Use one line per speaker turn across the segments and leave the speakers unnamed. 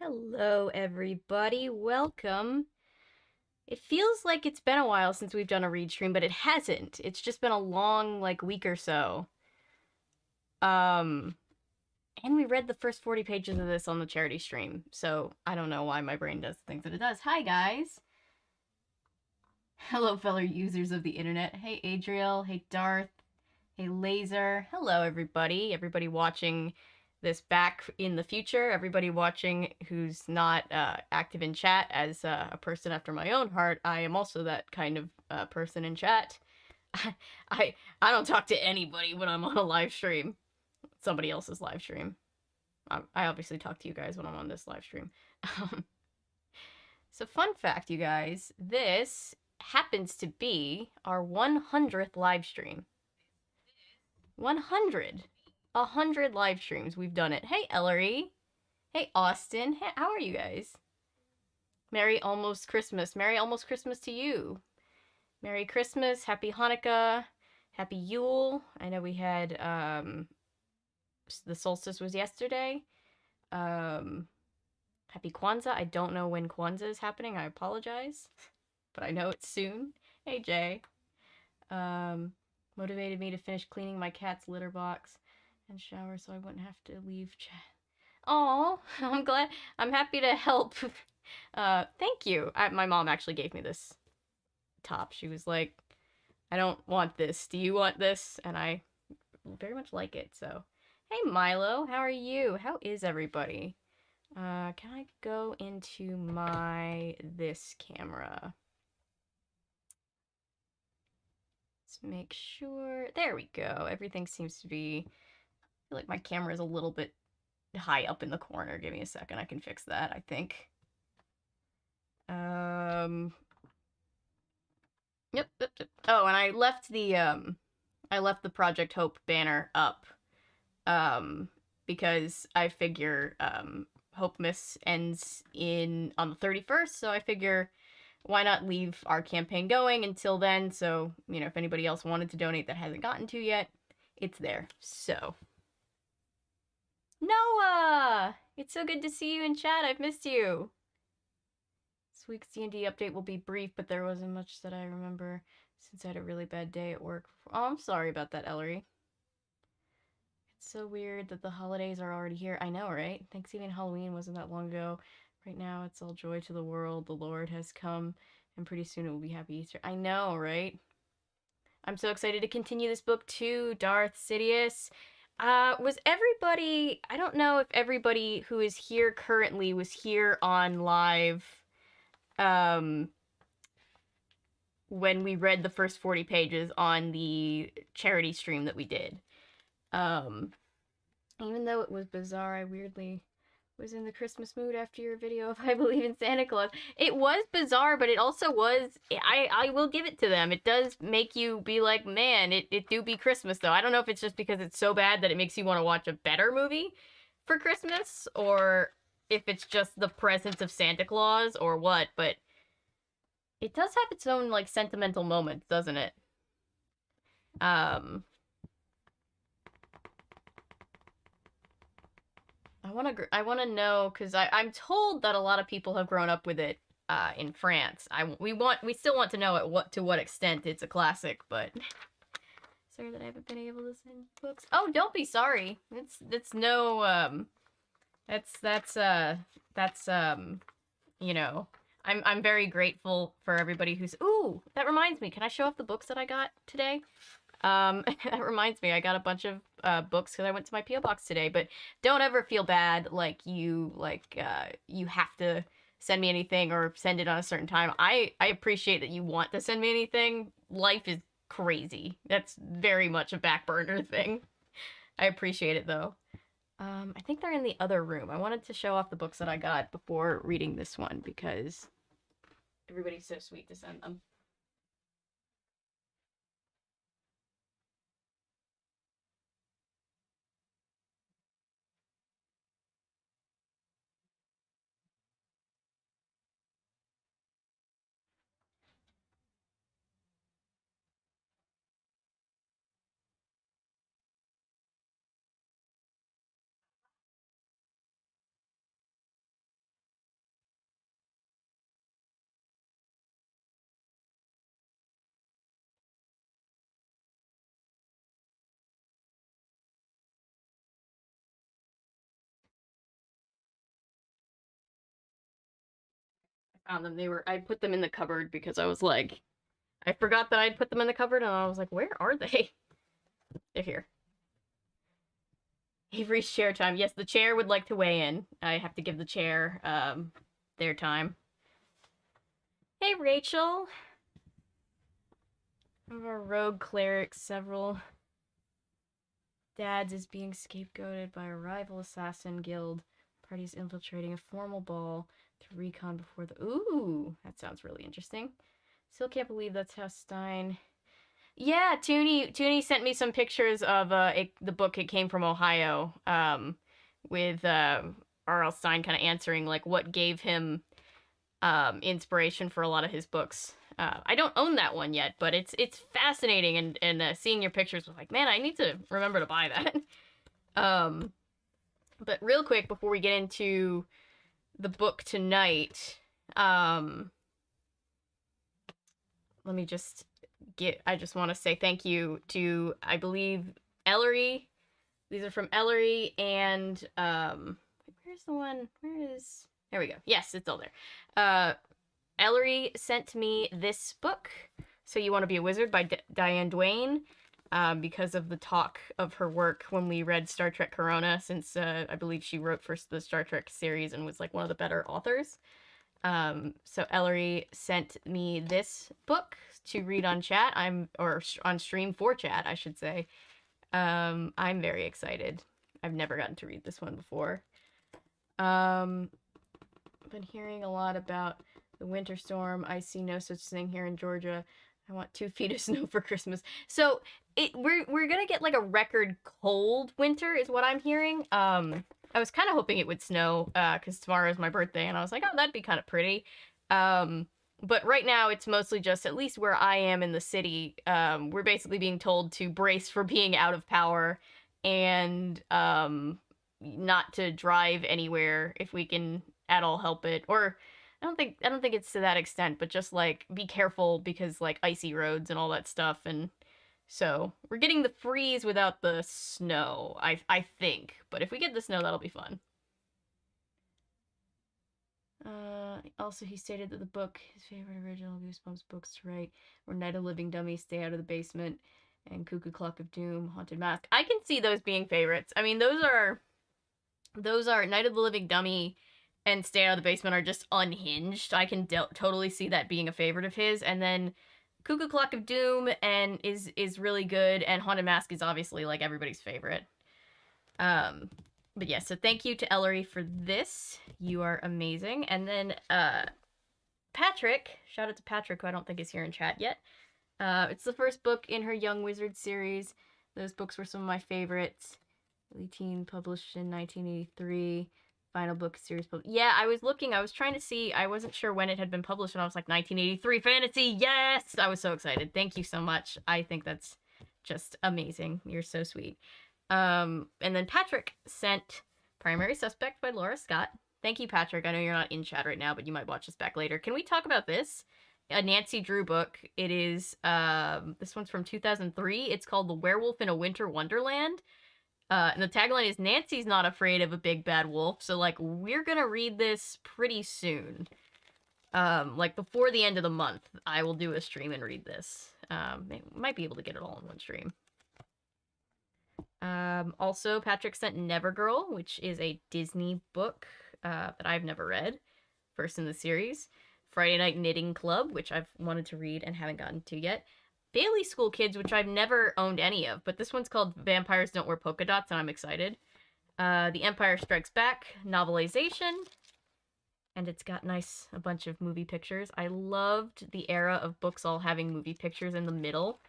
Hello, everybody. Welcome. It feels like it's been a while since we've done a read stream, but it hasn't. It's just been a long, week or so. Um, and we read the first 40 pages of this on the charity stream, so I don't know why my brain does the things that it does. Hi, guys. Hello, fellow users of the internet. Hey, Adriel. Hey, Darth. Hey, Laser. Hello, everybody. Everybody watching this back in the future. Everybody watching who's not active in chat. As a person after my own heart, I am also that kind of person in chat. I don't talk to anybody when I'm on a live stream. Somebody else's live stream. I obviously talk to you guys when I'm on this live stream. So fun fact, you guys, this happens to be our 100th live stream. 100. 100 live streams. We've done it. Hey, Ellery. Hey, Austin. Hey, how are you guys? Merry almost Christmas. Merry almost Christmas to you. Merry Christmas. Happy Hanukkah. Happy Yule. I know we had, the solstice was yesterday. Happy Kwanzaa. I don't know when Kwanzaa is happening. I apologize. But I know it's soon. Hey, Jay. Motivated me to finish cleaning my cat's litter box and shower so I wouldn't have to leave chat. Oh, I'm glad. I'm happy to help. Thank you. My mom actually gave me this top. She was like, I don't want this. Do you want this? And I very much like it. So, hey, Milo. How are you? How is everybody? Can I go into this camera? Let's make sure. There we go. Everything seems to be. I feel like my camera is a little bit high up in the corner. Give me a second. I can fix that, I think. Yep. Oh, and I left the Project Hope banner up, because I figure, Hope Miss ends on the 31st, so I figure why not leave our campaign going until then, so, if anybody else wanted to donate that hasn't gotten to yet, it's there. So. Noah! It's so good to see you in chat. I've missed you. This week's D&D update will be brief, but there wasn't much that I remember since I had a really bad day at work. Oh, I'm sorry about that, Ellery. It's so weird that the holidays are already here. I know, right? Thanksgiving and Halloween wasn't that long ago. Right now, it's all joy to the world. The Lord has come, and pretty soon it will be Happy Easter. I know, right? I'm so excited to continue this book too, Darth Sidious. Was everybody... I don't know if everybody who is here currently was here on live, when we read the first 40 pages on the charity stream that we did. Even though it was bizarre, I weirdly was in the Christmas mood after your video of I Believe in Santa Claus. It was bizarre, but it also was, I will give it to them. It does make you be like, man, it do be Christmas, though. I don't know if it's just because it's so bad that it makes you want to watch a better movie for Christmas, or if it's just the presence of Santa Claus, or what, but it does have its own, sentimental moments, doesn't it? I wanna know, because I'm told that a lot of people have grown up with it in France. We still want to know to what extent it's a classic, but sorry that I haven't been able to send books. Oh, don't be sorry. It's no that's I'm very grateful for everybody who's. Ooh, that reminds me. Can I show off the books that I got today? That reminds me, I got a bunch of books because I went to my P.O. box today, but don't ever feel bad you have to send me anything or send it on a certain time. I appreciate that you want to send me anything. Life is crazy. That's very much a back burner thing. I appreciate it, though. I think they're in the other room. I wanted to show off the books that I got before reading this one because everybody's so sweet to send them. Found them. I put them in the cupboard because I was like, I forgot that I'd put them in the cupboard, and I was like, where are they? They're here. Avery's chair time. Yes, the chair would like to weigh in. I have to give the chair their time. Hey, Rachel. One of our rogue clerics, several dads, is being scapegoated by a rival assassin guild. Parties infiltrating a formal ball to recon before the. Ooh, that sounds really interesting. Still can't believe that's how Stine. Yeah, Toonie sent me some pictures of the book. It came from Ohio, with R.L. Stine kind of answering like what gave him inspiration for a lot of his books. I don't own that one yet, but it's fascinating, and seeing your pictures was like, man, I need to remember to buy that. But real quick before we get into the book tonight, let me just I just want to say thank you to, I believe, Ellery. These are from Ellery, and where's the one? There we go. Yes, it's all there. Ellery sent me this book, So You Want to Be a Wizard by Diane Duane, because of the talk of her work when we read Star Trek Corona, since I believe she wrote for the Star Trek series and was like one of the better authors. So Ellery sent me this book to read on chat. Or on stream for chat, I should say. I'm very excited. I've never gotten to read this one before. I've been hearing a lot about the winter storm. I see no such thing here in Georgia. I want 2 feet of snow for Christmas. So we're gonna get like a record cold winter, is what I'm hearing. I was kind of hoping it would snow, because tomorrow is my birthday, and I was like, oh, that'd be kind of pretty. But right now, it's mostly just, at least where I am in the city, we're basically being told to brace for being out of power, and not to drive anywhere if we can at all help it. Or I don't think it's to that extent, but just like be careful, because like icy roads and all that stuff. And so we're getting the freeze without the snow, I think. But if we get the snow, that'll be fun. Also, he stated that the book, his favorite original Goosebumps books to write, were Night of Living Dummy, Stay Out of the Basement, and Cuckoo Clock of Doom, Haunted Mask. I can see those being favorites. I mean, those are Night of the Living Dummy and Stay Out of the Basement are just unhinged. I can totally see that being a favorite of his. And then Cuckoo Clock of Doom is really good, and Haunted Mask is obviously like everybody's favorite. But yeah, so thank you to Ellery for this. You are amazing. And then Patrick, shout out to Patrick, who I don't think is here in chat yet. It's the first book in her Young Wizard series. Those books were some of my favorites. Early Teen, published in 1983. Final book series. Yeah, I was trying to see, I wasn't sure when it had been published, and I was like, 1983 fantasy, yes! I was so excited. Thank you so much. I think that's just amazing. You're so sweet. And then Patrick sent Primary Suspect by Laura Scott. Thank you, Patrick. I know you're not in chat right now, but you might watch this back later. Can we talk about this? A Nancy Drew book. It is, this one's from 2003. It's called The Werewolf in a Winter Wonderland. And the tagline is, Nancy's not afraid of a big bad wolf. So, like, we're gonna read this pretty soon. Like, before the end of the month, I will do a stream and read this. Might be able to get it all in one stream. Also, Patrick sent Nevergirl, which is a Disney book that I've never read. First in the series. Friday Night Knitting Club, which I've wanted to read and haven't gotten to yet. Bailey School Kids, which I've never owned any of, but this one's called Vampires Don't Wear Polka Dots, and I'm excited. The Empire Strikes Back novelization, and it's got a bunch of movie pictures. I loved the era of books all having movie pictures in the middle.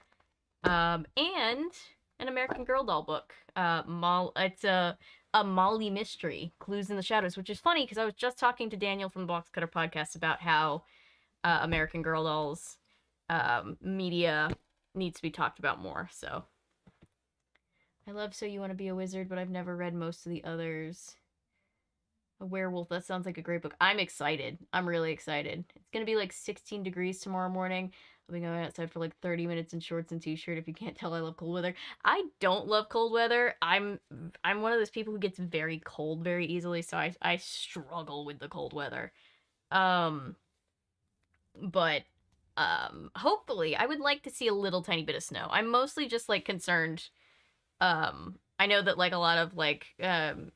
And an American Girl doll book. It's a Molly mystery, Clues in the Shadows, which is funny because I was just talking to Daniel from the Box Cutter podcast about how American Girl dolls media needs to be talked about more. So I love So You Want to Be a Wizard, but I've never read most of the others. A Werewolf, that sounds like a great book. I'm excited. I'm really excited. It's gonna be like 16 degrees tomorrow morning. I'll be going outside for like 30 minutes in shorts and t-shirt. If you can't tell, I love cold weather. I don't love cold weather. I'm one of those people who gets very cold very easily, so I struggle with the cold weather. But hopefully I would like to see a little tiny bit of snow. I'm mostly just like concerned. I know that like a lot of like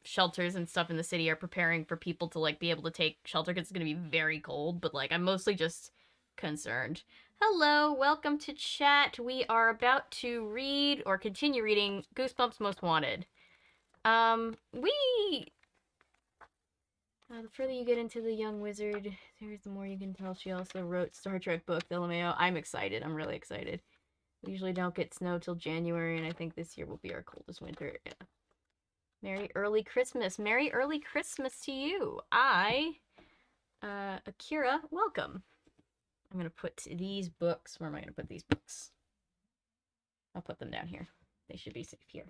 shelters and stuff in the city are preparing for people to like be able to take shelter because it's going to be very cold, but like I'm mostly just concerned. Hello, welcome to chat. We are about to read or continue reading Goosebumps Most Wanted. We the further you get into the young wizard, there's the more you can tell. She also wrote Star Trek book, the LMAO. I'm excited. I'm really excited. We usually don't get snow till January, and I think this year will be our coldest winter. Yeah. Merry early Christmas. Merry early Christmas to you. Akira, welcome. I'm going to put these books. Where am I going to put these books? I'll put them down here. They should be safe here.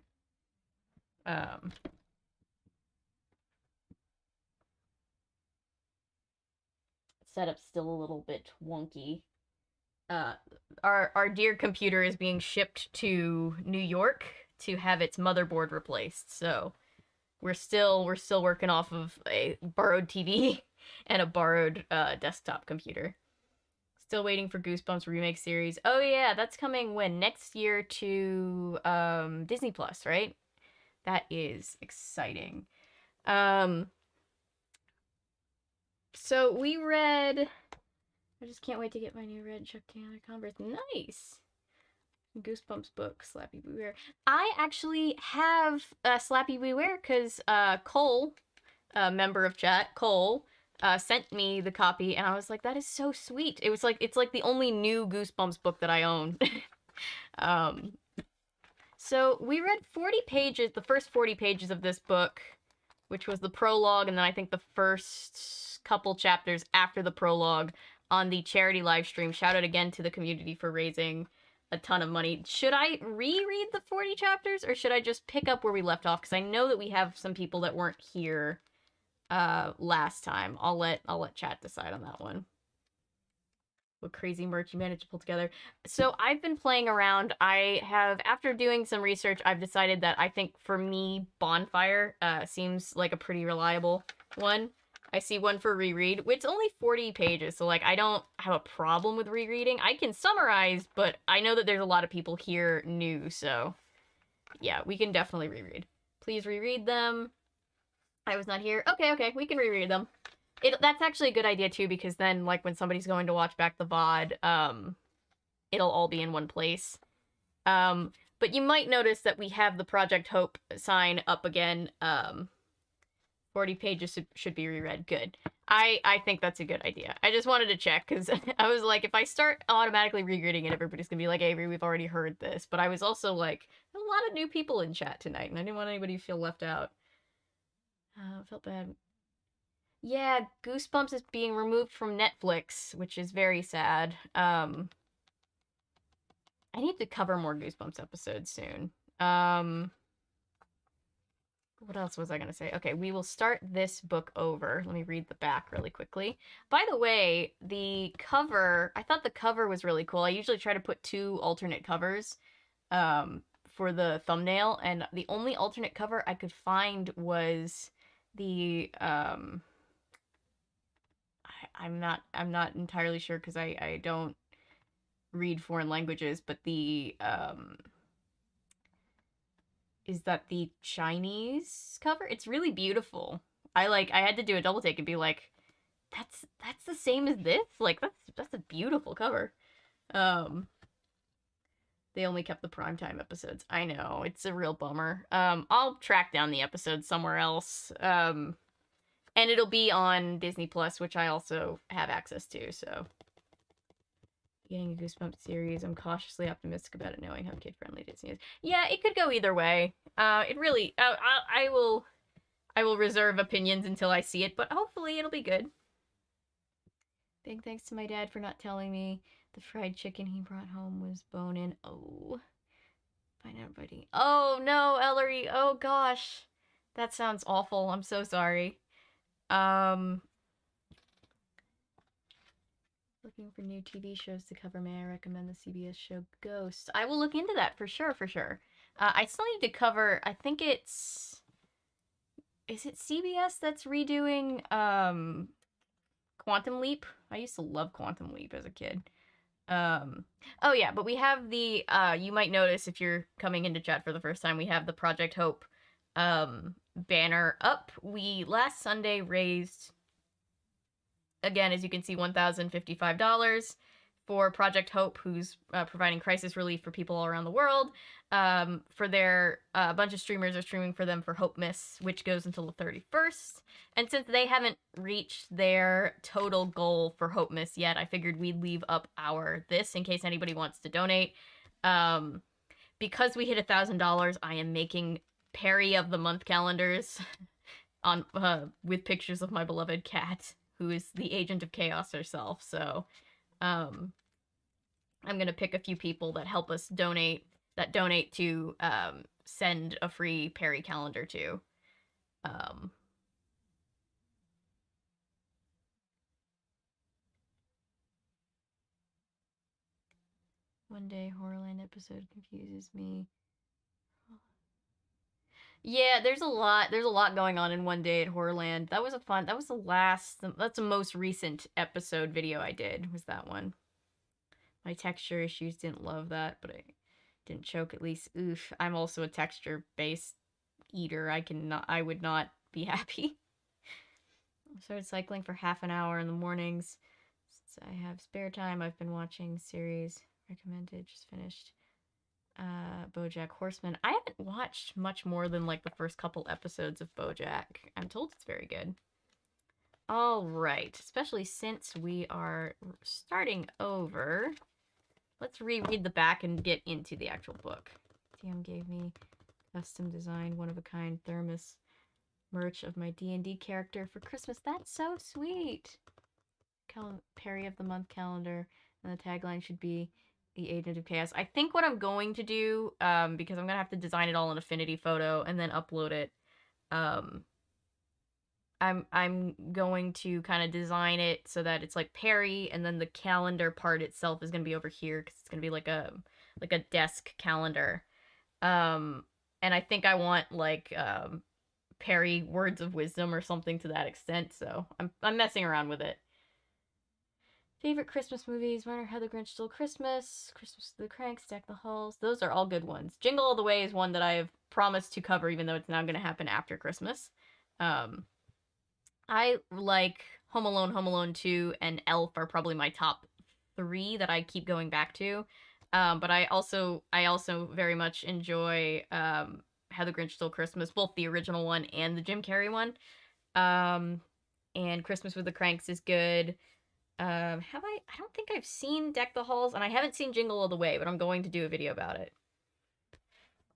Setup's still a little bit wonky. Our dear computer is being shipped to New York to have its motherboard replaced. So we're still working off of a borrowed TV and a borrowed desktop computer. Still waiting for Goosebumps remake series. Oh yeah, that's coming when? Next year to Disney Plus, right? That is exciting. So we read. I just can't wait to get my new red Chuck Taylor Converse. Nice. Goosebumps book, Slappy Beware. I actually have Slappy Beware because Cole, a member of chat, Cole, sent me the copy, and I was like, that is so sweet. It was like, it's like the only new Goosebumps book that I own. So we read 40 pages, the first 40 pages of this book, which was the prologue, and then I think the first couple chapters after the prologue on the charity live stream. Shout out again to the community for raising a ton of money. Should I reread the 40 chapters, or should I just pick up where we left off? Because I know that we have some people that weren't here last time. I'll let chat decide on that one. What crazy merch you managed to pull together. So I've been playing around. I have, after doing some research, I've decided that I think for me, Bonfire seems like a pretty reliable one. I see one for reread, which is only 40 pages, so like I don't have a problem with rereading. I can summarize, but I know that there's a lot of people here new, so yeah, we can definitely reread. Please reread them. I was not here. Okay, we can reread them. That's actually a good idea too, because then like when somebody's going to watch back the VOD, it'll all be in one place. But you might notice that we have the Project Hope sign up again. 40 pages should be reread. Good. I think that's a good idea. I just wanted to check because I was like, if I start automatically rereading it, everybody's gonna be like, Avery, we've already heard this. But I was also like, a lot of new people in chat tonight, and I didn't want anybody to feel left out. Felt bad. Yeah, Goosebumps is being removed from Netflix, which is very sad. I need to cover more Goosebumps episodes soon. What else was I going to say? Okay, we will start this book over. Let me read the back really quickly. By the way, the cover, I thought the cover was really cool. I usually try to put 2 alternate covers for the thumbnail, and the only alternate cover I could find was the I'm not entirely sure because I don't read foreign languages, but the is that the Chinese cover? It's really beautiful. I had to do a double take and be like, that's the same as this? Like that's a beautiful cover. They only kept the primetime episodes. I know, it's a real bummer. I'll track down the episodes somewhere else. And it'll be on Disney Plus, which I also have access to, so. Getting a Goosebumps series. I'm cautiously optimistic about it, knowing how kid-friendly Disney is. Yeah, it could go either way. It really... I will reserve opinions until I see it, but hopefully it'll be good. Big thanks to my dad for not telling me the fried chicken he brought home was bone-in. Oh. Bye now, buddy. Oh, no, Ellery. Oh, gosh. That sounds awful. I'm so sorry. Looking for new TV shows to cover. May I recommend the CBS show Ghosts? I will look into that for sure. I still need to cover, I think it's... Is it CBS that's redoing, Quantum Leap. I used to love Quantum Leap as a kid. Oh yeah, but we have the you might notice if you're coming into chat for the first time, we have the Project Hope banner up. We last Sunday raised, again, as you can see, $1,055 for Project Hope, who's providing crisis relief for people all around the world. For their a bunch of streamers are streaming for them for Hope Miss, which goes until the 31st. And since they haven't reached their total goal for Hope Miss yet, I figured we'd leave up this in case anybody wants to donate. Because we hit $1,000, I am making Perry of the Month calendars on with pictures of my beloved cat, who is the agent of chaos herself. So, I'm gonna pick a few people that help us donate to send a free Perry calendar to. One day Horrorland episode confuses me. Yeah, there's a lot going on in One Day at Horrorland. That was that's the most recent episode video I did, was that one. My texture issues didn't love that, but I didn't choke at least. Oof, I'm also a texture-based eater. I would not be happy. I started cycling for half an hour in the mornings. Since I have spare time, I've been watching series recommended, just finished. BoJack Horseman. I haven't watched much more than like the first couple episodes of BoJack. I'm told it's very good. All right, especially since we are starting over, let's reread the back and get into the actual book. TM gave me custom designed one-of-a-kind thermos merch of my D&D character for Christmas. That's so sweet. Perry of the Month calendar, and the tagline should be the Agent of Chaos. I think what I'm going to do, because I'm gonna have to design it all in Affinity Photo and then upload it, I'm going to kind of design it so that it's like Perry, and then the calendar part itself is gonna be over here because it's gonna be like a desk calendar. And I think I want like Perry words of wisdom or something to that extent. So I'm messing around with it. Favorite Christmas movies: Runner, How the Grinch Stole Christmas, Christmas with the Cranks, Deck the Halls. Those are all good ones. Jingle All the Way is one that I have promised to cover, even though it's now going to happen after Christmas. I like Home Alone 2, and Elf are probably my top 3 that I keep going back to. But I also very much enjoy How the Grinch Stole Christmas, both the original one and the Jim Carrey one. And Christmas with the Cranks is good. I don't think I've seen Deck the Halls, and I haven't seen Jingle All the Way, but I'm going to do a video about it.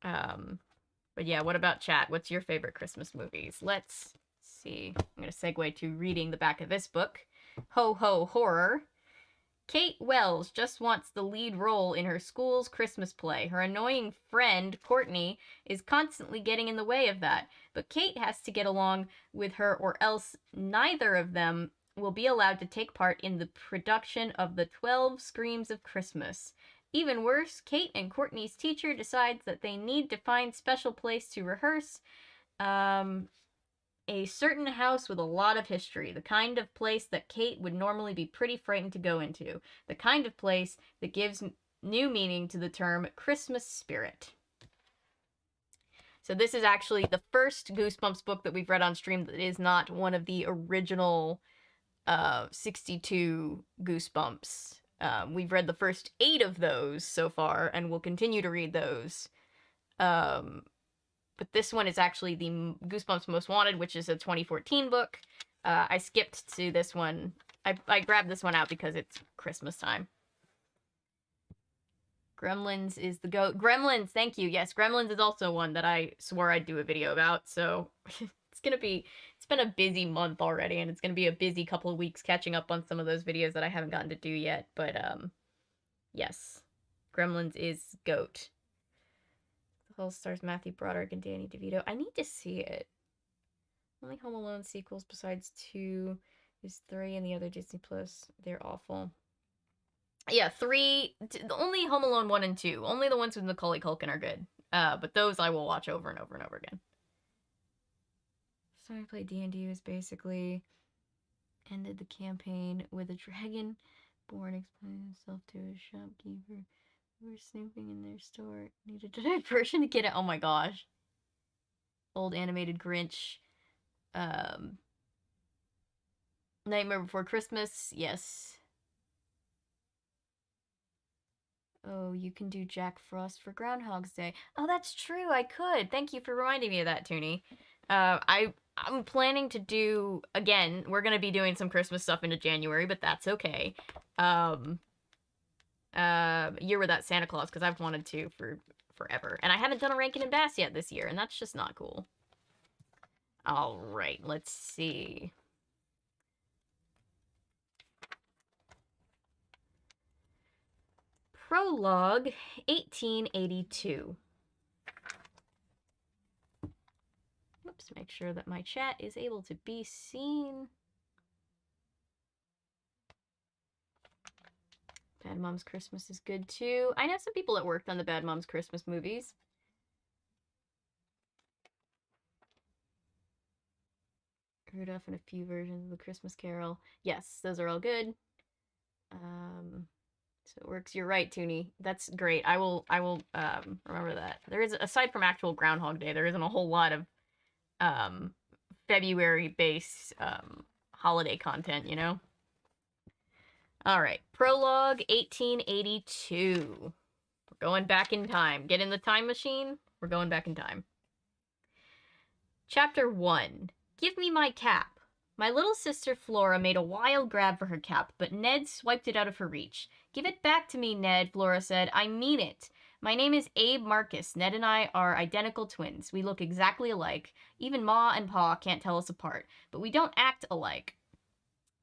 But yeah, what about chat? What's your favorite Christmas movies? Let's see. I'm going to segue to reading the back of this book. Ho Ho Horror. Kate Wells just wants the lead role in her school's Christmas play. Her annoying friend, Courtney, is constantly getting in the way of that. But Kate has to get along with her, or else neither of them will be allowed to take part in the production of the 12 Screams of Christmas. Even worse, Kate and Courtney's teacher decides that they need to find a special place to rehearse. A certain house with a lot of history, the kind of place that Kate would normally be pretty frightened to go into, the kind of place that gives new meaning to the term Christmas spirit. So this is actually the first Goosebumps book that we've read on stream that is not one of the original 62 Goosebumps. We've read the first 8 of those so far, and we'll continue to read those. But this one is actually the Goosebumps Most Wanted, which is a 2014 book. I skipped to this one. I grabbed this one out because it's Christmas time. Gremlins is the goat. Gremlins, thank you. Yes, Gremlins is also one that I swore I'd do a video about, so it's been a busy month already, and it's gonna be a busy couple of weeks catching up on some of those videos that I haven't gotten to do yet, but yes. Gremlins is goat. The Whole stars Matthew Broderick and Danny DeVito. I need to see it. Only Home Alone sequels besides 2 is 3 and the other Disney Plus. They're awful. Yeah, 3. Only Home Alone 1 and 2. Only the ones with Macaulay Culkin are good. But those I will watch over and over and over again. So I play D&D was basically ended the campaign with a dragon born explaining himself to a shopkeeper who was snooping in their store. Needed a diversion to get it. Oh my gosh. Old animated Grinch. Nightmare Before Christmas. Yes. Oh, you can do Jack Frost for Groundhog's Day. Oh, that's true. I could. Thank you for reminding me of that, Toonie. I'm planning to do again. We're gonna be doing some Christmas stuff into January, but that's okay. Year Without Santa Claus because I've wanted to for forever, and I haven't done a Rankin and Bass yet this year, and that's just not cool. All right, let's see. Prologue, 1882. Whoops, make sure that my chat is able to be seen. Bad Moms Christmas is good too. I know some people that worked on the Bad Moms Christmas movies. Rudolph and a few versions of the Christmas Carol. Yes, those are all good. So it works. You're right, Toonie. That's great. I will remember that. There is, aside from actual Groundhog Day, there isn't a whole lot of February-based holiday content, you know? All right, Prologue, 1882. We're going back in time. Get in the time machine. We're going back in time. Chapter 1. Give me my cap. My little sister Flora made a wild grab for her cap, but Ned swiped it out of her reach. Give it back to me, Ned, Flora said. I mean it. My name is Abe Marcus. Ned and I are identical twins. We look exactly alike. Even Ma and Pa can't tell us apart, but we don't act alike.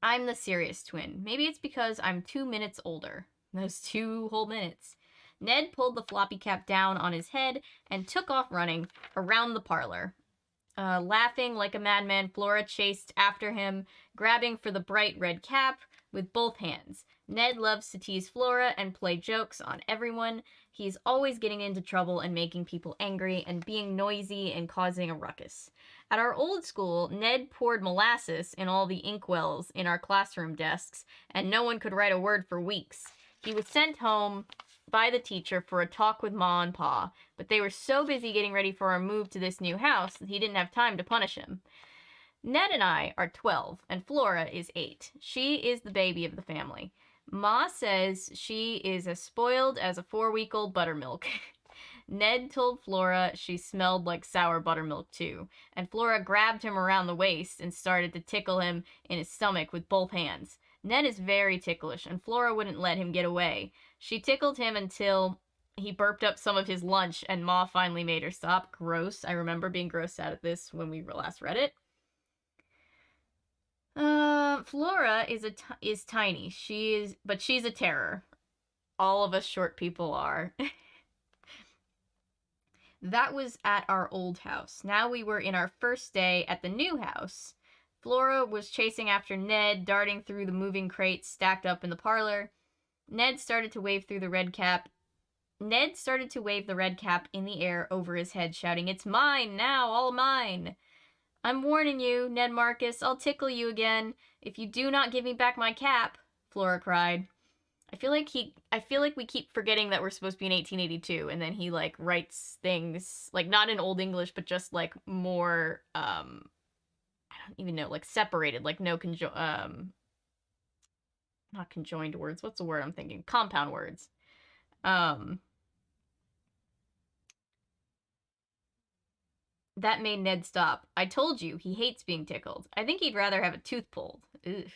I'm the serious twin. Maybe it's because I'm 2 minutes older. Those 2 whole minutes. Ned pulled the floppy cap down on his head and took off running around the parlor. Laughing like a madman, Flora chased after him, grabbing for the bright red cap with both hands. Ned loves to tease Flora and play jokes on everyone. He's always getting into trouble and making people angry and being noisy and causing a ruckus. At our old school, Ned poured molasses in all the inkwells in our classroom desks, and no one could write a word for weeks. He was sent home by the teacher for a talk with Ma and Pa, but they were so busy getting ready for our move to this new house that he didn't have time to punish him. Ned and I are 12, and Flora is 8. She is the baby of the family. Ma says she is as spoiled as a 4-week-old buttermilk. Ned told Flora she smelled like sour buttermilk too, and Flora grabbed him around the waist and started to tickle him in his stomach with both hands. Ned is very ticklish, and Flora wouldn't let him get away. She tickled him until he burped up some of his lunch, and Ma finally made her stop. Gross. I remember being grossed out at this when we last read it. Flora is tiny. But she's a terror. All of us short people are. That was at our old house. Now we were in our first day at the new house. Flora was chasing after Ned, darting through the moving crates stacked up in the parlor. Ned started to wave the red cap in the air over his head, shouting, "It's mine now, all mine." "I'm warning you, Ned Marcus, I'll tickle you again if you do not give me back my cap," Flora cried. I feel like we keep forgetting that we're supposed to be in 1882, and then he, like, writes things, like, not in Old English, but just, like, more, I don't even know, like, separated, like, no not conjoined words, what's the word I'm thinking? Compound words. That made Ned stop. I told you, he hates being tickled. I think he'd rather have a tooth pulled. Ugh.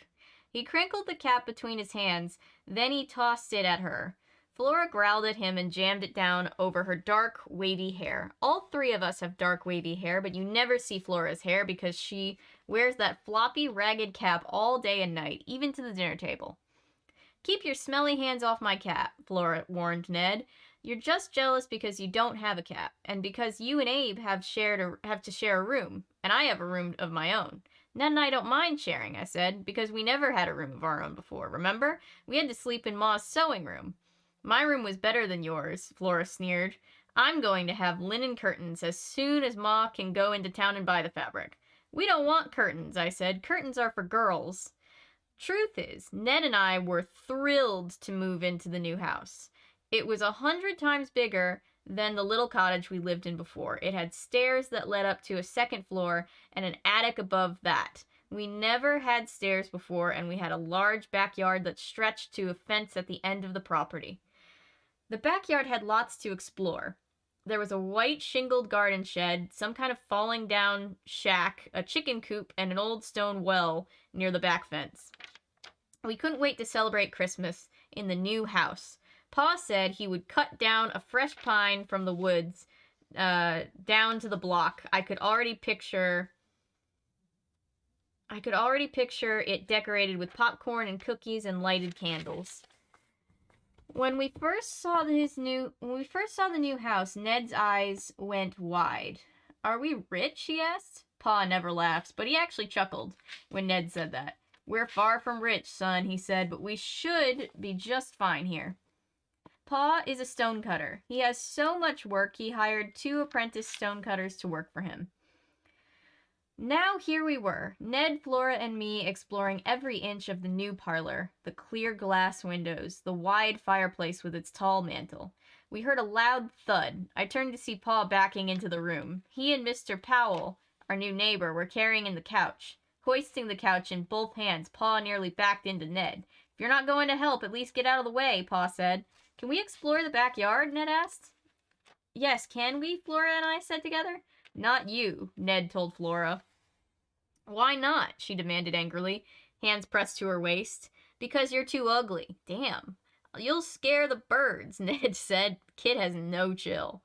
He crinkled the cap between his hands, then he tossed it at her. Flora growled at him and jammed it down over her dark, wavy hair. All 3 of us have dark, wavy hair, but you never see Flora's hair because she wears that floppy, ragged cap all day and night, even to the dinner table. "Keep your smelly hands off my cap," Flora warned Ned. "You're just jealous because you don't have a cap, and because you and Abe have to share a room, and I have a room of my own." "Ned and I don't mind sharing," I said, "because we never had a room of our own before, remember? We had to sleep in Ma's sewing room." "My room was better than yours," Flora sneered. "I'm going to have linen curtains as soon as Ma can go into town and buy the fabric." "We don't want curtains," I said. "Curtains are for girls." Truth is, Ned and I were thrilled to move into the new house. It was 100 times bigger than the little cottage we lived in before. It had stairs that led up to a second floor and an attic above that. We never had stairs before, and we had a large backyard that stretched to a fence at the end of the property. The backyard had lots to explore. There was a white shingled garden shed, some kind of falling down shack, a chicken coop, and an old stone well near the back fence. We couldn't wait to celebrate Christmas in the new house. Pa said he would cut down a fresh pine from the woods down to the block. I could already picture it decorated with popcorn and cookies and lighted candles. When we first saw the new house, Ned's eyes went wide. "Are we rich?" he asked. Pa never laughs, but he actually chuckled when Ned said that. "We're far from rich, son," he said, "but we should be just fine here." Pa is a stonecutter. He has so much work, he hired 2 apprentice stonecutters to work for him. Now here we were, Ned, Flora, and me exploring every inch of the new parlor, the clear glass windows, the wide fireplace with its tall mantel. We heard a loud thud. I turned to see Pa backing into the room. He and Mr. Powell, our new neighbor, were carrying in the couch. Hoisting the couch in both hands, Pa nearly backed into Ned. "If you're not going to help, at least get out of the way," Pa said. "Can we explore the backyard?" Ned asked. "Yes, can we?" Flora and I said together. "Not you," Ned told Flora. "Why not?" she demanded angrily, hands pressed to her waist. "Because you're too ugly." "Damn. You'll scare the birds," Ned said. Kid has no chill.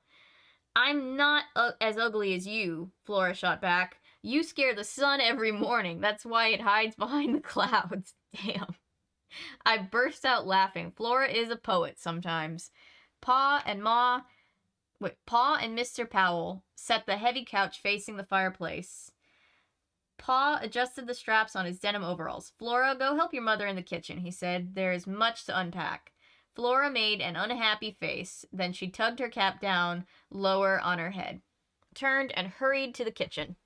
"I'm not as ugly as you," Flora shot back. "You scare the sun every morning. That's why it hides behind the clouds." Damn. I burst out laughing. Flora is a poet sometimes. Pa and Mr. Powell set the heavy couch facing the fireplace. Pa adjusted the straps on his denim overalls. "Flora, go help your mother in the kitchen," he said. "There is much to unpack." Flora made an unhappy face. Then she tugged her cap down lower on her head, turned, and hurried to the kitchen.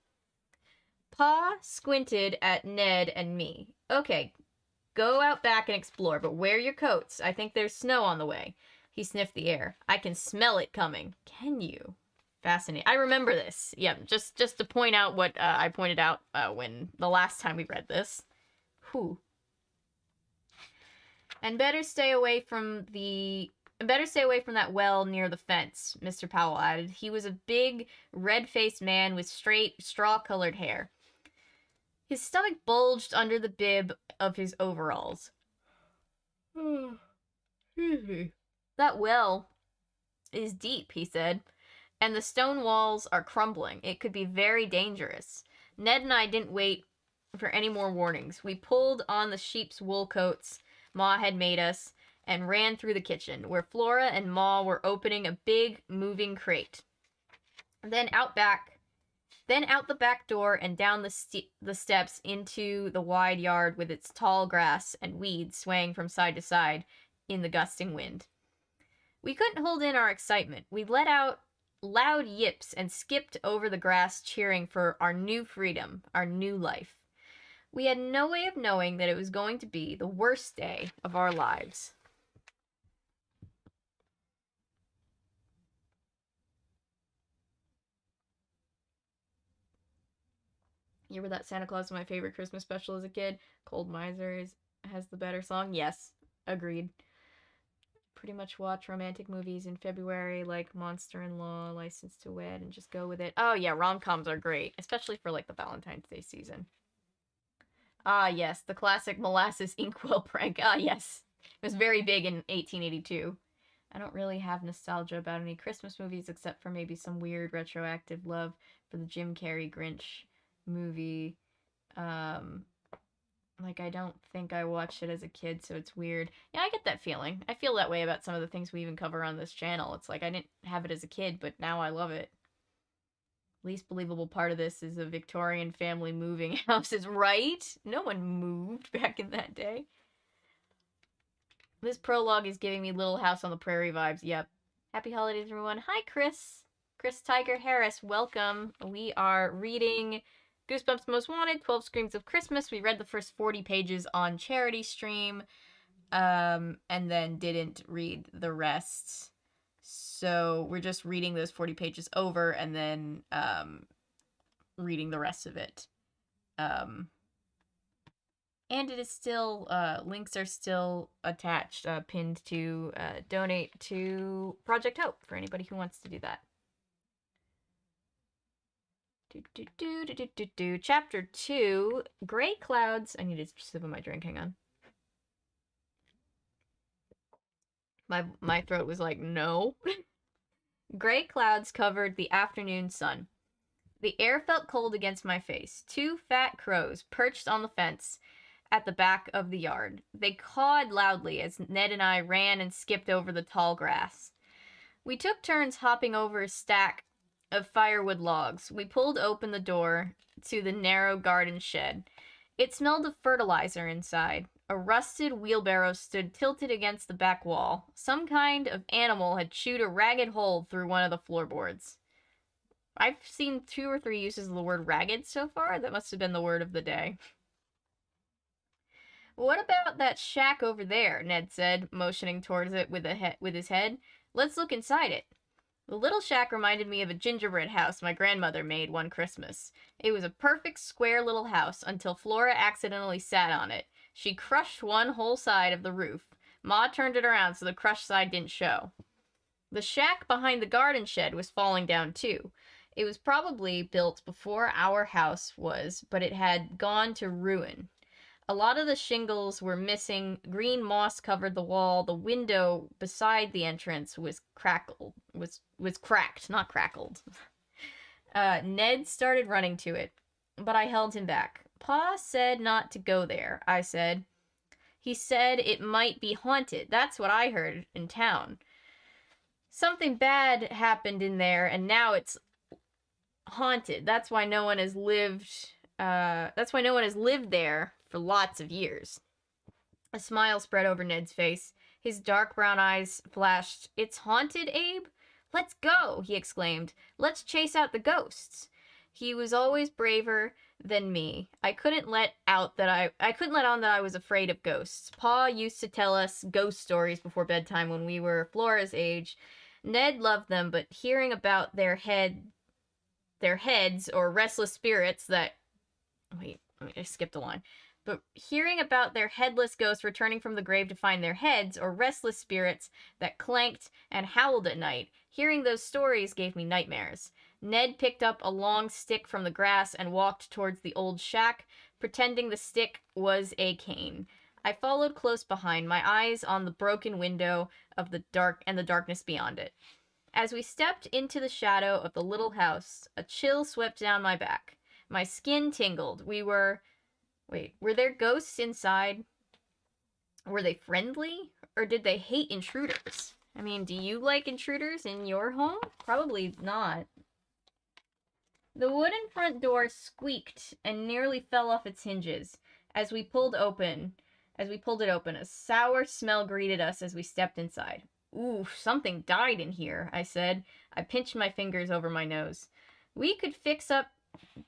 Pa squinted at Ned and me. "Okay, go out back and explore, but wear your coats. I think there's snow on the way." He sniffed the air. "I can smell it coming." "Can you?" Fascinating. I remember this. Yeah, just to point out what I pointed out when the last time we read this. Whew. And better stay away from that well near the fence," Mr. Powell added. He was a big, red-faced man with straight, straw-colored hair. His stomach bulged under the bib of his overalls. Excuse me. "That well is deep," he said, "and the stone walls are crumbling. It could be very dangerous." Ned and I didn't wait for any more warnings. We pulled on the sheep's wool coats Ma had made us and ran through the kitchen, where Flora and Ma were opening a big, moving crate. Then out the back door and down the steps into the wide yard with its tall grass and weeds swaying from side to side in the gusting wind. We couldn't hold in our excitement. We let out loud yips and skipped over the grass, cheering for our new freedom, our new life. We had no way of knowing that it was going to be the worst day of our lives. You remember that Santa Claus was my favorite Christmas special as a kid? Cold Miser has the better song? Yes, agreed. Pretty much watch romantic movies in February, like Monster-in-Law, License to Wed, and just go with it. Oh yeah, rom-coms are great, especially for like the Valentine's Day season. Ah yes, the classic molasses inkwell prank. Ah yes, it was very big in 1882. I don't really have nostalgia about any Christmas movies except for maybe some weird retroactive love for the Jim Carrey Grinch movie. Like, I don't think I watched it as a kid, so it's weird. Yeah, I get that feeling. I feel that way about some of the things we even cover on this channel. It's like, I didn't have it as a kid, but now I love it. Least believable part of this is a Victorian family moving houses, right? No one moved back in that day. This prologue is giving me Little House on the Prairie vibes. Yep. Happy holidays, everyone. Hi, Chris. Chris Tiger Harris, welcome. We are reading Goosebumps Most Wanted, 12 Screams of Christmas. We read the first 40 pages on charity stream, and then didn't read the rest. So we're just reading those 40 pages over and then reading the rest of it. And it is still, links are still attached, pinned to donate to Project Hope for anybody who wants to do that. Chapter 2, Gray Clouds. I need to sip of my drink, hang on. My throat was like, no. Gray clouds covered the afternoon sun. The air felt cold against my face. 2 fat crows perched on the fence at the back of the yard. They cawed loudly as Ned and I ran and skipped over the tall grass. We took turns hopping over a stack of firewood logs. We pulled open the door to the narrow garden shed. It smelled of fertilizer inside. A rusted wheelbarrow stood tilted against the back wall. Some kind of animal had chewed a ragged hole through one of the floorboards. I've seen 2 or 3 uses of the word ragged so far. That must have been the word of the day. What about that shack over there? Ned said, motioning towards it with his head. Let's look inside it. The little shack reminded me of a gingerbread house my grandmother made one Christmas. It was a perfect square little house until Flora accidentally sat on it. She crushed one whole side of the roof. Ma turned it around so the crushed side didn't show. The shack behind the garden shed was falling down too. It was probably built before our house was, but it had gone to ruin. A lot of the shingles were missing. Green moss covered the wall. The window beside the entrance was cracked, not crackled. Ned started running to it, but I held him back. Pa said not to go there, I said. He said it might be haunted. That's what I heard in town. Something bad happened in there, and now it's haunted. That's why no one has lived there for lots of years. A smile spread over Ned's face. His dark brown eyes flashed. It's haunted, Abe? Let's go, he exclaimed. Let's chase out the ghosts. He was always braver than me. I couldn't let on that I was afraid of ghosts. Pa used to tell us ghost stories before bedtime when we were Flora's age. Ned loved them, but hearing about their heads or restless spirits that... Wait, I skipped a line. But hearing about their headless ghosts returning from the grave to find their heads, or restless spirits that clanked and howled at night, hearing those stories gave me nightmares. Ned picked up a long stick from the grass and walked towards the old shack, pretending the stick was a cane. I followed close behind, my eyes on the broken window of the darkness beyond it. As we stepped into the shadow of the little house, a chill swept down my back. My skin tingled. Were there ghosts inside? Were they friendly? Or did they hate intruders? I mean, do you like intruders in your home? Probably not. The wooden front door squeaked and nearly fell off its hinges as we pulled it open. A sour smell greeted us as we stepped inside. Ooh, something died in here, I said. I pinched my fingers over my nose. We could fix up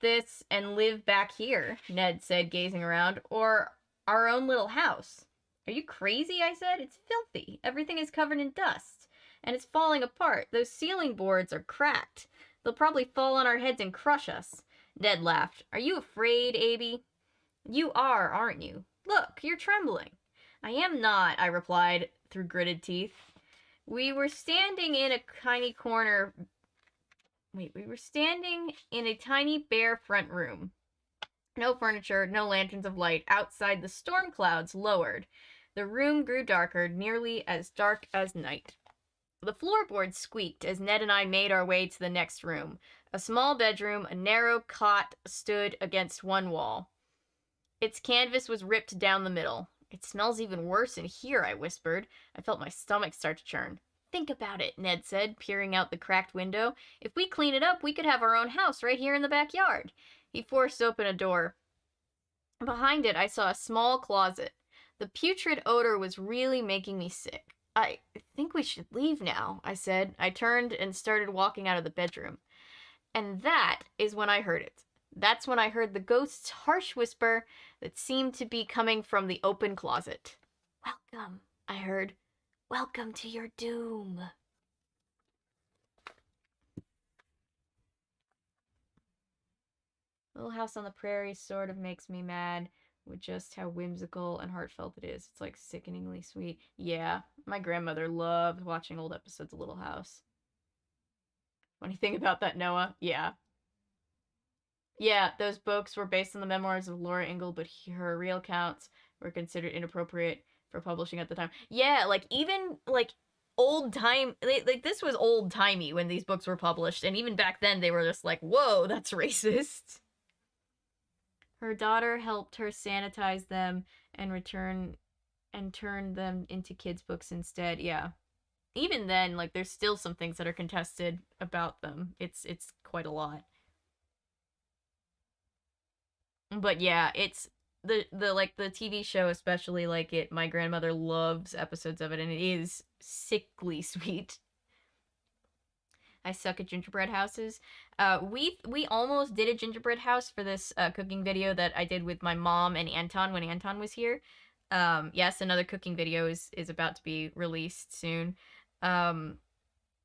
this and live back here, Ned said, gazing around, or our own little house. Are you crazy? I said. It's filthy. Everything is covered in dust, and it's falling apart. Those ceiling boards are cracked. They'll probably fall on our heads and crush us. Ned laughed. Are you afraid, Abby? You are, aren't you? Look, you're trembling. I am not, I replied through gritted teeth. We were standing in a tiny bare front room. No furniture, no lanterns of light. Outside, the storm clouds lowered. The room grew darker, nearly as dark as night. The floorboards squeaked as Ned and I made our way to the next room. A small bedroom, a narrow cot stood against one wall. Its canvas was ripped down the middle. It smells even worse in here, I whispered. I felt my stomach start to churn. Think about it, Ned said, peering out the cracked window. If we clean it up, we could have our own house right here in the backyard. He forced open a door. Behind it, I saw a small closet. The putrid odor was really making me sick. I think we should leave now, I said. I turned and started walking out of the bedroom. And that is when I heard it. That's when I heard the ghost's harsh whisper that seemed to be coming from the open closet. Welcome, I heard. Welcome to your doom. Little House on the Prairie sort of makes me mad with just how whimsical and heartfelt it is. It's like sickeningly sweet. Yeah, my grandmother loved watching old episodes of Little House. Funny thing about that, Noah? Yeah. Yeah, those books were based on the memoirs of Laura Ingalls, but her real accounts were considered inappropriate for publishing at the time. Yeah, like even like old time, like this was old timey when these books were published, and even back then they were just like, "Whoa, that's racist." Her daughter helped her sanitize them and turn them into kids' books instead. Yeah. Even then, like there's still some things that are contested about them. It's quite a lot. But yeah, it's the like the TV show especially like it. My grandmother loves episodes of it, and it is sickly sweet. I suck at gingerbread houses. We almost did a gingerbread house for this cooking video that I did with my mom and Anton when Anton was here. Yes, another cooking video is about to be released soon. Um,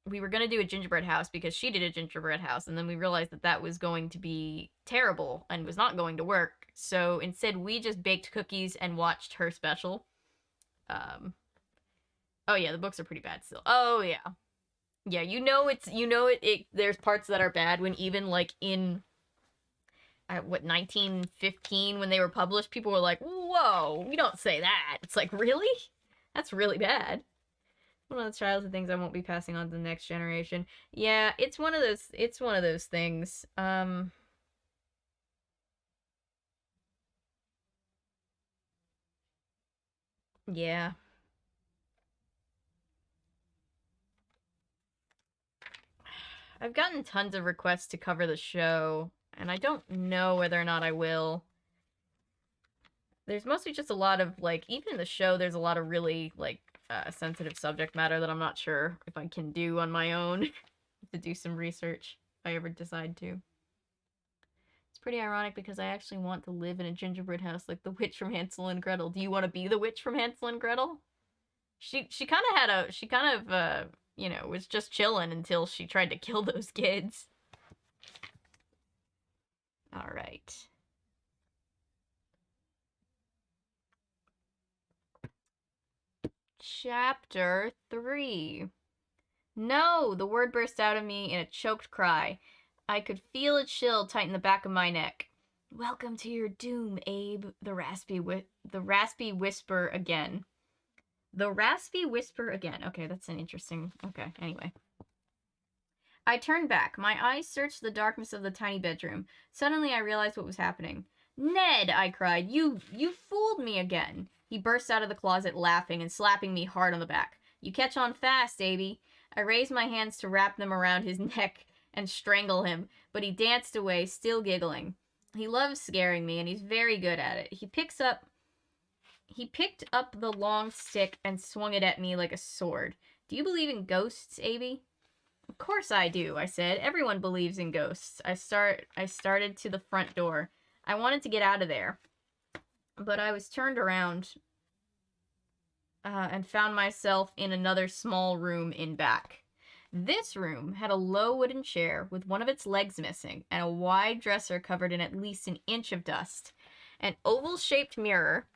we were gonna do a gingerbread house because she did a gingerbread house, and then we realized that that was going to be terrible and was not going to work. So instead, we just baked cookies and watched her special. Um, oh yeah, the books are pretty bad still. Oh yeah, yeah. There's parts that are bad when even like in what 1915 when they were published, people were like, "Whoa, we don't say that." It's like really, that's really bad. One of the childhood things I won't be passing on to the next generation. Yeah, it's one of those. It's one of those things. Yeah. I've gotten tons of requests to cover the show, and I don't know whether or not I will. There's mostly just a lot of like, even in the show, there's a lot of really like sensitive subject matter that I'm not sure if I can do on my own. To do some research if I ever decide to. It's pretty ironic because I actually want to live in a gingerbread house like the witch from Hansel and Gretel. Do you want to be the witch from Hansel and Gretel? She kind of had a she kind of was just chilling until she tried to kill those kids. All right. Chapter 3. No, the word burst out of me in a choked cry. I could feel a chill tighten the back of my neck. Welcome to your doom, Abe, the raspy whisper again. The raspy whisper again. Okay, that's an interesting. Okay, anyway. I turned back. My eyes searched the darkness of the tiny bedroom. Suddenly I realized what was happening. Ned, I cried. You fooled me again. He burst out of the closet laughing and slapping me hard on the back. You catch on fast, Abby. I raised my hands to wrap them around his neck and strangle him, but he danced away, still giggling. He loves scaring me, and he's very good at it. He picked up the long stick and swung it at me like a sword. Do you believe in ghosts, Abby? Of course I do, I said. Everyone believes in ghosts. I started to the front door. I wanted to get out of there, but I was turned around and found myself in another small room in back. This room had a low wooden chair with one of its legs missing and a wide dresser covered in at least an inch of dust. An oval-shaped mirror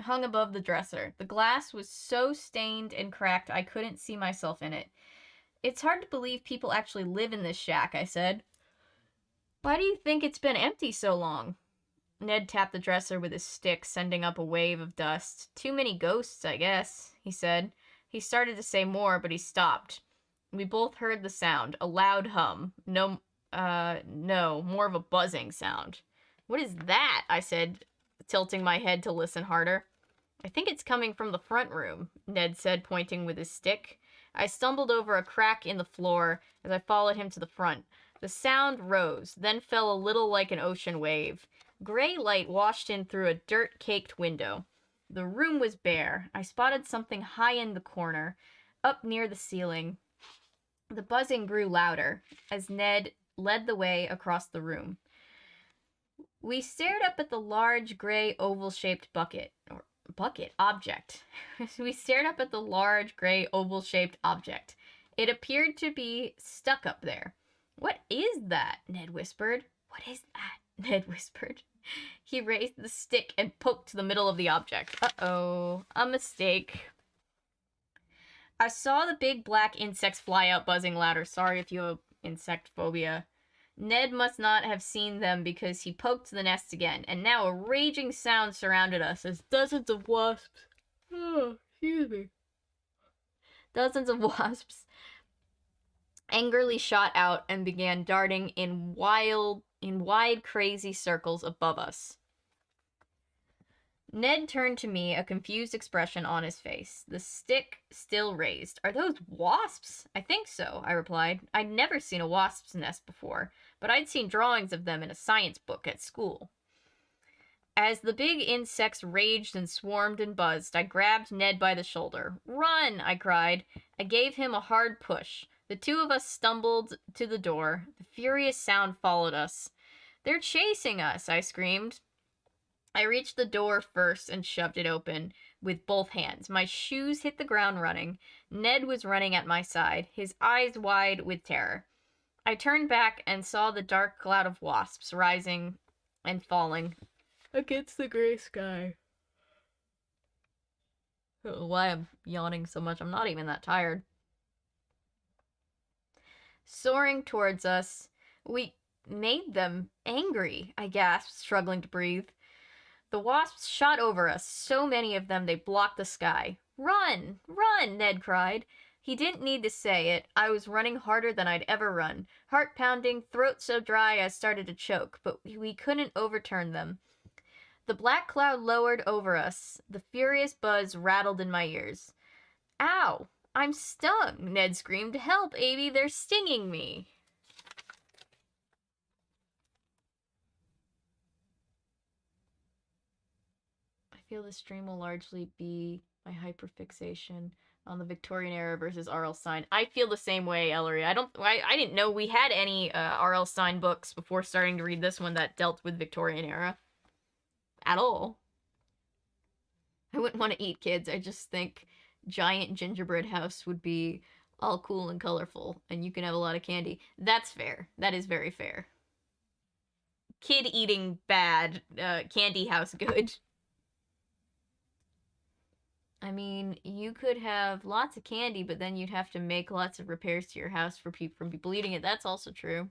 hung above the dresser. The glass was so stained and cracked I couldn't see myself in it. It's hard to believe people actually live in this shack, I said. Why do you think it's been empty so long? Ned tapped the dresser with his stick, sending up a wave of dust. Too many ghosts, I guess, he said. He started to say more, but he stopped. We both heard the sound, a loud hum. No, more of a buzzing sound. What is that? I said, tilting my head to listen harder. I think it's coming from the front room, Ned said, pointing with his stick. I stumbled over a crack in the floor as I followed him to the front. The sound rose, then fell a little like an ocean wave. Gray light washed in through a dirt-caked window. The room was bare. I spotted something high in the corner, up near the ceiling. The buzzing grew louder as Ned led the way across the room. We stared up at the large gray oval-shaped object. We stared up at the large gray oval-shaped object. It appeared to be stuck up there. What is that? Ned whispered. What is that? Ned whispered. He raised the stick and poked the middle of the object. Uh-oh, a mistake. I saw the big black insects fly out, buzzing louder. Sorry if you have insect phobia. Ned must not have seen them because he poked the nest again, and now a raging sound surrounded us as dozens of wasps. Oh, excuse me. Dozens of wasps angrily shot out and began darting in wide, crazy circles above us. Ned turned to me, a confused expression on his face, the stick still raised. Are those wasps? I think so, I replied. I'd never seen a wasp's nest before, but I'd seen drawings of them in a science book at school. As the big insects raged and swarmed and buzzed, I grabbed Ned by the shoulder. Run, I cried. I gave him a hard push. The two of us stumbled to the door. The furious sound followed us. They're chasing us, I screamed. I reached the door first and shoved it open with both hands. My shoes hit the ground running. Ned was running at my side, his eyes wide with terror. I turned back and saw the dark cloud of wasps rising and falling against the gray sky. I don't know why I'm yawning so much. I'm not even that tired. Soaring towards us, we made them angry, I gasped, struggling to breathe. The wasps shot over us, so many of them they blocked the sky. Run! Run! Ned cried. He didn't need to say it. I was running harder than I'd ever run. Heart pounding, throat so dry I started to choke, but we couldn't overturn them. The black cloud lowered over us. The furious buzz rattled in my ears. Ow! I'm stung! Ned screamed. Help, Abby! They're stinging me! I feel the stream will largely be my hyperfixation on the Victorian era versus R.L. Stine. I feel the same way, Ellery. I didn't know we had any R.L. Stine books before starting to read this one that dealt with Victorian era. At all. I wouldn't want to eat kids. I just think giant gingerbread house would be all cool and colorful, and you can have a lot of candy. That's fair. That is very fair. Kid eating bad, candy house good. I mean, you could have lots of candy, but then you'd have to make lots of repairs to your house from people eating it. That's also true.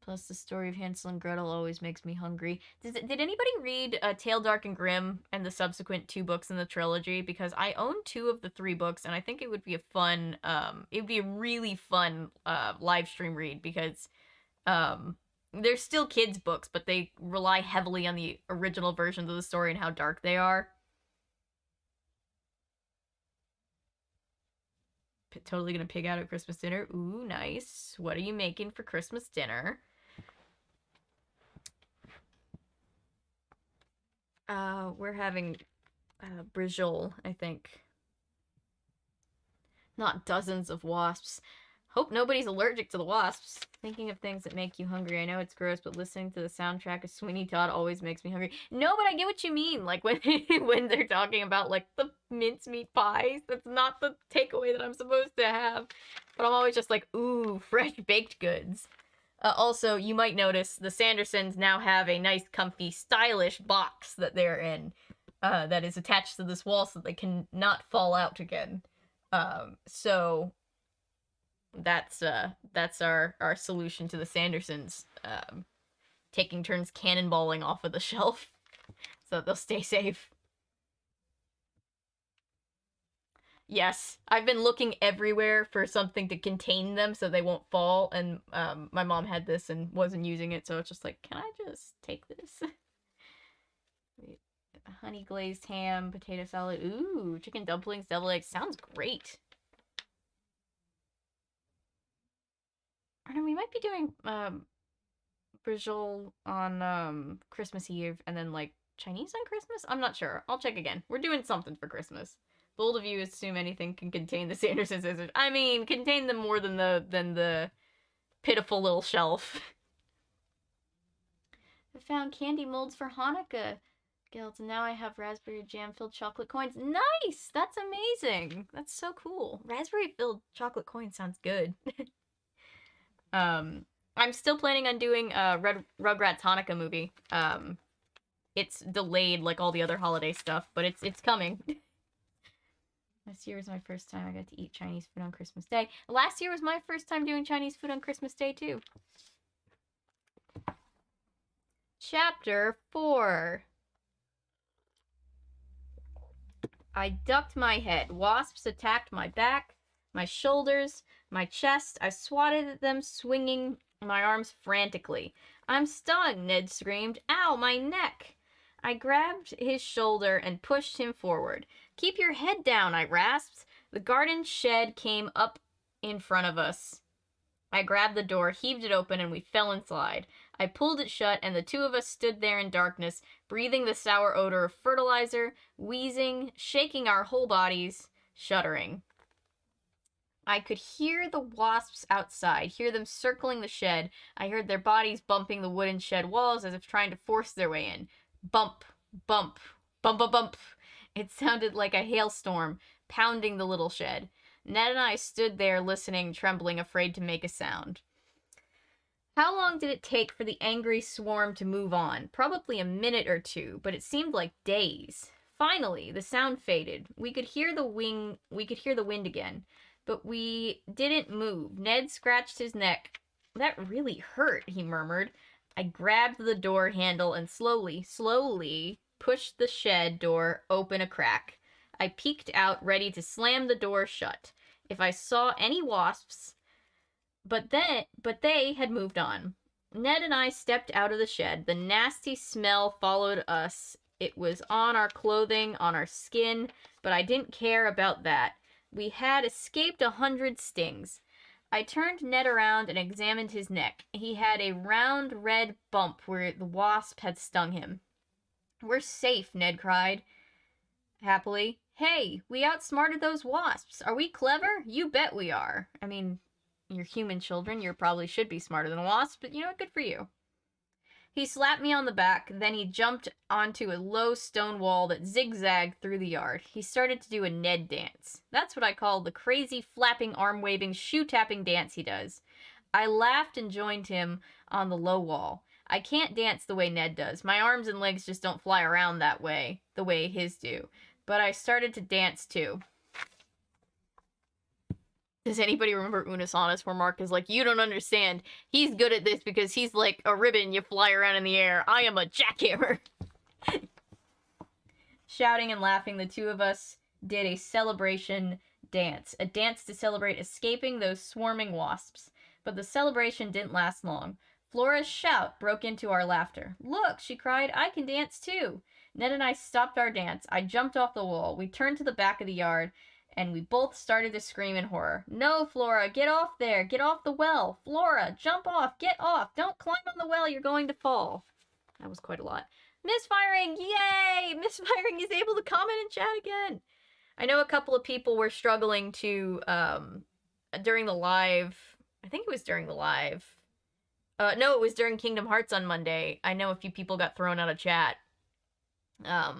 Plus, the story of Hansel and Gretel always makes me hungry. Did anybody read Tale Dark and Grim and the subsequent 2 books in the trilogy? Because I own 2 of the 3 books, and I think it would be a fun, it would be a really fun live stream read, because they're still kids' books, but they rely heavily on the original versions of the story and how dark they are. Totally gonna pig out at Christmas dinner. Ooh, nice. What are you making for Christmas dinner? We're having brujol, I think. Not dozens of wasps. Hope nobody's allergic to the wasps. Thinking of things that make you hungry. I know it's gross, but listening to the soundtrack of Sweeney Todd always makes me hungry. No, but I get what you mean. Like, when when they're talking about, like, the mincemeat pies, that's not the takeaway that I'm supposed to have. But I'm always just like, ooh, fresh baked goods. Also, you might notice the Sandersons now have a nice, comfy, stylish box that they're in that is attached to this wall so they can not fall out again. So that's our solution to the Sandersons taking turns cannonballing off of the shelf so they'll stay safe. Yes, I've been looking everywhere for something to contain them so they won't fall, and my mom had this and wasn't using it, so it's just like, can I just take this? Honey glazed ham, potato salad, ooh, chicken dumplings, deviled eggs, sounds great. I know we might be doing brujol on Christmas Eve and then like Chinese on Christmas? I'm not sure. I'll check again. We're doing something for Christmas. Bold of you assume anything can contain the Sanderson scissors. I mean, contain them more than the pitiful little shelf. I found candy molds for Hanukkah guilds, and now I have raspberry jam filled chocolate coins. Nice! That's amazing. That's so cool. Raspberry filled chocolate coins sounds good. I'm still planning on doing a Rugrats Hanukkah movie. It's delayed like all the other holiday stuff, but it's coming. This year was my first time I got to eat Chinese food on Christmas Day. Last year was my first time doing Chinese food on Christmas Day, too. Chapter 4. I ducked my head. Wasps attacked my back, my shoulders, my chest. I swatted at them, swinging my arms frantically. I'm stung, Ned screamed. Ow, my neck! I grabbed his shoulder and pushed him forward. Keep your head down, I rasped. The garden shed came up in front of us. I grabbed the door, heaved it open, and we fell inside. I pulled it shut, and the two of us stood there in darkness, breathing the sour odor of fertilizer, wheezing, shaking our whole bodies, shuddering. I could hear the wasps outside, hear them circling the shed. I heard their bodies bumping the wooden shed walls as if trying to force their way in. Bump, bump, bump, bump, bump. It sounded like a hailstorm, pounding the little shed. Ned and I stood there listening, trembling, afraid to make a sound. How long did it take for the angry swarm to move on? Probably a minute or two, but it seemed like days. Finally, the sound faded. We could hear the wind again, but we didn't move. Ned scratched his neck. That really hurt, he murmured. I grabbed the door handle and slowly pushed the shed door open a crack. I peeked out, ready to slam the door shut if I saw any wasps, but they had moved on. Ned and I stepped out of the shed. The nasty smell followed us. It was on our clothing, on our skin, but I didn't care about that. We had escaped 100 stings. I turned Ned around and examined his neck. He had a round red bump where the wasp had stung him. We're safe, Ned cried happily. Hey, we outsmarted those wasps. Are we clever? You bet we are. I mean, you're human children. You probably should be smarter than a wasp, but you know what? Good for you. He slapped me on the back, then he jumped onto a low stone wall that zigzagged through the yard. He started to do a Ned dance. That's what I call the crazy flapping, arm-waving, shoe-tapping dance he does. I laughed and joined him on the low wall. I can't dance the way Ned does. My arms and legs just don't fly around that way, the way his do. But I started to dance too. Does anybody remember Unisonus where Mark is like, you don't understand. He's good at this because he's like a ribbon you fly around in the air. I am a jackhammer. Shouting and laughing, the two of us did a celebration dance. A dance to celebrate escaping those swarming wasps. But the celebration didn't last long. Flora's shout broke into our laughter. Look, she cried, I can dance too. Ned and I stopped our dance. I jumped off the wall. We turned to the back of the yard, and we both started to scream in horror. No, Flora, get off there. Get off the well. Flora, jump off. Get off. Don't climb on the well. You're going to fall. That was quite a lot. Misfiring! Yay! Misfiring is able to comment and chat again. I know a couple of people were struggling to, during the live, I think it was during the live. No, it was during Kingdom Hearts on Monday. I know a few people got thrown out of chat. I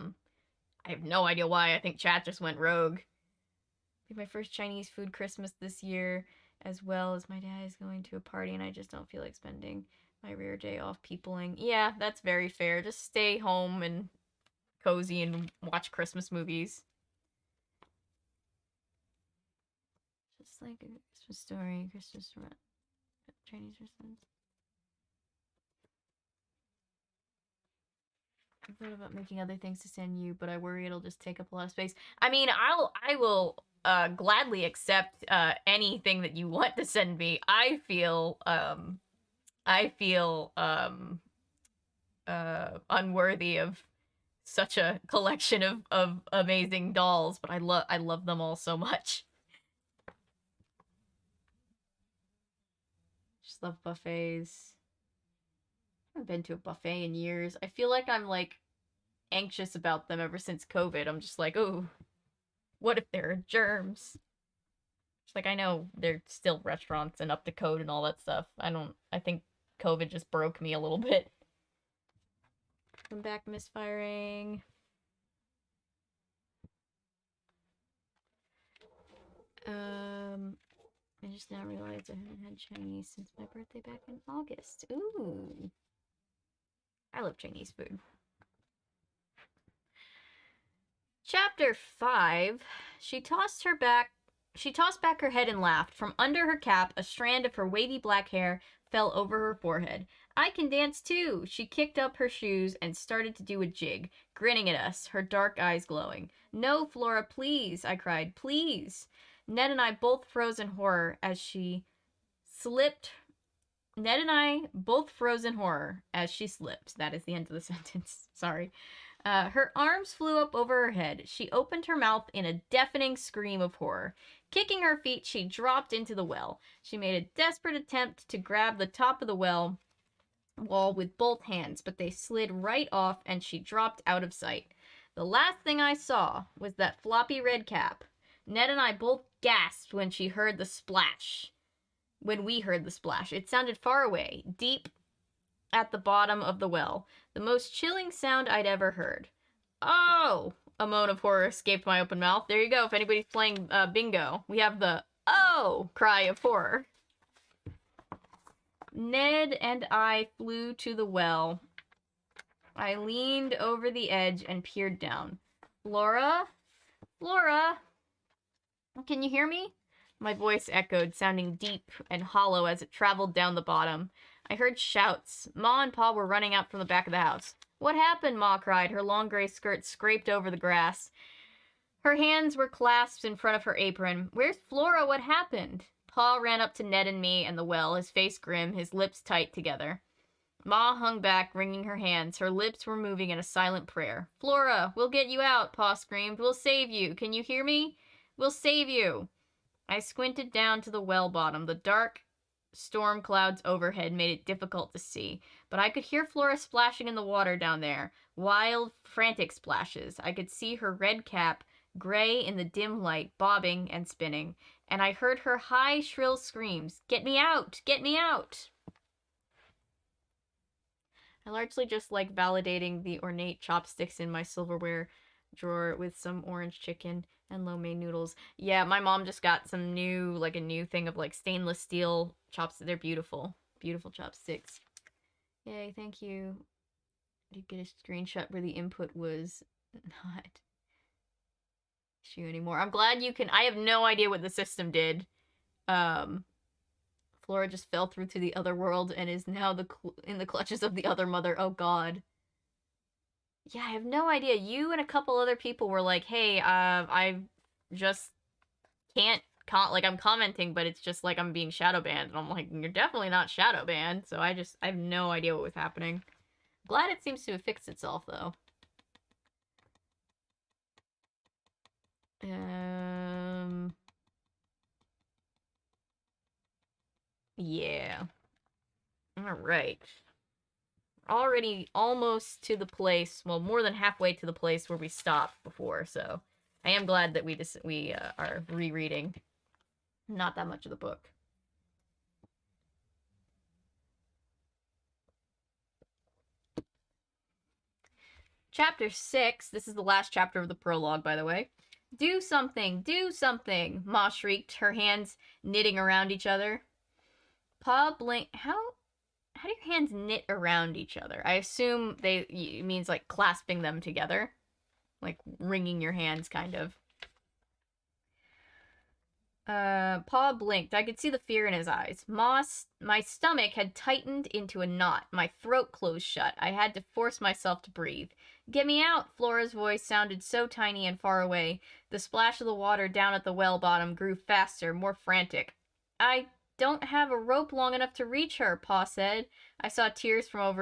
have no idea why. I think chat just went rogue. My first Chinese food Christmas this year, as well as my dad is going to a party, and I just don't feel like spending my rare day off peopling. Yeah, that's very fair. Just stay home and cozy and watch Christmas movies. Just like a Christmas story, Christmas Chinese Christmas. I thought about making other things to send you, but I worry it'll just take up a lot of space. I mean, I will gladly accept anything that you want to send me. I feel unworthy of such a collection of amazing dolls, but I love them all so much. Just love buffets. I haven't been to a buffet in years. I feel like I'm like anxious about them ever since COVID. I'm just like, oh, what if there are germs? It's like, I know they're still restaurants and up to code and all that stuff. I think COVID just broke me a little bit. Come back, misfiring. I just now realized I haven't had Chinese since my birthday back in August. Ooh. I love Chinese food. Chapter 5. She tossed back her head and laughed. From under her cap, a strand of her wavy black hair fell over her forehead. I can dance too. She kicked up her shoes and started to do a jig, grinning at us, her dark eyes glowing. No, Flora, please, I cried. Please. Ned and I both froze in horror as she slipped. Ned and I both froze in horror as she slipped. That is the end of the sentence. Sorry. Her arms flew up over her head. She opened her mouth in a deafening scream of horror. Kicking her feet, she dropped into the well. She made a desperate attempt to grab the top of the wall with both hands, but they slid right off and she dropped out of sight. The last thing I saw was that floppy red cap. Ned and I both gasped when we heard the splash. It sounded far away, deep at the bottom of the well. The most chilling sound I'd ever heard. Oh! A moan of horror escaped my open mouth. There you go, if anybody's playing bingo. We have the oh cry of horror. Ned and I flew to the well. I leaned over the edge and peered down. Flora? Flora? Can you hear me? My voice echoed, sounding deep and hollow as it traveled down the bottom. I heard shouts. Ma and Pa were running out from the back of the house. What happened? Ma cried. Her long gray skirt scraped over the grass. Her hands were clasped in front of her apron. Where's Flora? What happened? Pa ran up to Ned and me and the well, his face grim, his lips tight together. Ma hung back, wringing her hands. Her lips were moving in a silent prayer. Flora, we'll get you out, Pa screamed. We'll save you. Can you hear me? We'll save you. I squinted down to the well bottom. The dark storm clouds overhead made it difficult to see, but I could hear Flora splashing in the water down there. Wild, frantic splashes. I could see her red cap, gray in the dim light, bobbing and spinning, and I heard her high, shrill screams. Get me out! Get me out! I largely just like validating the ornate chopsticks in my silverware drawer with some orange chicken and lo mein noodles. Yeah, my mom just got some new thing of stainless steel chopsticks. They're beautiful. Beautiful chopsticks. Yay, thank you. Did get a screenshot where the input was not issue anymore. I'm glad you can. I have no idea what the system did. Flora just fell through to the other world and is now in the clutches of the other mother. Oh god. Yeah, I have no idea. You and a couple other people were like, hey, I just can't, I'm commenting, but it's just like I'm being shadow banned. And I'm like, you're definitely not shadow banned. So I have no idea what was happening. Glad it seems to have fixed itself, though. Yeah. Alright. Already almost to the place, well, more than halfway to the place where we stopped before, so I am glad that we are rereading not that much of the book. Chapter 6, this is the last chapter of the prologue, by the way. Do something, Ma shrieked, her hands knitting around each other. Pa blinked. How do your hands knit around each other? I assume it means like clasping them together. Like wringing your hands, kind of. Pa blinked. I could see the fear in his eyes. My stomach had tightened into a knot. My throat closed shut. I had to force myself to breathe. Get me out! Flora's voice sounded so tiny and far away. The splash of the water down at the well bottom grew faster, more frantic. I don't have a rope long enough to reach her, Pa said. I saw tears form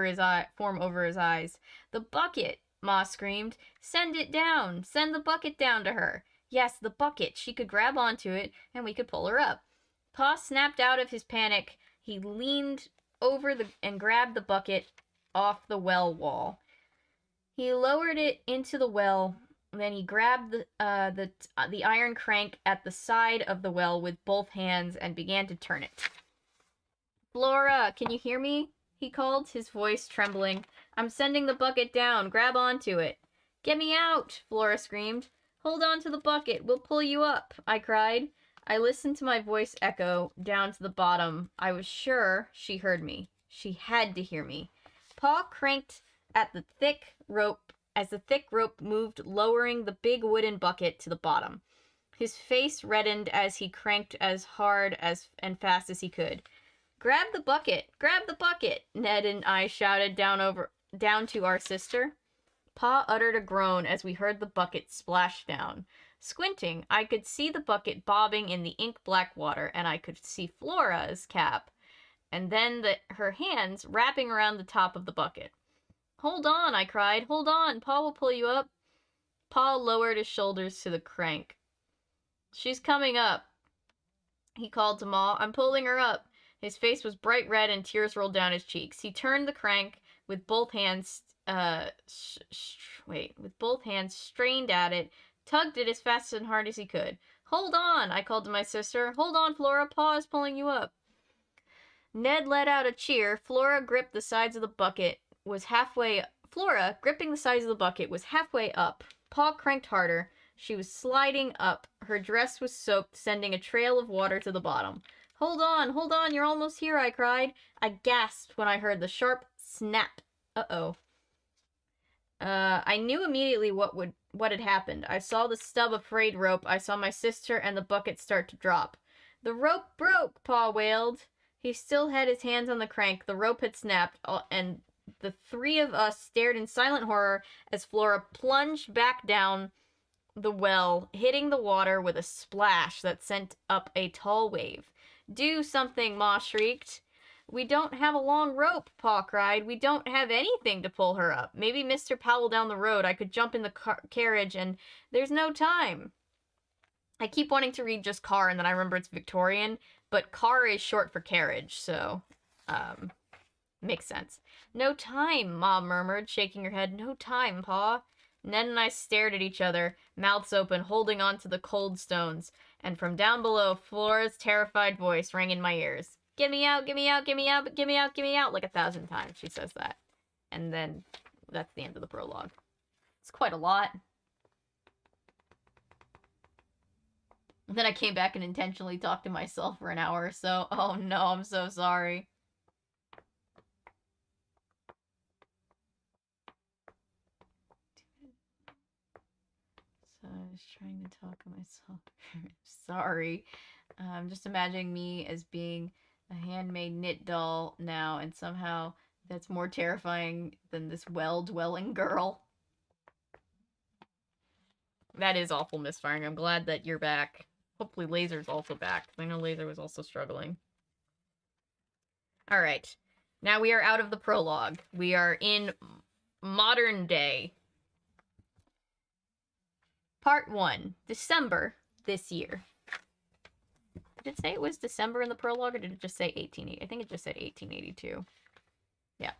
over his eyes. The bucket! Ma screamed. Send it down! Send the bucket down to her! Yes, the bucket. She could grab onto it, and we could pull her up. Pa snapped out of his panic. He leaned over and grabbed the bucket off the well wall. He lowered it into the well Then he grabbed the iron crank at the side of the well with both hands and began to turn it. Flora, can you hear me? He called, his voice trembling. I'm sending the bucket down. Grab onto it. Get me out, Flora screamed. Hold on to the bucket. We'll pull you up, I cried. I listened to my voice echo down to the bottom. I was sure she heard me. She had to hear me. Pa cranked at the thick rope as the thick rope moved, lowering the big wooden bucket to the bottom. His face reddened as he cranked as hard and fast as he could. Grab the bucket! Grab the bucket! Ned and I shouted down to our sister. Pa uttered a groan as we heard the bucket splash down. Squinting, I could see the bucket bobbing in the ink-black water, and I could see Flora's cap, and then her hands wrapping around the top of the bucket. Hold on, I cried. Hold on, Pa will pull you up. Pa lowered his shoulders to the crank. She's coming up, he called to Ma. I'm pulling her up. His face was bright red and tears rolled down his cheeks. He turned the crank with both hands, with both hands strained at it, tugged it as fast and hard as he could. Hold on, I called to my sister. Hold on, Flora. Pa is pulling you up. Ned let out a cheer. Flora, gripping the sides of the bucket, was halfway up. Pa cranked harder. She was sliding up. Her dress was soaked, sending a trail of water to the bottom. Hold on, you're almost here, I cried. I gasped when I heard the sharp snap. Uh-oh. I knew immediately what had happened. I saw the stub of frayed rope. I saw my sister and the bucket start to drop. The rope broke, Pa wailed. He still had his hands on the crank. The rope had snapped, and the three of us stared in silent horror as Flora plunged back down the well, hitting the water with a splash that sent up a tall wave. Do something, Ma shrieked. We don't have a long rope, Pa cried. We don't have anything to pull her up. Maybe Mr. Powell down the road. I could jump in the carriage, and there's no time. I keep wanting to read just car, and then I remember it's Victorian, but car is short for carriage, so, makes sense. No time, Ma murmured, shaking her head. No time, Pa. Ned and I stared at each other, mouths open, holding on to the cold stones, and from down below, Flora's terrified voice rang in my ears. Get me out, get me out, get me out, get me out, get me out, like 1,000 times she says that. And then that's the end of the prologue. It's quite a lot. And then I came back and intentionally talked to myself for an hour or so. Oh no, I'm so sorry. So I was trying to talk to myself. Sorry. I'm just imagining me as being a handmade knit doll now, and somehow that's more terrifying than this well-dwelling girl. That is awful misfiring. I'm glad that you're back. Hopefully Laser's also back. I know Laser was also struggling. Alright. Now we are out of the prologue. We are in modern day. Part 1. December this year. Did it say it was December in the prologue, or did it just say 1880? I think it just said 1882. Yeah.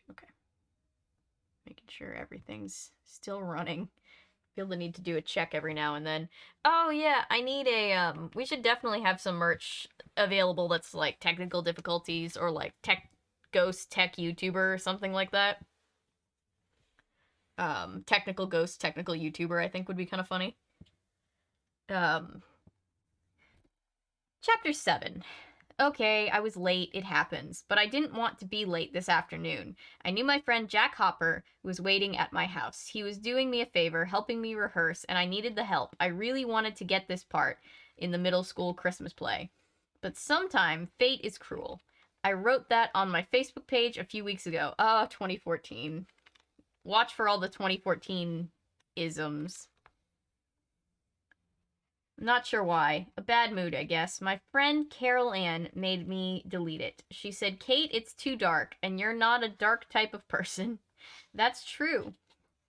Okay. Making sure everything's still running. Feel the need to do a check every now and then. Oh yeah, I need a we should definitely have some merch available that's like technical difficulties or like ghost tech YouTuber or something like that. Technical ghost technical YouTuber I think would be kind of funny. Chapter 7. Okay, I was late, it happens, but I didn't want to be late this afternoon. I knew my friend Jack Hopper was waiting at my house. He was doing me a favor, helping me rehearse, and I needed the help. I really wanted to get this part in the middle school Christmas play. But sometime, fate is cruel. I wrote that on my Facebook page a few weeks ago. 2014. Watch for all the 2014 isms. Not sure why. A bad mood, I guess. My friend Carol Ann made me delete it. She said, Kate, it's too dark, and you're not a dark type of person. That's true.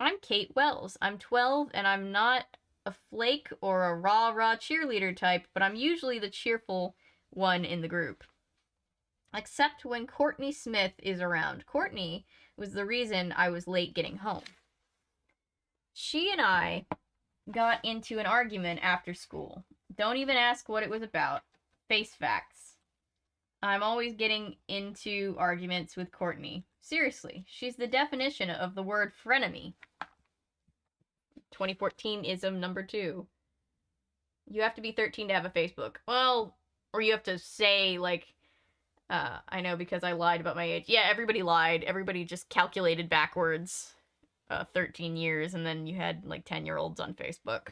I'm Kate Wells. I'm 12 and I'm not a flake or a rah-rah cheerleader type, but I'm usually the cheerful one in the group. Except when Courtney Smith is around. Courtney was the reason I was late getting home. She and I got into an argument after school. Don't even ask what it was about. Face facts. I'm always getting into arguments with Courtney. Seriously, she's the definition of the word frenemy. 2014-ism number 2. You have to be 13 to have a Facebook. Well, or you have to say, like, I know because I lied about my age. Yeah, everybody lied. Everybody just calculated backwards 13 years, and then you had, like, 10-year-olds on Facebook,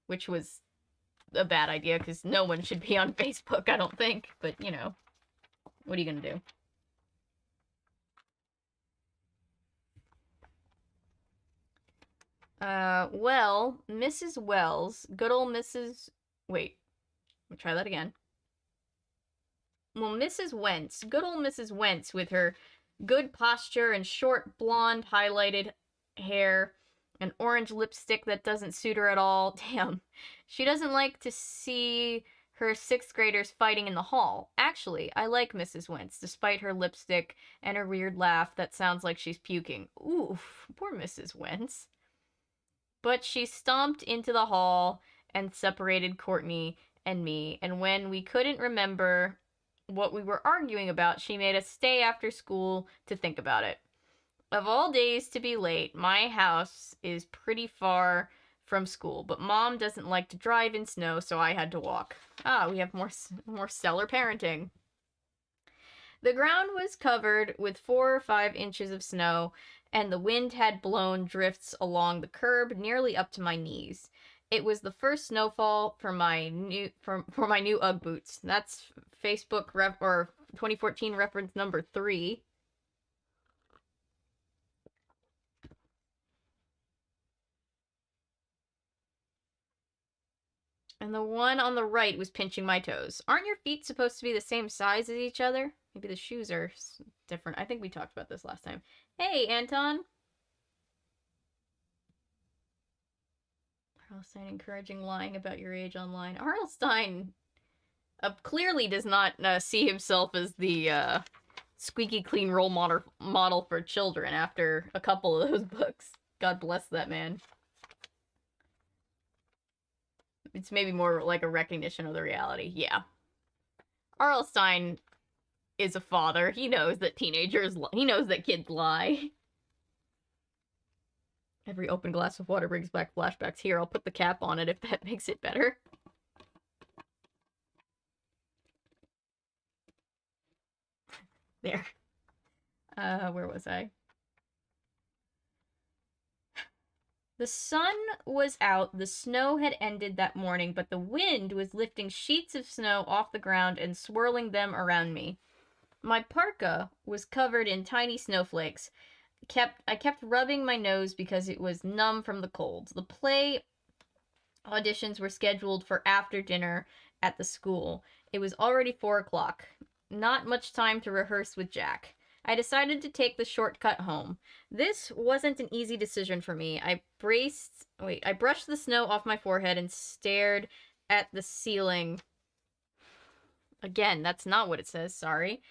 which was a bad idea because no one should be on Facebook, I don't think. But, you know, what are you going to do? Well, Mrs. Wells, good old Mrs. Wait, let me try that again. Well, Mrs. Wentz, good old Mrs. Wentz with her good posture and short blonde highlighted hair, an orange lipstick that doesn't suit her at all. Damn. She doesn't like to see her 6th graders fighting in the hall. Actually, I like Mrs. Wentz, despite her lipstick and her weird laugh that sounds like she's puking. Oof, poor Mrs. Wentz. But she stomped into the hall and separated Courtney and me, and when we couldn't remember what we were arguing about, she made us stay after school to think about it. Of all days to be late, my house is pretty far from school, but Mom doesn't like to drive in snow, so I had to walk. Ah, we have more stellar parenting. The ground was covered with 4 or 5 inches of snow, and the wind had blown drifts along the curb nearly up to my knees. It was the first snowfall for my new Ugg boots. That's Facebook or 2014 reference number 3. And the one on the right was pinching my toes. Aren't your feet supposed to be the same size as each other? Maybe the shoes are different. I think we talked about this last time. Hey, Anton. Stine encouraging lying about your age online. Stine clearly does not see himself as the squeaky clean role model for children after a couple of those books. God bless that man. It's maybe more like a recognition of the reality. Yeah. R.L. Stine is a father. He knows that he knows that kids lie. Every open glass of water brings back flashbacks. Here, I'll put the cap on it if that makes it better. There. Where was I? The sun was out, the snow had ended that morning, but the wind was lifting sheets of snow off the ground and swirling them around me. My parka was covered in tiny snowflakes. I kept rubbing my nose because it was numb from the cold. The play auditions were scheduled for after dinner at the school. It was already 4 o'clock. Not much time to rehearse with Jack. I decided to take the shortcut home. This wasn't an easy decision for me. I brushed the snow off my forehead and stared at the ceiling. Again, that's not what it says, sorry.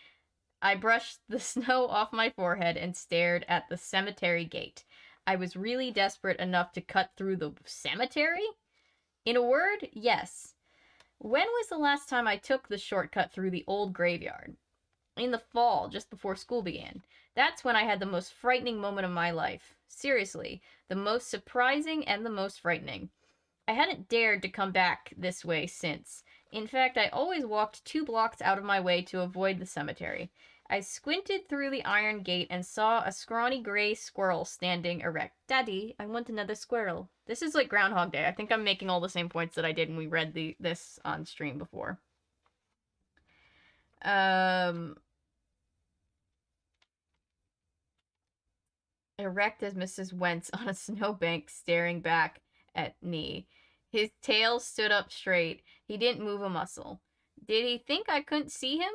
I brushed the snow off my forehead and stared at the cemetery gate. I was really desperate enough to cut through the cemetery? In a word, yes. When was the last time I took the shortcut through the old graveyard? In the fall, just before school began. That's when I had the most frightening moment of my life. Seriously, the most surprising and the most frightening. I hadn't dared to come back this way since. In fact, I always walked 2 blocks out of my way to avoid the cemetery. I squinted through the iron gate and saw a scrawny gray squirrel standing erect. Daddy, I want another squirrel. This is like Groundhog Day. I think I'm making all the same points that I did when we read this on stream before. Erect as Mrs. Wentz on a snowbank staring back at me. His tail stood up straight. He didn't move a muscle. Did he think I couldn't see him?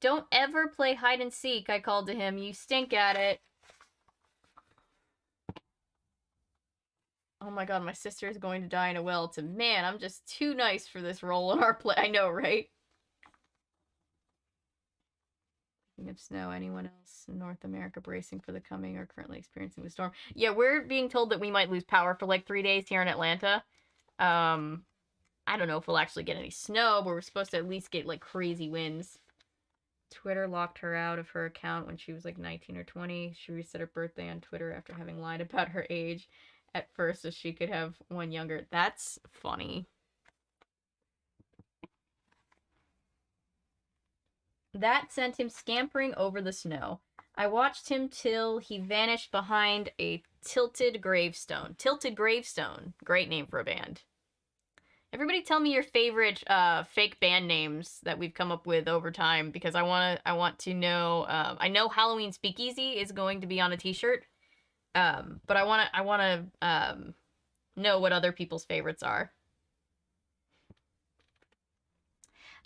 Don't ever play hide and seek, I called to him. You stink at it. Oh my god, my sister is going to die in a well, to man, I'm just too nice for this role in our play. I know, right? Speaking of snow, anyone else in North America bracing for the coming or currently experiencing the storm? Yeah, we're being told that we might lose power for like 3 days here in Atlanta. I don't know if we'll actually get any snow, but we're supposed to at least get like crazy winds. Twitter locked her out of her account when she was like 19 or 20. She reset her birthday on Twitter after having lied about her age at first so she could have one younger. That's funny. That sent him scampering over the snow. I watched him till he vanished behind a tilted gravestone. Tilted Gravestone. Great name for a band. Everybody tell me your favorite fake band names that we've come up with over time because I want to know. I know Halloween Speakeasy is going to be on a T-shirt, but I want to know what other people's favorites are.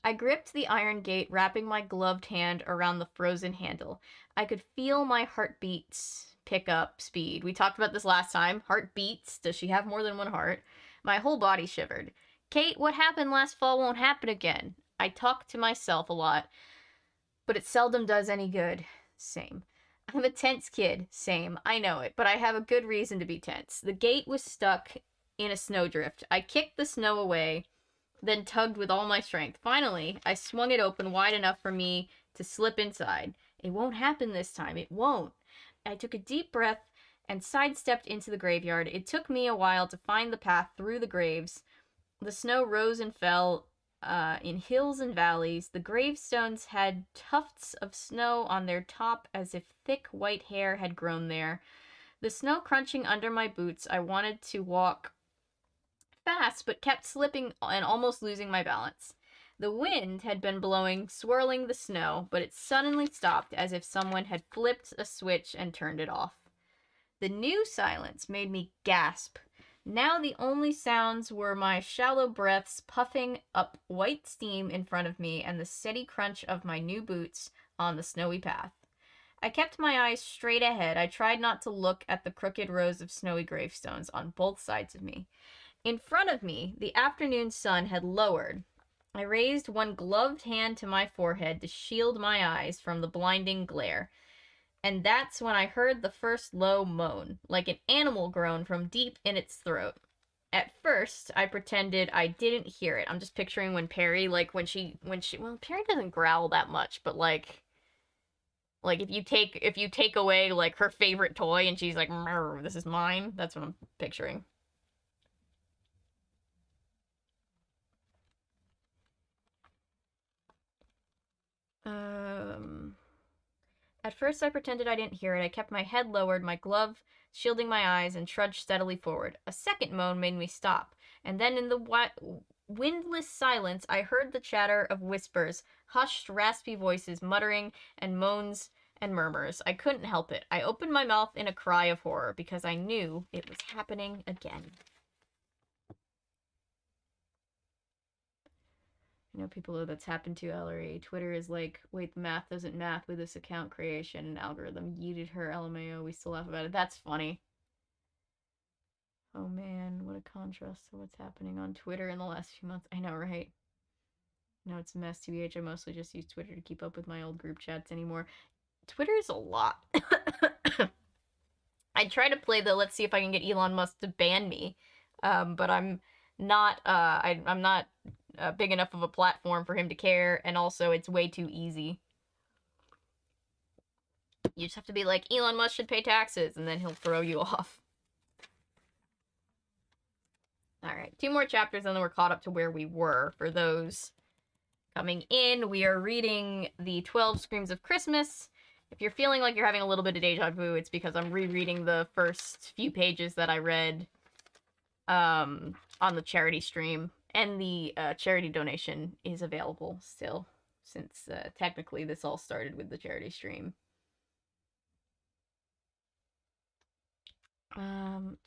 I gripped the iron gate, wrapping my gloved hand around the frozen handle. I could feel my heartbeats pick up speed. We talked about this last time. Heartbeats. Does she have more than one heart? My whole body shivered. Kate, what happened last fall won't happen again. I talk to myself a lot, but it seldom does any good. Same. I'm a tense kid. Same. I know it, but I have a good reason to be tense. The gate was stuck in a snowdrift. I kicked the snow away, then tugged with all my strength. Finally, I swung it open wide enough for me to slip inside. It won't happen this time. It won't. I took a deep breath and sidestepped into the graveyard. It took me a while to find the path through the graves. The snow rose and fell in hills and valleys. The gravestones had tufts of snow on their top as if thick white hair had grown there. The snow crunching under my boots, I wanted to walk fast but kept slipping and almost losing my balance. The wind had been blowing, swirling the snow, but it suddenly stopped as if someone had flipped a switch and turned it off. The new silence made me gasp. Now the only sounds were my shallow breaths puffing up white steam in front of me and the steady crunch of my new boots on the snowy path. I kept my eyes straight ahead. I tried not to look at the crooked rows of snowy gravestones on both sides of me. In front of me, the afternoon sun had lowered. I raised one gloved hand to my forehead to shield my eyes from the blinding glare. And that's when I heard the first low moan, like an animal groan from deep in its throat. At first, I pretended I didn't hear it. I'm just picturing when Perry, like when she, well, Perry doesn't growl that much, but like if you take away like her favorite toy and she's like, this is mine. That's what I'm picturing. At first, I pretended I didn't hear it. I kept my head lowered, my glove shielding my eyes, and trudged steadily forward. A second moan made me stop, and then in the windless silence, I heard the chatter of whispers, hushed, raspy voices muttering, and moans and murmurs. I couldn't help it. I opened my mouth in a cry of horror because I knew it was happening again. You know, people who that's happened to, Ellery. Twitter is like, wait, the math doesn't math with this account creation and algorithm. Yeeted her, LMAO. We still laugh about it. That's funny. Oh man, what a contrast to what's happening on Twitter in the last few months. I know, right? No, it's a mess, TBH. I mostly just use Twitter to keep up with my old group chats anymore. Twitter is a lot. I try to play the let's see if I can get Elon Musk to ban me, but I'm not. I'm not big enough of a platform for him to care, and also it's way too easy. You just have to be like, Elon Musk should pay taxes, and then he'll throw you off. Alright, 2 more chapters, and then we're caught up to where we were. For those coming in, we are reading the 12 Screams of Christmas. If you're feeling like you're having a little bit of deja vu, it's because I'm rereading the first few pages that I read on the charity stream. And the charity donation is available still, since technically this all started with the charity stream.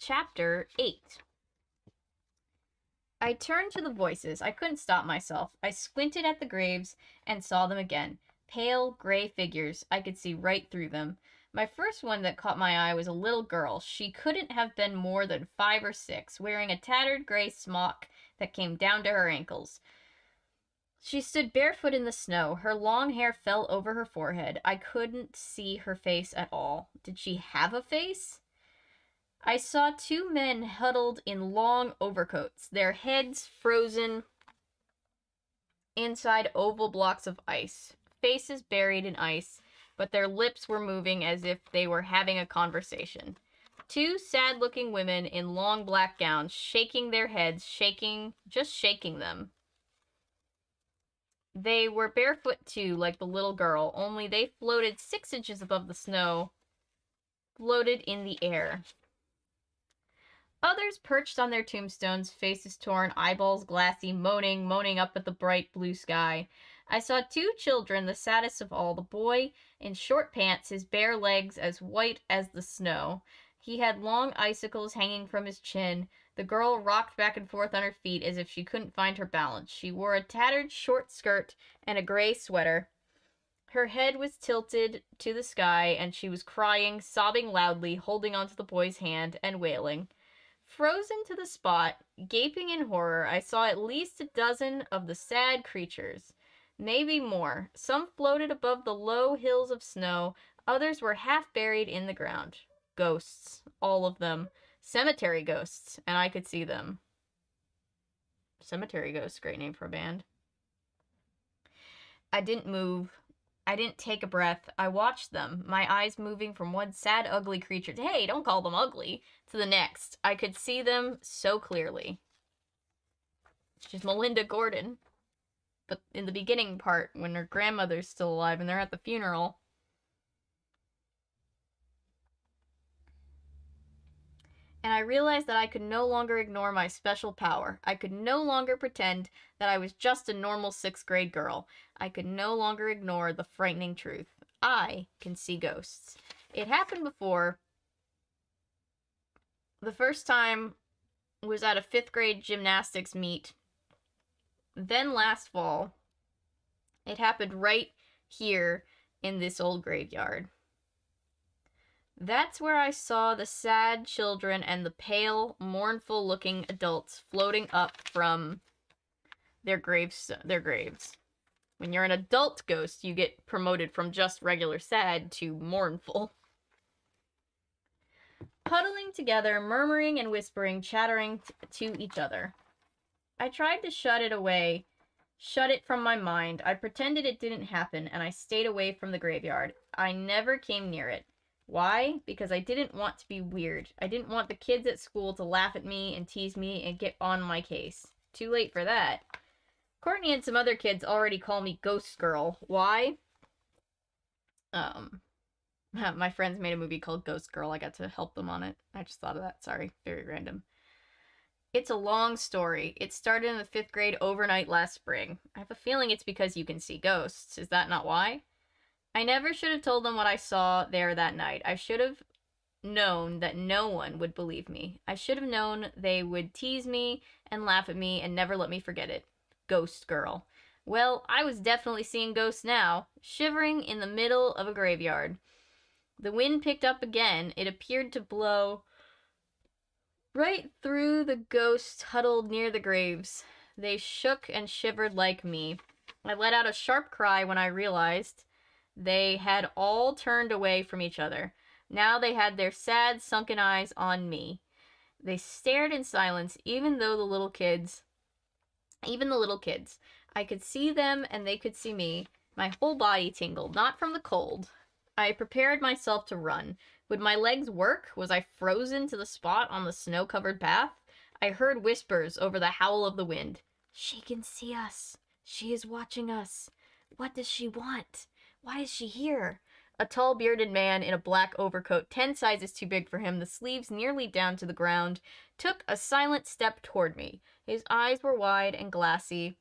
Chapter 8. I turned to the voices. I couldn't stop myself. I squinted at the graves and saw them again. Pale, gray figures. I could see right through them. My first one that caught my eye was a little girl. She couldn't have been more than 5 or 6, wearing a tattered gray smock that came down to her ankles. She stood barefoot in the snow. Her long hair fell over her forehead. I couldn't see her face at all. Did she have a face? I saw 2 men huddled in long overcoats, their heads frozen inside oval blocks of ice, faces buried in ice, but their lips were moving as if they were having a conversation. 2 sad-looking women in long black gowns, shaking their heads, just shaking them. They were barefoot too, like the little girl, only they floated 6 inches above the snow, floated in the air. Others perched on their tombstones, faces torn, eyeballs glassy, moaning up at the bright blue sky. I saw 2 children, the saddest of all, the boy in short pants, his bare legs as white as the snow. He had long icicles hanging from his chin. The girl rocked back and forth on her feet as if she couldn't find her balance. She wore a tattered short skirt and a gray sweater. Her head was tilted to the sky, and she was crying, sobbing loudly, holding onto the boy's hand, and wailing. Frozen to the spot, gaping in horror, I saw at least a dozen of the sad creatures. Maybe more. Some floated above the low hills of snow. Others were half buried in the ground. Ghosts. All of them. Cemetery ghosts. And I could see them. Cemetery Ghosts. Great name for a band. I didn't move. I didn't take a breath. I watched them, my eyes moving from one sad, ugly creature to, hey, don't call them ugly, to the next. I could see them so clearly. She's Melinda Gordon. But in the beginning part, when her grandmother's still alive and they're at the funeral. And I realized that I could no longer ignore my special power. I could no longer pretend that I was just a normal 6th grade girl. I could no longer ignore the frightening truth. I can see ghosts. It happened before. The first time was at a 5th grade gymnastics meet. Then last fall, it happened right here in this old graveyard. That's where I saw the sad children and the pale, mournful-looking adults floating up from their graves. When you're an adult ghost, you get promoted from just regular sad to mournful. Huddling together, murmuring and whispering, chattering to each other. I tried to shut it from my mind. I pretended it didn't happen, and I stayed away from the graveyard. I never came near it. Why? Because I didn't want to be weird. I didn't want the kids at school to laugh at me and tease me and get on my case. Too late for that. Courtney and some other kids already call me Ghost Girl. Why? My friends made a movie called Ghost Girl. I got to help them on it. I just thought of that. Sorry. Very random. It's a long story. It started in the 5th grade overnight last spring. I have a feeling it's because you can see ghosts. Is that not why? I never should have told them what I saw there that night. I should have known that no one would believe me. I should have known they would tease me and laugh at me and never let me forget it. Ghost Girl. Well, I was definitely seeing ghosts now, shivering in the middle of a graveyard. The wind picked up again. It appeared to blow right through the ghosts huddled near the graves. They shook and shivered like me. I let out a sharp cry when I realized they had all turned away from each other. Now they had their sad, sunken eyes on me. They stared in silence, even the little kids. I could see them and they could see me. My whole body tingled, not from the cold. I prepared myself to run. Would my legs work? Was I frozen to the spot on the snow-covered path? I heard whispers over the howl of the wind. She can see us. She is watching us. What does she want? Why is she here? A tall bearded man in a black overcoat, 10 sizes too big for him, the sleeves nearly down to the ground, took a silent step toward me. His eyes were wide and glassy.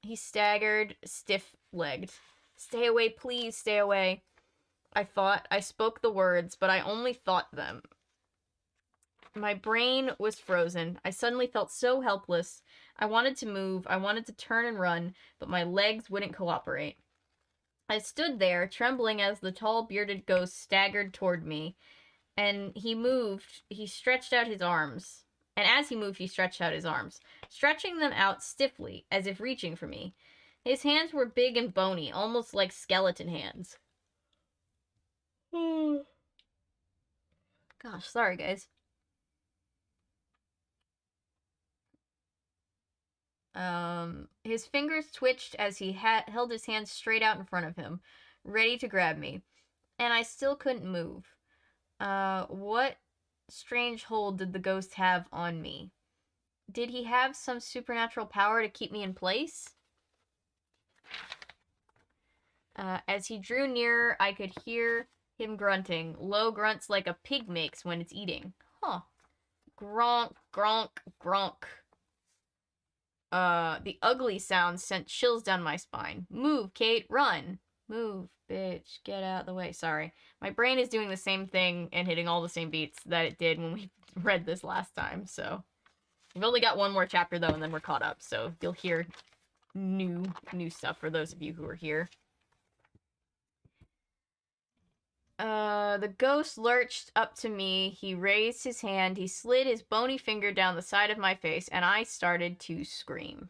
He staggered, stiff-legged. Stay away, please, stay away. I fought. I spoke the words, but I only thought them. My brain was frozen. I suddenly felt so helpless. I wanted to move. I wanted to turn and run, but my legs wouldn't cooperate. I stood there, trembling as the tall bearded ghost staggered toward me, and he stretched out his arms. And as he moved, he stretched out his arms, stretching them out stiffly, as if reaching for me. His hands were big and bony, almost like skeleton hands. Gosh, sorry, guys. His fingers twitched as he held his hands straight out in front of him, ready to grab me. And I still couldn't move. What strange hold did the ghost have on me? Did he have some supernatural power to keep me in place? As he drew nearer, I could hear him grunting, low grunts like a pig makes when it's eating. Huh. Gronk, gronk, gronk. The ugly sound sent chills down my spine. Move, Kate, run. Move, bitch, get out of the way. Sorry. My brain is doing the same thing and hitting all the same beats that it did when we read this last time, so. We've only got one more chapter, though, and then we're caught up, so you'll hear new stuff for those of you who are here. The ghost lurched up to me. He raised his hand. He slid his bony finger down the side of my face, and I started to scream.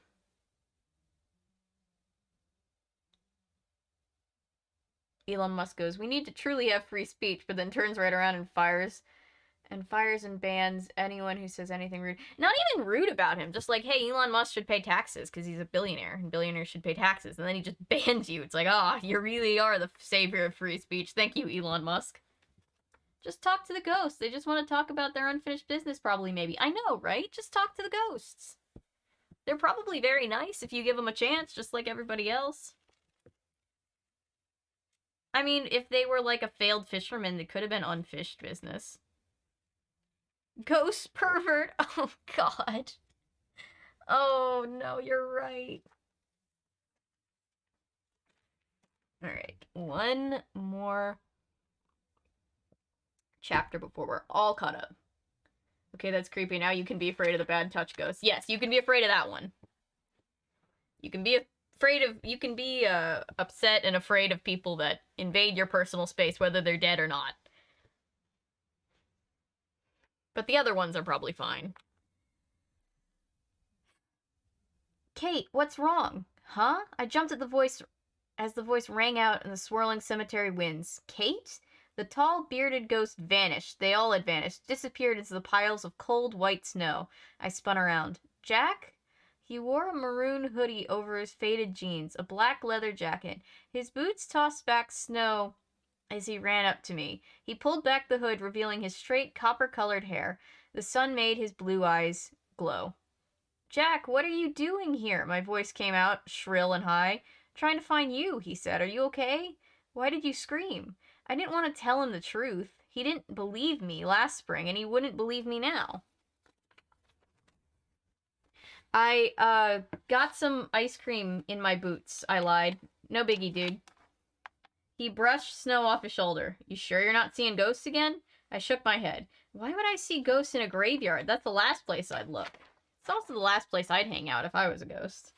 Elon Musk goes, "We need to truly have free speech," but then turns right around and fires and bans anyone who says anything rude. Not even rude about him, just like, hey, Elon Musk should pay taxes because he's a billionaire, and billionaires should pay taxes, and then he just bans you. It's like, you really are the savior of free speech. Thank you, Elon Musk. Just talk to the ghosts. They just want to talk about their unfinished business, probably, maybe. I know, right? Just talk to the ghosts. They're probably very nice if you give them a chance, just like everybody else. I mean, if they were like a failed fisherman, they could have been unfished business. Ghost pervert. Oh, God. Oh, no, you're right. Alright, one more chapter before we're all caught up. Okay, that's creepy. Now you can be afraid of the bad touch ghost. Yes, you can be afraid of that one. You can be upset and afraid of people that invade your personal space, whether they're dead or not. But the other ones are probably fine. Kate, what's wrong? Huh? I jumped at the voice as the voice rang out in the swirling cemetery winds. Kate? The tall, bearded ghost vanished. They all had vanished, disappeared into the piles of cold, white snow. I spun around. Jack? He wore a maroon hoodie over his faded jeans, a black leather jacket. His boots tossed back snow as he ran up to me. He pulled back the hood, revealing his straight, copper-colored hair. The sun made his blue eyes glow. Jack, what are you doing here? My voice came out, shrill and high. Trying to find you, he said. Are you okay? Why did you scream? I didn't want to tell him the truth. He didn't believe me last spring, and he wouldn't believe me now. I, got some ice cream in my boots. I lied. No biggie, dude. He brushed snow off his shoulder. You sure you're not seeing ghosts again? I shook my head. Why would I see ghosts in a graveyard? That's the last place I'd look. It's also the last place I'd hang out if I was a ghost.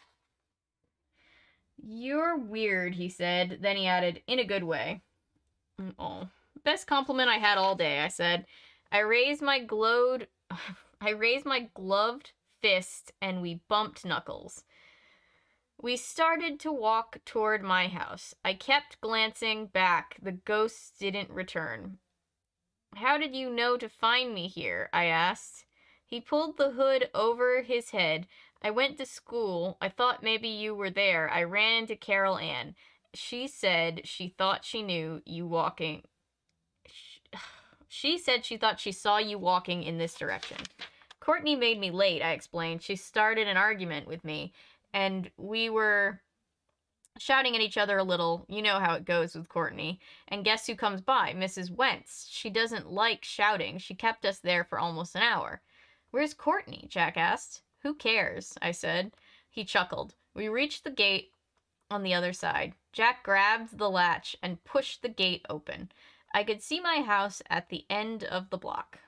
You're weird, he said. Then he added, in a good way. Oh, best compliment I had all day, I said. I raised my gloved fist and we bumped knuckles. We started to walk toward my house. I kept glancing back. The ghosts didn't return. How did you know to find me here? I asked. He pulled the hood over his head. I went to school. I thought maybe you were there. I ran into Carol Ann. She said she thought she knew you walking. She said she thought she saw you walking in this direction. Courtney made me late, I explained. She started an argument with me, and we were shouting at each other a little. You know how it goes with Courtney. And guess who comes by? Mrs. Wentz. She doesn't like shouting. She kept us there for almost an hour. Where's Courtney? Jack asked. Who cares? I said. He chuckled. We reached the gate on the other side. Jack grabbed the latch and pushed the gate open. I could see my house at the end of the block.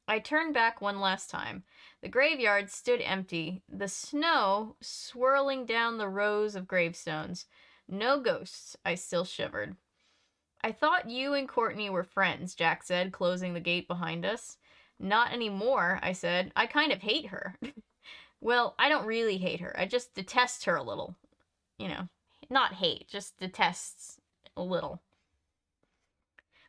I turned back one last time. The graveyard stood empty, the snow swirling down the rows of gravestones. No ghosts. I still shivered. I thought you and Courtney were friends, Jack said, closing the gate behind us. Not anymore, I said. I kind of hate her. Well, I don't really hate her. I just detest her a little. You know, not hate, just detests a little.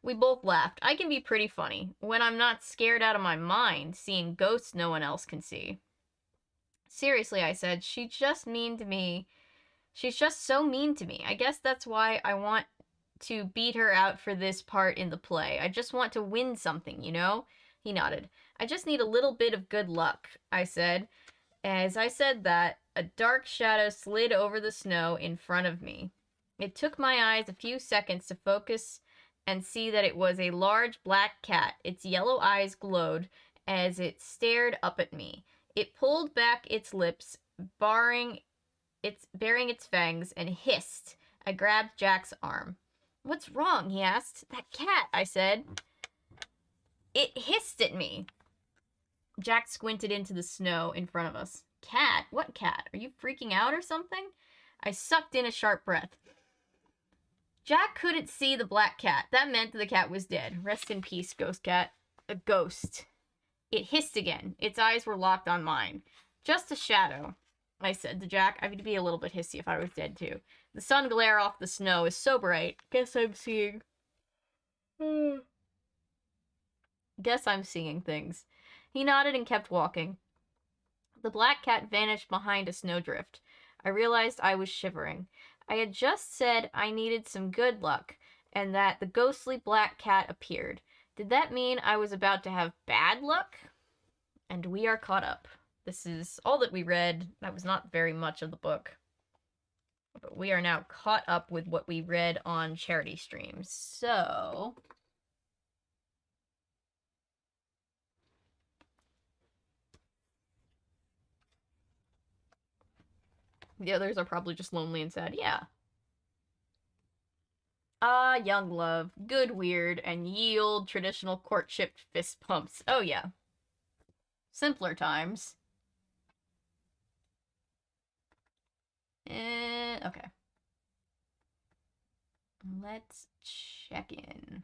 We both laughed. I can be pretty funny when I'm not scared out of my mind, seeing ghosts no one else can see. Seriously, I said, she's just mean to me. She's just so mean to me. I guess that's why I want to beat her out for this part in the play. I just want to win something, you know? He nodded. I just need a little bit of good luck, I said. As I said that, a dark shadow slid over the snow in front of me. It took my eyes a few seconds to focus and see that it was a large black cat. Its yellow eyes glowed as it stared up at me. It pulled back its lips, baring its fangs, and hissed. I grabbed Jack's arm. What's wrong? He asked. That cat, I said. It hissed at me. Jack squinted into the snow in front of us. Cat? What cat? Are you freaking out or something? I sucked in a sharp breath. Jack couldn't see the black cat. That meant the cat was dead. Rest in peace, ghost cat. A ghost. It hissed again. Its eyes were locked on mine. Just a shadow, I said to Jack. I would be a little bit hissy if I was dead, too. The sun glare off the snow is so bright. Guess I'm seeing things. He nodded and kept walking. The black cat vanished behind a snowdrift. I realized I was shivering. I had just said I needed some good luck, and that the ghostly black cat appeared. Did that mean I was about to have bad luck? And we are caught up. This is all that we read. That was not very much of the book. But we are now caught up with what we read on charity streams. So... the others are probably just lonely and sad. Yeah. Ah, young love, good weird, and ye olde traditional courtship fist pumps. Oh yeah. Simpler times. Okay. Let's check in.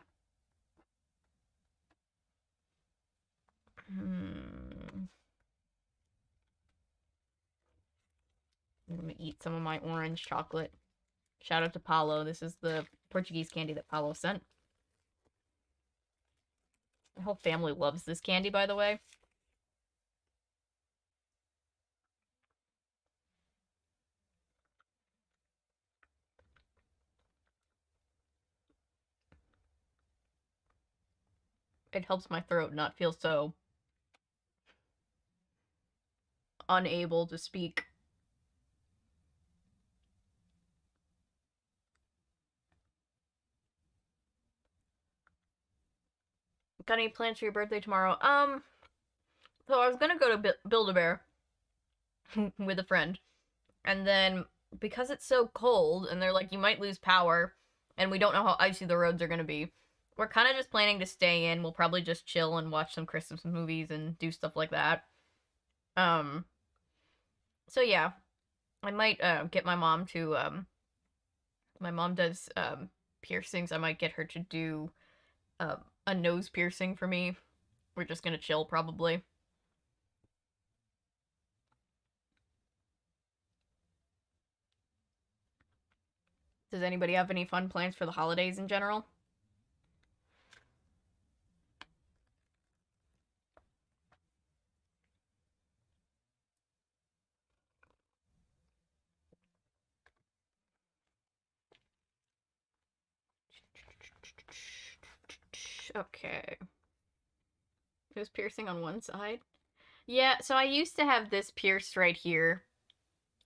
I'm gonna eat some of my orange chocolate. Shout out to Paulo. This is the Portuguese candy that Paulo sent. My whole family loves this candy, by the way. It helps my throat not feel so unable to speak. Got any plans for your birthday tomorrow? So I was gonna go to Build-A-Bear with a friend. And then, because it's so cold, and they're like, you might lose power, and we don't know how icy the roads are gonna be, we're kind of just planning to stay in. We'll probably just chill and watch some Christmas movies and do stuff like that. So yeah. I might, get my mom to, my mom does, piercings. I might get her to do, a nose piercing for me. We're just gonna chill, probably. Does anybody have any fun plans for the holidays in general? Okay. It was piercing on one side. Yeah, so I used to have this pierced right here.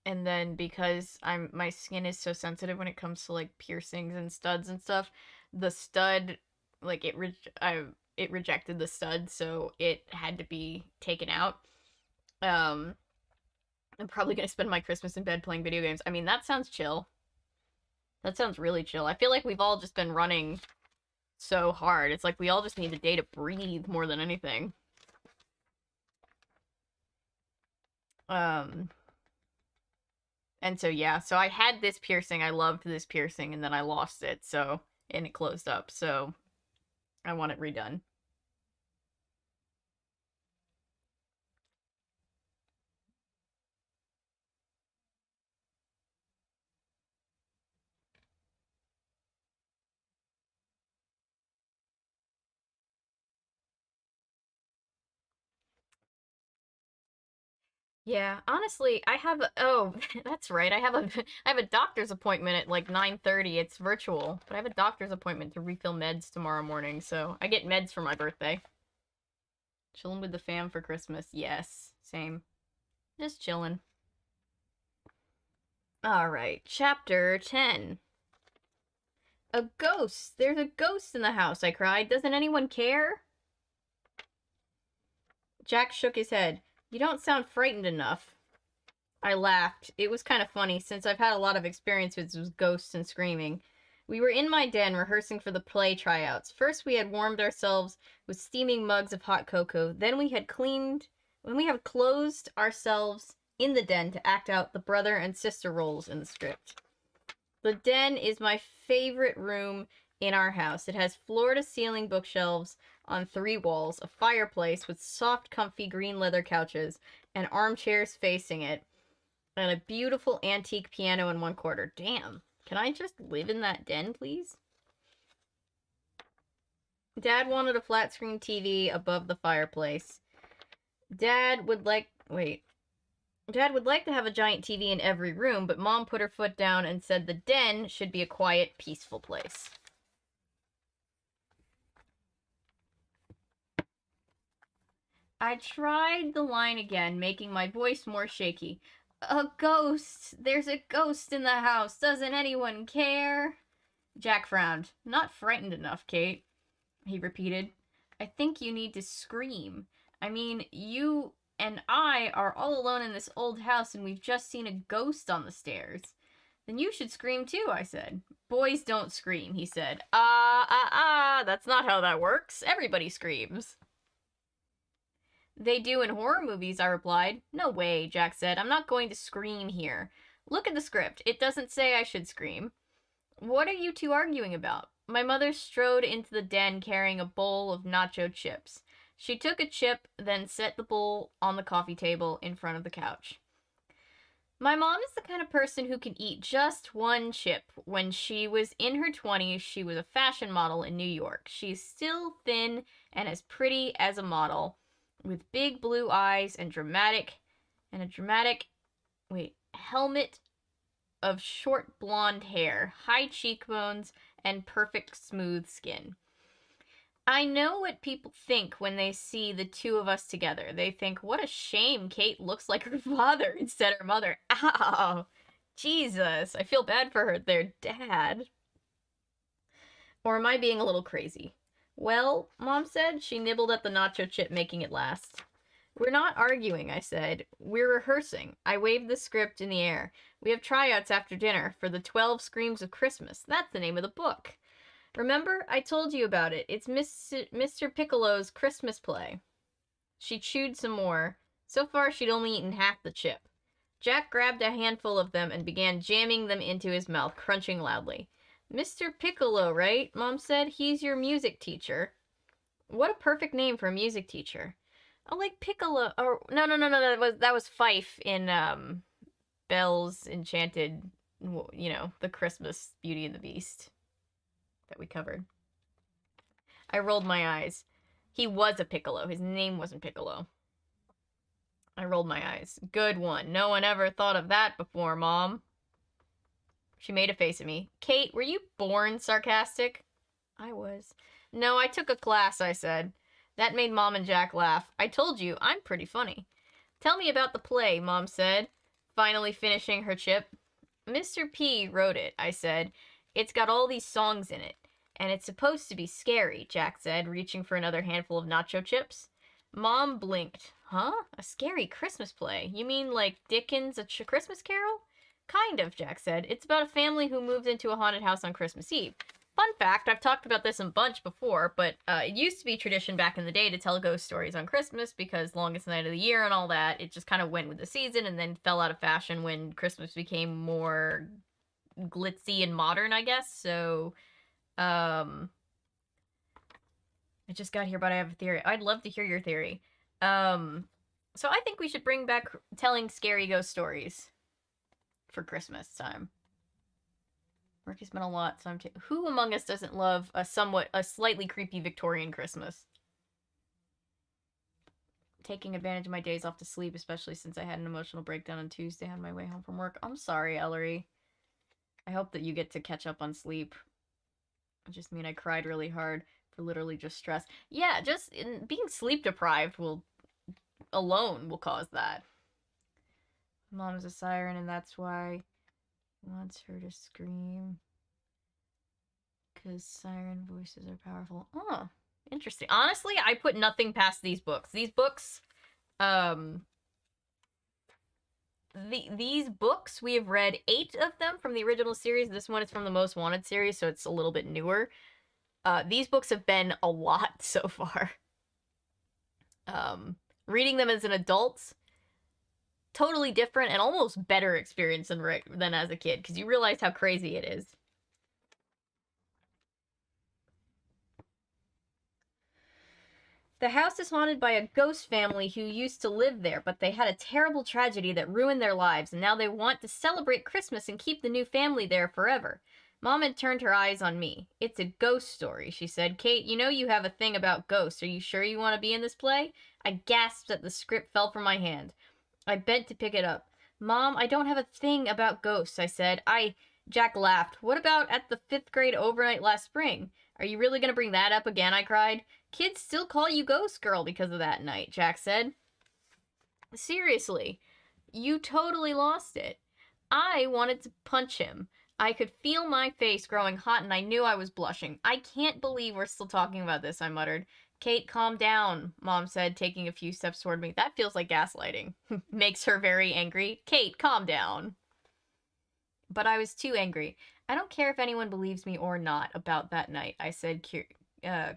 And then because my skin is so sensitive when it comes to like piercings and studs and stuff, the stud like it rejected the stud, so it had to be taken out. I'm probably gonna spend my Christmas in bed playing video games. I mean, that sounds chill. That sounds really chill. I feel like we've all just been running so hard. It's like we all just need a day to breathe more than anything. And so, yeah, so I had this piercing. I loved this piercing, and then I lost it, so, and it closed up, so I want it redone. Yeah, honestly, I have oh, that's right. I have a doctor's appointment at like 9:30. It's virtual, but I have a doctor's appointment to refill meds tomorrow morning, so I get meds for my birthday. Chilling with the fam for Christmas. Yes, same. Just chilling. All right, chapter 10. A ghost. There's a ghost in the house, I cried. Doesn't anyone care? Jack shook his head. You don't sound frightened enough. I laughed. It was kind of funny, since I've had a lot of experiences with ghosts and screaming. We were in my den rehearsing for the play tryouts. First we had warmed ourselves with steaming mugs of hot cocoa. Then we had closed ourselves in the den to act out the brother and sister roles in the script. The den is my favorite room in our house. It has floor-to-ceiling bookshelves on 3 walls, a fireplace with soft, comfy green leather couches, and armchairs facing it, and a beautiful antique piano in one corner. Damn. Can I just live in that den, please? Dad wanted a flat-screen TV above the fireplace. Dad would like to have a giant TV in every room, but Mom put her foot down and said the den should be a quiet, peaceful place. I tried the line again, making my voice more shaky. A ghost! There's a ghost in the house! Doesn't anyone care? Jack frowned. Not frightened enough, Kate, he repeated. I think you need to scream. I mean, you and I are all alone in this old house and we've just seen a ghost on the stairs. Then you should scream too, I said. Boys don't scream, he said. That's not how that works. Everybody screams. They do in horror movies, I replied. No way, Jack said. I'm not going to scream here. Look at the script. It doesn't say I should scream. What are you two arguing about? My mother strode into the den carrying a bowl of nacho chips. She took a chip, then set the bowl on the coffee table in front of the couch. My mom is the kind of person who can eat just one chip. When she was in her 20s, she was a fashion model in New York. She's still thin and as pretty as a model, with big blue eyes and a dramatic helmet of short blonde hair, high cheekbones, and perfect smooth skin. I know what people think when they see the two of us together. They think, what a shame Kate looks like her father instead of her mother. Ow! Jesus, I feel bad for her, their dad. Or am I being a little crazy? Well, Mom said. She nibbled at the nacho chip, making it last. We're not arguing, I said. We're rehearsing. I waved the script in the air. We have tryouts after dinner for the 12 Screams of Christmas. That's the name of the book. Remember? I told you about it. It's Mr. Piccolo's Christmas play. She chewed some more. So far, she'd only eaten half the chip. Jack grabbed a handful of them and began jamming them into his mouth, crunching loudly. Mr. Piccolo, right? Mom said. He's your music teacher. What a perfect name for a music teacher. Oh, like Piccolo. Or no. That was Fife in Belle's Enchanted. The Christmas Beauty and the Beast that we covered. I rolled my eyes. He was a Piccolo. His name wasn't Piccolo. I rolled my eyes. Good one. No one ever thought of that before, Mom. She made a face at me. Kate, were you born sarcastic? I was. No, I took a class, I said. That made Mom and Jack laugh. I told you, I'm pretty funny. Tell me about the play, Mom said, finally finishing her chip. Mr. P wrote it, I said. It's got all these songs in it. And it's supposed to be scary, Jack said, reaching for another handful of nacho chips. Mom blinked. Huh? A scary Christmas play? You mean like Dickens' A Christmas Carol? Kind of, Jack said. It's about a family who moves into a haunted house on Christmas Eve. Fun fact, I've talked about this a bunch before, but it used to be tradition back in the day to tell ghost stories on Christmas because longest night of the year and all that. It just kind of went with the season and then fell out of fashion when Christmas became more glitzy and modern, I guess. So, I just got here, but I have a theory. I'd love to hear your theory. So I think we should bring back telling scary ghost stories for Christmas time. Work has been a lot, so who among us doesn't love a slightly creepy Victorian Christmas? Taking advantage of my days off to sleep, especially since I had an emotional breakdown on Tuesday on my way home from work. I'm sorry, Ellery. I hope that you get to catch up on sleep. I just mean I cried really hard for literally just stress. Yeah, just being sleep deprived alone will cause that. Mom's a siren, and that's why he wants her to scream. Because siren voices are powerful. Oh, interesting. Honestly, I put nothing past these books. These books, these books, we have read 8 of them from the original series. This one is from the Most Wanted series, so it's a little bit newer. These books have been a lot so far. Reading them as an adult, totally different and almost better experience than as a kid, because you realize how crazy it is. The house is haunted by a ghost family who used to live there, but they had a terrible tragedy that ruined their lives, and now they want to celebrate Christmas and keep the new family there forever. Mom had turned her eyes on me. It's a ghost story, she said. Kate, you know you have a thing about ghosts. Are you sure you want to be in this play? I gasped as the script fell from my hand. I bent to pick it up. Mom, I don't have a thing about ghosts, I said. Jack laughed. What about at the 5th grade overnight last spring? Are you really going to bring that up again? I cried. Kids still call you Ghost Girl because of that night, Jack said. Seriously, you totally lost it. I wanted to punch him. I could feel my face growing hot and I knew I was blushing. I can't believe we're still talking about this, I muttered. Kate, calm down, Mom said, taking a few steps toward me. That feels like gaslighting. Makes her very angry. Kate, calm down. But I was too angry. I don't care if anyone believes me or not about that night, I said,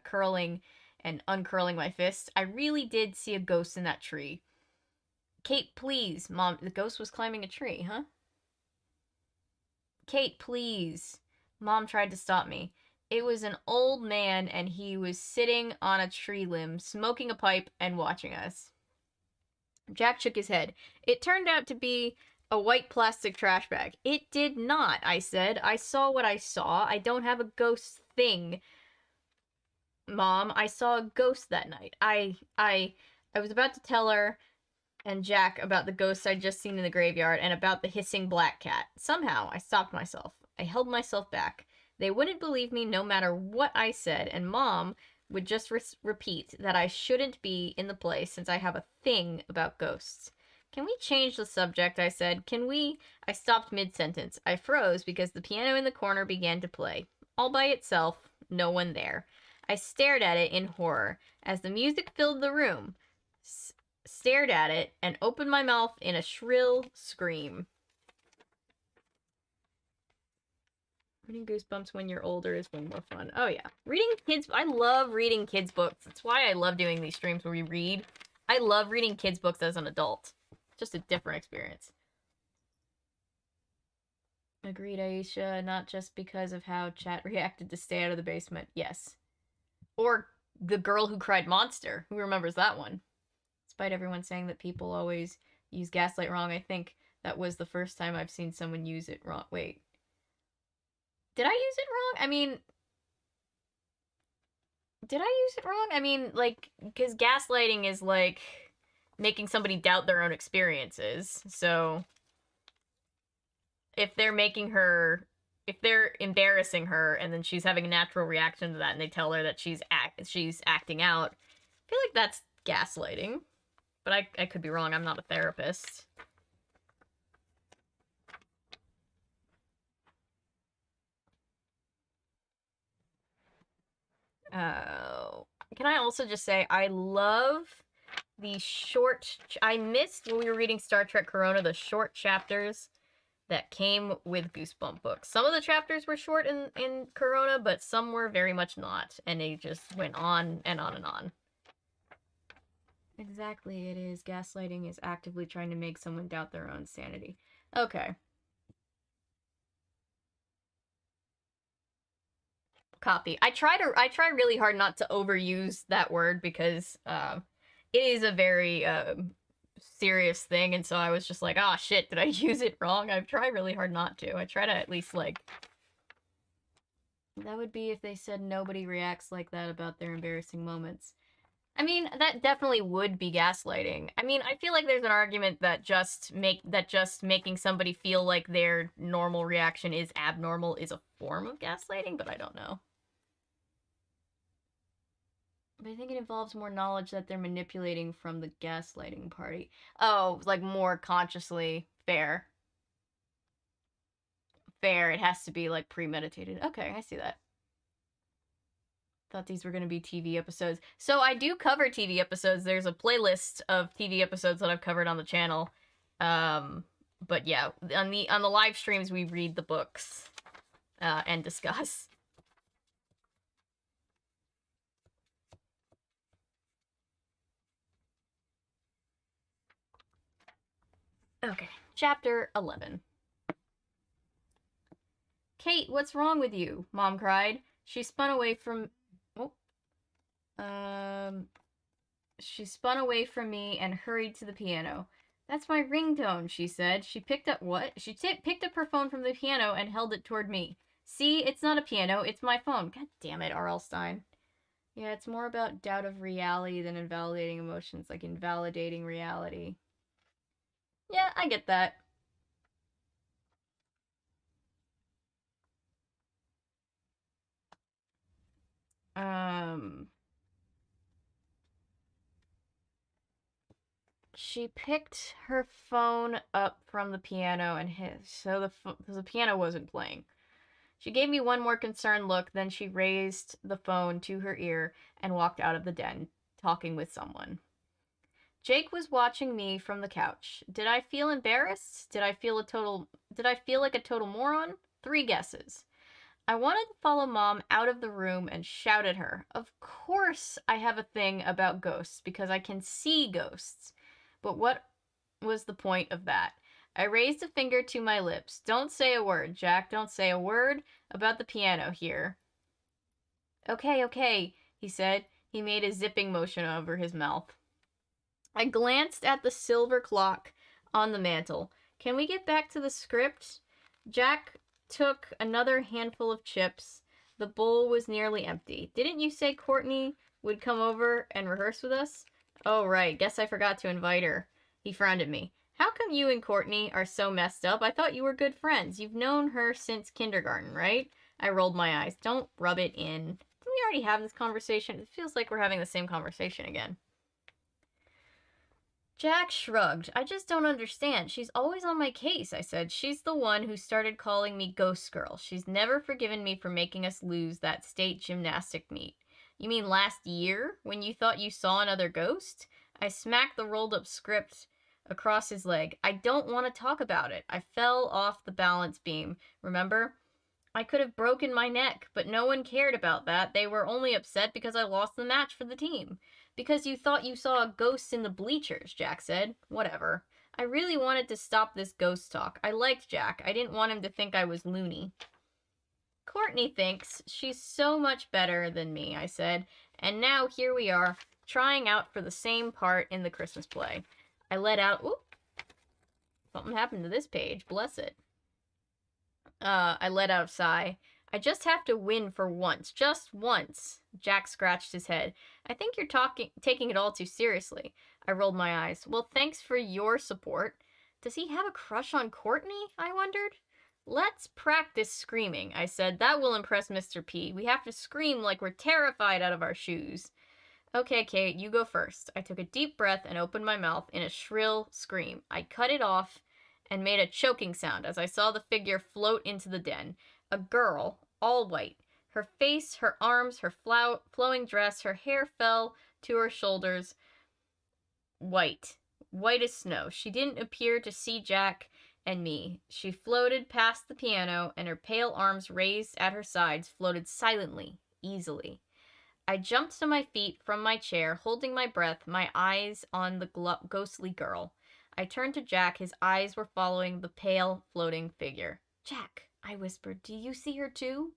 curling and uncurling my fist. I really did see a ghost in that tree. Kate, please. Mom, the ghost was climbing a tree, huh? Kate, please. Mom tried to stop me. It was an old man, and he was sitting on a tree limb, smoking a pipe and watching us. Jack shook his head. It turned out to be a white plastic trash bag. It did not, I said. I saw what I saw. I don't have a ghost thing. Mom, I saw a ghost that night. I was about to tell her and Jack about the ghosts I'd just seen in the graveyard and about the hissing black cat. Somehow, I stopped myself. I held myself back. They wouldn't believe me no matter what I said, and Mom would just repeat that I shouldn't be in the play since I have a thing about ghosts. Can we change the subject? I said. Can we? I stopped mid-sentence. I froze because the piano in the corner began to play. All by itself, no one there. I stared at it in horror as the music filled the room, stared at it, and opened my mouth in a shrill scream. Reading Goosebumps when you're older is way more fun. Oh yeah. I love reading kids' books. That's why I love doing these streams where we read. I love reading kids' books as an adult. Just a different experience. Agreed, Aisha. Not just because of how chat reacted to Stay Out of the Basement. Yes. Or The Girl Who Cried Monster. Who remembers that one? Despite everyone saying that people always use gaslight wrong, I think that was the first time I've seen someone use it wrong. Wait. Did I use it wrong? I mean, did I use it wrong? I mean, like, because gaslighting is like making somebody doubt their own experiences. So if they're embarrassing her and then she's having a natural reaction to that and they tell her that she's acting out, I feel like that's gaslighting. But I could be wrong. I'm not a therapist. Can I also just say I love the short... I missed when we were reading Star Trek Corona, the short chapters that came with Goosebump books. Some of the chapters were short in Corona, but some were very much not, and they just went on and on and on. Exactly, it is. Gaslighting is actively trying to make someone doubt their own sanity. Okay. Copy. I try really hard not to overuse that word because it is a very serious thing, and so I was just like, oh shit, did I use it wrong? I try really hard not to. I try to at least like. That would be if they said nobody reacts like that about their embarrassing moments. I mean, that definitely would be gaslighting. I mean, I feel like there's an argument that just making somebody feel like their normal reaction is abnormal is a form of gaslighting, but I don't know. But I think it involves more knowledge that they're manipulating from the gaslighting party. Oh, like more consciously. Fair. Fair. It has to be like premeditated. Okay, I see that. Thought these were going to be TV episodes. So I do cover TV episodes. There's a playlist of TV episodes that I've covered on the channel. But yeah, on the live streams we read the books and discuss. Okay, chapter 11. Kate, what's wrong with you? Mom cried. She spun away from she spun away from me and hurried to the piano. That's my ringtone, she said. She picked up what? She picked up her phone from the piano and held it toward me. See, it's not a piano, it's my phone. God damn it, R.L. Stine. Yeah, it's more about doubt of reality than invalidating emotions, like invalidating reality. Yeah, I get that. She picked her phone up from the piano and his, so the piano wasn't playing. She gave me one more concerned look, then she raised the phone to her ear and walked out of the den, talking with someone. Jake was watching me from the couch. Did I feel embarrassed? Did I feel like a total moron? 3 guesses. I wanted to follow Mom out of the room and shout at her. Of course I have a thing about ghosts because I can see ghosts. But what was the point of that? I raised a finger to my lips. Don't say a word, Jack. Don't say a word about the piano here. Okay, he said. He made a zipping motion over his mouth. I glanced at the silver clock on the mantel. Can we get back to the script? Jack took another handful of chips. The bowl was nearly empty. Didn't you say Courtney would come over and rehearse with us? Oh, right. Guess I forgot to invite her. He frowned at me. How come you and Courtney are so messed up? I thought you were good friends. You've known her since kindergarten, right? I rolled my eyes. Don't rub it in. Didn't we already have this conversation? It feels like we're having the same conversation again. Jack shrugged. I just don't understand. She's always on my case, I said. She's the one who started calling me Ghost Girl. She's never forgiven me for making us lose that state gymnastic meet. You mean last year, when you thought you saw another ghost? I smacked the rolled up script across his leg. I don't want to talk about it. I fell off the balance beam, remember? I could have broken my neck, but no one cared about that. They were only upset because I lost the match for the team. Because you thought you saw a ghost in the bleachers, Jack said. Whatever. I really wanted to stop this ghost talk. I liked Jack. I didn't want him to think I was loony. Courtney thinks she's so much better than me, I said. And now here we are, trying out for the same part in the Christmas play. I let out... Oop! Something happened to this page. Bless it. I let out a sigh. I just have to win for once. Just once. Jack scratched his head. I think you're taking it all too seriously. I rolled my eyes. Well, thanks for your support. Does he have a crush on Courtney? I wondered. Let's practice screaming, I said. That will impress Mr. P. We have to scream like we're terrified out of our shoes. Okay, Kate, you go first. I took a deep breath and opened my mouth in a shrill scream. I cut it off and made a choking sound as I saw the figure float into the den. A girl, all white. Her face, her arms, her flowing dress, her hair fell to her shoulders. White. White as snow. She didn't appear to see Jack and me. She floated past the piano, and her pale arms raised at her sides floated silently, easily. I jumped to my feet from my chair, holding my breath, my eyes on the ghostly girl. I turned to Jack. His eyes were following the pale, floating figure. Jack, I whispered, do you see her too?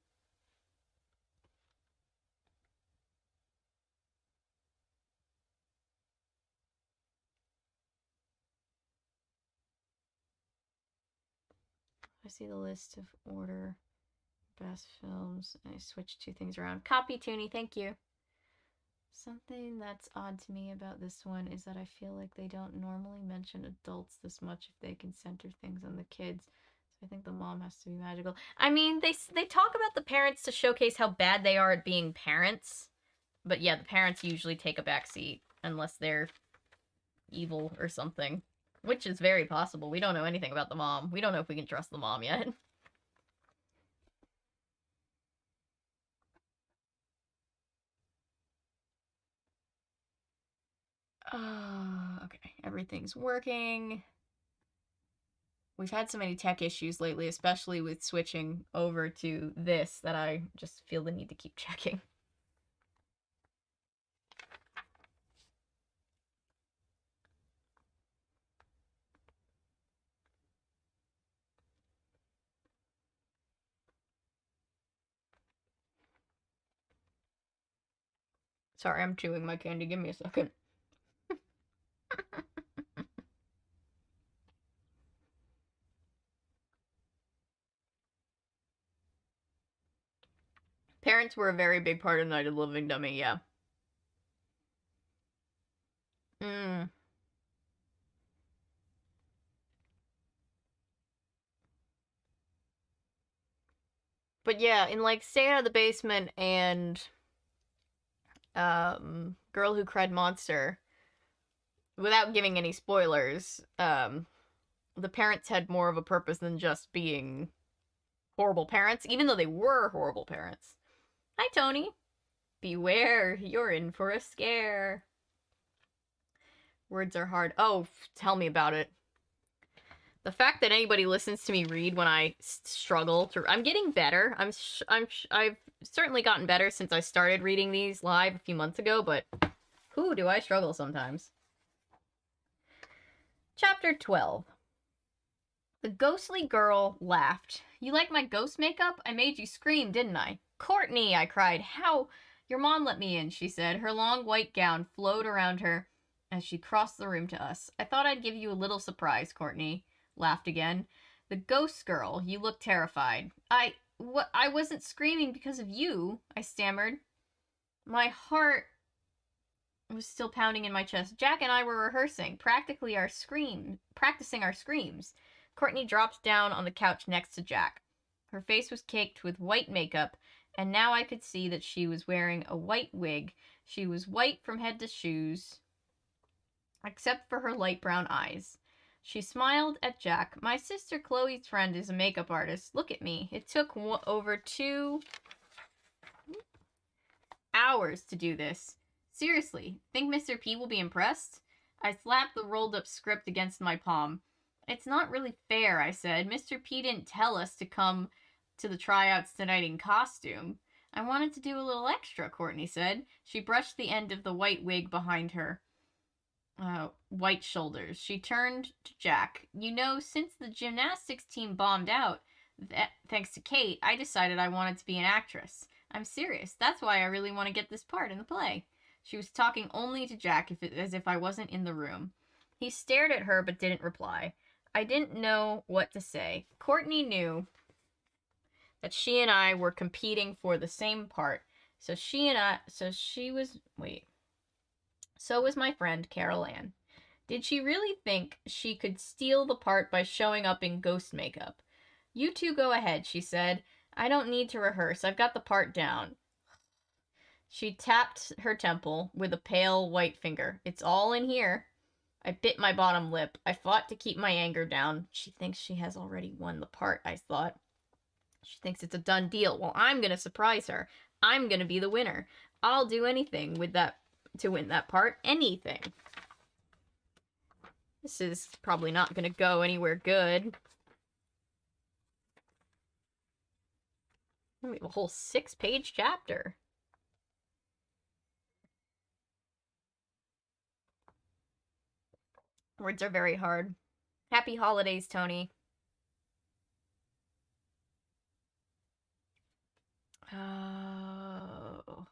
I see the list of order best films. I switched two things around. Copy, Toonie, thank you. Something that's odd to me about this one is that I feel like they don't normally mention adults this much if they can center things on the kids. So I think the mom has to be magical. I mean, they talk about the parents to showcase how bad they are at being parents. But yeah, the parents usually take a backseat unless they're evil or something. Which is very possible. We don't know anything about the mom. We don't know if we can trust the mom yet. Okay. Everything's working. We've had so many tech issues lately, especially with switching over to this, that I just feel the need to keep checking. Sorry, I'm chewing my candy. Give me a second. Parents were a very big part of Night of the Living Dummy, yeah. Mm. But yeah, in like Stay Out of the Basement and Girl Who Cried Monster, without giving any spoilers, the parents had more of a purpose than just being horrible parents, even though they were horrible parents. Hi, Tony. Beware, you're in for a scare. Words are hard. Oh, tell me about it. The fact that anybody listens to me read when I struggle to... I'm getting better. I've certainly gotten better since I started reading these live a few months ago, but who do I struggle sometimes? Chapter 12. The ghostly girl laughed. You like my ghost makeup? I made you scream, didn't I? Courtney, I cried. How? Your mom let me in, she said. Her long white gown flowed around her as she crossed the room to us. I thought I'd give you a little surprise, Courtney laughed again. The ghost girl, you look terrified. I wasn't screaming because of you, I stammered. My heart was still pounding in my chest. Jack and I were rehearsing, practicing our screams. Courtney dropped down on the couch next to Jack. Her face was caked with white makeup, and now I could see that she was wearing a white wig. She was white from head to shoes, except for her light brown eyes. She smiled at Jack. My sister Chloe's friend is a makeup artist. Look at me. It took over 2 hours to do this. Seriously, think Mr. P will be impressed? I slapped the rolled up script against my palm. It's not really fair, I said. Mr. P didn't tell us to come to the tryouts tonight in costume. I wanted to do a little extra, Courtney said. She brushed the end of the white wig behind her white shoulders. She turned to Jack. You know, since the gymnastics team bombed out, thanks to Kate, I decided I wanted to be an actress. I'm serious. That's why I really want to get this part in the play. She was talking only to Jack as if I wasn't in the room. He stared at her but didn't reply. I didn't know what to say. Courtney knew that she and I were competing for the same part. So So was my friend Carol Ann. Did she really think she could steal the part by showing up in ghost makeup? You two go ahead, she said. I don't need to rehearse. I've got the part down. She tapped her temple with a pale white finger. It's all in here. I bit my bottom lip. I fought to keep my anger down. She thinks she has already won the part, I thought. She thinks it's a done deal. Well, I'm going to surprise her. I'm going to be the winner. I'll do anything with that to win that part. Anything. This is probably not going to go anywhere good. We have a whole 6-page chapter. Words are very hard. Happy holidays, Tony. Oh.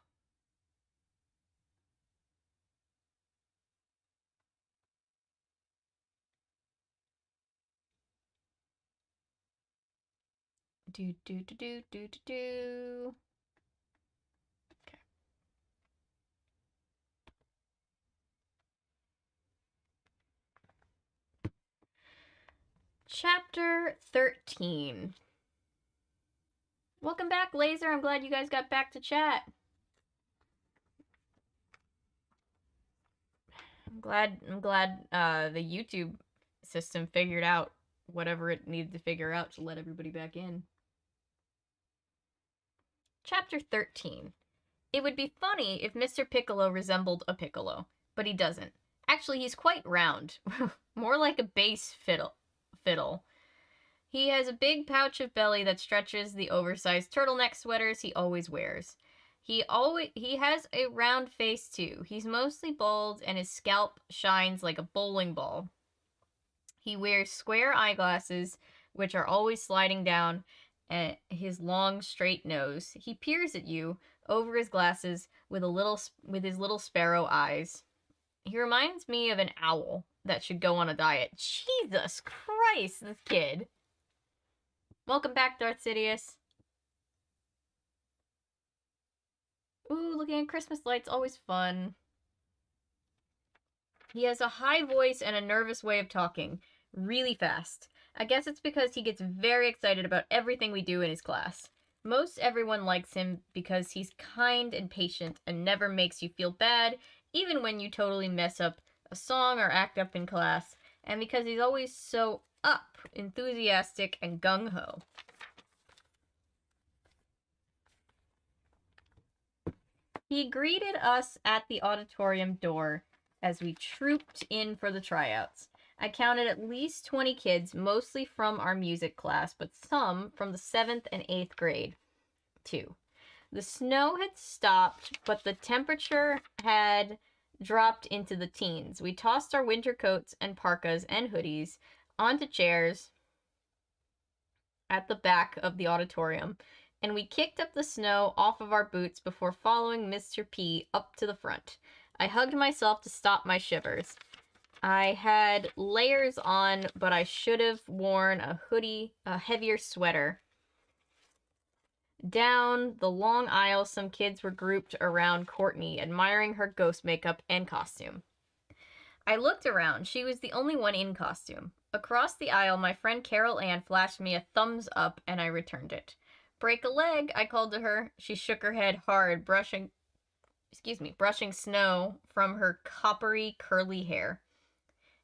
Do do do do do do do. Okay. Chapter 13. Welcome back, Laser. I'm glad you guys got back to chat. I'm glad the YouTube system figured out whatever it needed to figure out to let everybody back in. Chapter 13. It would be funny if Mr. Piccolo resembled a piccolo, but he doesn't. Actually, he's quite round. More like a bass fiddle. He has a big pouch of belly that stretches the oversized turtleneck sweaters he always wears. He has a round face too. He's mostly bald and his scalp shines like a bowling ball. He wears square eyeglasses, which are always sliding down his long, straight nose. He peers at you over his glasses with his little sparrow eyes. He reminds me of an owl that should go on a diet. Jesus Christ, this kid. Welcome back, Darth Sidious. Ooh, looking at Christmas lights, always fun. He has a high voice and a nervous way of talking, really fast. I guess it's because he gets very excited about everything we do in his class. Most everyone likes him because he's kind and patient and never makes you feel bad, even when you totally mess up a song or act up in class, and because he's always so enthusiastic, and gung-ho. He greeted us at the auditorium door as we trooped in for the tryouts. I counted at least 20 kids, mostly from our music class, but some from the 7th and 8th grade, too. The snow had stopped, but the temperature had dropped into the teens. We tossed our winter coats and parkas and hoodies onto chairs at the back of the auditorium, and we kicked up the snow off of our boots before following Mr. P up to the front. I hugged myself to stop my shivers. I had layers on, but I should have worn a hoodie, a heavier sweater. Down the long aisle, some kids were grouped around Courtney, admiring her ghost makeup and costume. I looked around. She was the only one in costume. Across the aisle, my friend Carol Ann flashed me a thumbs up, and I returned it. Break a leg, I called to her. She shook her head hard, brushing snow from her coppery, curly hair.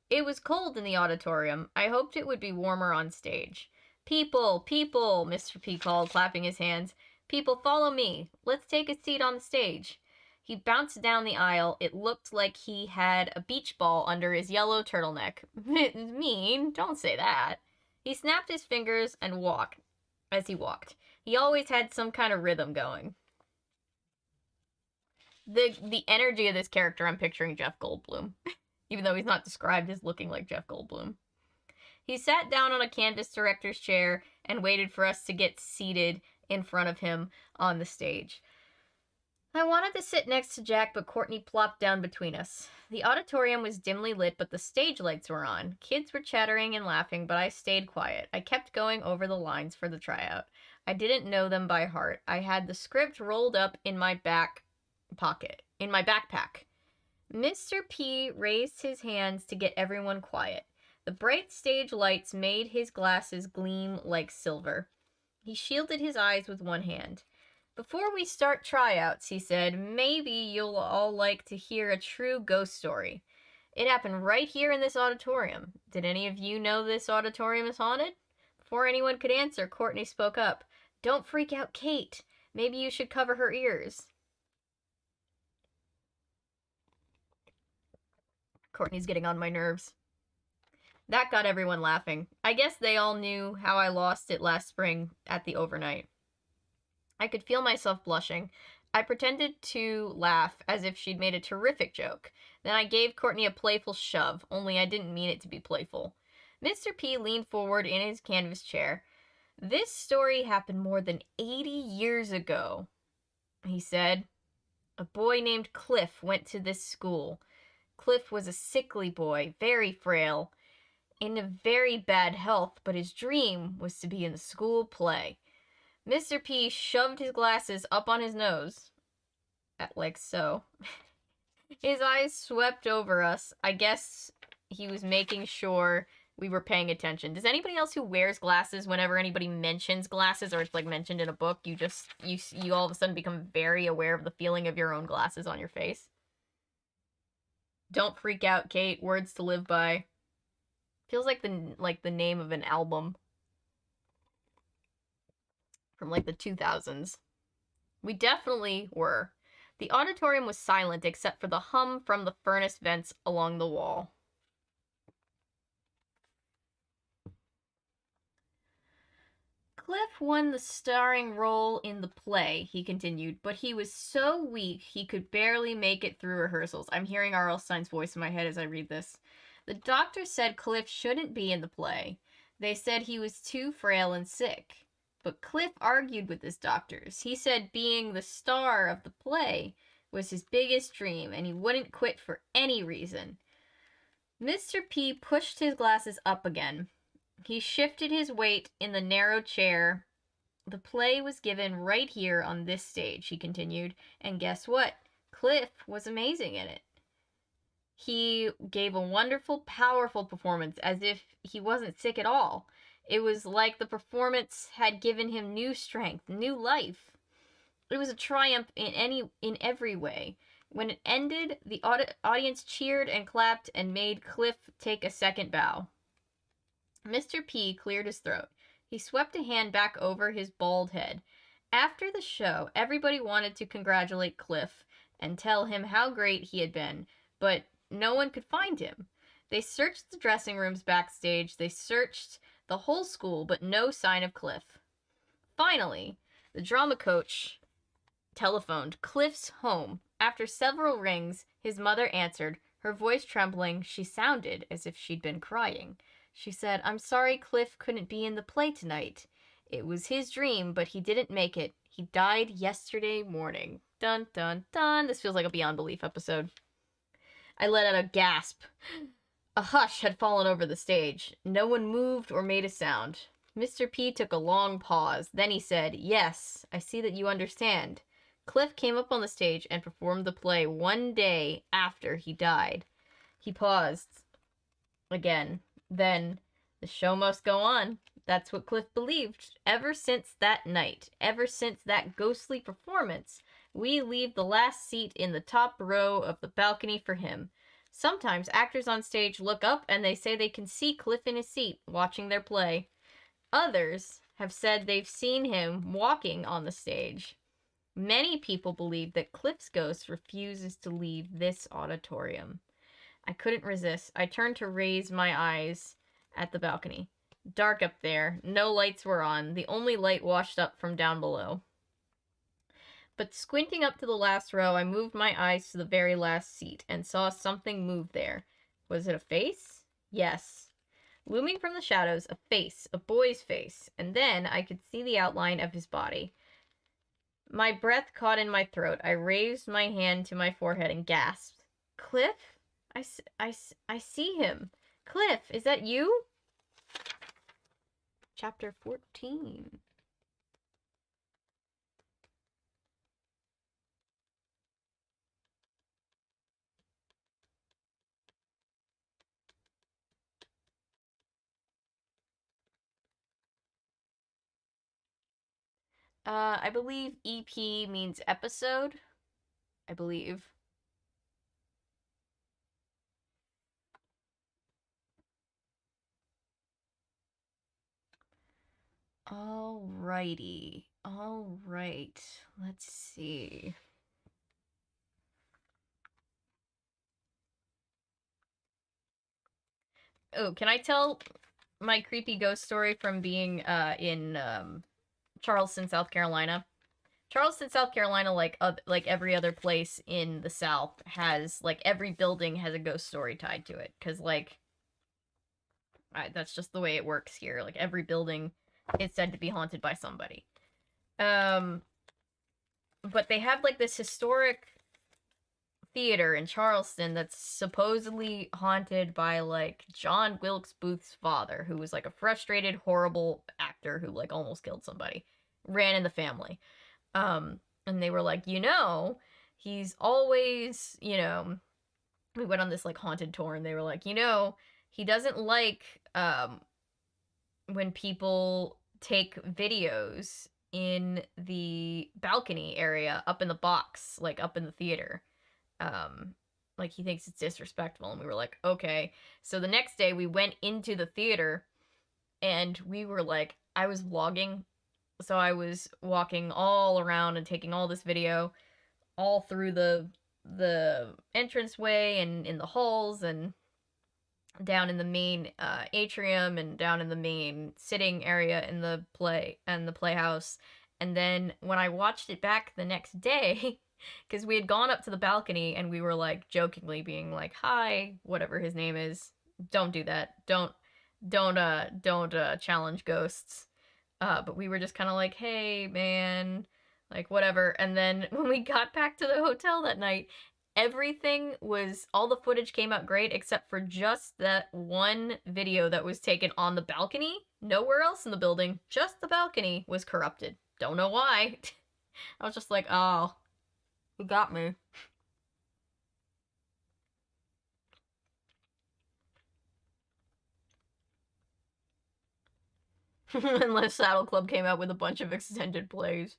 It was cold in the auditorium. I hoped it would be warmer on stage. People, Mr. P called, clapping his hands. People, follow me. Let's take a seat on the stage. He bounced down the aisle. It looked like he had a beach ball under his yellow turtleneck. Mean, don't say that. He snapped his fingers and walked. As he walked, he always had some kind of rhythm going. The energy of this character, I'm picturing Jeff Goldblum, even though he's not described as looking like Jeff Goldblum. He sat down on a canvas director's chair and waited for us to get seated in front of him on the stage. I wanted to sit next to Jack, but Courtney plopped down between us. The auditorium was dimly lit, but the stage lights were on. Kids were chattering and laughing, but I stayed quiet. I kept going over the lines for the tryout. I didn't know them by heart. I had the script rolled up in my backpack. Mr. P raised his hands to get everyone quiet. The bright stage lights made his glasses gleam like silver. He shielded his eyes with one hand. Before we start tryouts, he said, maybe you'll all like to hear a true ghost story. It happened right here in this auditorium. Did any of you know this auditorium is haunted? Before anyone could answer, Courtney spoke up. Don't freak out, Kate. Maybe you should cover her ears. Courtney's getting on my nerves. That got everyone laughing. I guess they all knew how I lost it last spring at the overnight. I could feel myself blushing. I pretended to laugh as if she'd made a terrific joke. Then I gave Courtney a playful shove, only I didn't mean it to be playful. Mr. P leaned forward in his canvas chair. This story happened more than 80 years ago, he said. A boy named Cliff went to this school. Cliff was a sickly boy, very frail, in a very bad health, but his dream was to be in the school play. Mr. P shoved his glasses up on his nose, like so. His eyes swept over us. I guess he was making sure we were paying attention. Does anybody else who wears glasses, whenever anybody mentions glasses or it's like mentioned in a book, you all of a sudden become very aware of the feeling of your own glasses on your face? Don't freak out, Kate. Words to live by. Feels like the name of an album from like the 2000s. We definitely were. The auditorium was silent except for the hum from the furnace vents along the wall. Cliff won the starring role in the play, he continued, but he was so weak he could barely make it through rehearsals. I'm hearing R.L. Stine's voice in my head as I read this. The doctor said Cliff shouldn't be in the play. They said he was too frail and sick. But Cliff argued with his doctors. He said being the star of the play was his biggest dream, and he wouldn't quit for any reason. Mr. P pushed his glasses up again. He shifted his weight in the narrow chair. The play was given right here on this stage, he continued, and guess what? Cliff was amazing in it. He gave a wonderful, powerful performance as if he wasn't sick at all. It was like the performance had given him new strength, new life. It was a triumph in every way. When it ended, the audience cheered and clapped and made Cliff take a second bow. Mr. P cleared his throat. He swept a hand back over his bald head. After the show, everybody wanted to congratulate Cliff and tell him how great he had been, but no one could find him. They searched the dressing rooms backstage, they searched the whole school, but no sign of Cliff. Finally, the drama coach telephoned Cliff's home. After several rings, his mother answered. Her voice trembling, she sounded as if she'd been crying. She said, "I'm sorry Cliff couldn't be in the play tonight. It was his dream, but he didn't make it. He died yesterday morning." Dun, dun, dun. This feels like a Beyond Belief episode. I let out a gasp. A hush had fallen over the stage. No one moved or made a sound. Mr. P took a long pause. Then he said, "Yes, I see that you understand. Cliff came up on the stage and performed the play one day after he died." He paused again. Then, "The show must go on." That's what Cliff believed. Ever since that night, ever since that ghostly performance, we leave the last seat in the top row of the balcony for him. Sometimes actors on stage look up and they say they can see Cliff in his seat, watching their play. Others have said they've seen him walking on the stage. Many people believe that Cliff's ghost refuses to leave this auditorium. I couldn't resist. I turned to raise my eyes at the balcony. Dark up there. No lights were on. The only light washed up from down below. But squinting up to the last row, I moved my eyes to the very last seat and saw something move there. Was it a face? Yes. Looming from the shadows, a face, a boy's face, and then I could see the outline of his body. My breath caught in my throat. I raised my hand to my forehead and gasped. "Cliff? I see him. Cliff, is that you?" Chapter 14. I believe EP means episode. I believe. Alrighty. Alright. Let's see. Oh, can I tell my creepy ghost story from being in Charleston, South Carolina? Charleston, South Carolina, like every other place in the South, has, like, every building has a ghost story tied to it. Because, like, that's just the way it works here. Like, every building is said to be haunted by somebody. But they have, like, this historic theater in Charleston that's supposedly haunted by, like, John Wilkes Booth's father, who was, like, a frustrated, horrible actor who, like, almost killed somebody. Ran in the family. And they were like, he's always, we went on this, like, haunted tour, and they were like, he doesn't like, when people take videos in the balcony area up in the box, like, up in the theater. Like, he thinks it's disrespectful, and we were like, okay. So the next day, we went into the theater, and we were like, I was vlogging, so I was walking all around and taking all this video all through the entranceway and in the halls and down in the main atrium and down in the main sitting area in the playhouse. And then when I watched it back the next day, because we had gone up to the balcony and we were, like, jokingly being like, hi, whatever his name is, don't do that, don't challenge ghosts. But we were just kind of like, hey, man, like, whatever. And then when we got back to the hotel that night, all the footage came out great except for just that one video that was taken on the balcony. Nowhere else in the building, just the balcony was corrupted. Don't know why. I was just like, oh, you got me. Unless Saddle Club came out with a bunch of extended plays.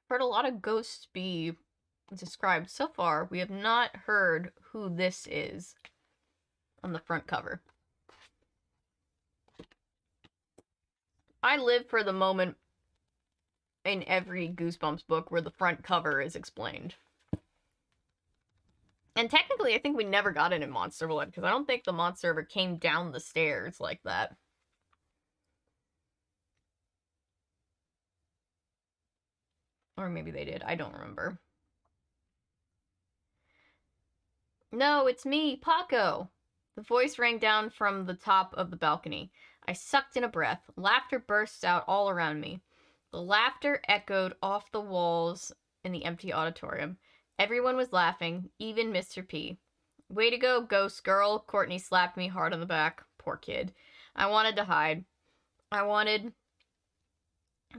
Heard a lot of ghosts be described. So far, we have not heard who this is on the front cover. I live for the moment in every Goosebumps book where the front cover is explained. And technically, I think we never got it in Monster Blood, because I don't think the monster ever came down the stairs like that. Or maybe they did. I don't remember. No, it's me, Paco. The voice rang down from the top of the balcony. I sucked in a breath. Laughter burst out all around me. The laughter echoed off the walls in the empty auditorium. Everyone was laughing, even Mr. P. Way to go, ghost girl. Courtney slapped me hard on the back. Poor kid. I wanted to hide. I wanted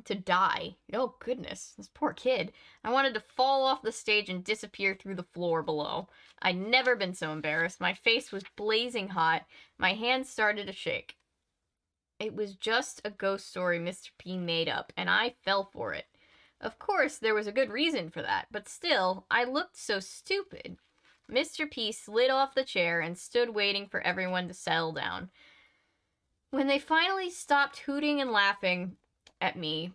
to die. Oh, goodness. This poor kid. I wanted to fall off the stage and disappear through the floor below. I'd never been so embarrassed. My face was blazing hot. My hands started to shake. It was just a ghost story Mr. P made up, and I fell for it. Of course, there was a good reason for that, but still, I looked so stupid. Mr. P slid off the chair and stood waiting for everyone to settle down. When they finally stopped hooting and laughing at me,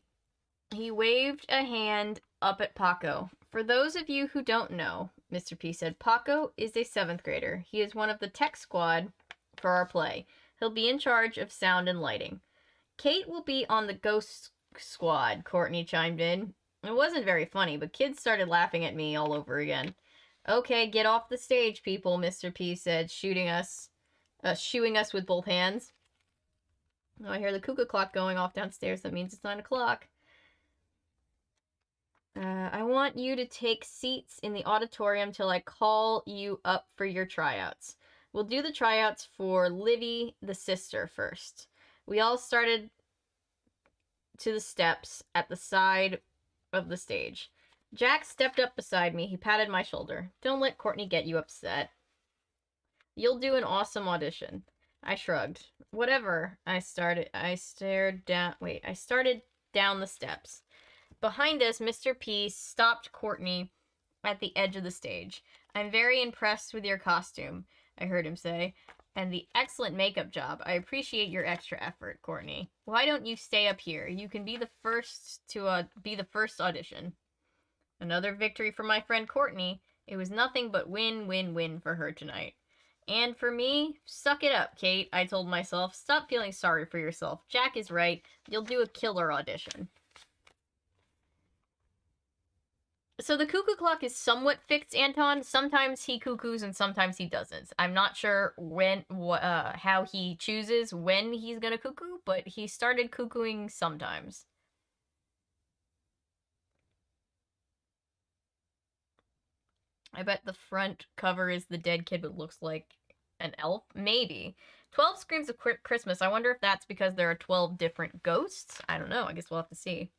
he waved a hand up at Paco. For those of you who don't know, Mr. P said, Paco is a 7th grader. He is one of the tech squad for our play. He'll be in charge of sound and lighting. Kate will be on the ghost squad, Courtney chimed in. It wasn't very funny, but kids started laughing at me all over again. Okay, get off the stage, people, Mr. P said, shooing us with both hands. Oh, I hear the cuckoo clock going off downstairs. That means it's 9 o'clock. I want you to take seats in the auditorium till I call you up for your tryouts. We'll do the tryouts for Livy, the sister, first. We all started to the steps at the side of the stage. Jack stepped up beside me. He patted my shoulder. Don't let Courtney get you upset. You'll do an awesome audition. I shrugged. Whatever. I started down the steps. Behind us, Mr. P stopped Courtney at the edge of the stage. I'm very impressed with your costume, I heard him say. and the excellent makeup job. I appreciate your extra effort, Courtney. Why don't you stay up here? You can be the first to be the first audition. Another victory for my friend Courtney. It was nothing but win-win-win for her tonight. And for me, suck it up, Kate, I told myself. Stop feeling sorry for yourself. Jack is right. You'll do a killer audition. So the cuckoo clock is somewhat fixed, Anton. Sometimes he cuckoos and sometimes he doesn't. I'm not sure how he chooses when he's gonna cuckoo, but he started cuckooing sometimes. I bet the front cover is the dead kid but looks like an elf. Maybe. 12 Screams of Christmas. I wonder if that's because there are 12 different ghosts. I don't know. I guess we'll have to see.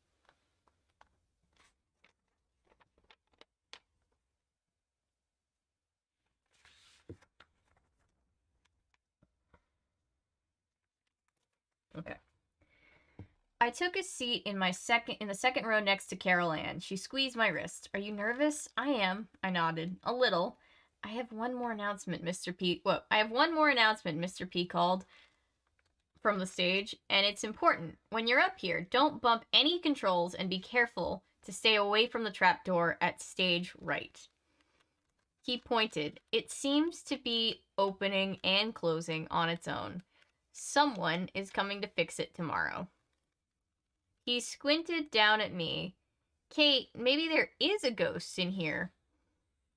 Okay. I took a seat in the second row next to Carol Ann. She squeezed my wrist. Are you nervous? I am. I nodded. A little. I have one more announcement, Mr. P. Whoa. I have one more announcement, Mr. P called from the stage, and it's important. When you're up here, don't bump any controls and be careful to stay away from the trapdoor at stage right. He pointed. It seems to be opening and closing on its own. Someone is coming to fix it tomorrow. He squinted down at me. Kate, maybe there is a ghost in here.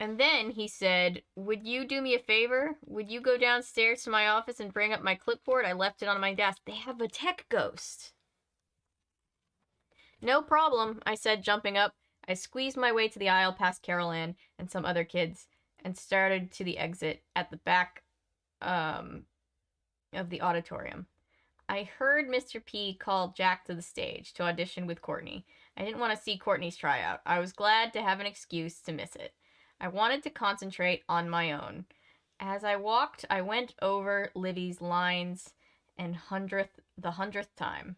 And then he said, would you do me a favor? Would you go downstairs to my office and bring up my clipboard? I left it on my desk. They have a tech ghost. No problem, I said, jumping up. I squeezed my way to the aisle past Carol Ann and some other kids and started to the exit at the back of the auditorium. I heard Mr. P call Jack to the stage to audition with Courtney. I didn't want to see Courtney's tryout. I was glad to have an excuse to miss it. I wanted to concentrate on my own. As I walked, I went over Libby's lines and for the 100th time.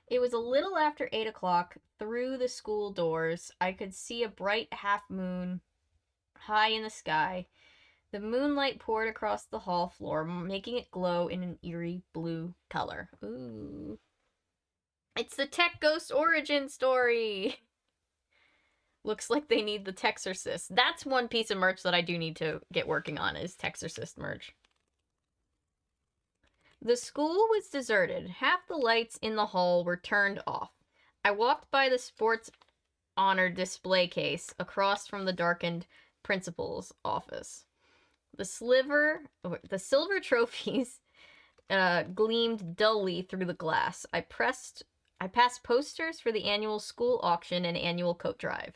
It was a little after 8 o'clock. Through the school doors, I could see a bright half moon high in the sky. The moonlight poured across the hall floor, making it glow in an eerie blue color. Ooh. It's the Tech Ghost origin story! Looks like they need the Texorcist. That's one piece of merch that I do need to get working on, is Texorcist merch. The school was deserted. Half the lights in the hall were turned off. I walked by the sports honor display case across from the darkened principal's office. The silver trophies gleamed dully through the glass. I passed posters for the annual school auction and annual coat drive.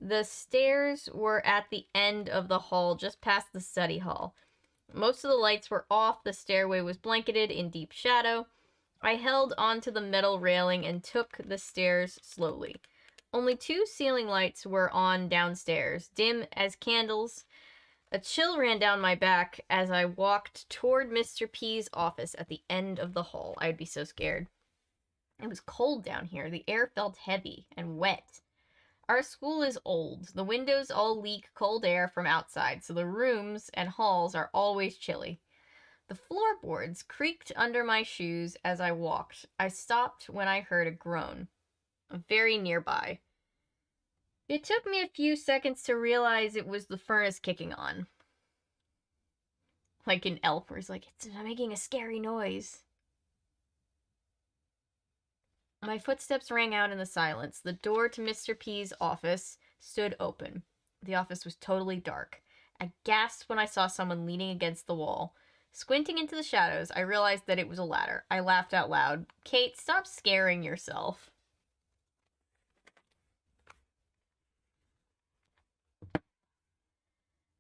The stairs were at the end of the hall, just past the study hall. Most of the lights were off. The stairway was blanketed in deep shadow. I held onto the metal railing and took the stairs slowly. Only 2 ceiling lights were on downstairs, dim as candles. A chill ran down my back as I walked toward Mr. P's office at the end of the hall. I would be so scared. It was cold down here. The air felt heavy and wet. Our school is old. The windows all leak cold air from outside, so the rooms and halls are always chilly. The floorboards creaked under my shoes as I walked. I stopped when I heard a groan, very nearby. It took me a few seconds to realize it was the furnace kicking on. Like an elf where he's like, it's making a scary noise. My footsteps rang out in the silence. The door to Mr. P's office stood open. The office was totally dark. I gasped when I saw someone leaning against the wall. Squinting into the shadows, I realized that it was a ladder. I laughed out loud. Kate, stop scaring yourself.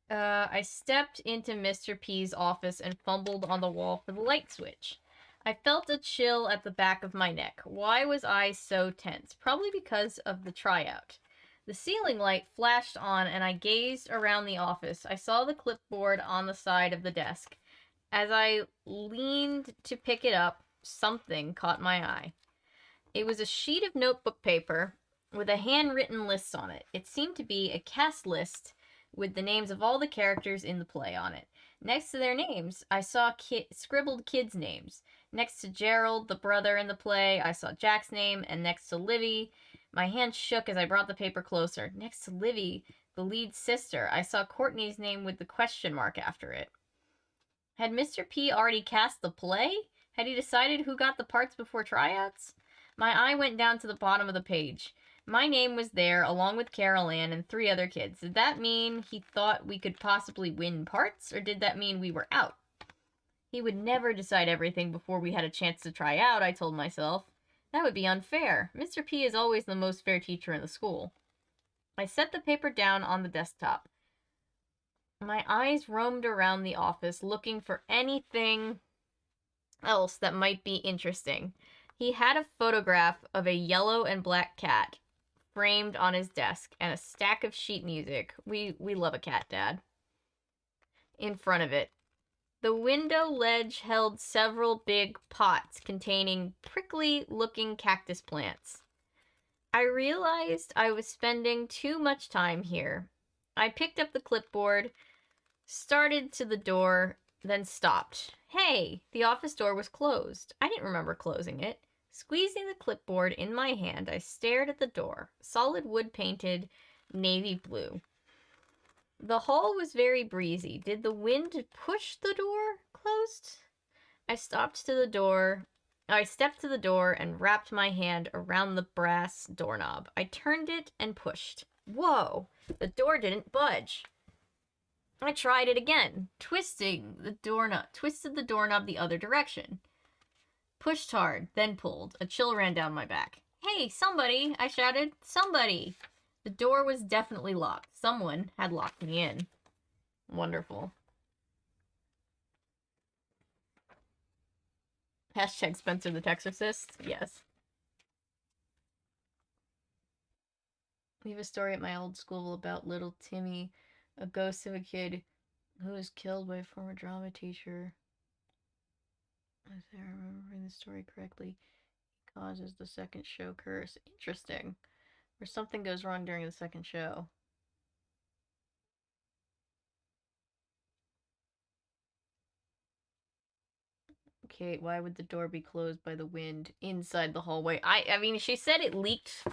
I stepped into Mr. P's office and fumbled on the wall for the light switch. I felt a chill at the back of my neck. Why was I so tense? Probably because of the tryout. The ceiling light flashed on and I gazed around the office. I saw the clipboard on the side of the desk. As I leaned to pick it up, something caught my eye. It was a sheet of notebook paper with a handwritten list on it. It seemed to be a cast list with the names of all the characters in the play on it. Next to their names, I saw scribbled kids' names. Next to Gerald, the brother in the play, I saw Jack's name, and next to Livy, my hand shook as I brought the paper closer. Next to Livy, the lead sister, I saw Courtney's name with the question mark after it. Had Mr. P already cast the play? Had he decided who got the parts before tryouts? My eye went down to the bottom of the page. My name was there, along with Carol Ann and 3 other kids. Did that mean he thought we could possibly win parts, or did that mean we were out? He would never decide everything before we had a chance to try out, I told myself. That would be unfair. Mr. P is always the most fair teacher in the school. I set the paper down on the desktop. My eyes roamed around the office, looking for anything else that might be interesting. He had a photograph of a yellow and black cat framed on his desk and a stack of sheet music. We love a cat, Dad. In front of it. The window ledge held several big pots containing prickly-looking cactus plants. I realized I was spending too much time here. I picked up the clipboard, started to the door, then stopped. Hey, the office door was closed. I didn't remember closing it. Squeezing the clipboard in my hand, I stared at the door. Solid wood painted navy blue. The hall was very breezy. Did the wind push the door closed? I stepped to the door and wrapped my hand around the brass doorknob. I turned it and pushed. Whoa! The door didn't budge. I tried it again, twisted the doorknob the other direction. Pushed hard, then pulled. A chill ran down my back. Hey, somebody! I shouted. Somebody! The door was definitely locked. Someone had locked me in. Wonderful. Hashtag Spencer the Texorcist. Yes. We have a story at my old school about little Timmy, a ghost of a kid who was killed by a former drama teacher. If I remember the story correctly, he causes the second show curse. Interesting. Or something goes wrong during the second show. Okay, why would the door be closed by the wind inside the hallway? I mean, she said it leaked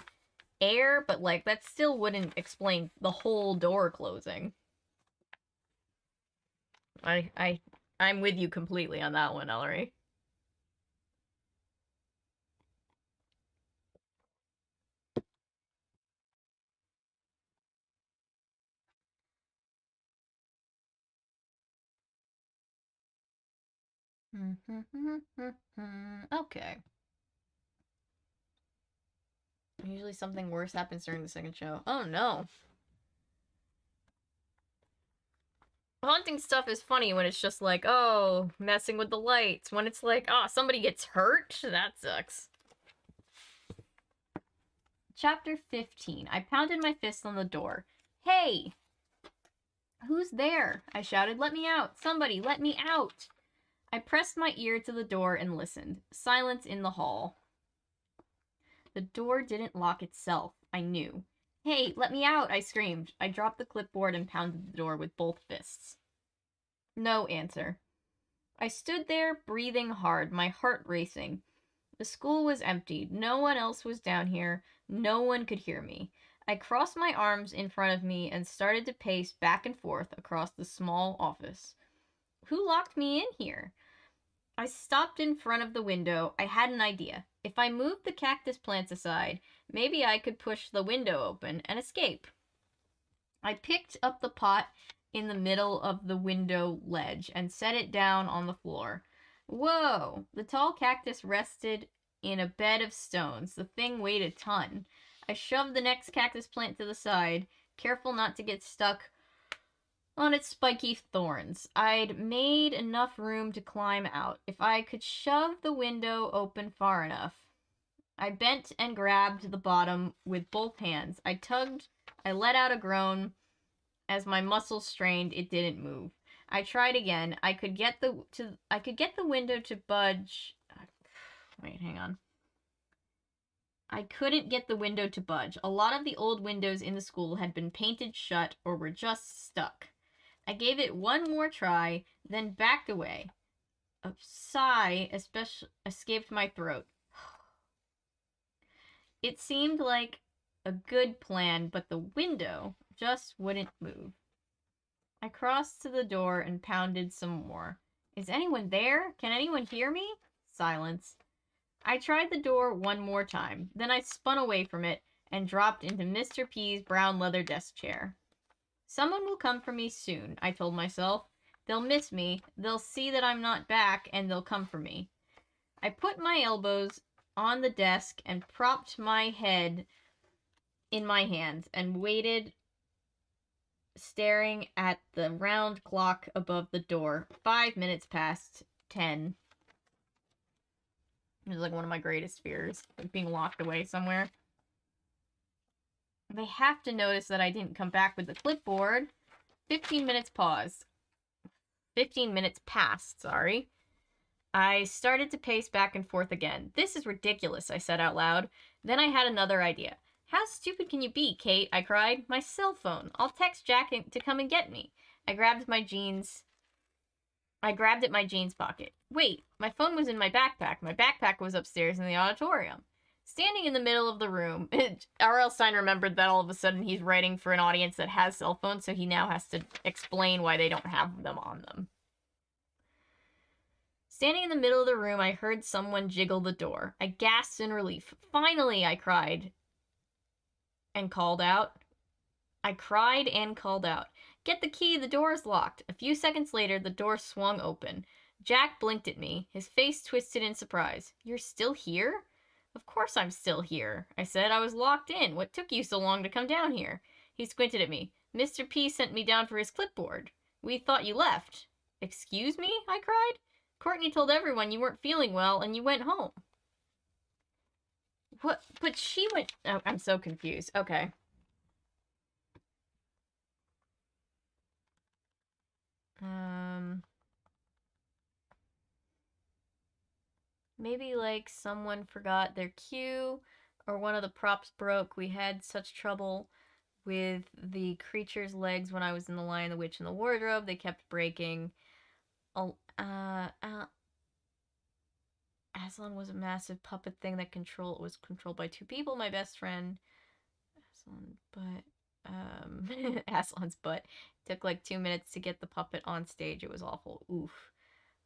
air, but like that still wouldn't explain the whole door closing. I'm with you completely on that one, Ellery. Okay. Usually something worse happens during the second show. Oh no. Haunting stuff is funny when it's just like, oh, messing with the lights. When it's like, oh, somebody gets hurt? That sucks. Chapter 15. I pounded my fist on the door. Hey! Who's there? I shouted. Let me out! Somebody, let me out! I pressed my ear to the door and listened. Silence in the hall. The door didn't lock itself. I knew. Hey, let me out! I screamed. I dropped the clipboard and pounded the door with both fists. No answer. I stood there, breathing hard, my heart racing. The school was empty. No one else was down here. No one could hear me. I crossed my arms in front of me and started to pace back and forth across the small office. Who locked me in here? I stopped in front of the window. I had an idea. If I moved the cactus plants aside, maybe I could push the window open and escape. I picked up the pot in the middle of the window ledge and set it down on the floor. Whoa! The tall cactus rested in a bed of stones. The thing weighed a ton. I shoved the next cactus plant to the side, careful not to get stuck on its spiky thorns. I'd made enough room to climb out, if I could shove the window open far enough. I bent and grabbed the bottom with both hands. I tugged. I let out a groan. As my muscles strained, it didn't move. I tried again. I could get the window to budge. Wait, hang on. I couldn't get the window to budge. A lot of the old windows in the school had been painted shut or were just stuck. I gave it one more try, then backed away. A sigh escaped my throat. It seemed like a good plan, but the window just wouldn't move. I crossed to the door and pounded some more. Is anyone there? Can anyone hear me? Silence. I tried the door one more time. Then I spun away from it and dropped into Mr. P's brown leather desk chair. Someone will come for me soon, I told myself. They'll miss me, they'll see that I'm not back, and they'll come for me. I put my elbows on the desk and propped my head in my hands and waited, staring at the round clock above the door. 5 minutes past 10. It was like one of my greatest fears, like being locked away somewhere. They have to notice that I didn't come back with the clipboard. 15 minutes pause. 15 minutes passed, sorry. I started to pace back and forth again. This is ridiculous, I said out loud. Then I had another idea. How stupid can you be, Kate? I cried. My cell phone. I'll text Jack to come and get me. I grabbed at my jeans pocket. Wait, my phone was in my backpack. My backpack was upstairs in the auditorium. Standing in the middle of the room, R.L. Stine remembered that all of a sudden he's writing for an audience that has cell phones, so he now has to explain why they don't have them on them. Standing in the middle of the room, I heard someone jiggle the door. I gasped in relief. Finally, I cried and called out. Get the key, the door is locked. A few seconds later, the door swung open. Jack blinked at me, his face twisted in surprise. You're still here? Of course I'm still here, I said. I was locked in. What took you so long to come down here? He squinted at me. Mr. P sent me down for his clipboard. We thought you left. Excuse me? I cried. Courtney told everyone you weren't feeling well and you went home. What? But she went... Oh, I'm so confused. Okay. Maybe, like, someone forgot their cue, or one of the props broke. We had such trouble with the creature's legs when I was in The Lion, the Witch, and the Wardrobe. They kept breaking. Aslan was a massive puppet thing that was controlled by two people. My best friend, Aslan's butt. Took like 2 minutes to get the puppet on stage. It was awful. Oof.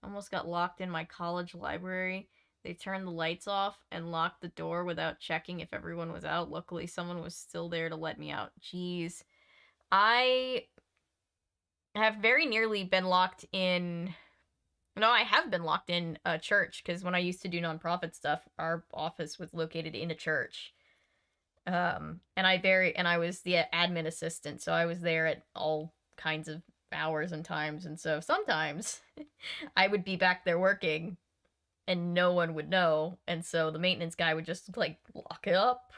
Almost got locked in my college library. They turned the lights off and locked the door without checking if everyone was out. Luckily, someone was still there to let me out. Jeez. I have very nearly been locked in... No, I have been locked in a church, because when I used to do nonprofit stuff, our office was located in a church. And I was the admin assistant, so I was there at all kinds of hours and times, and so sometimes I would be back there working and no one would know, and so the maintenance guy would just like lock it up.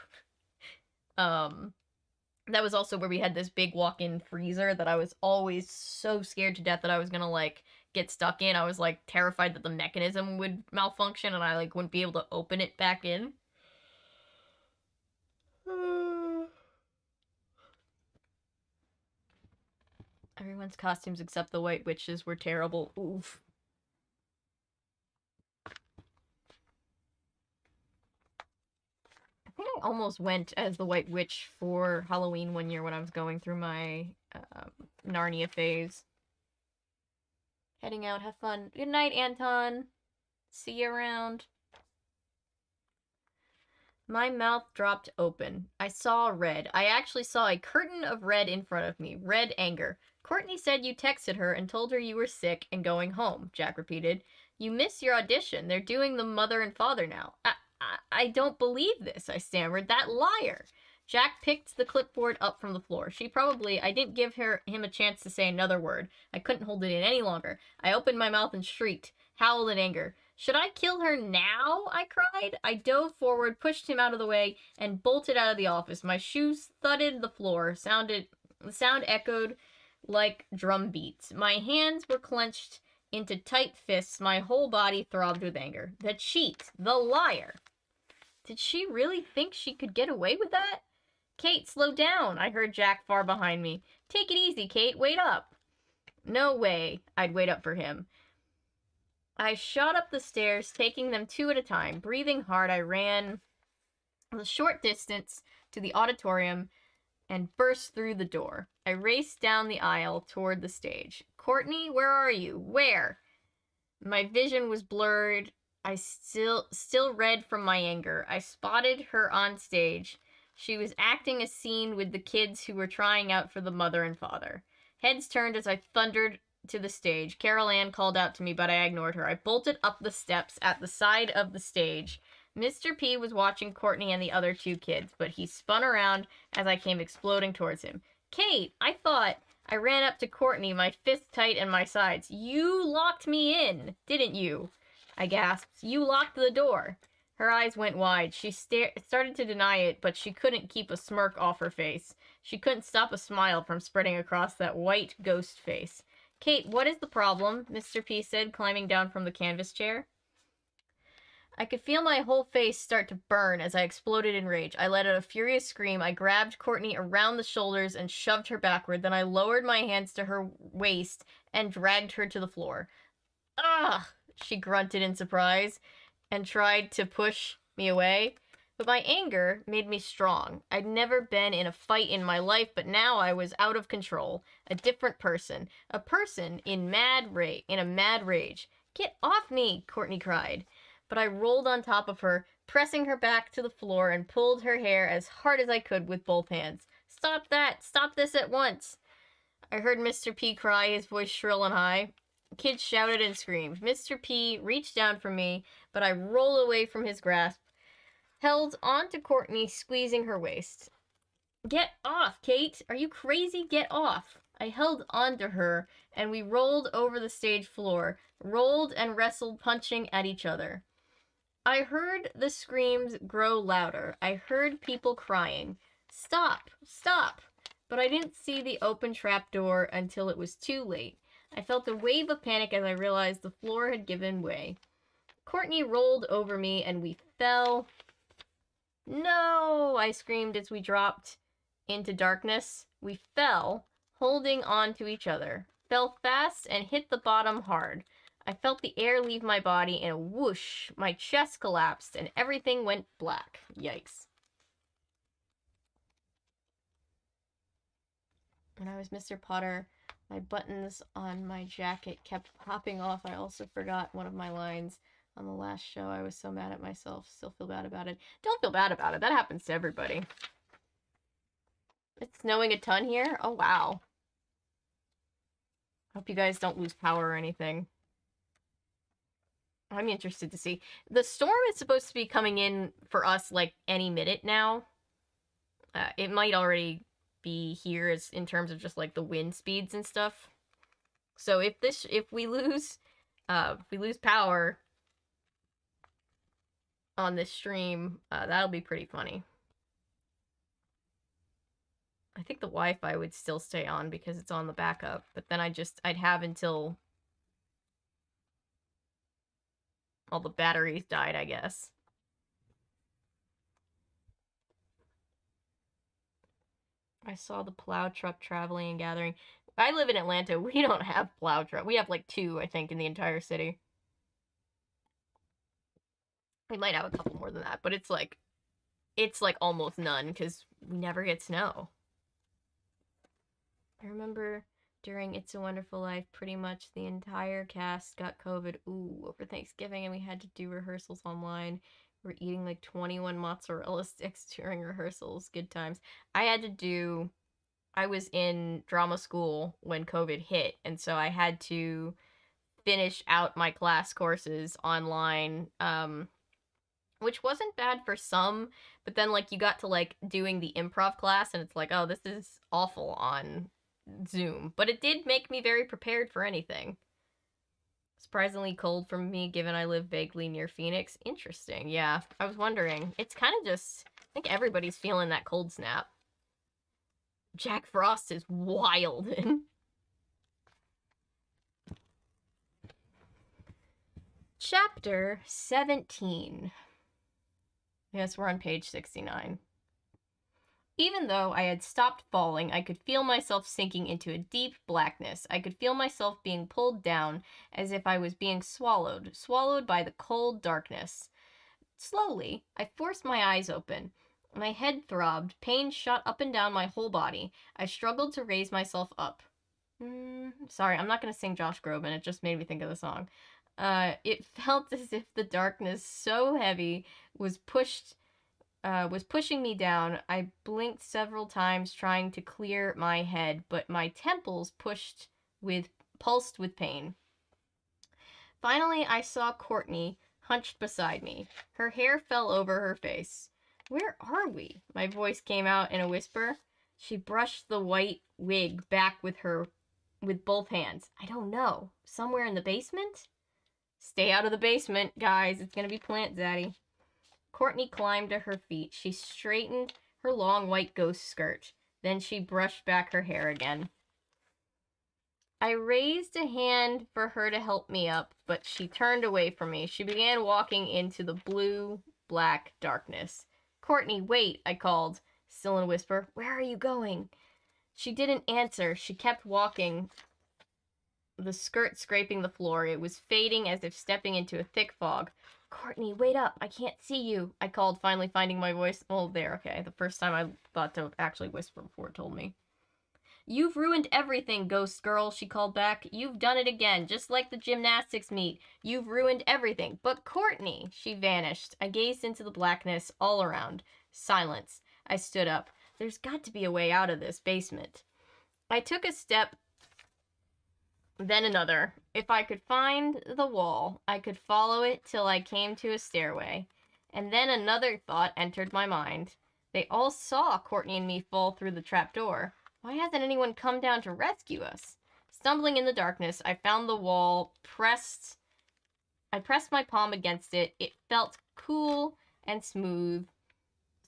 That was also where we had this big walk-in freezer that I was always so scared to death that I was gonna like get stuck in. I was like terrified that the mechanism would malfunction and I like wouldn't be able to open it back in. Everyone's costumes except the White Witches were terrible. Oof. I think I almost went as the White Witch for Halloween one year when I was going through my Narnia phase. Heading out, have fun. Good night, Anton. See you around. My mouth dropped open. I saw red. I actually saw a curtain of red in front of me. Red anger. Courtney said you texted her and told her you were sick and going home, Jack repeated. You missed your audition. They're doing the mother and father now. I don't believe this, I stammered. That liar. Jack picked the clipboard up from the floor. I didn't give him a chance to say another word. I couldn't hold it in any longer. I opened my mouth and shrieked, howled in anger. Should I kill her now? I cried. I dove forward, pushed him out of the way, and bolted out of the office. My shoes thudded the floor. The sound echoed like drum beats. My hands were clenched into tight fists. My whole body throbbed with anger. The cheat. The liar. Did she really think she could get away with that? Kate, slow down, I heard Jack far behind me. Take it easy, Kate. Wait up. No way I'd wait up for him. I shot up the stairs, taking them 2 at a time. Breathing hard, I ran a short distance to the auditorium and burst through the door. I raced down the aisle toward the stage. Courtney, where are you? Where? My vision was blurred. I still red from my anger. I spotted her on stage. She was acting a scene with the kids who were trying out for the mother and father. Heads turned as I thundered to the stage. Carol Ann called out to me, but I ignored her. I bolted up the steps at the side of the stage. Mr. P was watching Courtney and the other 2 kids, but he spun around as I came exploding towards him. Kate, I thought... I ran up to Courtney, my fists tight in my sides. You locked me in, didn't you? I gasped. You locked the door. Her eyes went wide. She started to deny it, but she couldn't keep a smirk off her face. She couldn't stop a smile from spreading across that white ghost face. Kate, what is the problem? Mr. P said, climbing down from the canvas chair. I could feel my whole face start to burn as I exploded in rage. I let out a furious scream. I grabbed Courtney around the shoulders and shoved her backward. Then I lowered my hands to her waist and dragged her to the floor. Ugh! She grunted in surprise and tried to push me away. But my anger made me strong. I'd never been in a fight in my life, but now I was out of control. A different person. A person in a mad rage. Get off me, Courtney cried. But I rolled on top of her, pressing her back to the floor and pulled her hair as hard as I could with both hands. Stop that! Stop this at once! I heard Mr. P cry, his voice shrill and high. Kids shouted and screamed. Mr. P reached down for me, but I rolled away from his grasp, held onto Courtney, squeezing her waist. Get off, Kate! Are you crazy? Get off! I held onto her, and we rolled over the stage floor, rolled and wrestled, punching at each other. I heard the screams grow louder. I heard people crying. Stop! Stop! But I didn't see the open trapdoor until it was too late. I felt a wave of panic as I realized the floor had given way. Courtney rolled over me and we fell. No! I screamed as we dropped into darkness. We fell, holding on to each other. Fell fast and hit the bottom hard. I felt the air leave my body in a whoosh. My chest collapsed and everything went black. Yikes. When I was Mr. Potter, my buttons on my jacket kept popping off. I also forgot one of my lines on the last show. I was so mad at myself. Still feel bad about it. Don't feel bad about it. That happens to everybody. It's snowing a ton here? Oh, wow. Hope you guys don't lose power or anything. I'm interested to see. The storm is supposed to be coming in for us like any minute now. It might already be here as in terms of just like the wind speeds and stuff. So if we lose power on this stream, that'll be pretty funny. I think the Wi-Fi would still stay on because it's on the backup, but then I'd have until all the batteries died, I guess. I saw the plow truck traveling and gathering. I live in Atlanta. We don't have plow truck. We have like 2, I think, in the entire city. We might have a couple more than that, but it's like almost none because we never get snow. I remember during It's a Wonderful Life, pretty much the entire cast got COVID over Thanksgiving, and we had to do rehearsals online. We're eating like 21 mozzarella sticks during rehearsals. Good times. I was in drama school when COVID hit, and so I had to finish out my class courses online, which wasn't bad for some, but then like you got to like doing the improv class, and it's like, oh, this is awful on Zoom. But it did make me very prepared for anything. Surprisingly cold for me, given I live vaguely near Phoenix. Interesting, yeah. I was wondering. It's kind of just, I think everybody's feeling that cold snap. Jack Frost is wild. Chapter 17. Yes, we're on page 69. Even though I had stopped falling, I could feel myself sinking into a deep blackness. I could feel myself being pulled down as if I was being swallowed by the cold darkness. Slowly, I forced my eyes open. My head throbbed, pain shot up and down my whole body. I struggled to raise myself up. Sorry, I'm not going to sing Josh Groban. It just made me think of the song. It felt as if the darkness so heavy was pushing me down. I blinked several times trying to clear my head, but my temples pulsed with pain. Finally, I saw Courtney hunched beside me. Her hair fell over her face. Where are we? My voice came out in a whisper. She brushed the white wig back with both hands. I don't know. Somewhere in the basement? Stay out of the basement, guys. It's gonna be Plant Zaddy. Courtney climbed to her feet. She straightened her long white ghost skirt. Then she brushed back her hair again. I raised a hand for her to help me up, but she turned away from me. She began walking into the blue-black darkness. Courtney, wait, I called, still in a whisper. Where are you going? She didn't answer. She kept walking, the skirt scraping the floor. It was fading as if stepping into a thick fog. Courtney, wait up. I can't see you, I called, finally finding my voice. Oh, there, okay. The first time I thought to actually whisper before it told me. You've ruined everything, ghost girl, she called back. You've done it again, just like the gymnastics meet. You've ruined everything. But Courtney, she vanished. I gazed into the blackness all around. Silence. I stood up. There's got to be a way out of this basement. I took a step, then another. If I could find the wall, I could follow it till I came to a stairway. And then another thought entered my mind. They all saw Courtney and me fall through the trapdoor. Why hasn't anyone come down to rescue us? Stumbling in the darkness, I found the wall, I pressed my palm against it. It felt cool and smooth.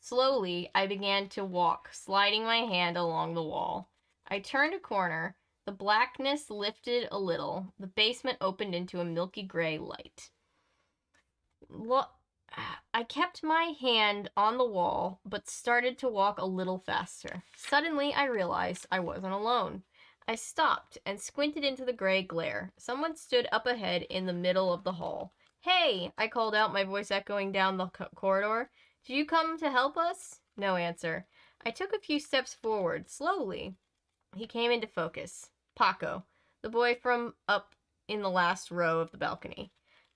Slowly, I began to walk, sliding my hand along the wall. I turned a corner. The blackness lifted a little. The basement opened into a milky gray light. I kept my hand on the wall, but started to walk a little faster. Suddenly, I realized I wasn't alone. I stopped and squinted into the gray glare. Someone stood up ahead in the middle of the hall. Hey, I called out, my voice echoing down the corridor. Did you come to help us? No answer. I took a few steps forward, slowly. He came into focus. Paco, the boy from up in the last row of the balcony.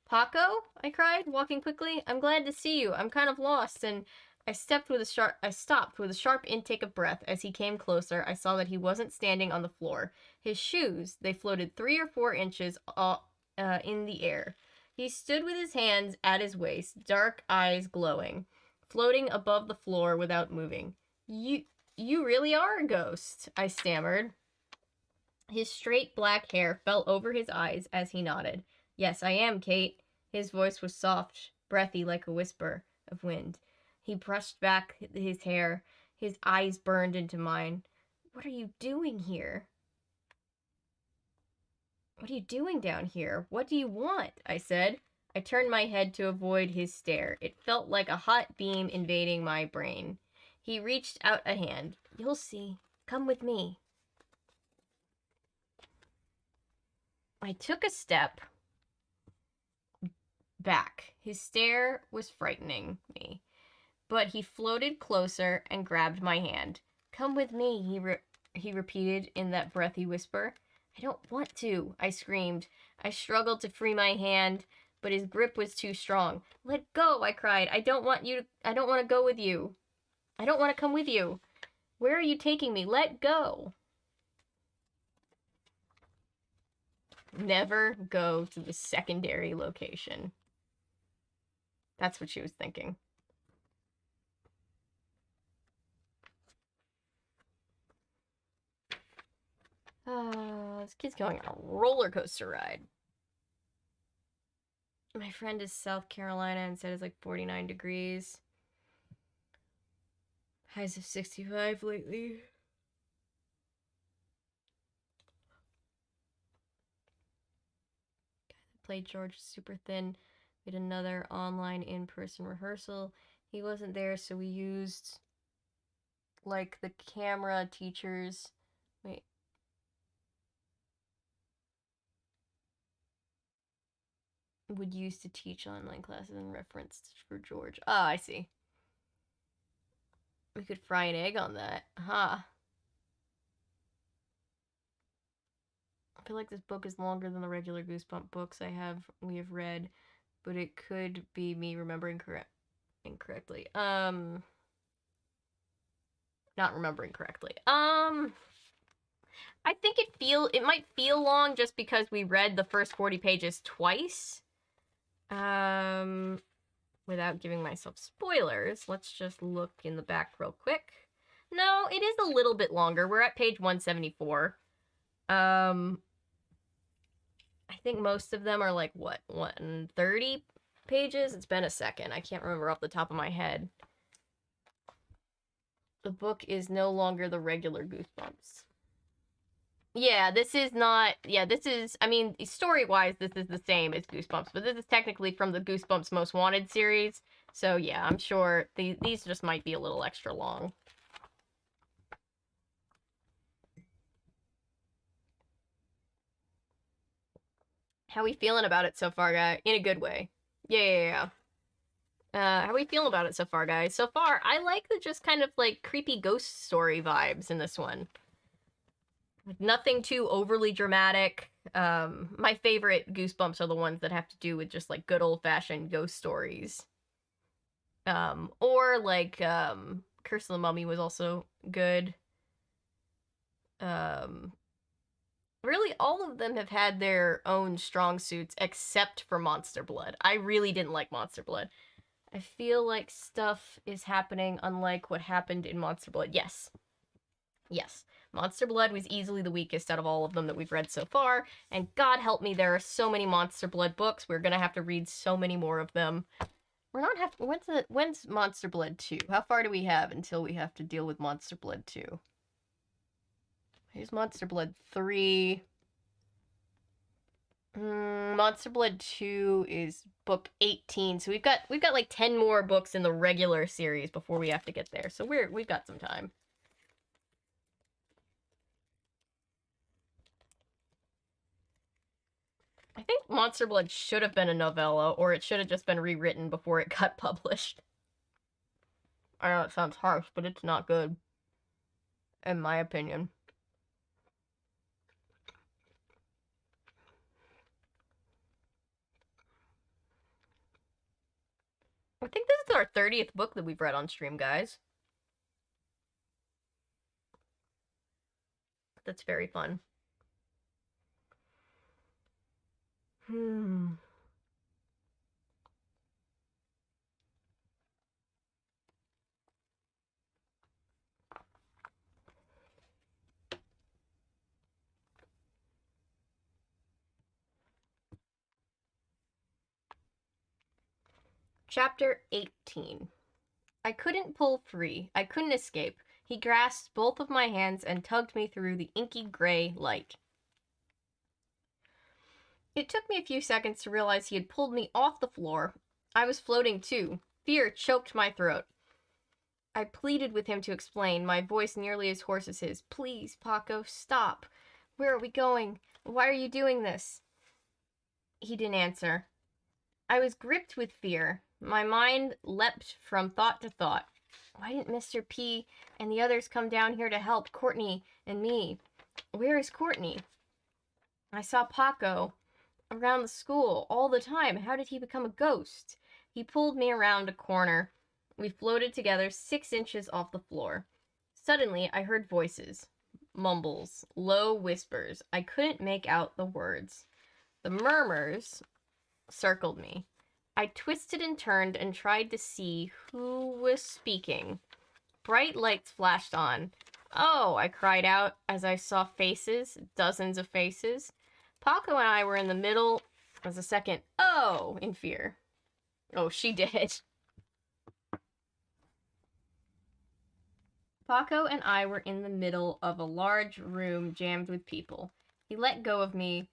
Paco? I cried, walking quickly. I'm glad to see you. I'm kind of lost, and I stopped with a sharp intake of breath. As he came closer, I saw that he wasn't standing on the floor. His shoes, they floated 3 or 4 inches in the air. He stood with his hands at his waist, dark eyes glowing, floating above the floor without moving. You really are a ghost, I stammered. His straight black hair fell over his eyes as he nodded. Yes, I am, Kate. His voice was soft, breathy like a whisper of wind. He brushed back his hair. His eyes burned into mine. What are you doing here? What are you doing down here? What do you want? I said. I turned my head to avoid his stare. It felt like a hot beam invading my brain. He reached out a hand. You'll see. Come with me. I took a step back. His stare was frightening me. But he floated closer and grabbed my hand. Come with me, he repeated in that breathy whisper. I don't want to, I screamed. I struggled to free my hand, but his grip was too strong. Let go, I cried. I don't want to go with you. I don't want to come with you. Where are you taking me? Let go. Never go to the secondary location. That's what she was thinking. This kid's going on a roller coaster ride. My friend is South Carolina and said it's like 49 degrees. Highs of 65 lately. Guy that played George is super thin. We had another online in-person rehearsal. He wasn't there, so we used like the camera teachers. Wait. Would use to teach online classes in reference for George. Ah, I see. We could fry an egg on that. Huh. I feel like this book is longer than the regular Goosebump books we have read, but it could be me remembering incorrectly. Not remembering correctly. I think it might feel long just because we read the first 40 pages twice. Without giving myself spoilers, let's just look in the back real quick. No, it is a little bit longer. We're at page 174. I think most of them are like, what, 130 pages? It's been a second. I can't remember off the top of my head. The book is no longer the regular Goosebumps. Yeah, this is not, I mean, story-wise, this is the same as Goosebumps, but this is technically from the Goosebumps Most Wanted series, so yeah, I'm sure these just might be a little extra long. How we feeling about it so far, guys? In a good way. Yeah. How we feeling about it so far, guys? So far, I like the just kind of, like, creepy ghost story vibes in this one. Nothing too overly dramatic. My favorite Goosebumps are the ones that have to do with just, like, good old-fashioned ghost stories. Or, like, Curse of the Mummy was also good. Really, all of them have had their own strong suits, except for Monster Blood. I really didn't like Monster Blood. I feel like stuff is happening unlike what happened in Monster Blood. Yes. Monster Blood was easily the weakest out of all of them that we've read so far, and God help me, there are so many Monster Blood books. We're gonna have to read so many more of them. We're not have when's Monster Blood 2? How far do we have until we have to deal with Monster Blood 2? Here's Monster Blood 3. Monster Blood 2 is book 18, so we've got like 10 more books in the regular series before we have to get there. So we've got some time. I think Monster Blood should have been a novella, or it should have just been rewritten before it got published. I know it sounds harsh, but it's not good, in my opinion. I think this is our 30th book that we've read on stream, guys. That's very fun. Chapter 18. I couldn't pull free. I couldn't escape. He grasped both of my hands and tugged me through the inky gray light. It took me a few seconds to realize he had pulled me off the floor. I was floating too. Fear choked my throat. I pleaded with him to explain, my voice nearly as hoarse as his. Please, Paco, stop. Where are we going? Why are you doing this? He didn't answer. I was gripped with fear. My mind leapt from thought to thought. Why didn't Mr. P and the others come down here to help Courtney and me? Where is Courtney? I saw Paco around the school all the time. How did he become a ghost? He pulled me around a corner. We floated together 6 inches off the floor. Suddenly, I heard voices. Mumbles. Low whispers. I couldn't make out the words. The murmurs circled me. I twisted and turned and tried to see who was speaking. Bright lights flashed on. Oh, I cried out as I saw faces, dozens of faces. Paco and I were in the middle as a second oh in fear. Oh, she did. Paco and I were in the middle of a large room jammed with people. He let go of me.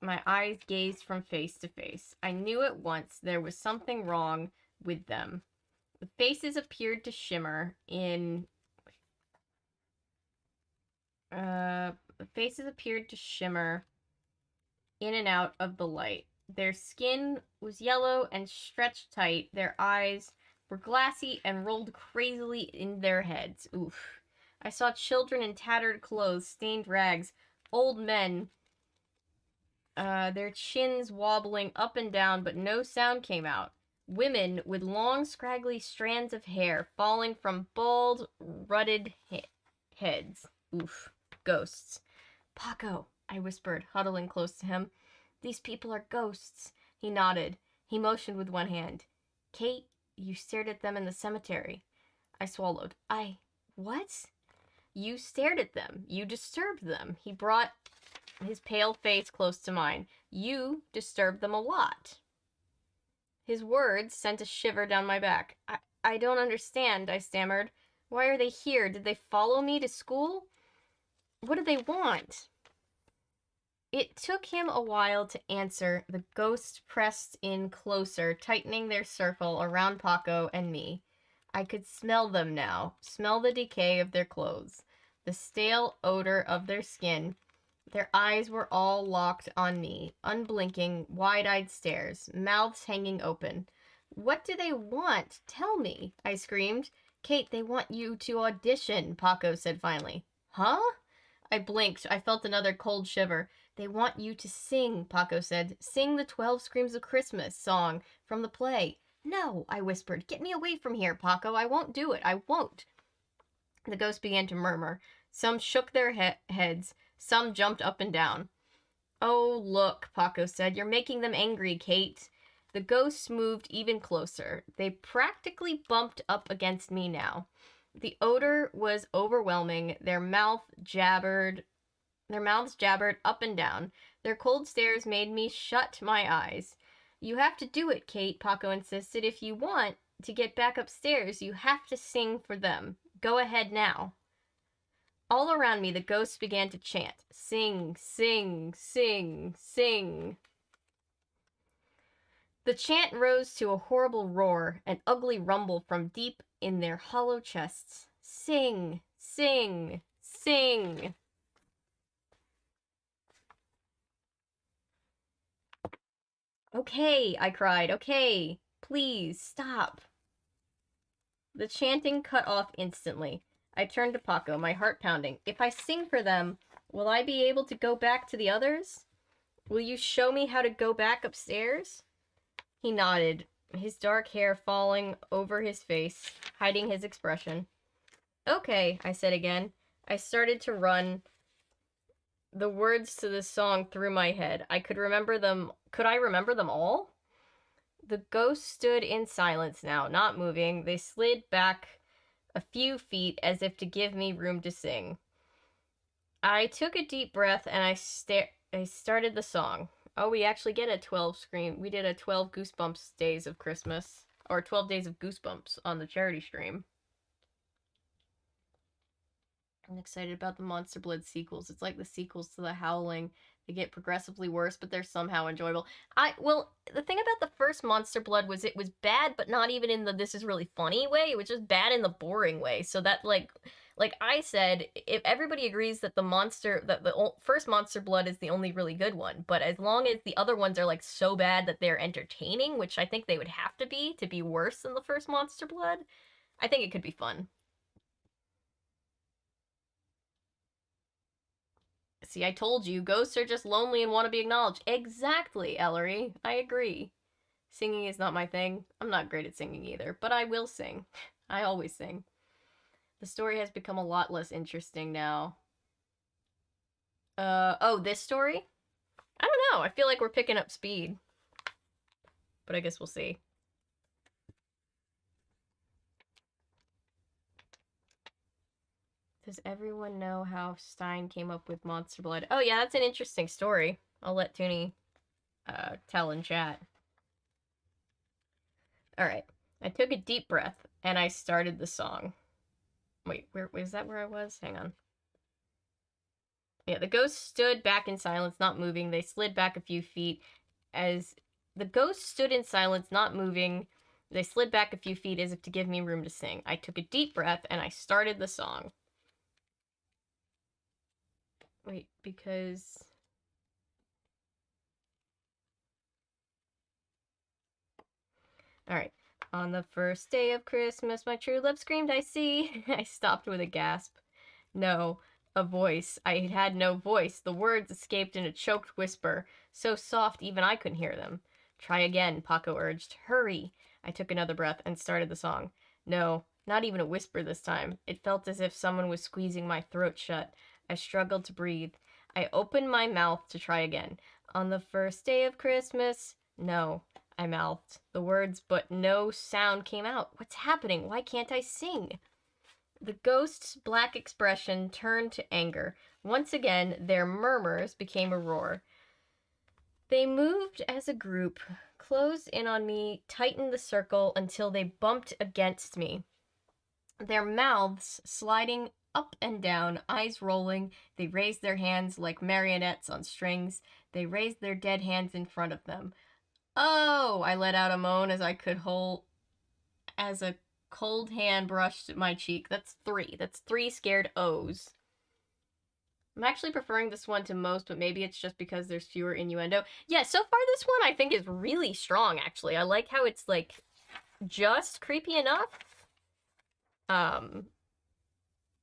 My eyes gazed from face to face. I knew at once there was something wrong with them. The faces appeared to shimmer in Faces appeared to shimmer in and out of the light. Their skin was yellow and stretched tight. Their eyes were glassy and rolled crazily in their heads. Oof. I saw children in tattered clothes, stained rags, old men, their chins wobbling up and down, but no sound came out. Women with long, scraggly strands of hair falling from bald, rutted heads. Oof. Ghosts. Paco, I whispered, huddling close to him. These people are ghosts. He nodded. He motioned with one hand. Kate, you stared at them in the cemetery. I swallowed. What? You stared at them. You disturbed them. He brought his pale face close to mine. You disturbed them a lot. His words sent a shiver down my back. I don't understand, I stammered. Why are they here? Did they follow me to school? What do they want? It took him a while to answer. The ghosts pressed in closer, tightening their circle around Paco and me. I could smell them now, smell the decay of their clothes, the stale odor of their skin. Their eyes were all locked on me, unblinking, wide-eyed stares, mouths hanging open. What do they want? Tell me, I screamed. Kate, they want you to audition, Paco said finally. Huh? I blinked. I felt another cold shiver. They want you to sing, Paco said. Sing the 12 Screams of Christmas song from the play. No, I whispered. Get me away from here, Paco. I won't do it. I won't. The ghosts began to murmur. Some shook their heads. Some jumped up and down. Oh, look, Paco said. You're making them angry, Kate. The ghosts moved even closer. They practically bumped up against me now. The odor was overwhelming. Their mouths jabbered up and down. Their cold stares made me shut my eyes. You have to do it, Kate, Paco insisted. If you want to get back upstairs, you have to sing for them. Go ahead now. All around me, the ghosts began to chant. Sing, sing, sing, sing. The chant rose to a horrible roar, an ugly rumble from deep in their hollow chests. Sing, sing, sing. Okay, I cried. Okay, please, stop. The chanting cut off instantly. I turned to Paco, my heart pounding. If I sing for them, will I be able to go back to the others? Will you show me how to go back upstairs? He nodded, his dark hair falling over his face, hiding his expression. Okay, I said again. I started to run the words to the song through my head. I could remember them. Could I remember them all? The ghosts stood in silence now, not moving. They slid back a few feet as if to give me room to sing. I took a deep breath and I started the song. Oh, we actually get a 12 scream. We did a 12 Goosebumps days of Christmas, or 12 days of Goosebumps on the charity stream. I'm excited about the Monster Blood sequels. It's like the sequels to The Howling. They get progressively worse, but they're somehow enjoyable. Well, the thing about the first Monster Blood was it was bad, but not even in the this is really funny way. It was just bad in the boring way. So that, like I said, if everybody agrees that the first Monster Blood is the only really good one, but as long as the other ones are like so bad that they're entertaining, which I think they would have to be worse than the first Monster Blood, I think it could be fun. See, I told you, ghosts are just lonely and want to be acknowledged. Exactly, Ellery. I agree. Singing is not my thing. I'm not great at singing either, but I will sing. I always sing. The story has become a lot less interesting now. Oh, this story? I don't know. I feel like we're picking up speed. But I guess we'll see. Does everyone know how Stine came up with Monster Blood? Oh yeah, that's an interesting story. I'll let Toonie tell in chat. Alright. I took a deep breath and I started the song. Wait, is that where I was? Hang on. Yeah, the ghost stood back in silence, not moving. They slid back a few feet. As the ghost stood in silence, not moving, they slid back a few feet as if to give me room to sing. I took a deep breath and I started the song. Wait, because... Alright. On the first day of Christmas, my true love screamed, I see. I stopped with a gasp. No, a voice. I had no voice. The words escaped in a choked whisper, so soft even I couldn't hear them. Try again, Paco urged. Hurry! I took another breath and started the song. No, not even a whisper this time. It felt as if someone was squeezing my throat shut. I struggled to breathe. I opened my mouth to try again. On the first day of Christmas... No, I mouthed the words, but no sound came out. What's happening? Why can't I sing? The ghost's black expression turned to anger. Once again, their murmurs became a roar. They moved as a group, closed in on me, tightened the circle until they bumped against me. Their mouths sliding up and down, eyes rolling, they raised their hands like marionettes on strings. They raised their dead hands in front of them. Oh! I let out a moan as a cold hand brushed my cheek. That's three. That's three scared O's. I'm actually preferring this one to most, but maybe it's just because there's fewer innuendo. Yeah, so far this one I think is really strong, actually. I like how it's, like, just creepy enough.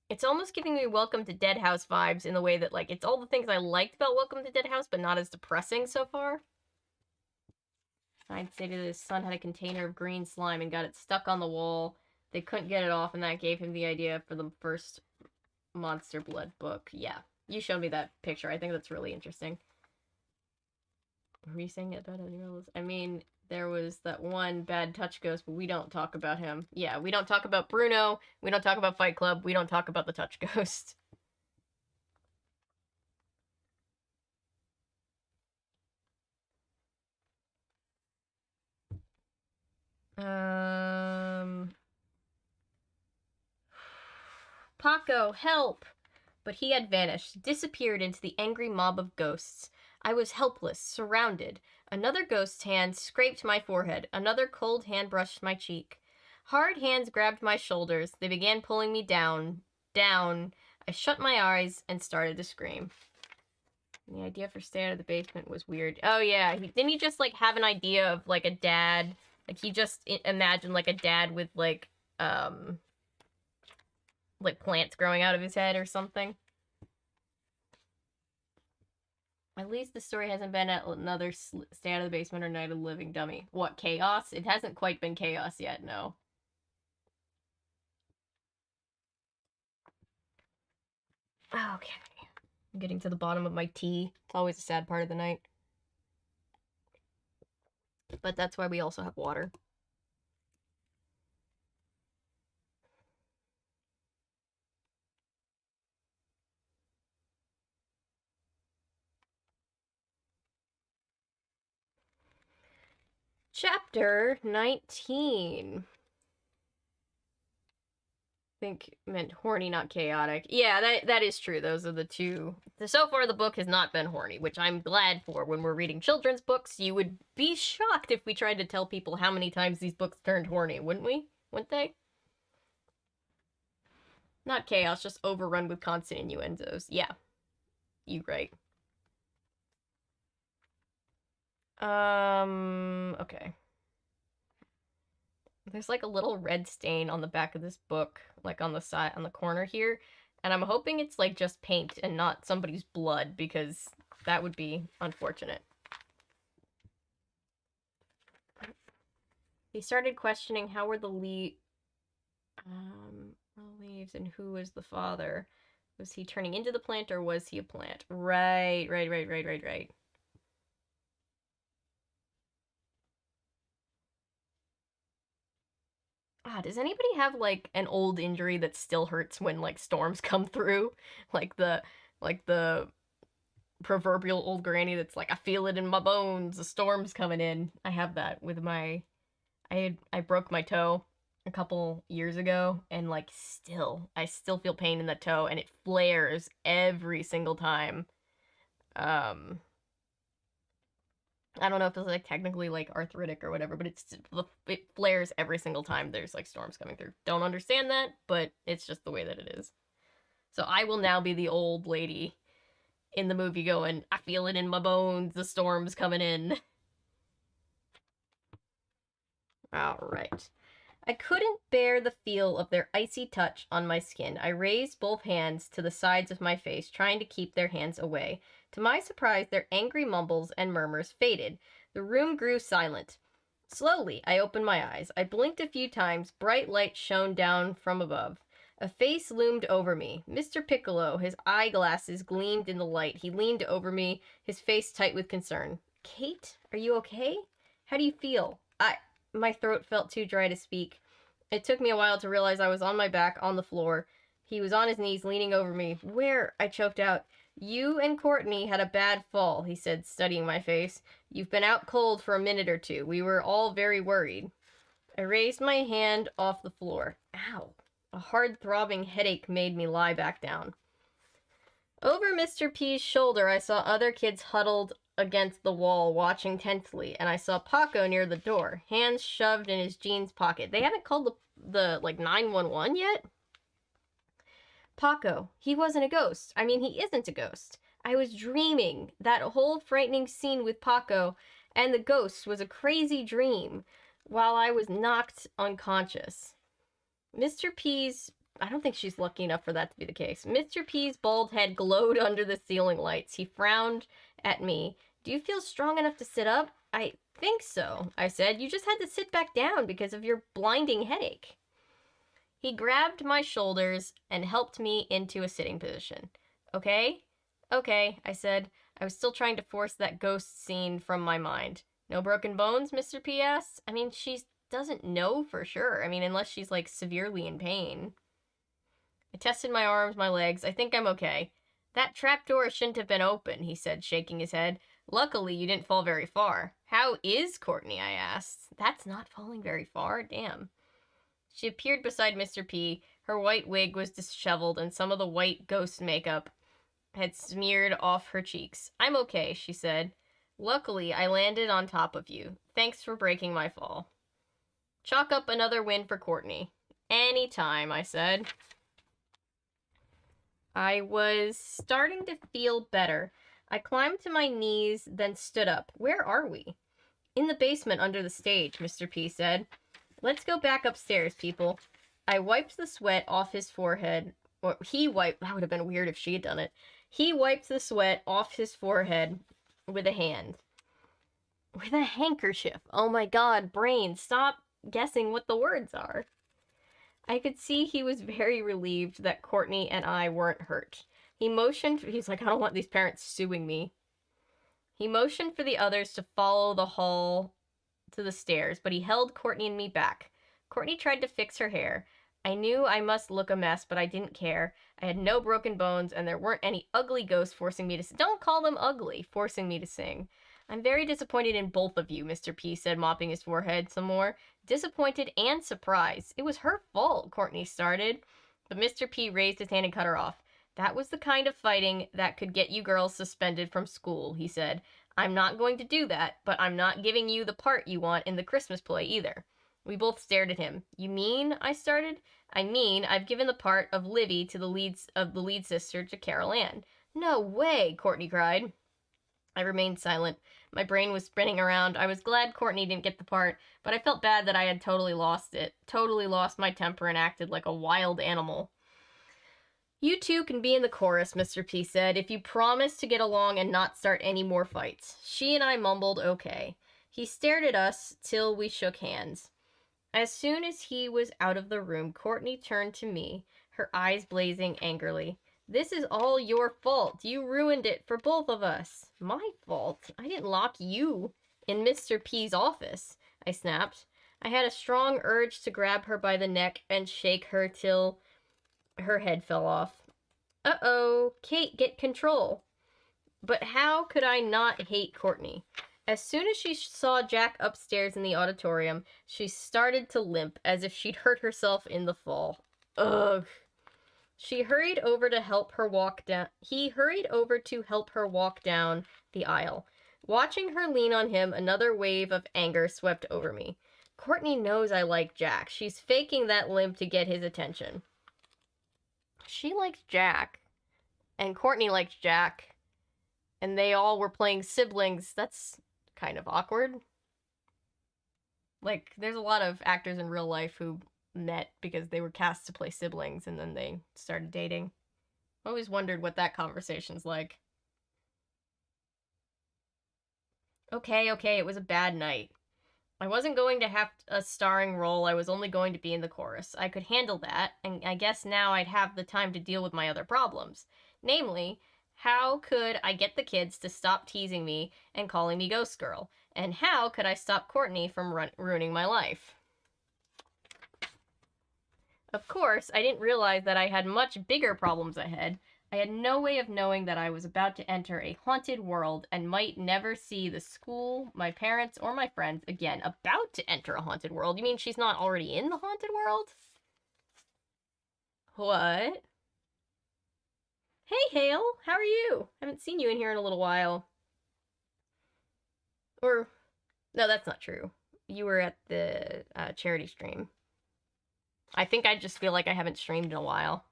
It's almost giving me Welcome to Dead House vibes in the way that, like, it's all the things I liked about Welcome to Dead House, but not as depressing so far. I'd say that his son had a container of green slime and got it stuck on the wall. They couldn't get it off, and that gave him the idea for the first Monster Blood book. Yeah, you showed me that picture. I think that's really interesting. Were you saying it about anyone else? I mean, there was that one bad touch ghost, but we don't talk about him. Yeah, we don't talk about Bruno. We don't talk about Fight Club. We don't talk about the touch ghost. Paco, help! But he had vanished, disappeared into the angry mob of ghosts. I was helpless, surrounded. Another ghost's hand scraped my forehead. Another cold hand brushed my cheek. Hard hands grabbed my shoulders. They began pulling me down, down. I shut my eyes and started to scream. The idea for Stay Out of the Basement was weird. Oh, yeah. Didn't he just, like, have an idea of, like, a dad? Like, he just imagined, like, a dad with, like plants growing out of his head or something. At least the story hasn't been another Stay Out of the Basement or Night of the Living Dummy. What, chaos? It hasn't quite been chaos yet, no. Okay. I'm getting to the bottom of my tea. It's always a sad part of the night. But that's why we also have water. Chapter 19. I think meant horny, not chaotic. Yeah, that is true. Those are the two. So far, the book has not been horny, which I'm glad for. When we're reading children's books, you would be shocked if we tried to tell people how many times these books turned horny, wouldn't we? Wouldn't they? Not chaos, just overrun with constant innuendos. Yeah, you right. Okay. There's like a little red stain on the back of this book, like on the side, on the corner here. And I'm hoping it's like just paint and not somebody's blood, because that would be unfortunate. He started questioning how were the leaves and who was the father. Was he turning into the plant or was he a plant? Right. Does anybody have like an old injury that still hurts when like storms come through? Like the proverbial old granny that's like, I feel it in my bones, the storm's coming in. I have that with my I broke my toe a couple years ago, and like I still feel pain in the toe, and it flares every single time. I don't know if it's like technically like arthritic or whatever, but it flares every single time there's like storms coming through. Don't understand that, but it's just the way that it is. So I will now be the old lady in the movie going, I feel it in my bones, the storm's coming in. Alright. I couldn't bear the feel of their icy touch on my skin. I raised both hands to the sides of my face, trying to keep their hands away. To my surprise, their angry mumbles and murmurs faded. The room grew silent. Slowly, I opened my eyes. I blinked a few times. Bright light shone down from above. A face loomed over me. Mr. Piccolo, his eyeglasses gleamed in the light. He leaned over me, his face tight with concern. Kate, are you okay? How do you feel? My throat felt too dry to speak. It took me a while to realize I was on my back on the floor. He was on his knees, leaning over me. Where? I choked out. You and Courtney had a bad fall, he said, studying my face. You've been out cold for a minute or two. We were all very worried. I raised my hand off the floor. Ow. A hard throbbing headache made me lie back down. Over Mr. P's shoulder, I saw other kids huddled against the wall, watching tensely, and I saw Paco near the door, hands shoved in his jeans pocket. They haven't called the 911 yet? Paco, he wasn't a ghost. I mean, he isn't a ghost. I was dreaming. That whole frightening scene with Paco and the ghost was a crazy dream while I was knocked unconscious. Mr. P's... I don't think she's lucky enough for that to be the case. Mr. P's bald head glowed under the ceiling lights. He frowned at me. Do you feel strong enough to sit up? I think so, I said. You just had to sit back down because of your blinding headache. He grabbed my shoulders and helped me into a sitting position. Okay? Okay, I said. I was still trying to force that ghost scene from my mind. No broken bones, Mr. P asked? I mean, she doesn't know for sure. I mean, unless she's, severely in pain. I tested my arms, my legs. I think I'm okay. That trapdoor shouldn't have been open, he said, shaking his head. Luckily, you didn't fall very far. How is Courtney? I asked. That's not falling very far. Damn. She appeared beside Mr. P. Her white wig was disheveled, and some of the white ghost makeup had smeared off her cheeks. I'm okay, she said. Luckily, I landed on top of you. Thanks for breaking my fall. Chalk up another win for Courtney. Anytime, I said. I was starting to feel better. I climbed to my knees, then stood up. Where are we? In the basement under the stage, Mr. P said. Let's go back upstairs, people. I wiped the sweat off his forehead. Or he wiped... That would have been weird if she had done it. He wiped the sweat off his forehead with a hand. With a handkerchief. Oh my god, brain, stop guessing what the words are. I could see he was very relieved that Courtney and I weren't hurt. He motioned... He's like, I don't want these parents suing me. He motioned for the others to follow the hall to the stairs, but he held Courtney and me back. Courtney tried to fix her hair. I knew I must look a mess, but I didn't care. I had no broken bones, and there weren't any ugly ghosts forcing me to... Don't call them ugly, forcing me to sing. I'm very disappointed in both of you, Mr. P said, mopping his forehead some more. Disappointed and surprised. It was her fault, Courtney started. But Mr. P raised his hand and cut her off. That was the kind of fighting that could get you girls suspended from school, he said. I'm not going to do that, but I'm not giving you the part you want in the Christmas play either. We both stared at him. You mean? I started. I mean, I've given the part of Livy to the lead sister to Carol Ann. No way, Courtney cried. I remained silent. My brain was spinning around. I was glad Courtney didn't get the part, but I felt bad that I had totally lost it. Totally lost my temper and acted like a wild animal. You two can be in the chorus, Mr. P said, if you promise to get along and not start any more fights. She and I mumbled, okay. He stared at us till we shook hands. As soon as he was out of the room, Courtney turned to me, her eyes blazing angrily. This is all your fault. You ruined it for both of us. My fault? I didn't lock you in Mr. P's office, I snapped. I had a strong urge to grab her by the neck and shake her till her head fell off. Uh-oh, Kate, get control. But how could I not hate Courtney? As soon as she saw Jack upstairs in the auditorium, she started to limp as if she'd hurt herself in the fall. Ugh. He hurried over to help her walk down the aisle. Watching her lean on him, another wave of anger swept over me. Courtney knows I like Jack. She's faking that limp to get his attention. She likes Jack. And Courtney likes Jack. and they all were playing siblings. That's kind of awkward. Like, there's a lot of actors in real life who met because they were cast to play siblings and then they started dating. I always wondered what that conversation's like. Okay, it was a bad night. I wasn't going to have a starring role, I was only going to be in the chorus. I could handle that, and I guess now I'd have the time to deal with my other problems. Namely, how could I get the kids to stop teasing me and calling me Ghost Girl? And how could I stop Courtney from ruining my life? Of course, I didn't realize that I had much bigger problems ahead. I had no way of knowing that I was about to enter a haunted world and might never see the school, my parents, or my friends again. About to enter a haunted world? You mean she's not already in the haunted world? What? Hey, Hale, how are you? Haven't seen you in here in a little while. Or, no, that's not true. You were at the charity stream. I think I just feel like I haven't streamed in a while.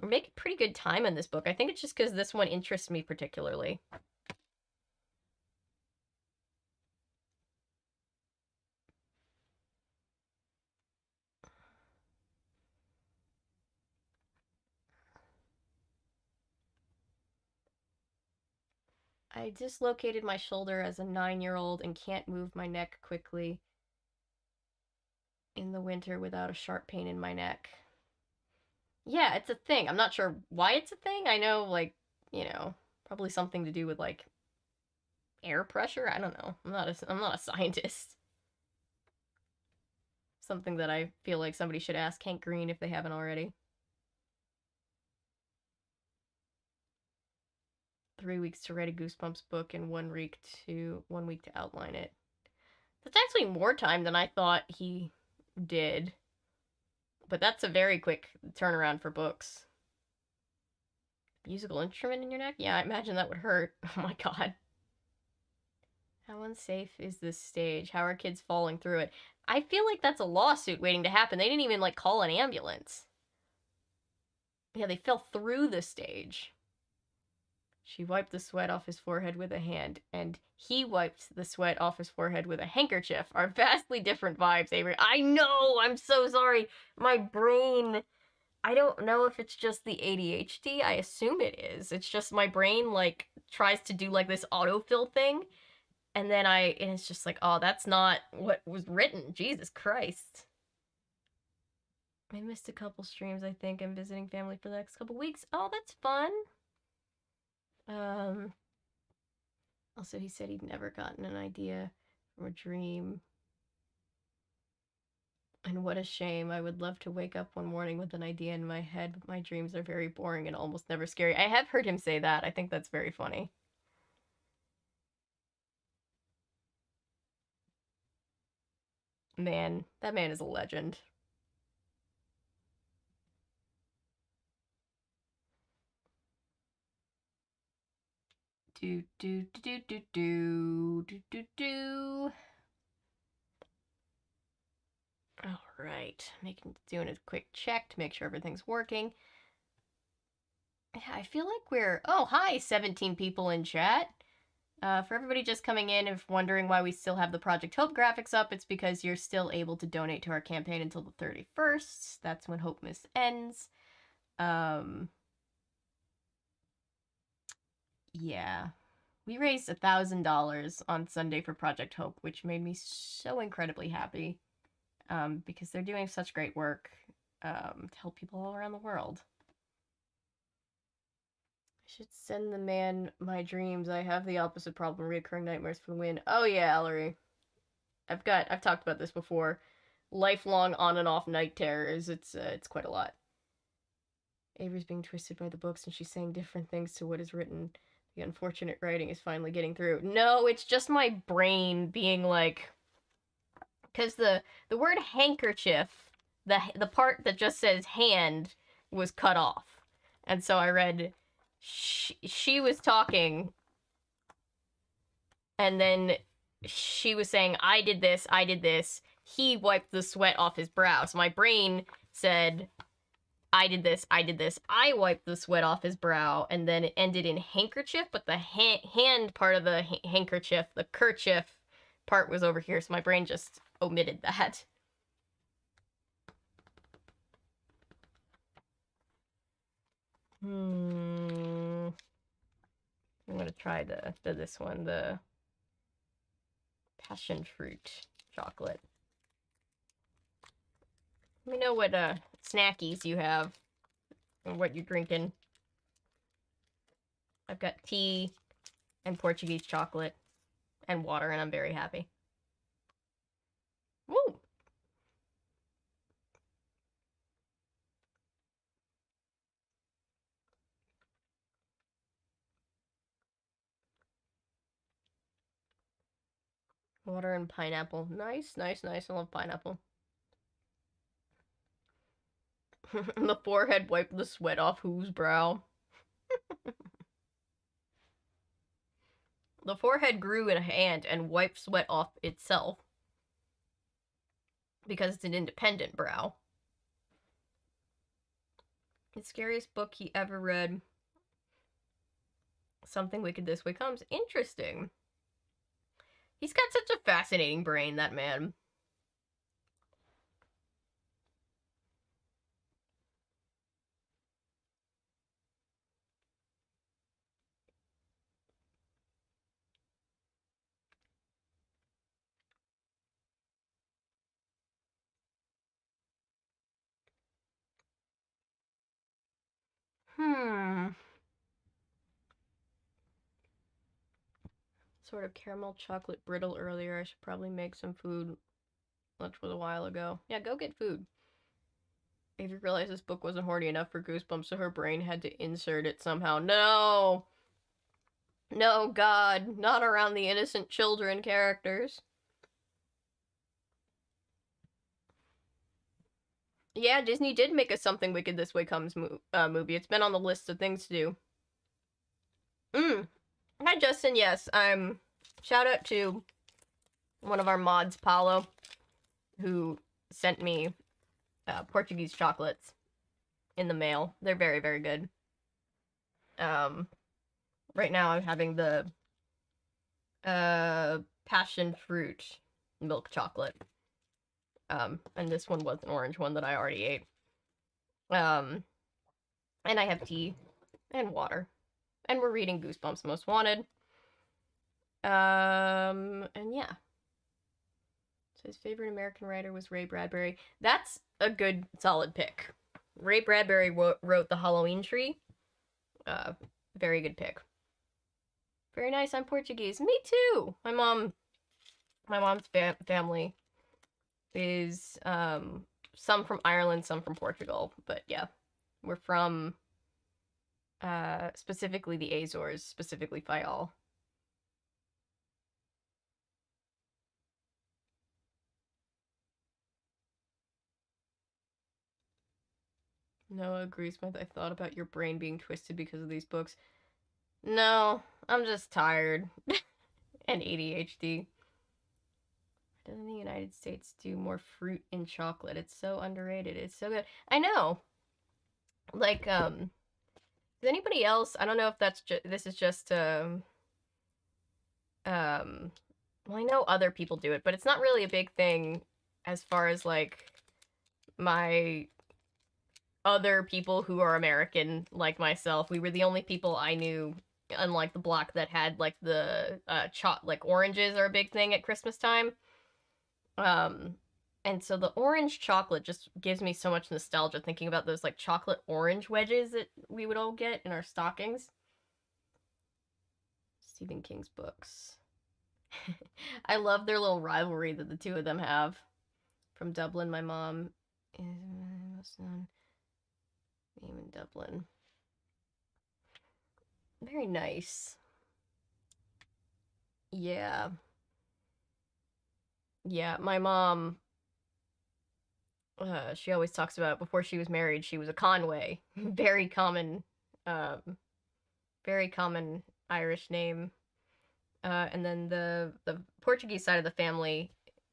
We're making pretty good time in this book. I think it's just because this one interests me particularly. I dislocated my shoulder as a 9-year-old and can't move my neck quickly in the winter without a sharp pain in my neck. Yeah, it's a thing. I'm not sure why it's a thing. I know, like, probably something to do with, like, air pressure. I don't know. I'm not a scientist. Something that I feel like somebody should ask Hank Green if they haven't already. 3 weeks to write a Goosebumps book and 1 week to outline it. That's actually more time than I thought he did. But that's a very quick turnaround for books. Musical instrument in your neck? Yeah, I imagine that would hurt. Oh my god. How unsafe is this stage? How are kids falling through it? I feel like that's a lawsuit waiting to happen. They didn't even, like, call an ambulance. Yeah, they fell through the stage. She wiped the sweat off his forehead with a hand, and he wiped the sweat off his forehead with a handkerchief. Are vastly different vibes, Avery. I know! I'm so sorry. My brain... I don't know if it's just the ADHD. I assume it is. It's just my brain, like, tries to do, like, this autofill thing, and then it's just like, oh, that's not what was written. Jesus Christ. I missed a couple streams, I think. I'm visiting family for the next couple weeks. Oh, that's fun. Also, he said he'd never gotten an idea from a dream. And what a shame. I would love to wake up one morning with an idea in my head, but my dreams are very boring and almost never scary. I have heard him say that. I think that's very funny. Man, that man is a legend. Do do do do do do do do. All right, doing a quick check to make sure everything's working. Yeah, I feel like hi, 17 people in chat. For everybody just coming in and wondering why we still have the Project Hope graphics up, it's because you're still able to donate to our campaign until the 31st. That's when Hope Miss ends. Yeah. We raised $1,000 on Sunday for Project Hope, which made me so incredibly happy. Because they're doing such great work to help people all around the world. I should send the man my dreams. I have the opposite problem, recurring nightmares for the win. Oh yeah, Ellery. I've talked about this before. Lifelong on and off night terrors. It's quite a lot. Avery's being twisted by the books and she's saying different things to what is written. The unfortunate writing is finally getting through. No, it's just my brain being like, because the word handkerchief, the part that just says hand was cut off. And so I read she was talking and then she was saying I did this, he wiped the sweat off his brow. So my brain said I did this, I did this. I wiped the sweat off his brow, and then it ended in handkerchief, but the hand part of the handkerchief, the kerchief part was over here, so my brain just omitted that. I'm gonna try this one, the passion fruit chocolate. Let me know what snackies you have and what you're drinking. I've got tea and Portuguese chocolate and water, and I'm very happy. Woo! Water and pineapple. Nice, nice, nice. I love pineapple. The forehead wiped the sweat off whose brow? The forehead grew in a hand and wiped sweat off itself. Because it's an independent brow. The scariest book he ever read. Something Wicked This Way Comes. Interesting. He's got such a fascinating brain, that man. Sort of caramel chocolate brittle earlier. I should probably make some food. Lunch was a while ago. Yeah, go get food. Avery realized this book wasn't horny enough for Goosebumps, so her brain had to insert it somehow. No! No, God. Not around the innocent children characters. Yeah, Disney did make a Something Wicked This Way Comes movie. It's been on the list of things to do. Hi, Justin. Yes, shout out to one of our mods, Paulo, who sent me Portuguese chocolates in the mail. They're very, very good. Right now I'm having the passion fruit milk chocolate. And this one was an orange one that I already ate. And I have tea and water. And we're reading Goosebumps Most Wanted. And yeah. So his favorite American writer was Ray Bradbury. That's a good, solid pick. Ray Bradbury wrote The Halloween Tree. Very good pick. Very nice. I'm Portuguese. Me too. My mom's family is some from Ireland, some from Portugal. But yeah, we're from specifically the Azores, specifically Fayal. Noah agrees with I thought about your brain being twisted because of these books. No, I'm just tired. And ADHD. Doesn't the United States do more fruit in chocolate? It's so underrated. It's so good. I know. Like, does anybody else? I don't know if this is just well, I know other people do it, but it's not really a big thing as far as like my other people who are American like myself. We were the only people I knew, unlike the block, that had like the like oranges are a big thing at Christmas time. And so the orange chocolate just gives me so much nostalgia thinking about those like chocolate orange wedges that we would all get in our stockings. Stephen King's books. I love their little rivalry that the two of them have. From Dublin, my mom is most known name in Dublin. Very nice. Yeah. Yeah, my mom, she always talks about before she was married, she was a Conway. Very common, very common Irish name. And then the Portuguese side of the family,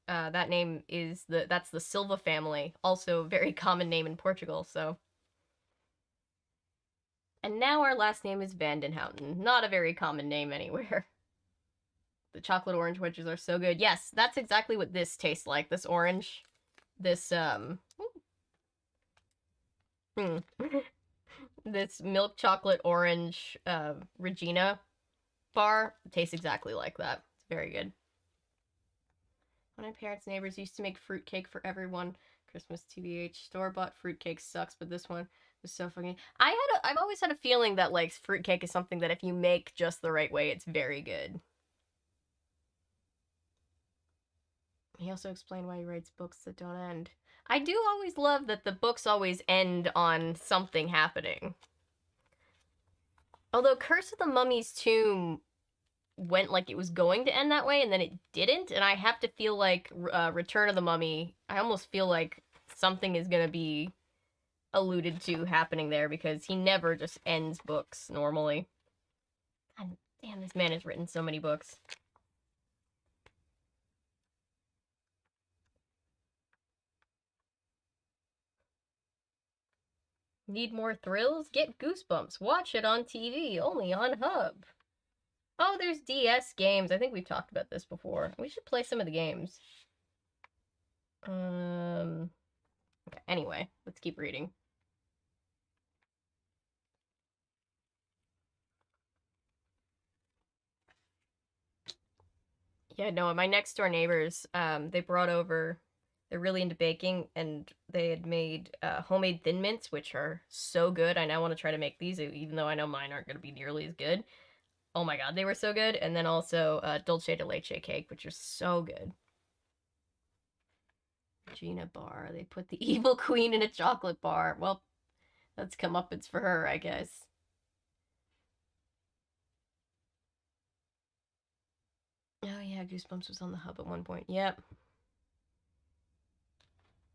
that name is that's the Silva family, also very common name in Portugal. So And now our last name is Vandenhouten. Not a very common name anywhere. The chocolate orange wedges are so good. Yes, that's exactly what this tastes like. This orange. This, this milk chocolate orange, Regina bar tastes exactly like that. It's very good. One of my parents' neighbors used to make fruitcake for everyone. Christmas TBH. Store-bought fruitcake sucks, but this one was so funny. I've always had a feeling that, like, fruitcake is something that if you make just the right way, it's very good. He also explained why he writes books that don't end. I do always love that the books always end on something happening. Although Curse of the Mummy's Tomb went like it was going to end that way, and then it didn't, and I have to feel like Return of the Mummy, I almost feel like something is going to be alluded to happening there, because he never just ends books normally. God damn, this man has written so many books. Need more thrills? Get Goosebumps. Watch it on TV, only on Hub. Oh, there's DS games. I think we've talked about this before. We should play some of the games. Okay, anyway, let's keep reading. Yeah, no, my next door neighbors, they brought over, they're really into baking, and they had made homemade Thin Mints, which are so good. I now want to try to make these, even though I know mine aren't going to be nearly as good. Oh my god, they were so good. And then also dulce de leche cake, which is so good. Gina bar. They put the evil queen in a chocolate bar. Well, that's comeuppance for her, I guess. Oh yeah, Goosebumps was on the Hub at one point. Yep.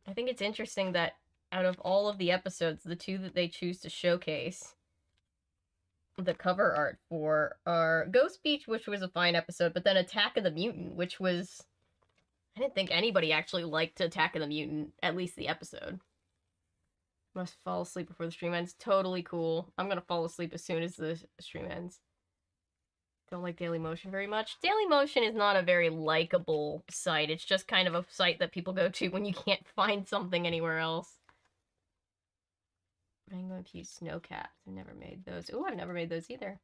I think it's interesting that out of all of the episodes, the two that they choose to showcase the cover art for are Ghost Beach, which was a fine episode, but then Attack of the Mutant, which was... I didn't think anybody actually liked Attack of the Mutant, at least the episode. Must fall asleep before the stream ends. Totally cool. I'm gonna fall asleep as soon as the stream ends. Don't like Daily Motion very much. Daily Motion is not a very likable site. It's just kind of a site that people go to when you can't find something anywhere else. I'm going to use snow caps. I've never made those. Ooh, I've never made those either.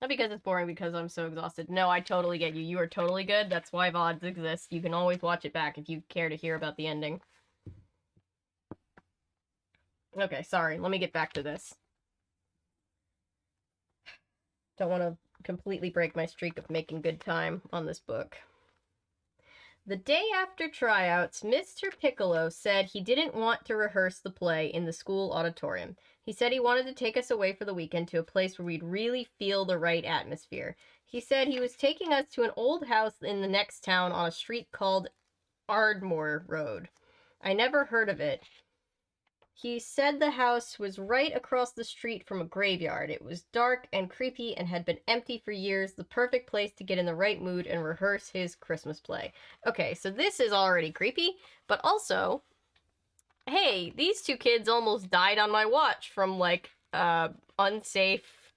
Not because it's boring, because I'm so exhausted. No, I totally get you. You are totally good. That's why VODs exist. You can always watch it back if you care to hear about the ending. Okay, sorry. Let me get back to this. Don't want to completely break my streak of making good time on this book. The day after tryouts, Mr. Piccolo said he didn't want to rehearse the play in the school auditorium. He said he wanted to take us away for the weekend to a place where we'd really feel the right atmosphere. He said he was taking us to an old house in the next town on a street called Ardmore Road. I never heard of it. He said the house was right across the street from a graveyard. It was dark and creepy and had been empty for years, the perfect place to get in the right mood and rehearse his Christmas play. Okay, so this is already creepy, but also, hey, these two kids almost died on my watch from, like, unsafe,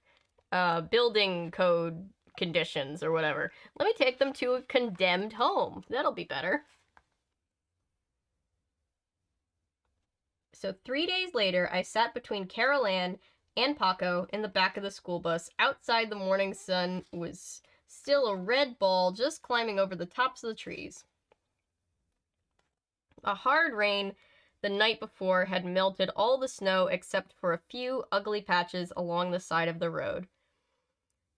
building code conditions or whatever. Let me take them to a condemned home. That'll be better. So 3 days later, I sat between Carol Ann and Paco in the back of the school bus. Outside, the morning sun was still a red ball just climbing over the tops of the trees. A hard rain the night before had melted all the snow except for a few ugly patches along the side of the road.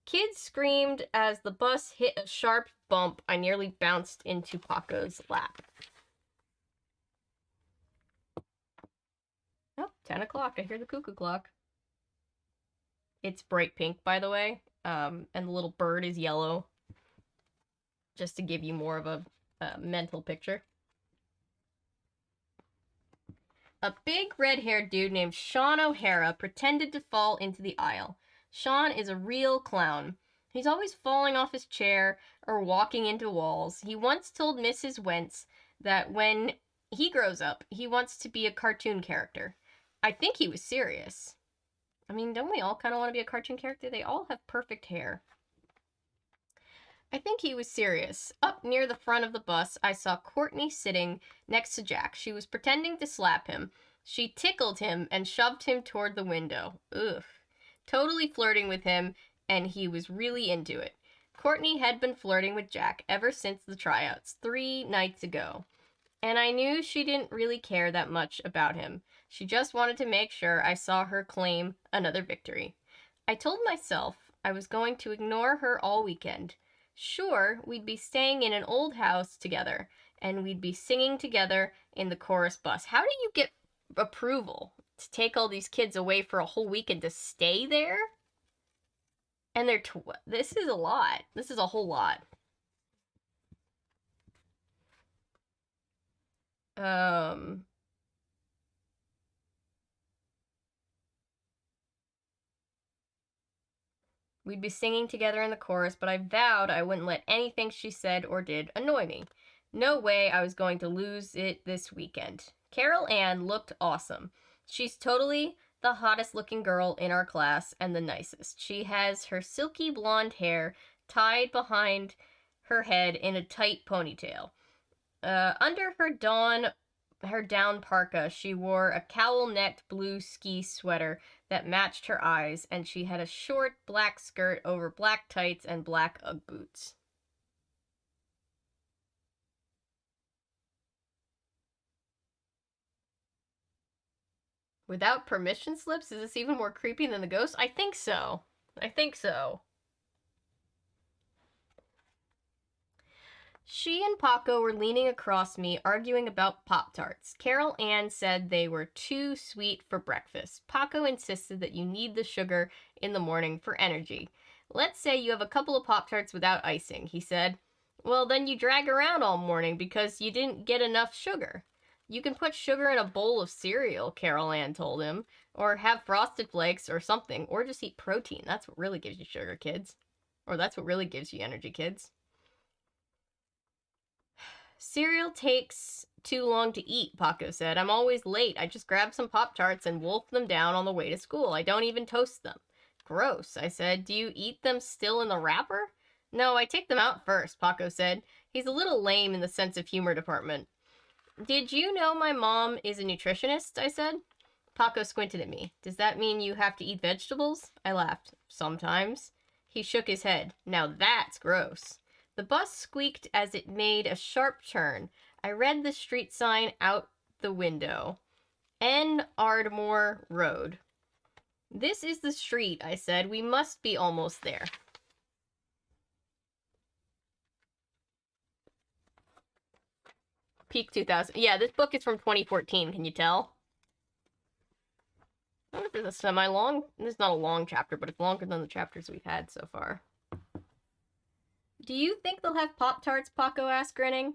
Kids screamed as the bus hit a sharp bump. I nearly bounced into Paco's lap. Oh, 10 o'clock. I hear the cuckoo clock. It's bright pink, by the way, and the little bird is yellow, just to give you more of a mental picture. A big red-haired dude named Sean O'Hara pretended to fall into the aisle. Sean is a real clown. He's always falling off his chair or walking into walls. He once told Mrs. Wentz that when he grows up, he wants to be a cartoon character. I think he was serious. I mean, don't we all kind of want to be a cartoon character? They all have perfect hair. I think he was serious. Up near the front of the bus, I saw Courtney sitting next to Jack. She was pretending to slap him. She tickled him and shoved him toward the window. Ugh. Totally flirting with him, and he was really into it. Courtney had been flirting with Jack ever since the tryouts 3 nights ago. And I knew she didn't really care that much about him. She just wanted to make sure I saw her claim another victory. I told myself I was going to ignore her all weekend. Sure, we'd be staying in an old house together, and we'd be singing together in the chorus bus. How do you get approval to take all these kids away for a whole weekend to stay there? And this is a lot. This is a whole lot. We'd be singing together in the chorus, but I vowed I wouldn't let anything she said or did annoy me. No way I was going to lose it this weekend. Carol Ann looked awesome. She's totally the hottest looking girl in our class and the nicest. She has her silky blonde hair tied behind her head in a tight ponytail. Under her down parka, she wore a cowl-necked blue ski sweater that matched her eyes, and she had a short black skirt over black tights and black Ugg boots. Without permission slips? Is this even more creepy than the ghost? I think so. I think so. She and Paco were leaning across me, arguing about Pop-Tarts. Carol Ann said they were too sweet for breakfast. Paco insisted that you need the sugar in the morning for energy. Let's say you have a couple of Pop-Tarts without icing, he said. Well, then you drag around all morning because you didn't get enough sugar. You can put sugar in a bowl of cereal, Carol Ann told him, or have Frosted Flakes or something, or just eat protein. That's what really gives you sugar, kids. Or that's what really gives you energy, kids. Cereal takes too long to eat, Paco said. I'm always late. I just grab some Pop-Tarts and wolf them down on the way to school. I don't even toast them. Gross, I said. Do you eat them still in the wrapper? No, I take them out first, Paco said. He's a little lame in the sense of humor department. Did you know my mom is a nutritionist? I said. Paco squinted at me. Does that mean you have to eat vegetables? I laughed. Sometimes. He shook his head. Now that's gross. The bus squeaked as it made a sharp turn. I read the street sign out the window. N. Ardmore Road. This is the street, I said. We must be almost there. Peak 2000. Yeah, this book is from 2014. Can you tell? I wonder if there's a semi-long... This is not a long chapter, but it's longer than the chapters we've had so far. Do you think they'll have Pop-Tarts? Paco asked, grinning.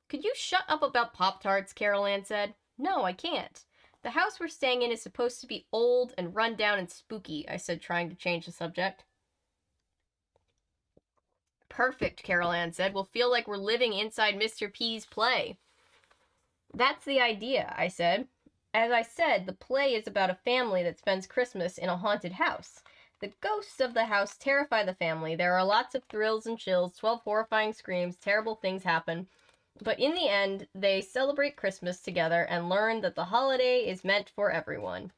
Could you shut up about Pop-Tarts? Carol Ann said. No, I can't. The house we're staying in is supposed to be old and run down and spooky, I said, trying to change the subject. Perfect, Carol Ann said. We'll feel like we're living inside Mr. P's play. That's the idea, I said. As I said, the play is about a family that spends Christmas in a haunted house. The ghosts of the house terrify the family. There are lots of thrills and chills, 12 horrifying screams, terrible things happen. But in the end, they celebrate Christmas together and learn that the holiday is meant for everyone.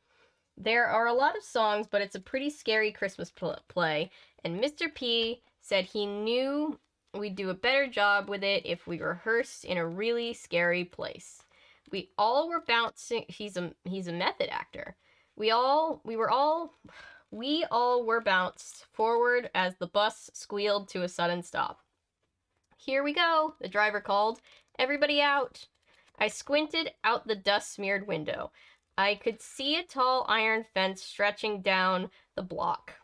There are a lot of songs, but it's a pretty scary Christmas play, and Mr. P said he knew we'd do a better job with it if we rehearsed in a really scary place. We all were bouncing. He's a method actor. We all were bounced forward as the bus squealed to a sudden stop. Here we go, the driver called. Everybody out. I squinted out the dust-smeared window. I could see a tall iron fence stretching down the block.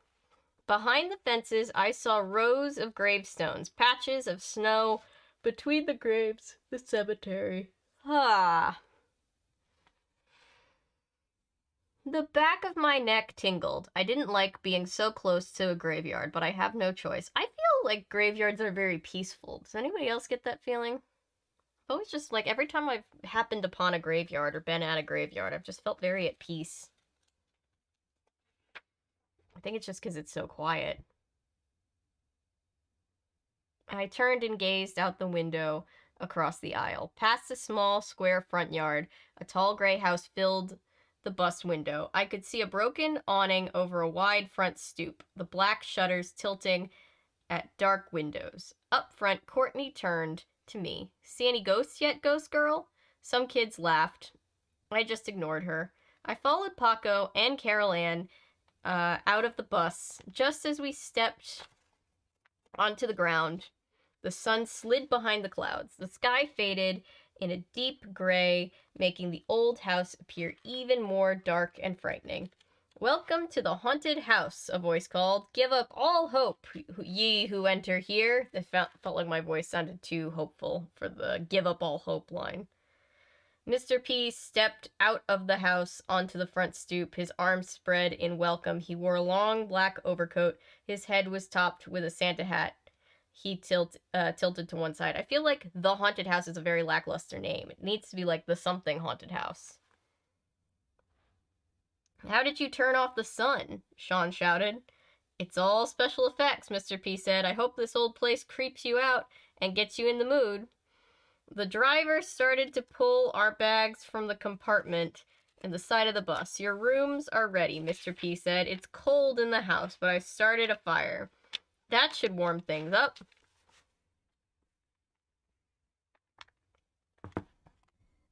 Behind the fences, I saw rows of gravestones, patches of snow between the graves, the cemetery. Ah. The back of my neck tingled. I didn't like being so close to a graveyard, but I have no choice. I feel like graveyards are very peaceful. Does anybody else get that feeling? I've always just, like, every time I've happened upon a graveyard or been at a graveyard, I've just felt very at peace. think it's just because it's so quiet. I turned and gazed out the window across the aisle. Past the small, square front yard, a tall gray house filled the bus window. I could see a broken awning over a wide front stoop, the black shutters tilting at dark windows. Up front, Courtney turned to me. See any ghosts yet, ghost girl? Some kids laughed. I just ignored her. I followed Paco and Carol Ann out of the bus. Just as we stepped onto the ground, the sun slid behind the clouds. The sky faded in a deep gray, making the old house appear even more dark and frightening. Welcome to the haunted house, a voice called. Give up all hope, ye who enter here. It felt like my voice sounded too hopeful for the give up all hope line. Mr. P stepped out of the house onto the front stoop, his arms spread in welcome. He wore a long black overcoat. His head was topped with a Santa hat. He tilted to one side. I feel like the haunted house is a very lackluster name. It needs to be like the something haunted house. How did you turn off the sun? Sean shouted. It's all special effects, Mr. P said. I hope this old place creeps you out and gets you in the mood. The driver started to pull our bags from the compartment in the side of the bus. Your rooms are ready, Mr. P said. It's cold in the house, but I started a fire. That should warm things up.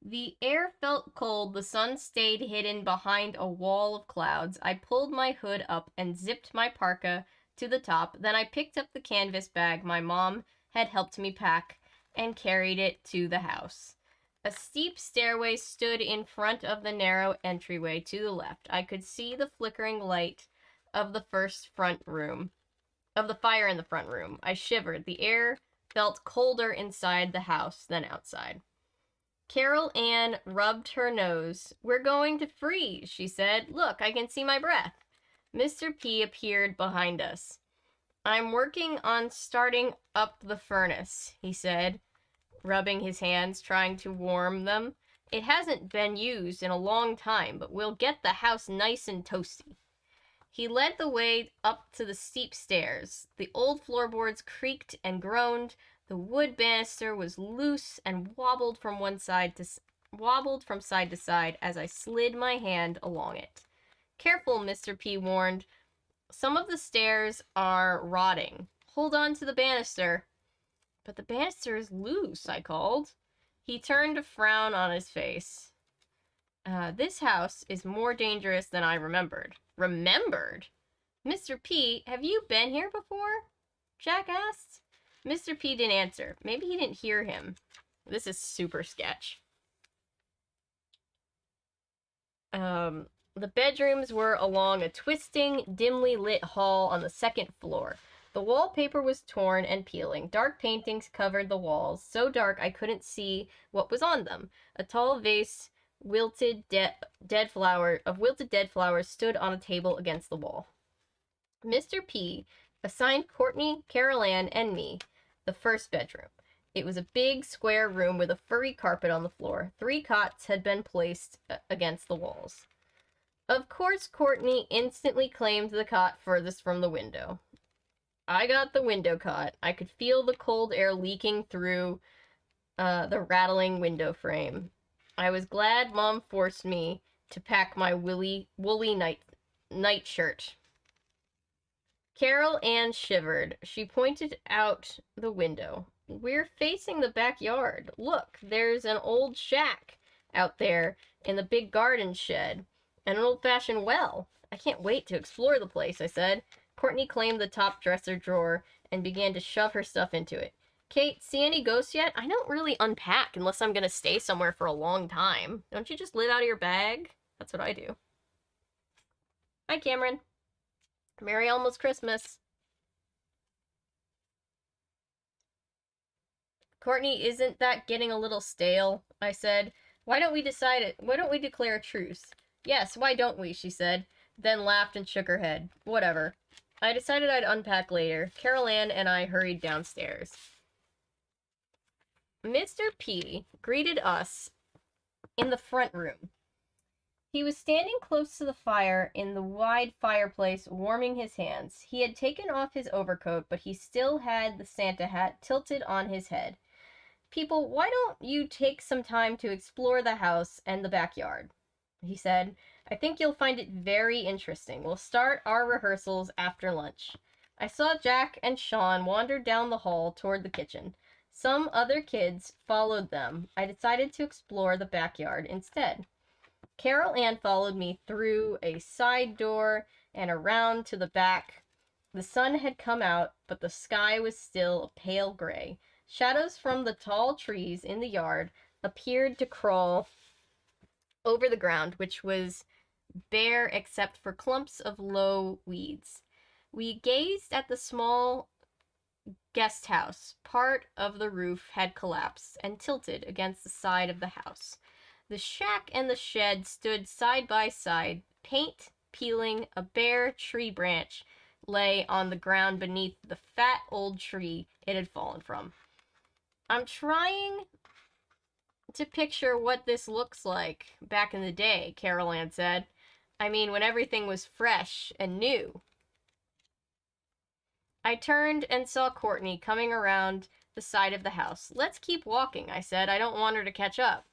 The air felt cold. The sun stayed hidden behind a wall of clouds. I pulled my hood up and zipped my parka to the top. Then I picked up the canvas bag my mom had helped me pack and carried it to the house. A steep stairway stood in front of the narrow entryway to the left. I could see the flickering light of the fire in the front room. I shivered. The air felt colder inside the house than outside. Carol Ann rubbed her nose. We're going to freeze, she said. Look, I can see my breath. Mr. P appeared behind us. I'm working on starting up the furnace, he said, rubbing his hands, trying to warm them. It hasn't been used in a long time, but we'll get the house nice and toasty. He led the way up to the steep stairs. The old floorboards creaked and groaned. The wood banister was loose and wobbled from side to side as I slid my hand along it. Careful, Mr. P warned. Some of the stairs are rotting. Hold on to the banister. But the banister is loose, I called. He turned a frown on his face. This house is more dangerous than I remembered. Remembered? Mr. P, have you been here before? Jack asked. Mr. P didn't answer. Maybe he didn't hear him. This is super sketch. The bedrooms were along a twisting, dimly lit hall on the second floor. The wallpaper was torn and peeling. Dark paintings covered the walls, so dark I couldn't see what was on them. A tall vase wilted dead flowers stood on a table against the wall. Mr. P assigned Courtney, Carol Ann, and me the first bedroom. It was a big square room with a furry carpet on the floor. 3 cots had been placed against the walls. Of course, Courtney instantly claimed the cot furthest from the window. I got the window cot. I could feel the cold air leaking through the rattling window frame. I was glad Mom forced me to pack my woolly nightshirt. Carol Ann shivered. She pointed out the window. We're facing the backyard. Look, there's an old shack out there in the big garden shed, and an old-fashioned well. I can't wait to explore the place, I said. Courtney claimed the top dresser drawer and began to shove her stuff into it. Kate, see any ghosts yet? I don't really unpack unless I'm gonna stay somewhere for a long time. Don't you just live out of your bag? That's what I do. Hi, Cameron. Merry almost Christmas. Courtney, isn't that getting a little stale? I said. Why don't we declare a truce? Yes, why don't we? She said, then laughed and shook her head. Whatever. I decided I'd unpack later. Carol Ann and I hurried downstairs. Mr. P greeted us in the front room. He was standing close to the fire in the wide fireplace, warming his hands. He had taken off his overcoat, but he still had the Santa hat tilted on his head. People, why don't you take some time to explore the house and the backyard? He said. I think you'll find it very interesting. We'll start our rehearsals after lunch. I saw Jack and Sean wander down the hall toward the kitchen. Some other kids followed them. I decided to explore the backyard instead. Carol Ann followed me through a side door and around to the back. The sun had come out, but the sky was still a pale gray. Shadows from the tall trees in the yard appeared to crawl over the ground, which was bare except for clumps of low weeds. We gazed at the small guest house. Part of the roof had collapsed and tilted against the side of the house. The shack and the shed stood side by side, paint peeling. A bare tree branch lay on the ground beneath the fat old tree it had fallen from. I'm trying to picture what this looks like back in the day, Carol Ann said. I mean, when everything was fresh and new. I turned and saw Courtney coming around the side of the house. Let's keep walking, I said. I don't want her to catch up.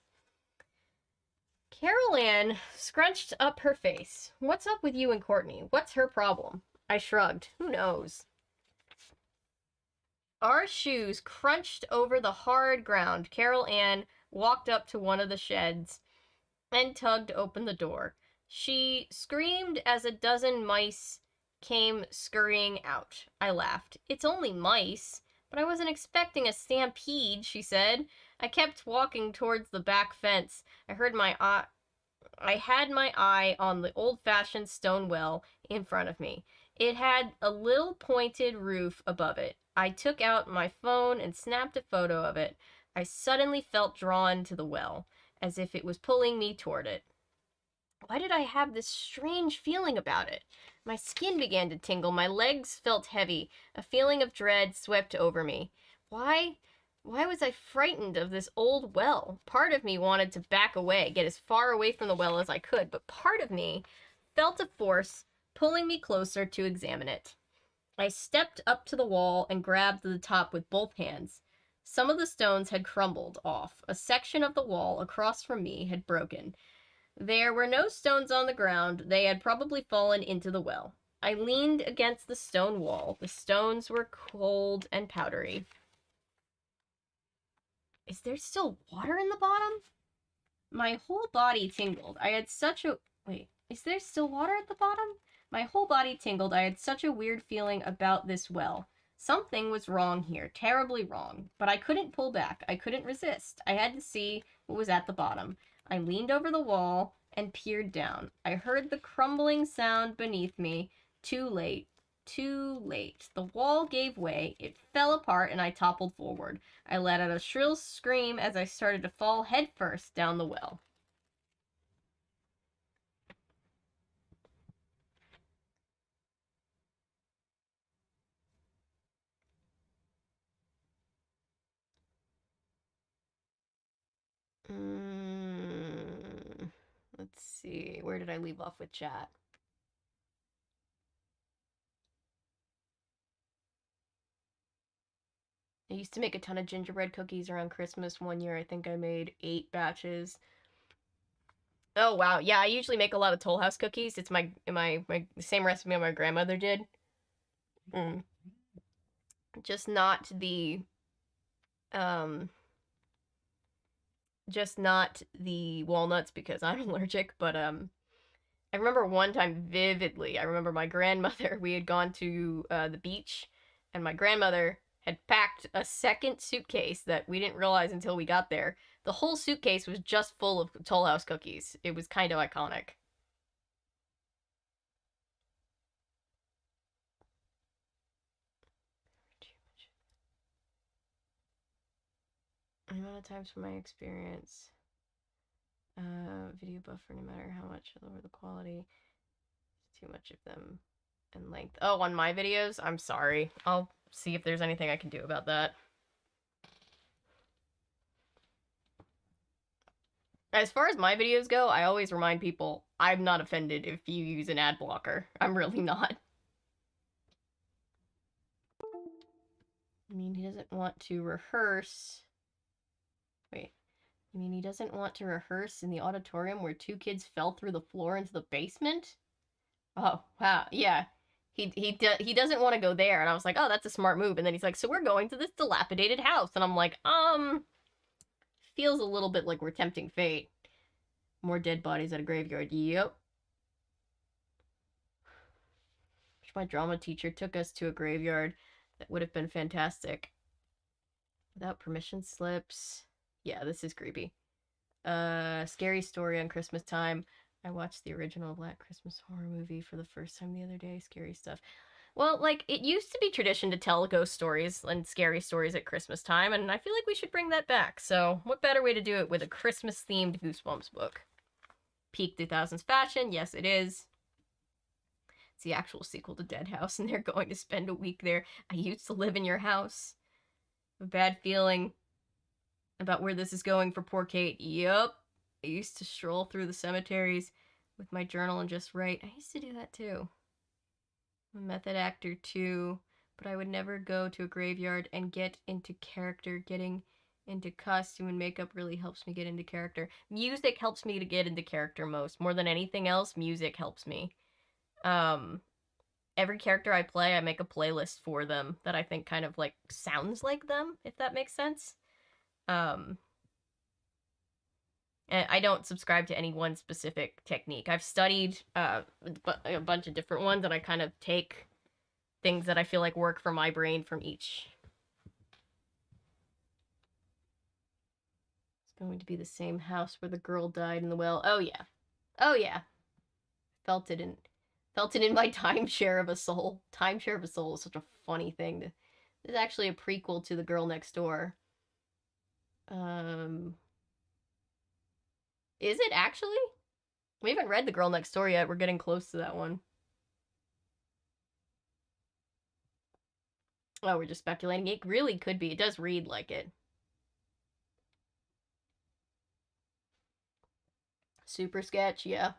Carol Ann scrunched up her face. What's up with you and Courtney? What's her problem? I shrugged. Who knows? Our shoes crunched over the hard ground. Carol Ann walked up to one of the sheds and tugged open the door. She screamed as a dozen mice came scurrying out. I laughed. It's only mice, but I wasn't expecting a stampede, she said. I kept walking towards the back fence. I had my eye on the old-fashioned stone well in front of me. It had a little pointed roof above it. I took out my phone and snapped a photo of it. I suddenly felt drawn to the well, as if it was pulling me toward it. Why did I have this strange feeling about it? My skin began to tingle. My legs felt heavy. A feeling of dread swept over me. Why was I frightened of this old well? Part of me wanted to back away, get as far away from the well as I could, but part of me felt a force pulling me closer to examine it. I stepped up to the wall and grabbed the top with both hands. Some of the stones had crumbled off. A section of the wall across from me had broken. There were no stones on the ground. They had probably fallen into the well. I leaned against the stone wall. The stones were cold and powdery. Is there still water in the bottom? My whole body tingled. I had such a... Wait, is there still water at the bottom? My whole body tingled. I had such a weird feeling about this well. Something was wrong here, terribly wrong. But I couldn't pull back. I couldn't resist. I had to see what was at the bottom. I leaned over the wall and peered down. I heard the crumbling sound beneath me. Too late. Too late. The wall gave way. It fell apart and I toppled forward. I let out a shrill scream as I started to fall headfirst down the well. Let's see. Where did I leave off with chat? I used to make a ton of gingerbread cookies around Christmas. One year I think I made 8 batches. Oh wow, yeah, I usually make a lot of Toll House cookies. It's my same recipe my grandmother did. Just not the walnuts because I'm allergic, but I remember one time vividly. I remember my grandmother, we had gone to the beach, and my grandmother had packed a second suitcase that we didn't realize until we got there. The whole suitcase was just full of Toll House cookies. It was kind of iconic. The amount of times from my experience, video buffer, no matter how much lower the quality, too much of them and length. Oh, on my videos? I'm sorry. I'll see if there's anything I can do about that. As far as my videos go, I always remind people I'm not offended if you use an ad blocker. I'm really not. I mean, he doesn't want to rehearse. Wait. I mean, he doesn't want to rehearse in the auditorium where two kids fell through the floor into the basement? Oh, wow. Yeah. He doesn't want to go there. And I was like, oh, that's a smart move. And then he's like, so we're going to this dilapidated house. And I'm like, feels a little bit like we're tempting fate. More dead bodies at a graveyard. Yep. Wish my drama teacher took us to a graveyard. That would have been fantastic. Without permission slips. Yeah, this is creepy. Scary story on Christmas time. I watched the original Black Christmas horror movie for the first time the other day. Scary stuff. Well, like, it used to be tradition to tell ghost stories and scary stories at Christmas time, and I feel like we should bring that back. So, what better way to do it with a Christmas themed Goosebumps book? Peak 2000s fashion, yes, it is. It's the actual sequel to Dead House, and they're going to spend a week there. I used to live in your house. A bad feeling about where this is going for poor Kate. Yup. I used to stroll through the cemeteries with my journal and just write. I used to do that too. I'm a method actor too, but I would never go to a graveyard and get into character. Getting into costume and makeup really helps me get into character. Music helps me to get into character most. More than anything else, music helps me. Every character I play, I make a playlist for them that I think kind of like sounds like them, if that makes sense. And I don't subscribe to any one specific technique. I've studied a bunch of different ones, and I kind of take things that I feel like work for my brain from each. It's going to be the same house where the girl died in the well. Oh yeah, oh yeah. Felt it in my timeshare of a soul. Timeshare of a soul is such a funny thing. This is actually a prequel to The Girl Next Door. Is it actually? We haven't read The Girl Next Door yet. We're getting close to that one. Oh, we're just speculating. It really could be. It does read like it. Super sketch, yeah.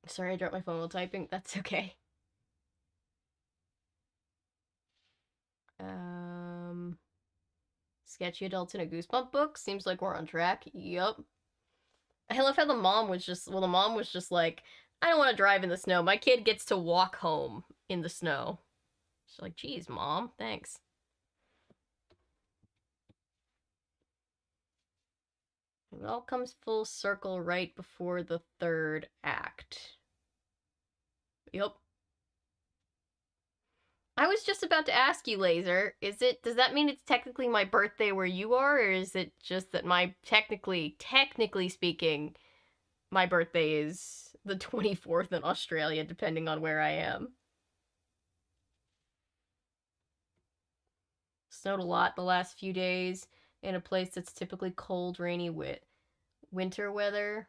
Sorry, I dropped my phone while typing. That's okay. Sketchy adults in a Goosebump book. Seems like we're on track. Yup. I love how the mom was just like, I don't want to drive in the snow. My kid gets to walk home in the snow. She's like, geez, mom, thanks. It all comes full circle right before the third act. Yup. I was just about to ask you, Laser, does that mean it's technically my birthday where you are, or is it just that my, technically speaking, my birthday is the 24th in Australia, depending on where I am? Snowed a lot the last few days in a place that's typically cold, rainy, winter weather.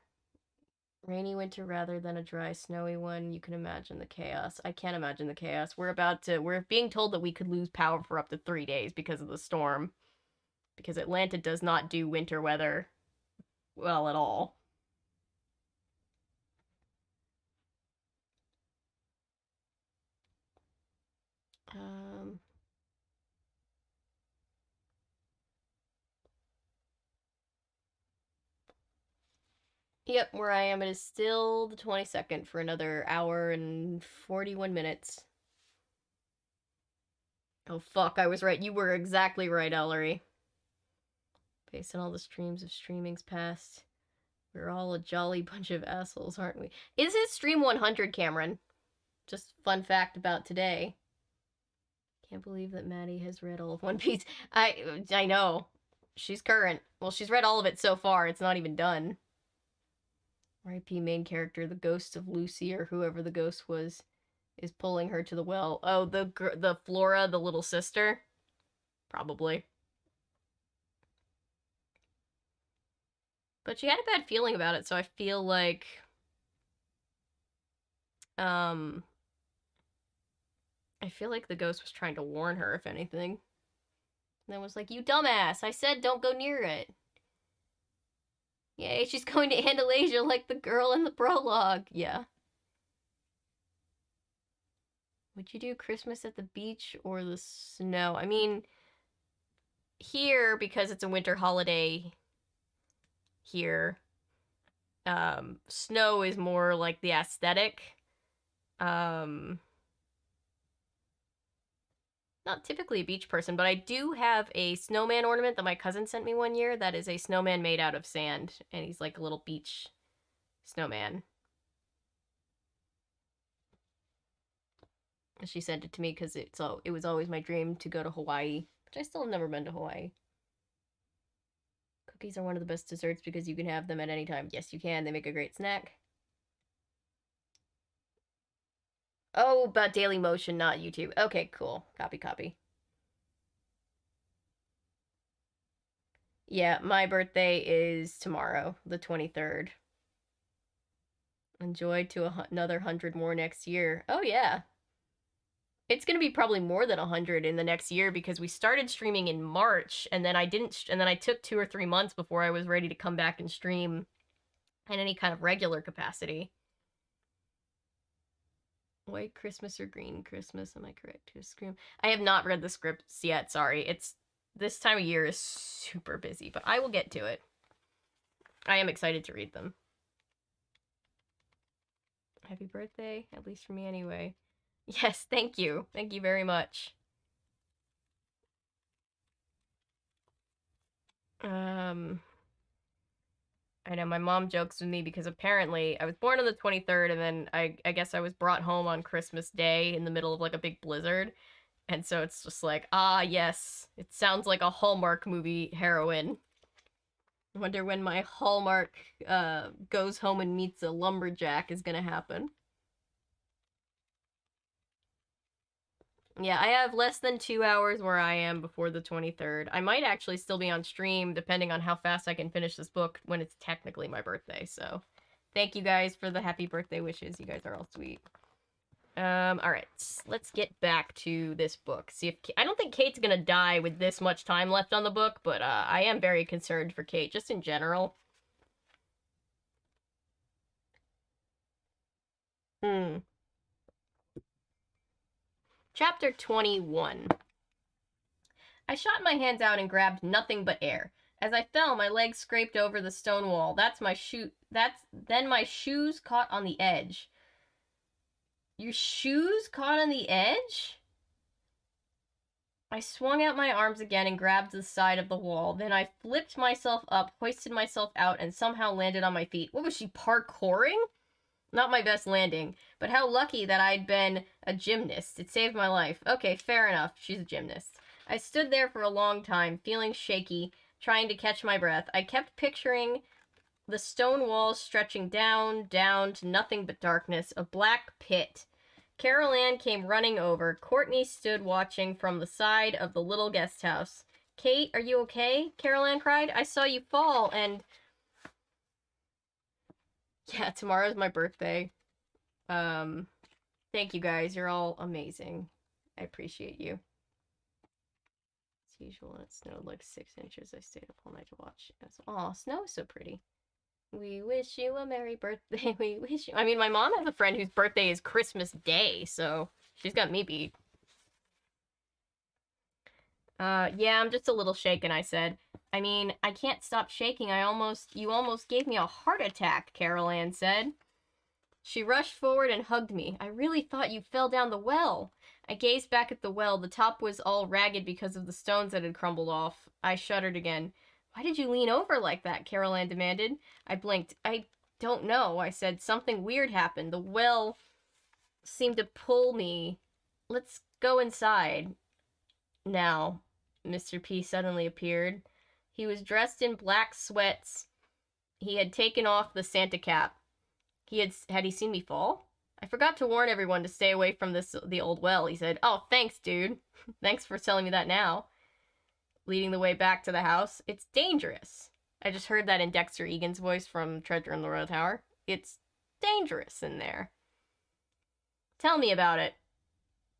Rainy winter rather than a dry, snowy one. You can imagine the chaos. I can't imagine the chaos. We're being told that we could lose power for up to 3 days because of the storm. Because Atlanta does not do winter weather well at all. Um, yep, where I am, it is still the 22nd for another hour and 41 minutes. Oh, fuck, I was right. You were exactly right, Ellery. Based on all the streams of streamings past, we're all a jolly bunch of assholes, aren't we? Is it stream 100, Cameron? Just fun fact about today. Can't believe that Maddie has read all of One Piece. I know. She's current. Well, she's read all of it so far. It's not even done. R.I.P. main character, the ghost of Lucy or whoever the ghost was, is pulling her to the well. Oh, the Flora, the little sister? Probably. But she had a bad feeling about it, so I feel like I feel like the ghost was trying to warn her, if anything. And then was like, you dumbass, I said don't go near it. Yay, she's going to Andalasia like the girl in the prologue. Yeah. Would you do Christmas at the beach or the snow? I mean, here, because it's a winter holiday here, snow is more like the aesthetic. Um, not typically a beach person, but I do have a snowman ornament that my cousin sent me one year that is a snowman made out of sand, and he's like a little beach snowman. And she sent it to me because it was always my dream to go to Hawaii, which I still have never been to Hawaii. Cookies are one of the best desserts because you can have them at any time. Yes, you can. They make a great snack. Oh, about Daily Motion, not YouTube. Okay, cool. Copy, copy. Yeah, my birthday is tomorrow, the 23rd. Enjoy to another 100 more next year. Oh, yeah. It's going to be probably more than 100 in the next year because we started streaming in March and then I took 2 or 3 months before I was ready to come back and stream in any kind of regular capacity. White Christmas or Green Christmas? Am I correct to scream? I have not read the scripts yet. Sorry. It's this time of year is super busy, but I will get to it. I am excited to read them. Happy birthday, at least for me anyway. Yes, thank you. Thank you very much. I know my mom jokes with me because apparently I was born on the 23rd and then I guess I was brought home on Christmas Day in the middle of like a big blizzard. And so it's just like, ah, yes, it sounds like a Hallmark movie heroine. I wonder when my Hallmark goes home and meets a lumberjack is gonna happen. Yeah, I have less than 2 hours where I am before the 23rd. I might actually still be on stream depending on how fast I can finish this book when it's technically my birthday. So, thank you guys for the happy birthday wishes. You guys are all sweet. All right, let's get back to this book. See if I don't think Kate's gonna die with this much time left on the book, but I am very concerned for Kate, just in general. Chapter 21. I shot my hands out and grabbed nothing but air. As I fell, my legs scraped over the stone wall. Then my shoes caught on the edge. Your shoes caught on the edge? I swung out my arms again and grabbed the side of the wall. Then I flipped myself up, hoisted myself out, and somehow landed on my feet. What was she, parkouring? Not my best landing, but how lucky that I'd been a gymnast. It saved my life. Okay, fair enough. She's a gymnast. I stood there for a long time, feeling shaky, trying to catch my breath. I kept picturing the stone walls stretching down, down to nothing but darkness, a black pit. Carol Ann came running over. Courtney stood watching from the side of the little guest house. Kate, are you okay? Carol Ann cried. I saw you fall and... Yeah, tomorrow's my birthday. Thank you guys. You're all amazing. I appreciate you. As usual, it snowed like 6 inches. I stayed up all night to watch. Aw, snow is so pretty. We wish you a merry birthday. We wish you... I mean, my mom has a friend whose birthday is Christmas Day, so she's got me beat. Yeah, I'm just a little shaken, I said. I mean, I can't stop shaking. You almost gave me a heart attack, Carol Ann said. She rushed forward and hugged me. I really thought you fell down the well. I gazed back at the well. The top was all ragged because of the stones that had crumbled off. I shuddered again. Why did you lean over like that? Carol Ann demanded. I blinked. I don't know, I said. Something weird happened. The well seemed to pull me. Let's go inside. Now, Mr. P suddenly appeared. He was dressed in black sweats. He had taken off the Santa cap. Had he seen me fall? I forgot to warn everyone to stay away from the old well, he said. Oh, thanks, dude. Thanks for telling me that now. Leading the way back to the house. It's dangerous. I just heard that in Dexter Egan's voice from Treasure in the Royal Tower. It's dangerous in there. Tell me about it.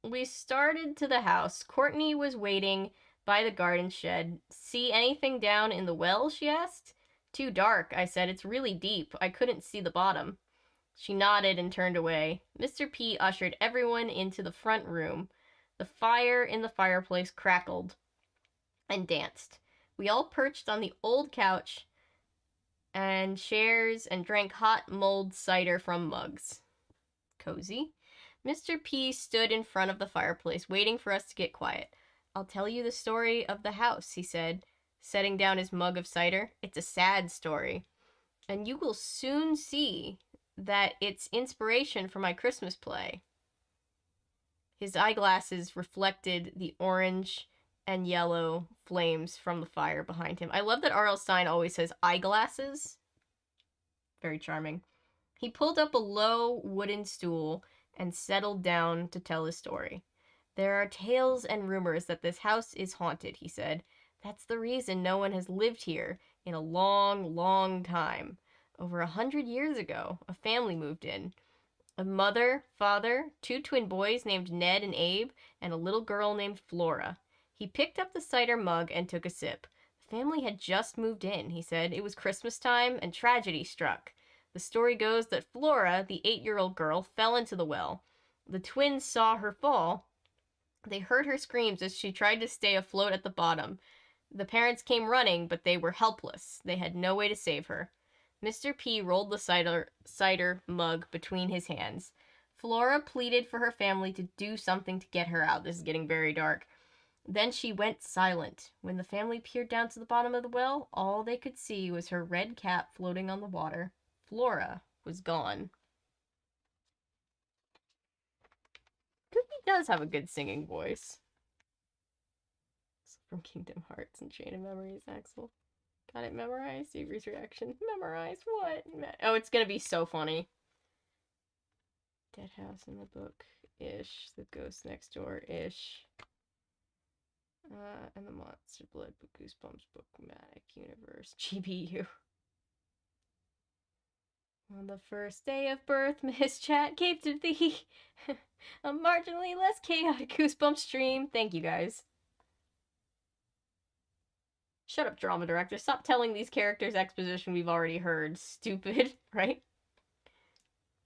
We started to the house. Courtney was waiting by the garden shed. See anything down in the well, she asked. Too dark, I said. It's really deep. I couldn't see the bottom. She nodded and turned away. Mr. P ushered everyone into the front room. The fire in the fireplace crackled and danced. We all perched on the old couch and chairs and drank hot mulled cider from mugs. Cozy. Mr. P stood in front of the fireplace, waiting for us to get quiet. I'll tell you the story of the house, he said, setting down his mug of cider. It's a sad story, and you will soon see that it's inspiration for my Christmas play. His eyeglasses reflected the orange and yellow flames from the fire behind him. I love that R.L. Stine always says eyeglasses. Very charming. He pulled up a low wooden stool and settled down to tell his story. There are tales and rumors that this house is haunted, he said. That's the reason no one has lived here in a long, long time. Over 100 years ago, a family moved in. A mother, father, 2 twin boys named Ned and Abe, and a little girl named Flora. He picked up the cider mug and took a sip. The family had just moved in, he said. It was Christmas time, and tragedy struck. The story goes that Flora, the 8-year-old girl, fell into the well. The twins saw her fall. They heard her screams as she tried to stay afloat at the bottom. The parents came running, but they were helpless. They had no way to save her. Mr. P rolled the cider mug between his hands. Flora pleaded for her family to do something to get her out. This is getting very dark. Then she went silent. When the family peered down to the bottom of the well, all they could see was her red cap floating on the water. Flora was gone. Cookie does have a good singing voice. From Kingdom Hearts and Chain of Memories, Axel. Got it memorized? Avery's reaction. Memorized what? Oh, it's gonna be so funny. Dead House in the Book ish. The Ghost Next Door ish. And the Monster Blood Goosebumps Bookmatic Universe. GBU. On the first day of birth, Miss Chat gave to thee a marginally less chaotic Goosebumps stream. Thank you guys. Shut up, drama director. Stop telling these characters exposition we've already heard. Stupid, right?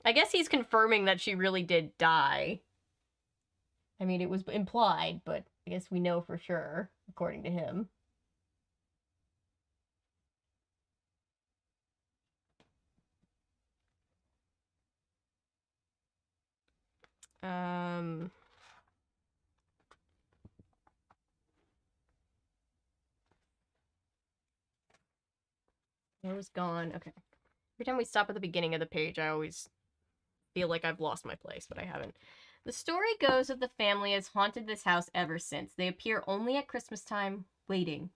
I guess he's confirming that she really did die. I mean, it was implied, but I guess we know for sure, according to him. It was gone. Okay. Every time we stop at the beginning of the page, I always feel like I've lost my place, but I haven't. The story goes that the family has haunted this house ever since. They appear only at Christmas time, waiting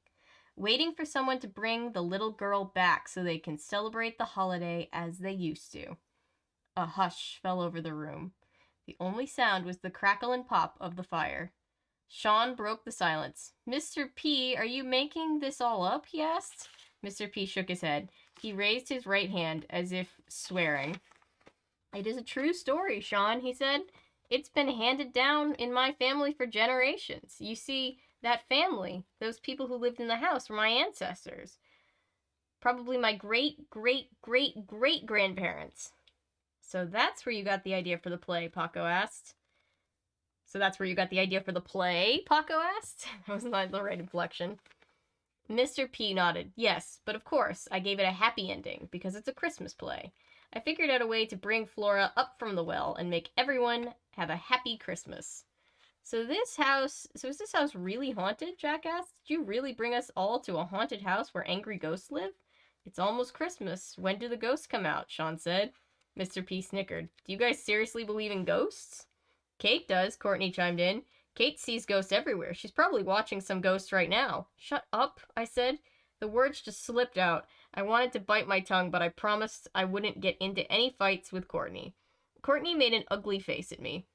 for someone to bring the little girl back so they can celebrate the holiday as they used to. A hush fell over the room. The only sound was the crackle and pop of the fire. Sean broke the silence. Mr. P, are you making this all up? He asked. Mr. P shook his head. He raised his right hand as if swearing. It is a true story, Sean, he said. It's been handed down in my family for generations. You see, that family, those people who lived in the house, were my ancestors. Probably my great-great-great-great-grandparents. So that's where you got the idea for the play, Paco asked. So that's where you got the idea for the play, Paco asked? That was not the right inflection. Mr. P nodded. Yes, but of course, I gave it a happy ending, because it's a Christmas play. I figured out a way to bring Flora up from the well and make everyone have a happy Christmas. So is this house really haunted? Jack asked. Did you really bring us all to a haunted house where angry ghosts live? It's almost Christmas. When do the ghosts come out? Sean said. Mr. P snickered. Do you guys seriously believe in ghosts? Kate does, Courtney chimed in. Kate sees ghosts everywhere. She's probably watching some ghosts right now. Shut up, I said. The words just slipped out. I wanted to bite my tongue, but I promised I wouldn't get into any fights with Courtney. Courtney made an ugly face at me.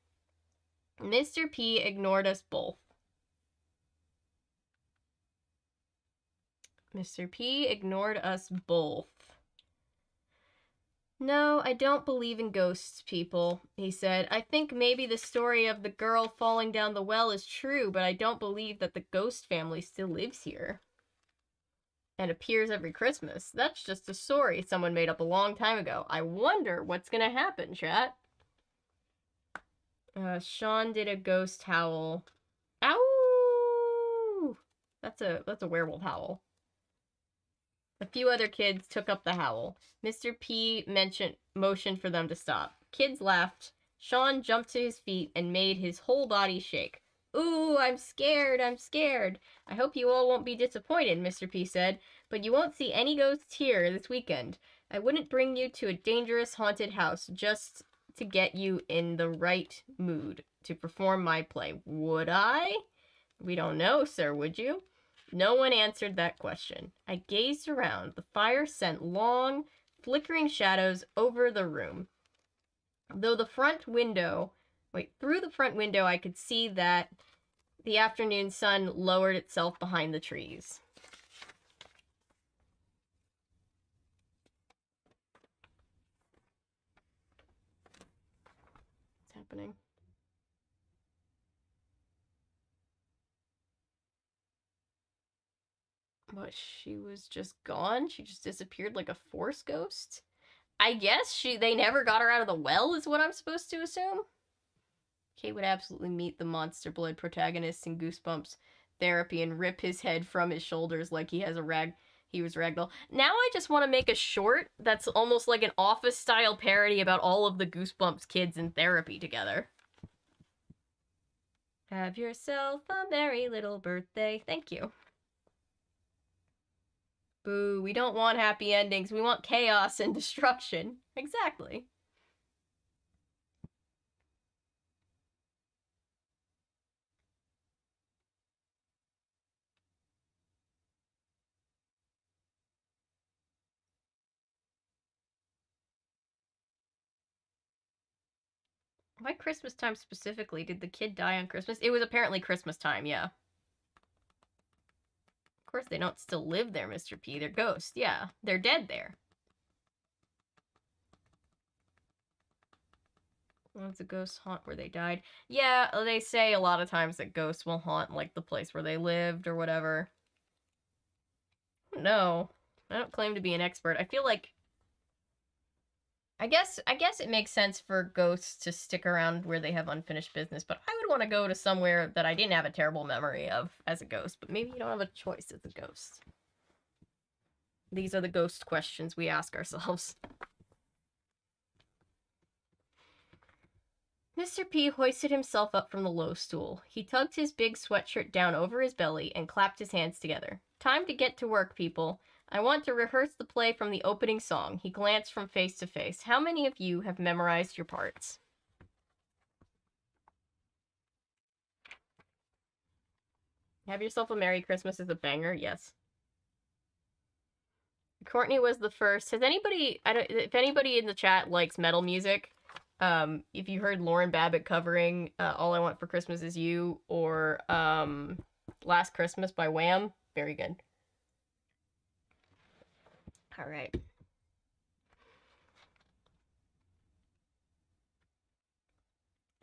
Mr. P ignored us both. Mr. P ignored us both. No, I don't believe in ghosts, people, he said. I think maybe the story of the girl falling down the well is true, but I don't believe that the ghost family still lives here. and appears every Christmas. That's just a story someone made up a long time ago. I wonder what's gonna happen, chat. Sean did a ghost howl. Ow! That's a werewolf howl. A few other kids took up the howl. Mr. P motioned for them to stop. Kids laughed. Sean jumped to his feet and made his whole body shake. Ooh, I'm scared, I'm scared. I hope you all won't be disappointed, Mr. P said, but you won't see any ghosts here this weekend. I wouldn't bring you to a dangerous haunted house just to get you in the right mood to perform my play. Would I? We don't know, sir, would you? No one answered that question. I gazed around. The fire sent long, flickering shadows over the room. Through the front window, I could see that the afternoon sun lowered itself behind the trees. What's happening? What, she was just gone? She just disappeared like a force ghost? I guess they never got her out of the well, is what I'm supposed to assume? Kate would absolutely meet the monster blood protagonist in Goosebumps therapy and rip his head from his shoulders like he was ragdoll. Now I just want to make a short that's almost like an Office style parody about all of the Goosebumps kids in therapy together. Have yourself a merry little birthday. Thank you. Boo, we don't want happy endings. We want chaos and destruction. Exactly. Why Christmas time specifically? Did the kid die on Christmas? It was apparently Christmas time, yeah. Of course they don't still live there, Mr. P. They're ghosts. Yeah, they're dead there. Well, it's a ghost haunt where they died. Yeah, they say a lot of times that ghosts will haunt, like, the place where they lived or whatever. No, I don't claim to be an expert. I feel like I guess it makes sense for ghosts to stick around where they have unfinished business, but I would want to go to somewhere that I didn't have a terrible memory of as a ghost, but maybe you don't have a choice as a ghost. These are the ghost questions we ask ourselves. Mr. P hoisted himself up from the low stool. He tugged his big sweatshirt down over his belly and clapped his hands together. Time to get to work, people. I want to rehearse the play from the opening song. He glanced from face to face. How many of you have memorized your parts? Have Yourself a Merry Christmas is a banger, yes. Courtney was the first. Has anybody, if anybody in the chat likes metal music, if you heard Lauren Babbitt covering All I Want for Christmas Is You or Last Christmas by Wham, very good. All right.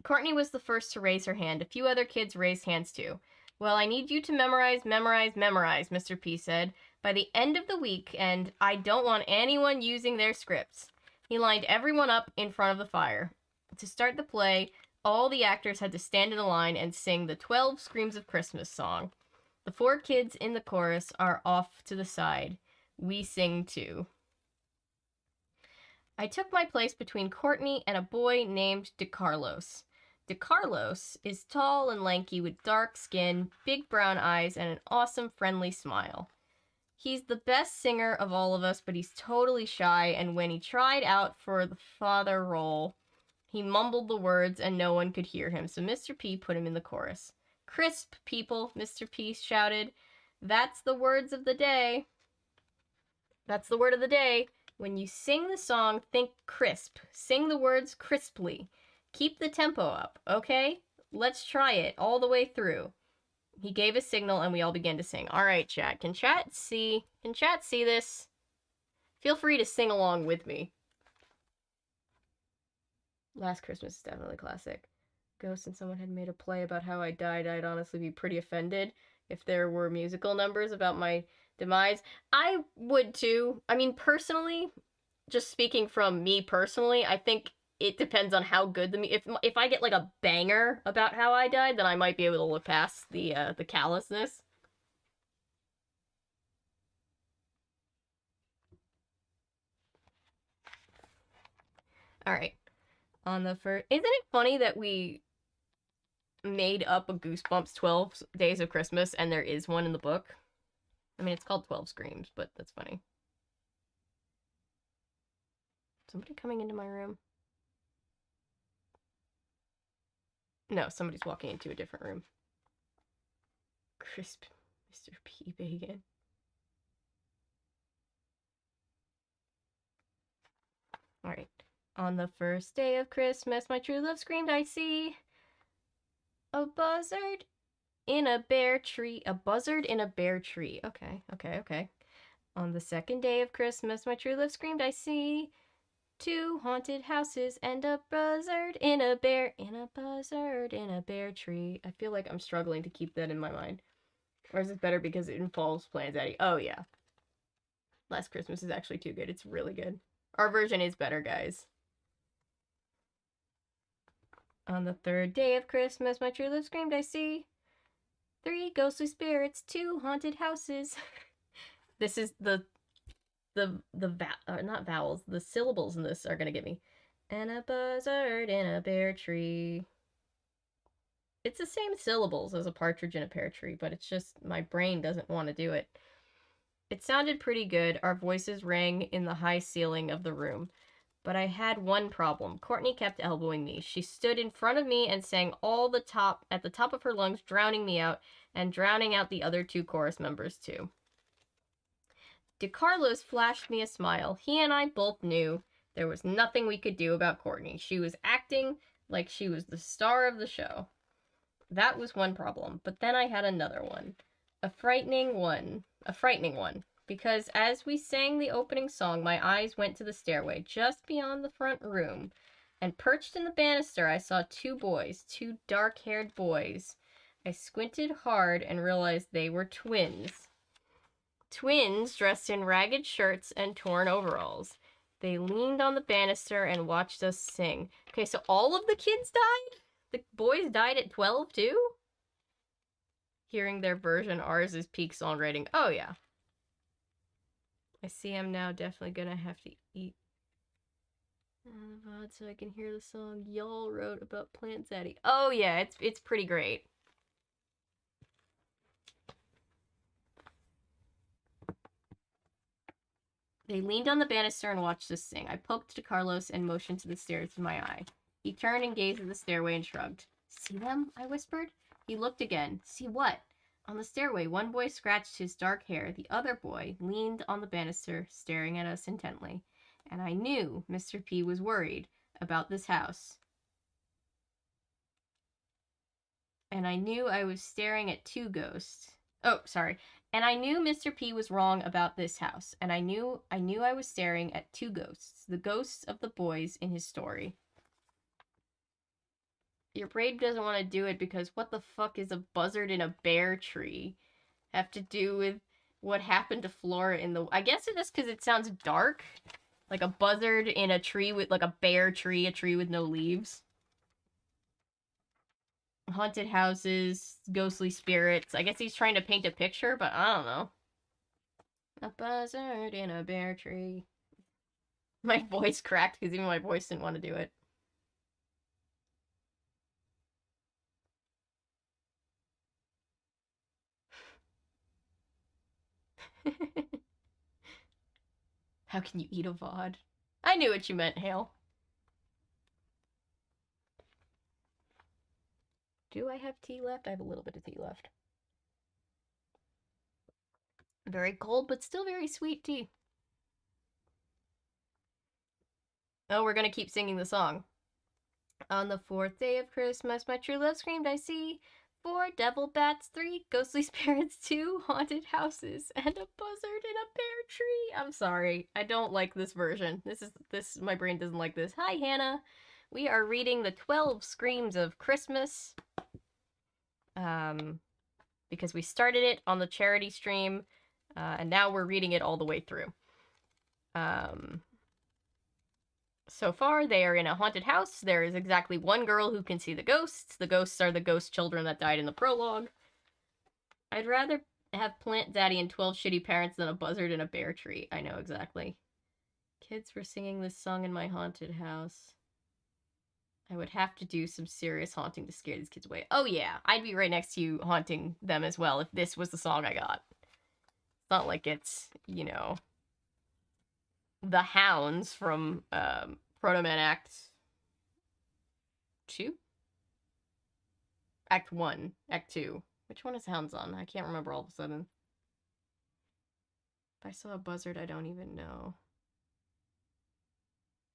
Courtney was the first to raise her hand. A few other kids raised hands too. Well, I need you to memorize, memorize, memorize, Mr. P said. By the end of the week, and I don't want anyone using their scripts. He lined everyone up in front of the fire. To start the play, all the actors had to stand in a line and sing the 12 Screams of Christmas song. The 4 kids in the chorus are off to the side. We sing too. I took my place between Courtney and a boy named DeCarlos. DeCarlos is tall and lanky with dark skin, big brown eyes, and an awesome friendly smile. He's the best singer of all of us, but he's totally shy, and when he tried out for the father role, he mumbled the words and no one could hear him, so Mr. P put him in the chorus. Crisp, people, Mr. P shouted. That's the words of the day. That's the word of the day. When you sing the song, think crisp. Sing the words crisply. Keep the tempo up, okay? Let's try it all the way through. He gave a signal and we all began to sing. All right, chat. Can chat see this? Feel free to sing along with me. Last Christmas is definitely classic. Ghost and someone had made a play about how I died, I'd honestly be pretty offended. if there were musical numbers about my demise. I would too. I mean, personally, just speaking from me personally, I think it depends on how good if I get like a banger about how I died, then I might be able to look past the callousness. All right. On the first, isn't it funny that we made up a Goosebumps 12 Days of Christmas and there is one in the book? I mean, it's called 12 Screams, but that's funny. Somebody coming into my room? No, somebody's walking into a different room. Crisp Mr. P. Bacon. Alright. On the first day of Christmas, my true love screamed, I see a buzzard in a bare tree. A buzzard in a bare tree. Okay. On the second day of Christmas, my true love screamed, I see two haunted houses and a buzzard in a buzzard in a bare tree. I feel like I'm struggling to keep that in my mind. Or is it better because it involves Plan Daddy? Oh, yeah. Last Christmas is actually too good. It's really good. Our version is better, guys. On the third day of Christmas, my true love screamed, I see three ghostly spirits, two haunted houses. This is not vowels. The syllables in this are gonna get me. And a buzzard in a bare tree. It's the same syllables as a partridge in a pear tree, but it's just my brain doesn't want to do it. It sounded pretty good. Our voices rang in the high ceiling of the room. But I had one problem. Courtney kept elbowing me. She stood in front of me and sang at the top of her lungs, drowning me out and drowning out the other two chorus members too. DeCarlos flashed me a smile. He and I both knew there was nothing we could do about Courtney. She was acting like she was the star of the show. That was one problem. But then I had another one. A frightening one. Because as we sang the opening song, my eyes went to the stairway just beyond the front room, and perched in the banister I saw two dark-haired boys. I squinted hard and realized they were twins. Twins dressed in ragged shirts and torn overalls. They leaned on the banister and watched us sing. Okay, so all of the kids died? The boys died at 12 too? Hearing their version, ours is peak songwriting. Oh yeah. I see I'm now definitely gonna have to eat so I can hear the song y'all wrote about Plant Zaddy. Oh yeah, it's pretty great. They leaned on the banister and watched us sing. I poked to Carlos and motioned to the stairs with my eye. He turned and gazed at the stairway and shrugged. See them? I whispered. He looked again. See what? On the stairway, one boy scratched his dark hair. The other boy leaned on the banister, staring at us intently. And I knew Mr. P was worried about this house. And I knew I was staring at two ghosts. Oh, sorry. And I knew Mr. P was wrong about this house. And I knew I was staring at two ghosts. The ghosts of the boys in his story. Your brain doesn't want to do it because what the fuck is a buzzard in a bare tree have to do with what happened to Flora in the... I guess it's just because it sounds dark. Like a buzzard in a tree with... Like a bare tree, a tree with no leaves. Haunted houses, ghostly spirits. I guess he's trying to paint a picture, but I don't know. A buzzard in a bare tree. My voice cracked because even my voice didn't want to do it. How can you eat a VOD? I knew what you meant, Hale. Do I have tea left? I have a little bit of tea left. Very cold, but still very sweet tea. Oh, we're gonna keep singing the song. On the fourth day of Christmas, my true love screamed, I see 4 devil bats, 3 ghostly spirits, 2 haunted houses, and a buzzard in a bare tree. I'm sorry, I don't like this version. My brain doesn't like this. Hi, Hannah. We are reading the 12 Screams of Christmas. because we started it on the charity stream, and now we're reading it all the way through. So far, they are in a haunted house. There is exactly one girl who can see the ghosts. The ghosts are the ghost children that died in the prologue. I'd rather have Plant Daddy and 12 shitty parents than a buzzard in a bear tree. I know, exactly. Kids were singing this song in my haunted house. I would have to do some serious haunting to scare these kids away. Oh yeah, I'd be right next to you haunting them as well if this was the song I got. It's not like it's, you know, the Hounds from Proto Man Act 2? Act 1, Act 2. Which one is Hounds on? I can't remember all of a sudden. If I saw a buzzard, I don't even know.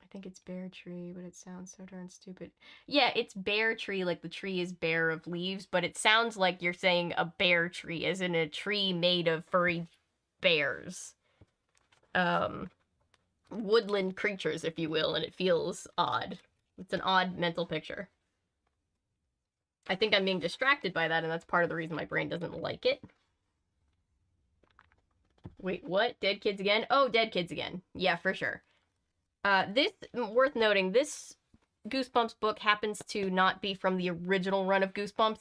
I think it's Bear Tree, but it sounds so darn stupid. Yeah, it's Bear Tree, like the tree is bare of leaves, but it sounds like you're saying a bear tree, as in a tree made of furry bears. Woodland creatures, if you will, and it feels odd. It's an odd mental picture. I think I'm being distracted by that, and that's part of the reason my brain doesn't like it. Wait, what? Dead Kids Again? Oh, Dead Kids Again. Yeah, for sure. This, worth noting, this Goosebumps book happens to not be from the original run of Goosebumps.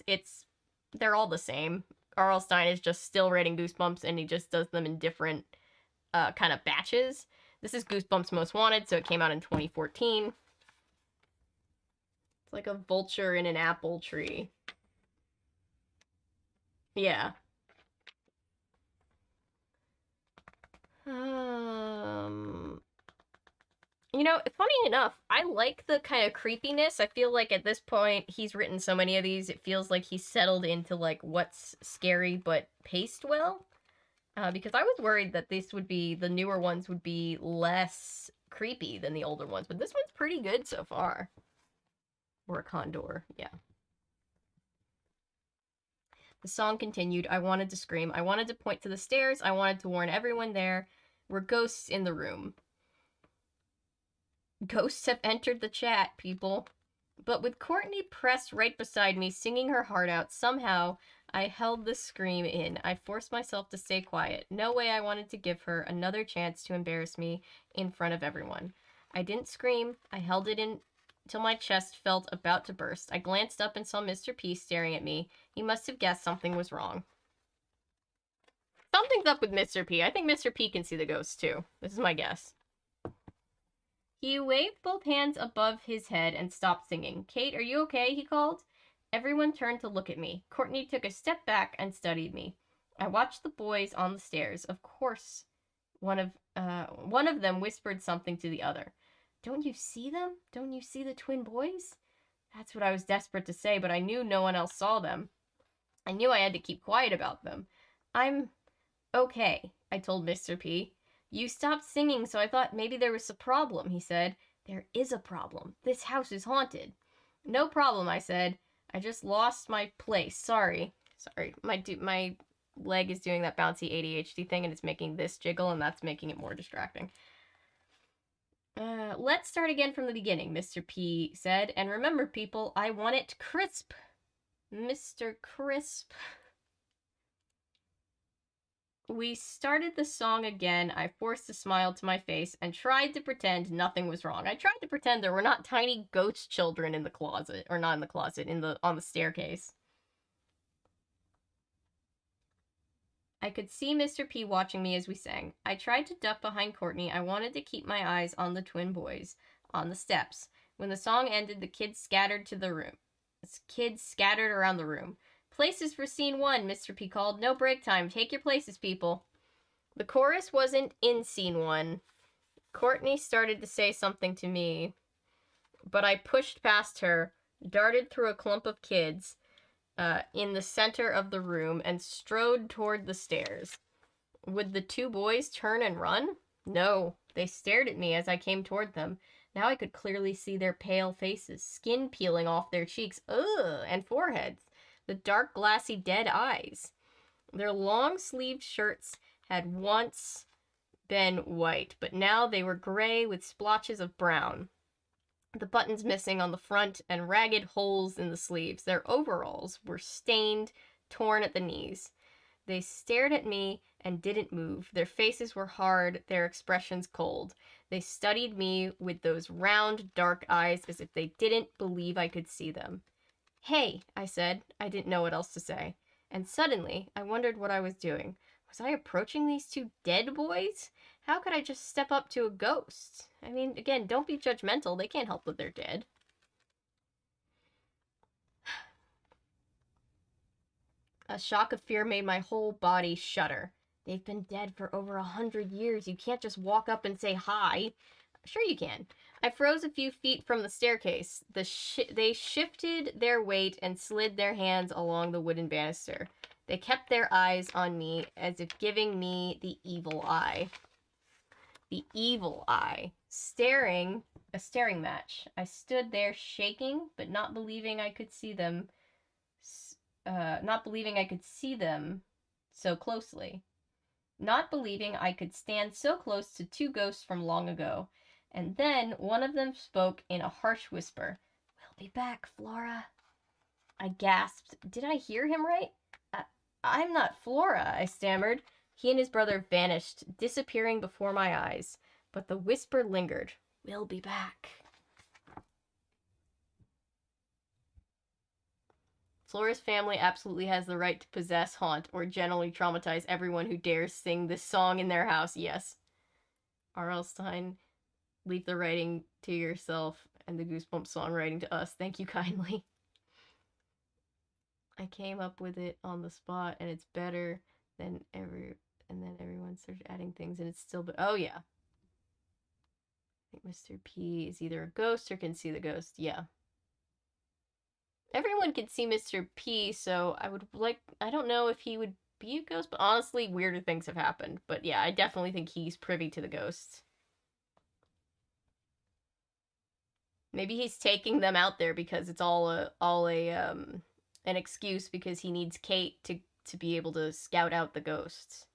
They're all the same. R.L. Stine is just still writing Goosebumps, and he just does them in different kind of batches. This is Goosebumps Most Wanted, so it came out in 2014. It's like a vulture in an apple tree. Yeah. You know, funny enough, I like the kind of creepiness. I feel like at this point, he's written so many of these, it feels like he's settled into, like, what's scary but paced well. Because I was worried that the newer ones would be less creepy than the older ones, but this one's pretty good so far. Or a condor, yeah. The song continued. I wanted to scream. I wanted to point to the stairs. I wanted to warn everyone there were ghosts in the room. Ghosts have entered the chat, people. But with Courtney pressed right beside me, singing her heart out, somehow I held the scream in. I forced myself to stay quiet. No way I wanted to give her another chance to embarrass me in front of everyone. I didn't scream. I held it in till my chest felt about to burst. I glanced up and saw Mr. P staring at me. He must have guessed something was wrong. Something's up with Mr. P. I think Mr. P can see the ghosts too. This is my guess. He waved both hands above his head and stopped singing. Kate, are you okay? He called. Everyone turned to look at me. Courtney took a step back and studied me. I watched the boys on the stairs. Of course, one of them whispered something to the other. Don't you see them? Don't you see the twin boys? That's what I was desperate to say, but I knew no one else saw them. I knew I had to keep quiet about them. I'm okay, I told Mr. P. You stopped singing, so I thought maybe there was a problem, he said. There is a problem. This house is haunted. No problem, I said. I just lost my place. Sorry. My leg is doing that bouncy ADHD thing, and it's making this jiggle, and that's making it more distracting. Let's start again from the beginning, Mr. P said. And remember, people, I want it crisp. Mr. Crisp. We started the song again. I forced a smile to my face and tried to pretend nothing was wrong. I tried to pretend there were not tiny ghost children in the closet, or not in the closet, on the staircase. I could see Mr. P watching me as we sang. I tried to duck behind Courtney. I wanted to keep my eyes on the twin boys on the steps. When the song ended, the kids scattered around the room. Places for scene 1, Mr. P called. No break time. Take your places, people. The chorus wasn't in scene 1. Courtney started to say something to me, but I pushed past her, darted through a clump of kids in the center of the room, and strode toward the stairs. Would the two boys turn and run? No. They stared at me as I came toward them. Now I could clearly see their pale faces, skin peeling off their cheeks, and foreheads. The dark, glassy, dead eyes. Their long-sleeved shirts had once been white, but now they were gray with splotches of brown. The buttons missing on the front and ragged holes in the sleeves. Their overalls were stained torn at the knees. They stared at me and didn't move. Their faces were hard, their expressions cold. They studied me with those round, dark eyes as if they didn't believe I could see them. Hey, I said. I didn't know what else to say. And suddenly, I wondered what I was doing. Was I approaching these two dead boys? How could I just step up to a ghost? I mean, again, don't be judgmental. They can't help that they're dead. A shock of fear made my whole body shudder. They've been dead for over 100 years. You can't just walk up and say hi. Sure you can. I froze a few feet from the staircase. They shifted their weight and slid their hands along the wooden banister. They kept their eyes on me as if giving me the evil eye. The evil eye. A staring match. I stood there shaking, but not believing I could see them. Not believing I could see them so closely. Not believing I could stand so close to two ghosts from long ago. And then one of them spoke in a harsh whisper. We'll be back, Flora. I gasped. Did I hear him right? I'm not Flora, I stammered. He and his brother vanished, disappearing before my eyes. But the whisper lingered. We'll be back. Flora's family absolutely has the right to possess, haunt, or generally traumatize everyone who dares sing this song in their house, yes. R.L. Stine, leave the writing to yourself and the Goosebumps songwriting to us. Thank you kindly. I came up with it on the spot, and it's better than ever. And then everyone started adding things, and it's still... Oh, yeah. I think Mr. P is either a ghost or can see the ghost. Yeah. Everyone can see Mr. P, so I don't know if he would be a ghost, but honestly, weirder things have happened. But yeah, I definitely think he's privy to the ghosts. Maybe he's taking them out there because it's all an excuse because he needs Kate to be able to scout out the ghosts.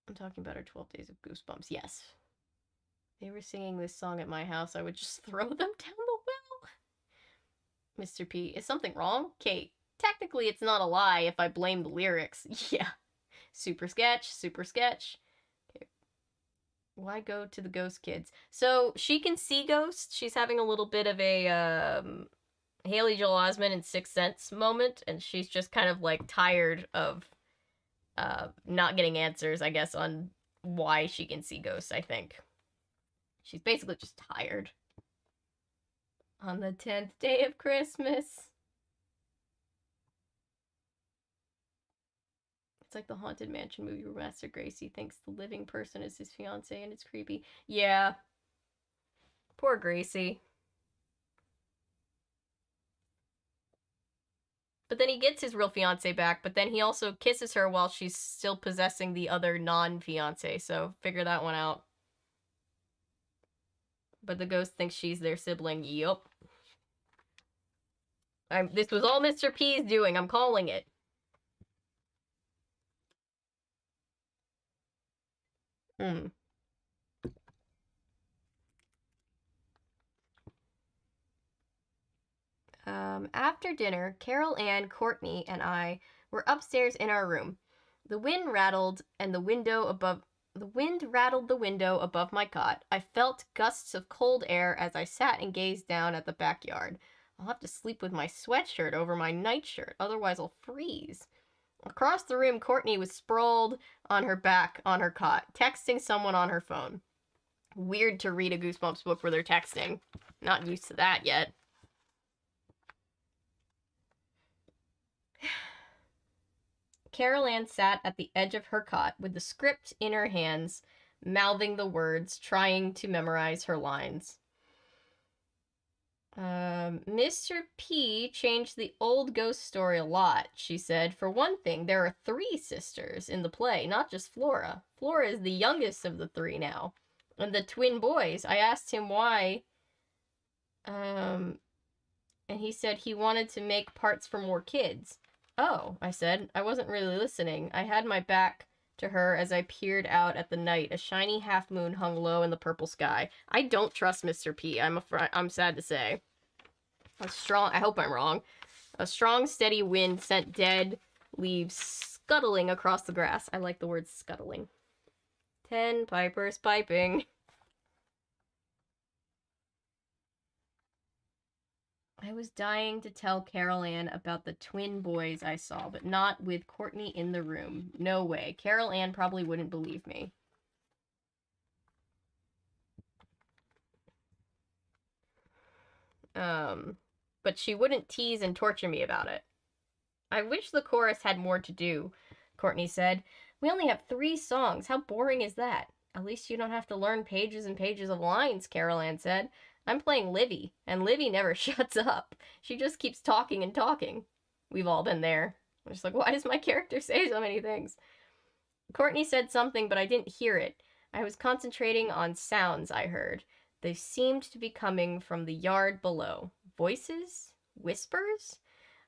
I'm talking about our 12 Days of Goosebumps, yes. They were singing this song at my house, I would just throw them down the well. Mr. P, is something wrong? Kate, technically it's not a lie if I blame the lyrics. Yeah. Super sketch, super sketch. Okay. Why go to the ghost kids? So she can see ghosts. She's having a little bit of a Haley Joel Osment in Sixth Sense moment, and she's just kind of like tired of not getting answers, I guess, on why she can see ghosts, I think. She's basically just tired. On the 10th day of Christmas. It's like the Haunted Mansion movie where Master Gracie thinks the living person is his fiance and it's creepy. Yeah. Poor Gracie. But then he gets his real fiance back, but then he also kisses her while she's still possessing the other non-fiance, so figure that one out. But the ghost thinks she's their sibling. Yup. This was all Mr. P's doing. I'm calling it. After dinner, Carol Ann, Courtney, and I were upstairs in our room. The wind rattled the window above my cot. I felt gusts of cold air as I sat and gazed down at the backyard. I'll have to sleep with my sweatshirt over my nightshirt, otherwise I'll freeze. Across the room, Courtney was sprawled on her back on her cot, texting someone on her phone. Weird to read a Goosebumps book where they're texting. Not used to that yet. Carol Ann sat at the edge of her cot with the script in her hands, mouthing the words, trying to memorize her lines. Mr. P changed the old ghost story a lot, she said. For one thing, there are 3 sisters in the play, not just Flora. Flora is the youngest of the 3 now. And the twin boys, I asked him why, and he said he wanted to make parts for more kids. Oh, I said. I wasn't really listening. I had my back to her as I peered out at the night. A shiny half-moon hung low in the purple sky. I don't trust Mr. P. I'm sad to say. That's strong. I hope I'm wrong. A strong, steady wind sent dead leaves scuttling across the grass. I like the word scuttling. 10 pipers piping. I was dying to tell Carol Ann about the twin boys I saw, but not with Courtney in the room. No way. Carol Ann probably wouldn't believe me. But she wouldn't tease and torture me about it. I wish the chorus had more to do, Courtney said. We only have 3 songs. How boring is that? At least you don't have to learn pages and pages of lines, Carol Ann said. I'm playing Livy, and Livy never shuts up. She just keeps talking and talking. We've all been there. I'm just like, why does my character say so many things? Courtney said something, but I didn't hear it. I was concentrating on sounds I heard. They seemed to be coming from the yard below. Voices? Whispers?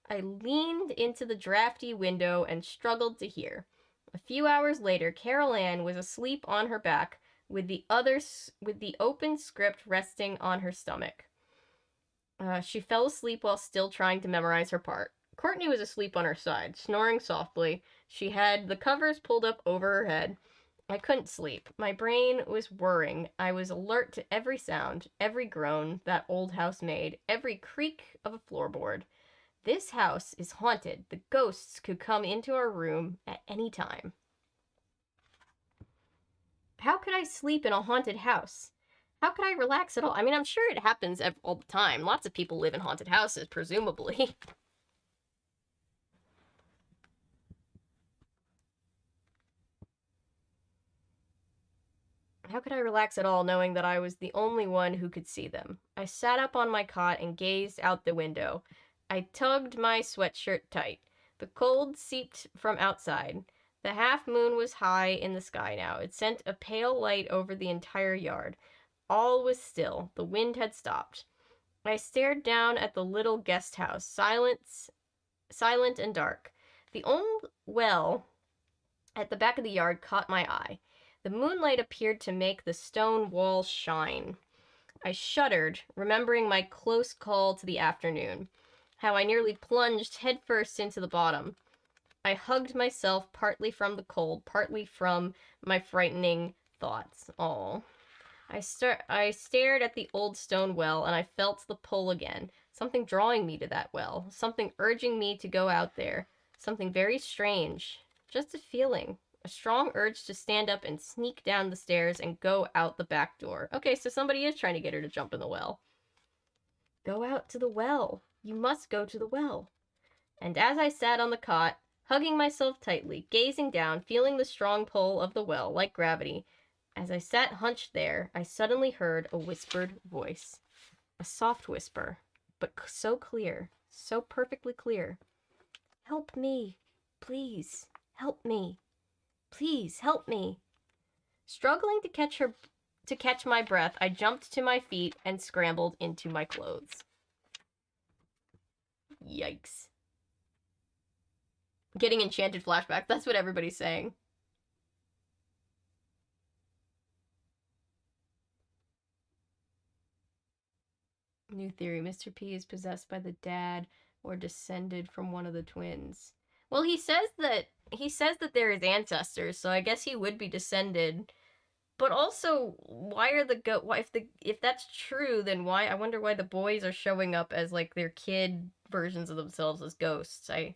I leaned into the drafty window and struggled to hear. A few hours later, Carol Ann was asleep on her back, with the open script resting on her stomach. She fell asleep while still trying to memorize her part. Courtney was asleep on her side, snoring softly. She had the covers pulled up over her head. I couldn't sleep. My brain was whirring. I was alert to every sound, every groan that old house made, every creak of a floorboard. This house is haunted. The ghosts could come into our room at any time. How could I sleep in a haunted house? How could I relax at all? I mean, I'm sure it happens all the time. Lots of people live in haunted houses, presumably. How could I relax at all knowing that I was the only one who could see them? I sat up on my cot and gazed out the window. I tugged my sweatshirt tight. The cold seeped from outside. The half moon was high in the sky now. It sent a pale light over the entire yard. All was still. The wind had stopped. I stared down at the little guest house, silent and dark. The old well at the back of the yard caught my eye. The moonlight appeared to make the stone wall shine. I shuddered, remembering my close call to the afternoon, how I nearly plunged headfirst into the bottom. I hugged myself, partly from the cold, partly from my frightening thoughts. Oh. I stared at the old stone well, and I felt the pull again. Something drawing me to that well. Something urging me to go out there. Something very strange. Just a feeling. A strong urge to stand up and sneak down the stairs and go out the back door. Okay, so somebody is trying to get her to jump in the well. Go out to the well. You must go to the well. And as I sat on the cot, hugging myself tightly, gazing down, feeling the strong pull of the well, like gravity, as I sat hunched there, I suddenly heard a whispered voice. A soft whisper, but so clear, so perfectly clear. Help me. Please, help me. Please, help me. Struggling to catch my breath, I jumped to my feet and scrambled into my clothes. Yikes. Getting enchanted flashback. That's what everybody's saying. New theory. Mr. P is possessed by the dad or descended from one of the twins. Well, he says that they're his ancestors, so I guess he would be descended. But also, why are if that's true, then why? I wonder why the boys are showing up as like their kid versions of themselves as ghosts. I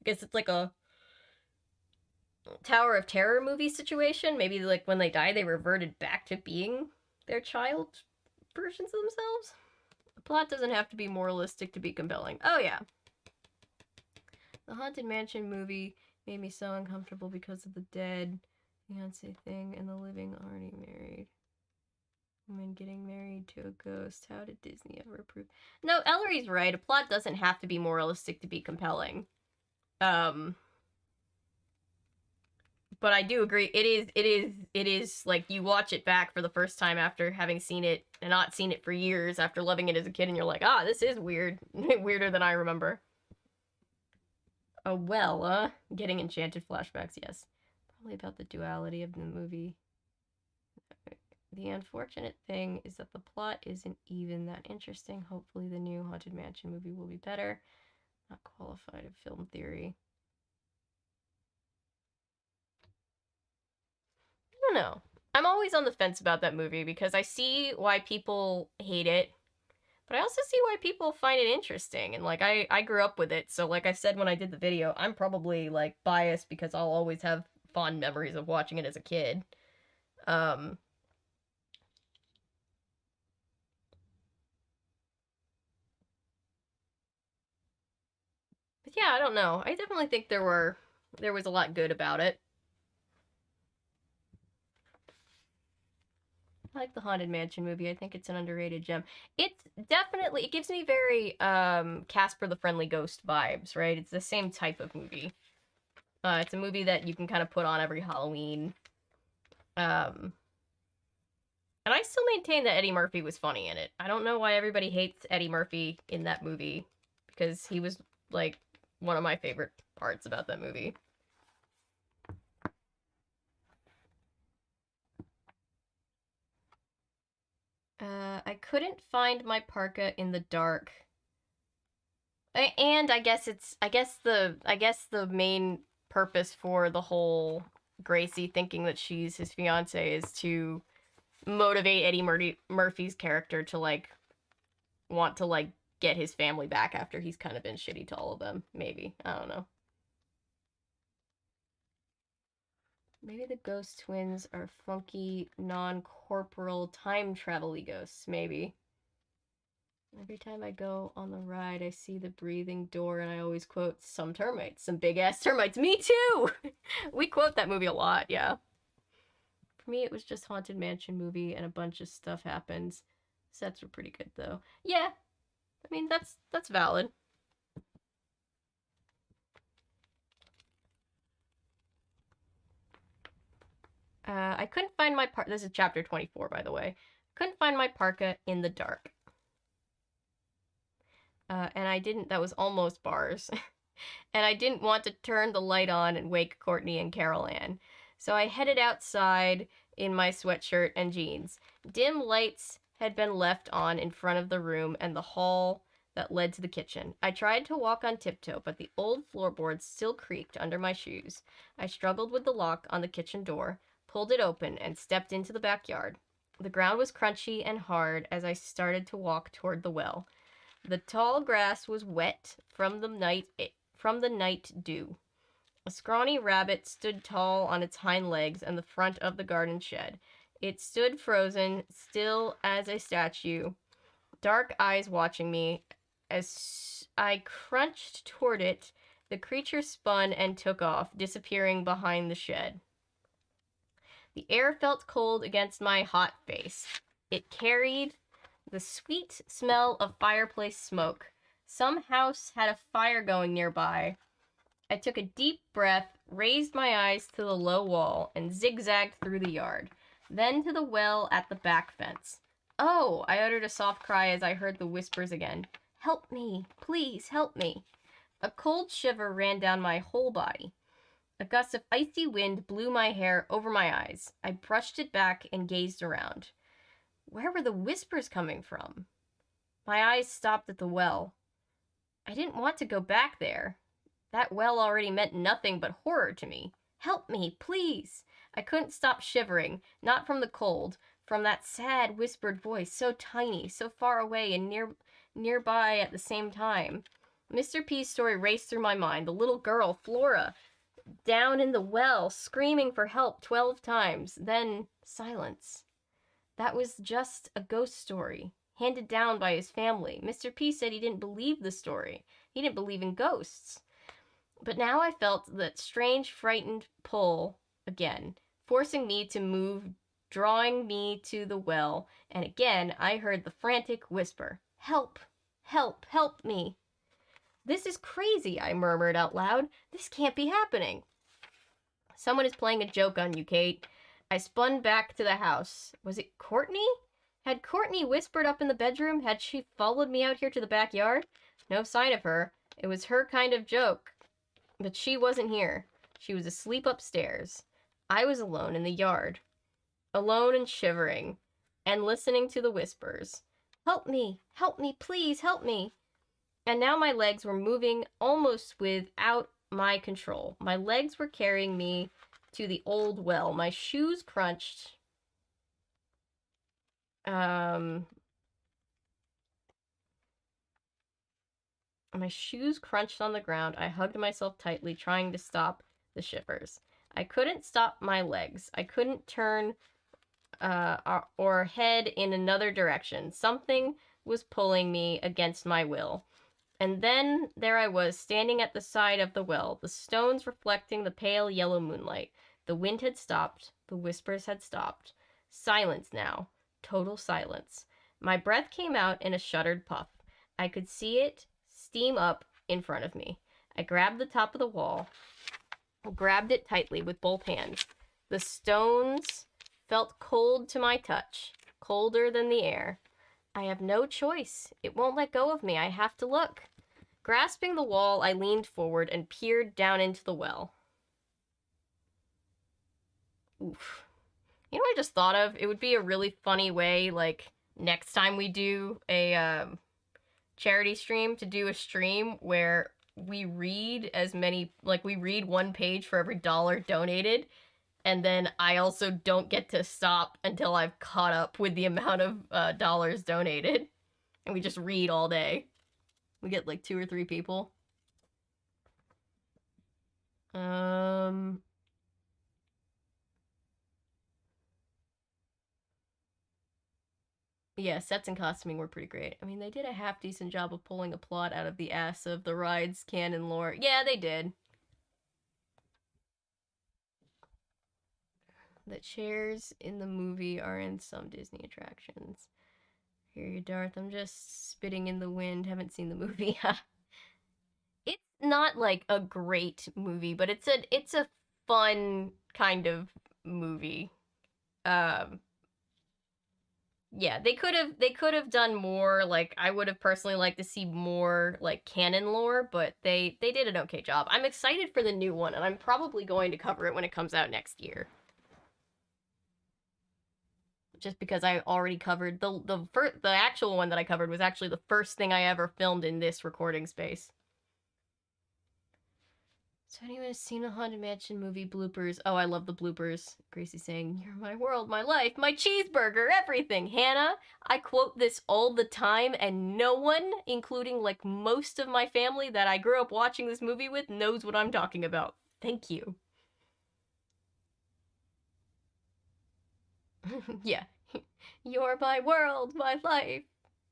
guess it's like a Tower of Terror movie situation. Maybe like when they die, they reverted back to being their child versions of themselves. The plot doesn't have to be moralistic to be compelling. Oh yeah. The Haunted Mansion movie made me so uncomfortable because of the dead fiance thing and the living already married woman getting married to a ghost. How did Disney ever approve? No, Ellery's right. A plot doesn't have to be moralistic to be compelling. But I do agree. It is like you watch it back for the first time after having seen it and not seen it for years after loving it as a kid, and you're like, this is weird. Weirder than I remember. Oh, well, getting enchanted flashbacks, yes. Probably about the duality of the movie. The unfortunate thing is that the plot isn't even that interesting. Hopefully the new Haunted Mansion movie will be better. Not qualified in film theory. I don't know. I'm always on the fence about that movie because I see why people hate it, but I also see why people find it interesting. And like I grew up with it, so like I said when I did the video, I'm probably like biased because I'll always have fond memories of watching it as a kid. Um but yeah, I don't know. I definitely think there was a lot good about it. I like the Haunted Mansion movie. I think it's an underrated gem. It's definitely it gives me very Casper the Friendly Ghost vibes, right? It's the same type of movie. It's a movie that you can kind of put on every Halloween. Um and I still maintain that Eddie Murphy was funny in it. I don't know why everybody hates Eddie Murphy in that movie because he was like one of my favorite parts about that movie. I couldn't find my parka in the dark. And I guess the main purpose for the whole Gracie thinking that she's his fiance is to motivate Murphy's character to like want to like get his family back after he's kind of been shitty to all of them. Maybe, I don't know. Maybe the ghost twins are funky, non-corporal time travel ghosts. Maybe. Every time I go on the ride, I see the breathing door, and I always quote, "Some termites, some big ass termites." Me too! We quote that movie a lot, yeah. For me, it was just Haunted Mansion movie, and a bunch of stuff happens. Sets were pretty good, though. Yeah, I mean, that's valid. I couldn't find my This is chapter 24, by the way. Couldn't find my parka in the dark. And I didn't, that was almost bars. And I didn't want to turn the light on and wake Courtney and Carol Ann. So I headed outside in my sweatshirt and jeans. Dim lights had been left on in front of the room and the hall that led to the kitchen. I tried to walk on tiptoe, but the old floorboards still creaked under my shoes. I struggled with the lock on the kitchen door, pulled it open, and stepped into the backyard. The ground was crunchy and hard as I started to walk toward the well. The tall grass was wet from the night dew. A scrawny rabbit stood tall on its hind legs in the front of the garden shed. It stood frozen, still as a statue, dark eyes watching me. As I crunched toward it, the creature spun and took off, disappearing behind the shed. The air felt cold against my hot face. It carried the sweet smell of fireplace smoke. Some house had a fire going nearby. I took a deep breath, raised my eyes to the low wall, and zigzagged through the yard, then to the well at the back fence. Oh, I uttered a soft cry as I heard the whispers again. Help me, please help me. A cold shiver ran down my whole body. A gust of icy wind blew my hair over my eyes. I brushed it back and gazed around. Where were the whispers coming from? My eyes stopped at the well. I didn't want to go back there. That well already meant nothing but horror to me. Help me, please. I couldn't stop shivering, not from the cold, from that sad whispered voice, so tiny, so far away and nearby at the same time. Mr. P's story raced through my mind. The little girl, Flora, down in the well, screaming for help 12 times. Then silence. That was just a ghost story, handed down by his family. Mr. P said he didn't believe the story. He didn't believe in ghosts. But now I felt that strange, frightened pull again, forcing me to move, drawing me to the well, and again I heard the frantic whisper, "Help! Help! Help me!" "This is crazy," I murmured out loud. "This can't be happening." "Someone is playing a joke on you, Kate." I spun back to the house. Was it Courtney? Had Courtney whispered up in the bedroom? Had she followed me out here to the backyard? No sign of her. It was her kind of joke. But she wasn't here. She was asleep upstairs. I was alone in the yard. Alone and shivering. And listening to the whispers. Help me! Help me! Please help me! And now my legs were moving almost without my control. My legs were carrying me to the old well. My shoes crunched. My shoes crunched on the ground. I hugged myself tightly, trying to stop the shivers. I couldn't stop my legs. I couldn't turn or head in another direction. Something was pulling me against my will. And then there I was, standing at the side of the well, the stones reflecting the pale yellow moonlight. The wind had stopped. The whispers had stopped. Silence now. Total silence. My breath came out in a shuddered puff. I could see it steam up in front of me. I grabbed the top of the wall, grabbed it tightly with both hands. The stones felt cold to my touch, colder than the air. I have no choice. It won't let go of me. I have to look. Grasping the wall, I leaned forward and peered down into the well. Oof. You know what I just thought of? It would be a really funny way, like, next time we do a charity stream, to do a stream where we read as many, like, we read one page for every dollar donated, and then I also don't get to stop until I've caught up with the amount of dollars donated. And we just read all day. We get like 2 or 3 people. Yeah, sets and costuming were pretty great. I mean, they did a half decent job of pulling a plot out of the ass of the ride's canon lore. Yeah, they did. The chairs in the movie are in some Disney attractions. Hear you, Darth. I'm just spitting in the wind. Haven't seen the movie. It's not like a great movie, but it's a fun kind of movie. Um, yeah, they could have done more. Like, I would have personally liked to see more like canon lore, but they did an okay job. I'm excited for the new one, and I'm probably going to cover it when it comes out next year. Just because I already covered the actual one that I covered was actually the first thing I ever filmed in this recording space. So anyone has seen the Haunted Mansion movie bloopers? Oh, I love the bloopers. Gracie saying, "You're my world, my life, my cheeseburger, everything." Hannah, I quote this all the time, and no one, including like most of my family that I grew up watching this movie with, knows what I'm talking about. Thank you. Yeah. You're my world, my life,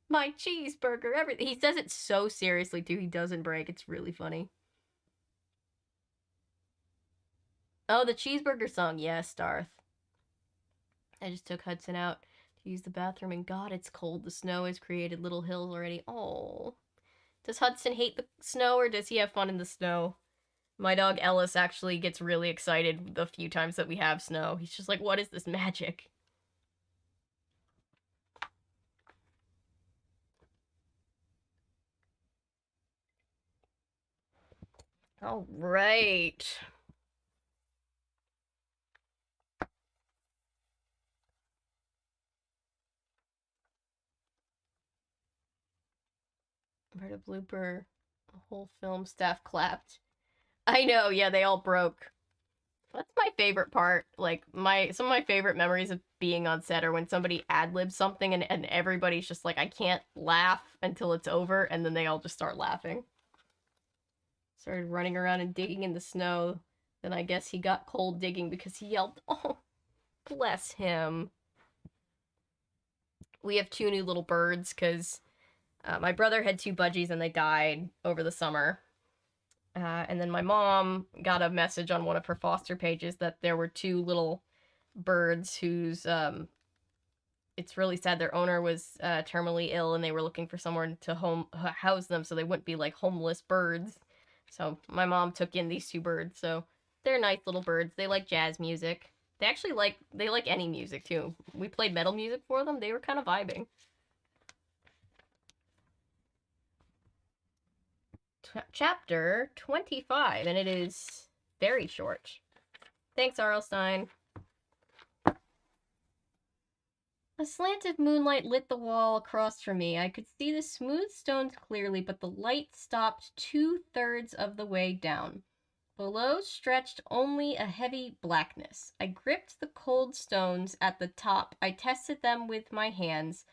my cheeseburger, everything. He says it so seriously, too. He doesn't break. It's really funny. Oh, the cheeseburger song. Yes, Darth. I just took Hudson out to use the bathroom, and God, it's cold. The snow has created little hills already. Oh. Does Hudson hate the snow, or does he have fun in the snow? My dog Ellis actually gets really excited the few times that we have snow. He's just like, what is this magic? All right. I heard a blooper. The whole film staff clapped. I know, yeah, they all broke. That's my favorite part. Like, some of my favorite memories of being on set are when somebody ad-libs something and everybody's just like, I can't laugh until it's over, and then they all just start laughing. Started running around and digging in the snow. Then I guess he got cold digging because he yelled, "Oh, bless him." We have 2 new little birds because my brother had 2 budgies and they died over the summer. And then my mom got a message on one of her foster pages that there were 2 little birds whose it's really sad, their owner was terminally ill and they were looking for someone to house them so they wouldn't be like homeless birds. So my mom took in these 2 birds. So they're nice little birds. They like jazz music. They like any music too. We played metal music for them. They were kind of vibing. Chapter 25, and it is very short. Thanks, R.L. Stine. A slant of moonlight lit the wall across from me. I could see the smooth stones clearly, but the light stopped 2/3 of the way down. Below stretched only a heavy blackness. I gripped the cold stones at the top. I tested them with my hands.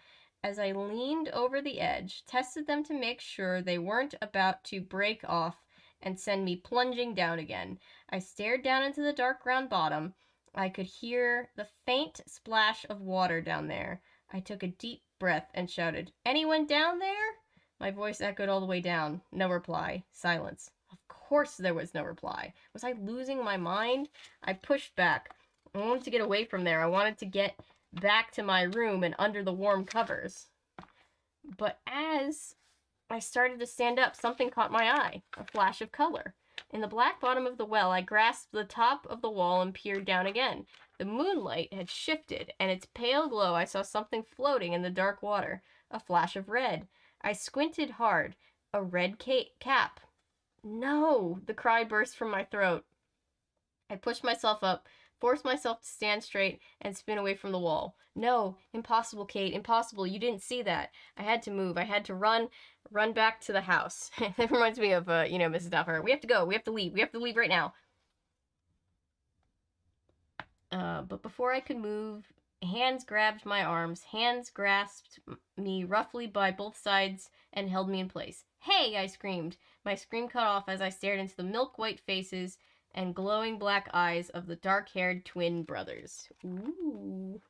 As I leaned over the edge, tested them to make sure they weren't about to break off and send me plunging down again. I stared down into the dark round bottom. I could hear the faint splash of water down there. I took a deep breath and shouted, "Anyone down there?" My voice echoed all the way down. No reply. Silence. Of course there was no reply. Was I losing my mind? I pushed back. I wanted to get away from there. I wanted to get back to my room and under the warm covers. But as I started to stand up, something caught my eye, a flash of color. In the black bottom of the well, I grasped the top of the wall and peered down again. The moonlight had shifted, and its pale glow, I saw something floating in the dark water, a flash of red. I squinted hard. A red cap. No! The cry burst from my throat. I pushed myself up, forced myself to stand straight, and spin away from the wall. No, impossible, Kate, impossible. You didn't see that. I had to move. I had to run back to the house. That reminds me of, Mrs. Duffer. We have to go. We have to leave. We have to leave right now. But before I could move, hands grabbed my arms. Hands grasped me roughly by both sides and held me in place. "Hey!" I screamed. My scream cut off as I stared into the milk-white faces and glowing black eyes of the dark-haired twin brothers. Ooh.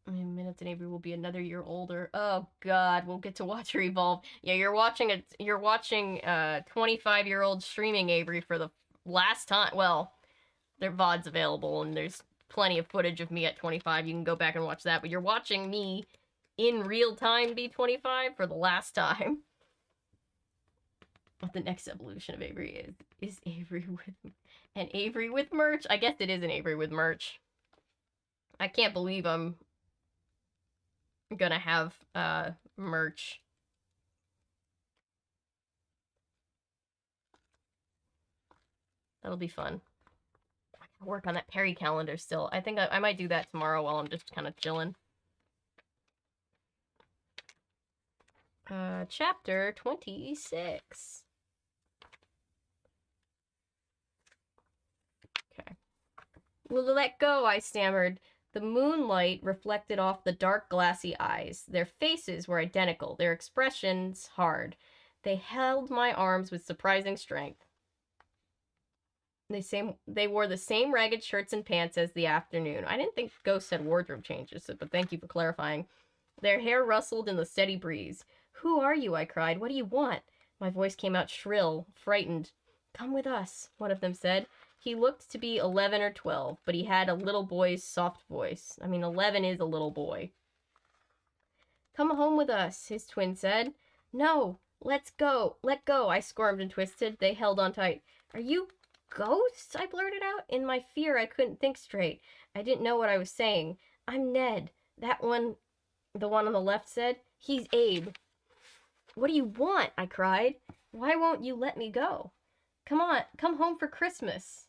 Minutes and Avery will be another year older. Oh God, we'll get to watch her evolve. Yeah, you're watching 25-year-old streaming Avery for the last time. Well, their VOD's available, and there's plenty of footage of me at 25. You can go back and watch that, but you're watching me in real time be 25 for the last time. What the next evolution of Avery is Avery with an Avery with merch. I guess it is an Avery with merch. I can't believe I'm gonna have merch. That'll be fun. I gotta work on that Perry calendar still. I think I might do that tomorrow while I'm just kind of chilling. Chapter 26. Okay. "Will you let go?" I stammered. The moonlight reflected off the dark, glassy eyes. Their faces were identical, their expressions hard. They held my arms with surprising strength. They wore the same ragged shirts and pants as the afternoon. I didn't think ghosts had wardrobe changes, but thank you for clarifying. Their hair rustled in the steady breeze. "Who are you?" I cried. "What do you want?" My voice came out shrill, frightened. "Come with us," one of them said. He looked to be 11 or 12, but he had a little boy's soft voice. 11 is a little boy. "Come home with us," his twin said. "No, let's go, let go," I squirmed and twisted. They held on tight. "Are you ghosts?" I blurted out. In my fear, I couldn't think straight. I didn't know what I was saying. "I'm Ned." That one, the one on the left said. "He's Abe." "What do you want?" I cried. "Why won't you let me go?" "Come on, come home for Christmas,"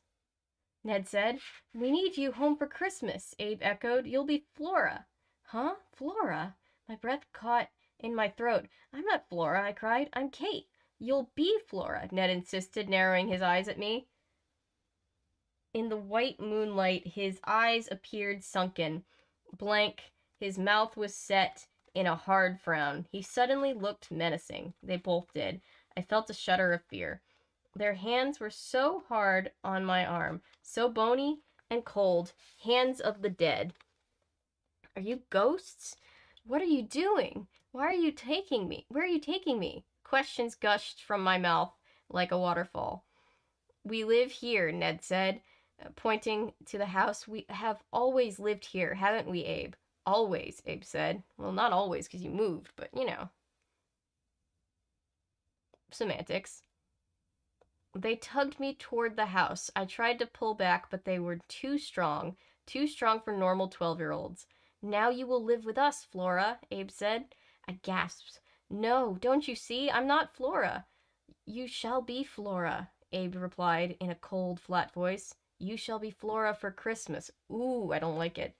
Ned said. "We need you home for Christmas," Abe echoed. "You'll be Flora." "Huh? Flora?" My breath caught in my throat. "I'm not Flora," I cried. "I'm Kate." "You'll be Flora," Ned insisted, narrowing his eyes at me. In the white moonlight, his eyes appeared sunken, blank. His mouth was set in a hard frown. He suddenly looked menacing. They both did. I felt a shudder of fear. Their hands were so hard on my arm, so bony and cold, hands of the dead. "Are you ghosts? What are you doing? Why are you taking me? Where are you taking me?" Questions gushed from my mouth like a waterfall. "We live here," Ned said, pointing to the house. "We have always lived here, haven't we, Abe?" "Always," Abe said. "Well, not always, because you moved, but, semantics." They tugged me toward the house. I tried to pull back, but they were too strong for normal 12-year-olds. "Now you will live with us, Flora," Abe said. I gasped. "No, don't you see? I'm not Flora." "You shall be Flora," Abe replied in a cold, flat voice. "You shall be Flora for Christmas." Ooh, I don't like it.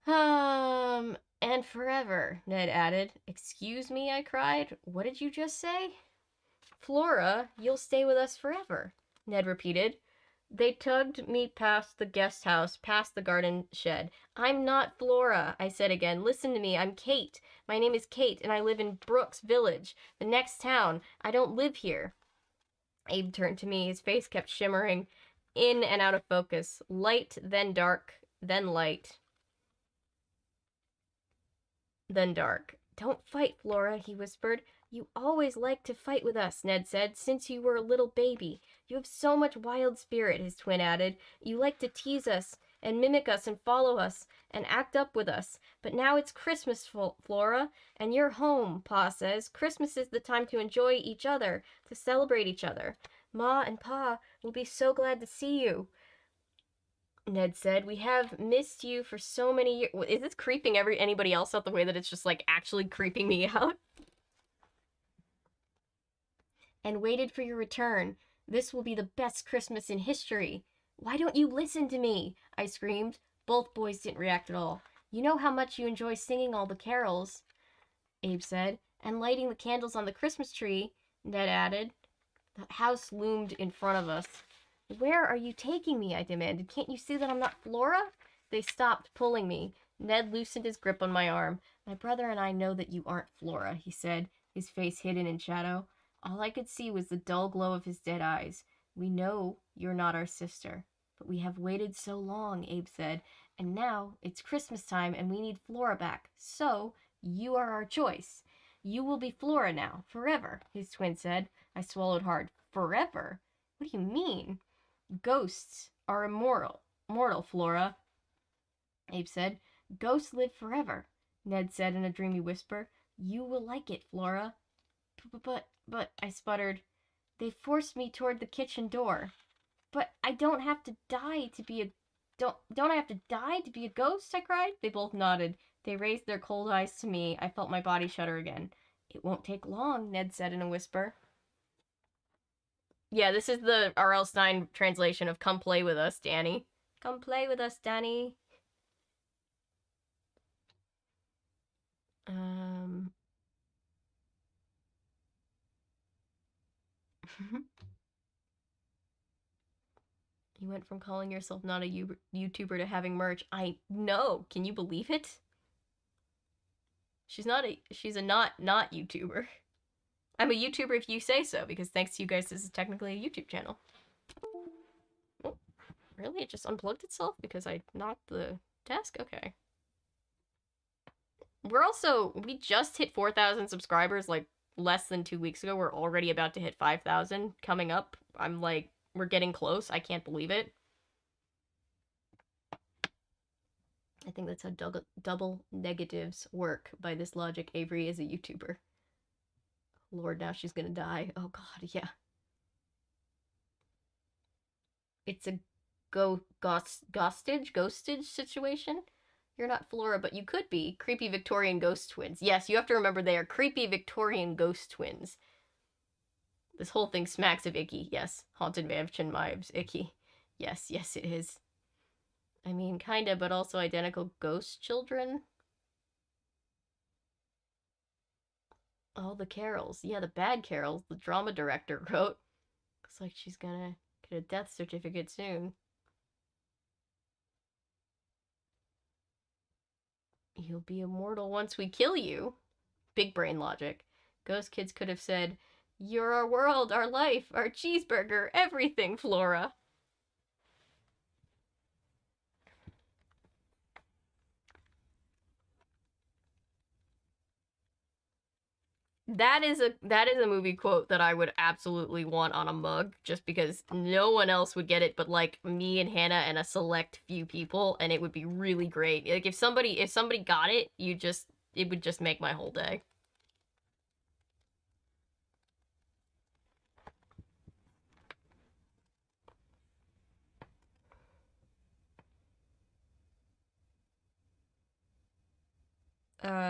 And forever, Ned added. Excuse me, I cried. What did you just say? Flora, you'll stay with us forever, Ned repeated. They tugged me past the guest house, past the garden shed. I'm not Flora, I said again. Listen to me, I'm Kate. My name is Kate, and I live in Brooks Village, the next town. I don't live here. Abe turned to me. His face kept shimmering in and out of focus. Light, then dark, then light, then dark. Don't fight, Flora, he whispered. You always liked to fight with us, Ned said, since you were a little baby. You have so much wild spirit, his twin added. You like to tease us and mimic us and follow us and act up with us. But now it's Christmas, Flora, and you're home, Pa says. Christmas is the time to enjoy each other, to celebrate each other. Ma and Pa will be so glad to see you, Ned said. We have missed you for so many years. Is this creeping anybody else out the way that it's just like actually creeping me out? And waited for your return. This will be the best Christmas in history. Why don't you listen to me? I screamed. Both boys didn't react at all. You know how much you enjoy singing all the carols, Abe said, and lighting the candles on the Christmas tree, Ned added. The house loomed in front of us. Where are you taking me? I demanded. Can't you see that I'm not Flora? They stopped pulling me. Ned loosened his grip on my arm. My brother and I know that you aren't Flora, he said, his face hidden in shadow. All I could see was the dull glow of his dead eyes. We know you're not our sister. But we have waited so long, Abe said, and now it's Christmas time and we need Flora back. So, you are our choice. You will be Flora now, forever, his twin said. I swallowed hard. Forever? What do you mean? Ghosts are mortal, Flora, Abe said. Ghosts live forever, Ned said in a dreamy whisper. You will like it, Flora. But, I sputtered. They forced me toward the kitchen door. But I don't have to die to be a... Don't I have to die to be a ghost? I cried. They both nodded. They raised their cold eyes to me. I felt my body shudder again. It won't take long, Ned said in a whisper. Yeah, this is the R.L. Stine translation of Come Play With Us, Danny. Come play with us, Danny. You went from calling yourself not a YouTuber to having merch. I know. Can you believe it? She's a not YouTuber. I'm a YouTuber if you say so, because thanks to you guys, this is technically a YouTube channel. Oh, really? It just unplugged itself because I knocked the desk? Okay. We just hit 4,000 subscribers like less than 2 weeks ago. We're already about to hit 5,000 coming up. I'm like, we're getting close. I can't believe it. I think that's how double negatives work. By this logic, Avery is a YouTuber. Lord, now she's gonna die. Oh god, yeah. It's a ghostage situation. You're not Flora, but you could be. Creepy Victorian ghost twins. Yes, you have to remember they are creepy Victorian ghost twins. This whole thing smacks of icky. Yes, Haunted Mansion vibes. Icky. Yes, it is. I mean, kinda, but also identical ghost children. Oh, the carols. Yeah, the bad carols the drama director wrote. Looks like she's gonna get a death certificate soon. You'll be immortal once we kill you. Big brain logic. Ghost kids could have said, you're our world, our life, our cheeseburger, everything, Flora. That is a movie quote that I would absolutely want on a mug, just because no one else would get it but like me and Hannah and a select few people, and it would be really great. Like if somebody got it, it would just make my whole day.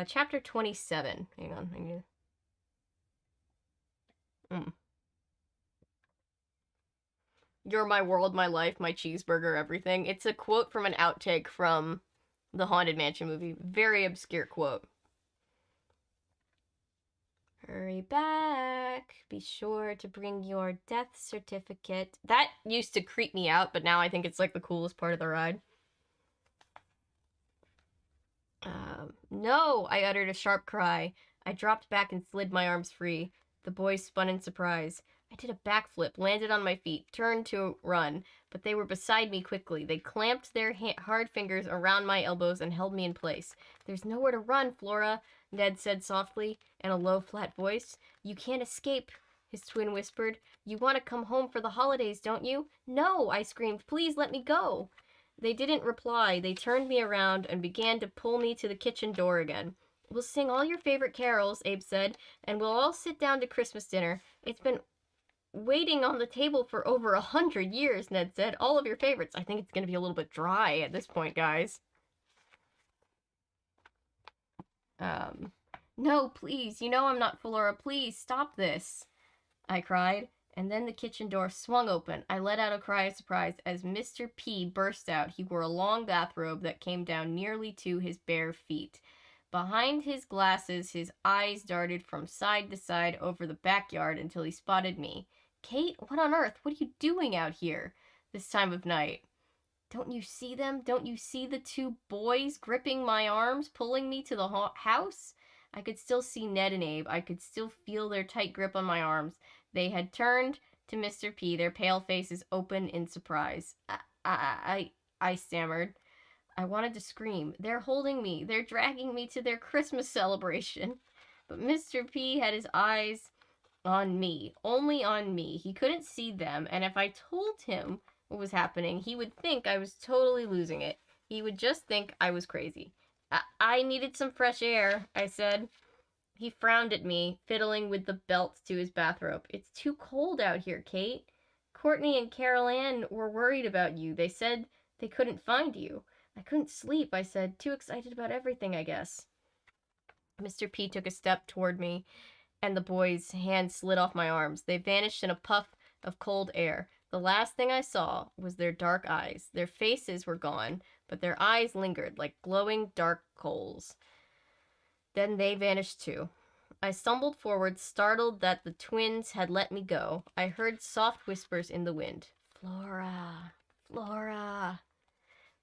Chapter 27. Hang on. You're my world, my life, my cheeseburger, everything. It's a quote from an outtake from The Haunted Mansion movie. Very obscure quote. Hurry back. Be sure to bring your death certificate. That used to creep me out, but now I think it's like the coolest part of the ride. No, I uttered a sharp cry. I dropped back and slid my arms free. The boys spun in surprise. I did a backflip, landed on my feet, turned to run, but they were beside me quickly. They clamped their hard fingers around my elbows and held me in place. There's nowhere to run, Flora, Ned said softly, in a low, flat voice. You can't escape, his twin whispered. You want to come home for the holidays, don't you? No, I screamed. Please let me go. They didn't reply. They turned me around and began to pull me to the kitchen door again. We'll sing all your favorite carols, Abe said, and we'll all sit down to Christmas dinner. It's been waiting on the table for over 100 years, Ned said. All of your favorites. I think it's going to be a little bit dry at this point, guys. No, please. You know I'm not Flora. Please, stop this, I cried. And then the kitchen door swung open. I let out a cry of surprise as Mr. P burst out. He wore a long bathrobe that came down nearly to his bare feet. Behind his glasses, his eyes darted from side to side over the backyard until he spotted me. Kate, what on earth? What are you doing out here this time of night? Don't you see them? Don't you see the two boys gripping my arms, pulling me to the house? I could still see Ned and Abe. I could still feel their tight grip on my arms. They had turned to Mr. P, their pale faces open in surprise. I stammered. I wanted to scream. They're holding me. They're dragging me to their Christmas celebration. But Mr. P had his eyes on me, only on me. He couldn't see them, and if I told him what was happening, he would think I was totally losing it. He would just think I was crazy. I needed some fresh air, I said. He frowned at me, fiddling with the belt to his bathrobe. It's too cold out here, Kate. Courtney and Carol Ann were worried about you. They said they couldn't find you. I couldn't sleep, I said. Too excited about everything, I guess. Mr. P took a step toward me, and the boys' hands slid off my arms. They vanished in a puff of cold air. The last thing I saw was their dark eyes. Their faces were gone, but their eyes lingered like glowing dark coals. Then they vanished too. I stumbled forward, startled that the twins had let me go. I heard soft whispers in the wind. Flora, Flora.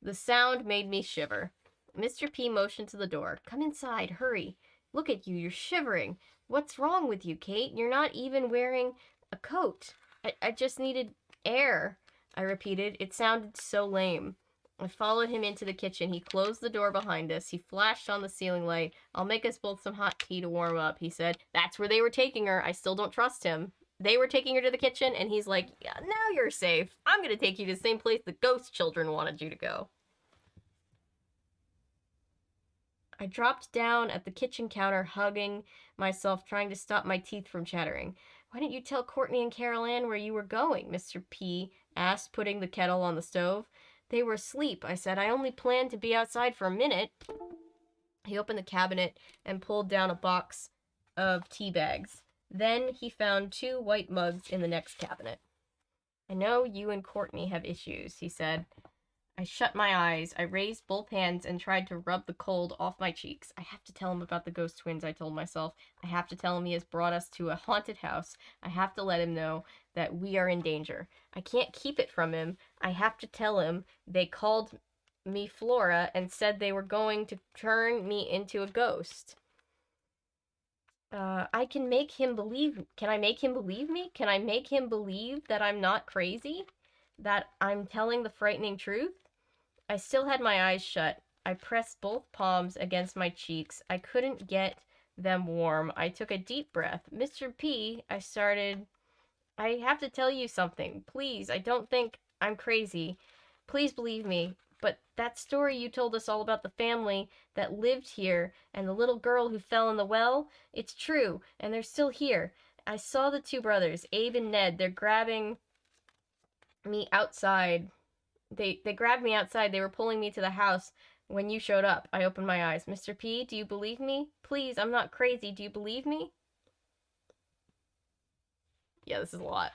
The sound made me shiver. Mr. P motioned to the door. Come inside, hurry. Look at you, you're shivering. What's wrong with you, Kate? You're not even wearing a coat. I just needed air, I repeated. It sounded so lame. I followed him into the kitchen. He closed the door behind us. He flashed on the ceiling light. I'll make us both some hot tea to warm up, he said. That's where they were taking her. I still don't trust him. They were taking her to the kitchen, and he's like, yeah, now you're safe. I'm going to take you to the same place the ghost children wanted you to go. I dropped down at the kitchen counter, hugging myself, trying to stop my teeth from chattering. Why didn't you tell Courtney and Carol Ann where you were going? Mr. P asked, putting the kettle on the stove. They were asleep, I said. I only planned to be outside for a minute. He opened the cabinet and pulled down a box of tea bags. Then he found 2 white mugs in the next cabinet. I know you and Courtney have issues, he said. I shut my eyes. I raised both hands and tried to rub the cold off my cheeks. I have to tell him about the ghost twins, I told myself. I have to tell him he has brought us to a haunted house. I have to let him know that we are in danger. I can't keep it from him. I have to tell him they called me Flora and said they were going to turn me into a ghost. I can make him believe. Can I make him believe me? Can I make him believe that I'm not crazy? That I'm telling the frightening truth? I still had my eyes shut. I pressed both palms against my cheeks. I couldn't get them warm. I took a deep breath. Mr. P, I started. I have to tell you something. Please, I don't think I'm crazy. Please believe me. But that story you told us all about the family that lived here and the little girl who fell in the well, it's true, and they're still here. I saw the 2 brothers, Abe and Ned. They're grabbing me outside. They grabbed me outside. They were pulling me to the house when you showed up. I opened my eyes. Mr. P, do you believe me? Please, I'm not crazy. Do you believe me? Yeah, this is a lot.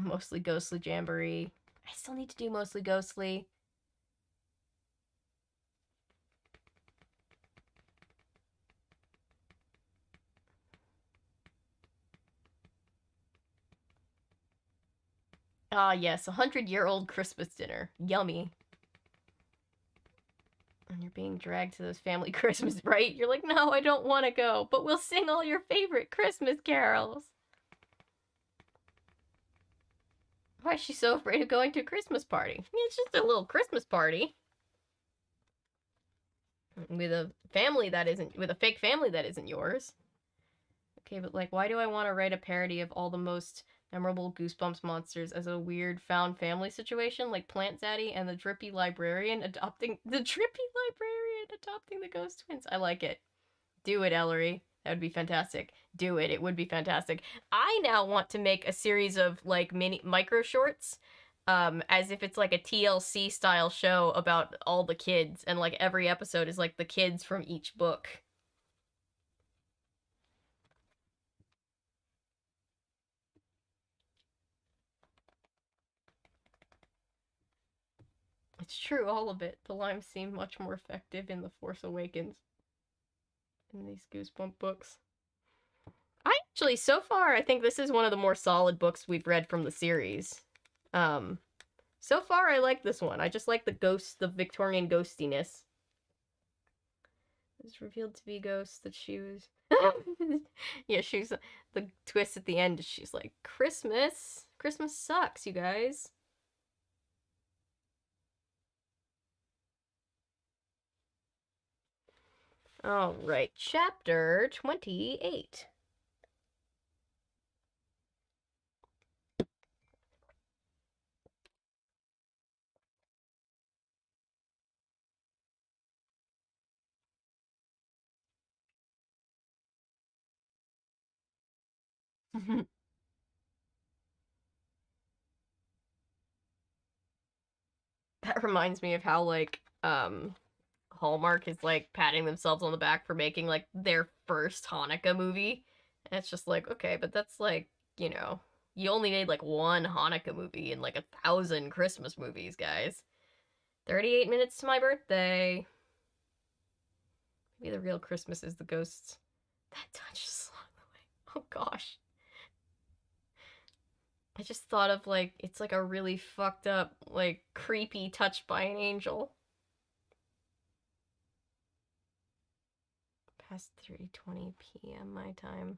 Mostly Ghostly Jamboree. I still need to do Mostly Ghostly. Ah, yes, 100-year-old Christmas dinner. Yummy. And you're being dragged to those family Christmas, right? You're like, no, I don't want to go, but we'll sing all your favorite Christmas carols. Why is she so afraid of going to a Christmas party? I mean, it's just a little Christmas party. With a fake family that isn't yours. Okay, but like, why do I want to write a parody of all the most memorable Goosebumps monsters as a weird found family situation, like Plant Zaddy and the Drippy Librarian adopting the Ghost Twins? I like it. Do it, Ellery. That would be fantastic. Do it. It would be fantastic. I now want to make a series of like micro shorts, as if it's like a TLC style show about all the kids, and like every episode is like the kids from each book. It's true, all of it. The limes seem much more effective in The Force Awakens in these Goosebump books. So far, I think this is one of the more solid books we've read from the series. So far, I like this one. I just like the Victorian ghostiness. It was revealed to be a ghost that she was... yeah, she's... The twist at the end, she's like, Christmas sucks, you guys. All right, chapter 28. That reminds me of how, like, Hallmark is, like, patting themselves on the back for making, like, their first Hanukkah movie. And it's just like, okay, but that's, like, you only made, like, one Hanukkah movie and, like, 1,000 Christmas movies, guys. 38 minutes to my birthday. Maybe the real Christmas is the ghosts that touches along the way. Oh, gosh. I just thought of, like, it's like a really fucked up, like, creepy touch by an angel. Past 3:20 p.m. my time.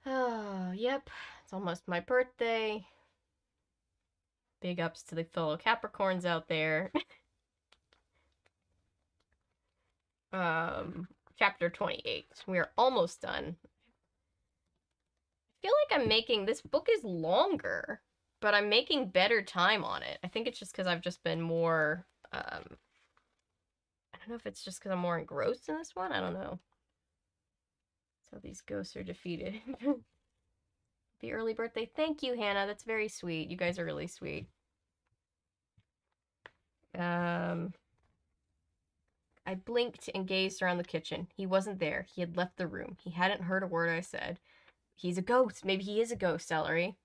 Oh, yep. It's almost my birthday. Big ups to the fellow Capricorns out there. Chapter 28. We are almost done. I feel like I'm making... This book is longer, but I'm making better time on it. I think it's just because I've just been more... I don't know if it's just because I'm more engrossed in this one. I don't know. So these ghosts are defeated. The early birthday. Thank you, Hannah. That's very sweet. You guys are really sweet. I blinked and gazed around the kitchen. He wasn't there. He had left the room. He hadn't heard a word I said. He's a ghost. Maybe he is a ghost, Ellery.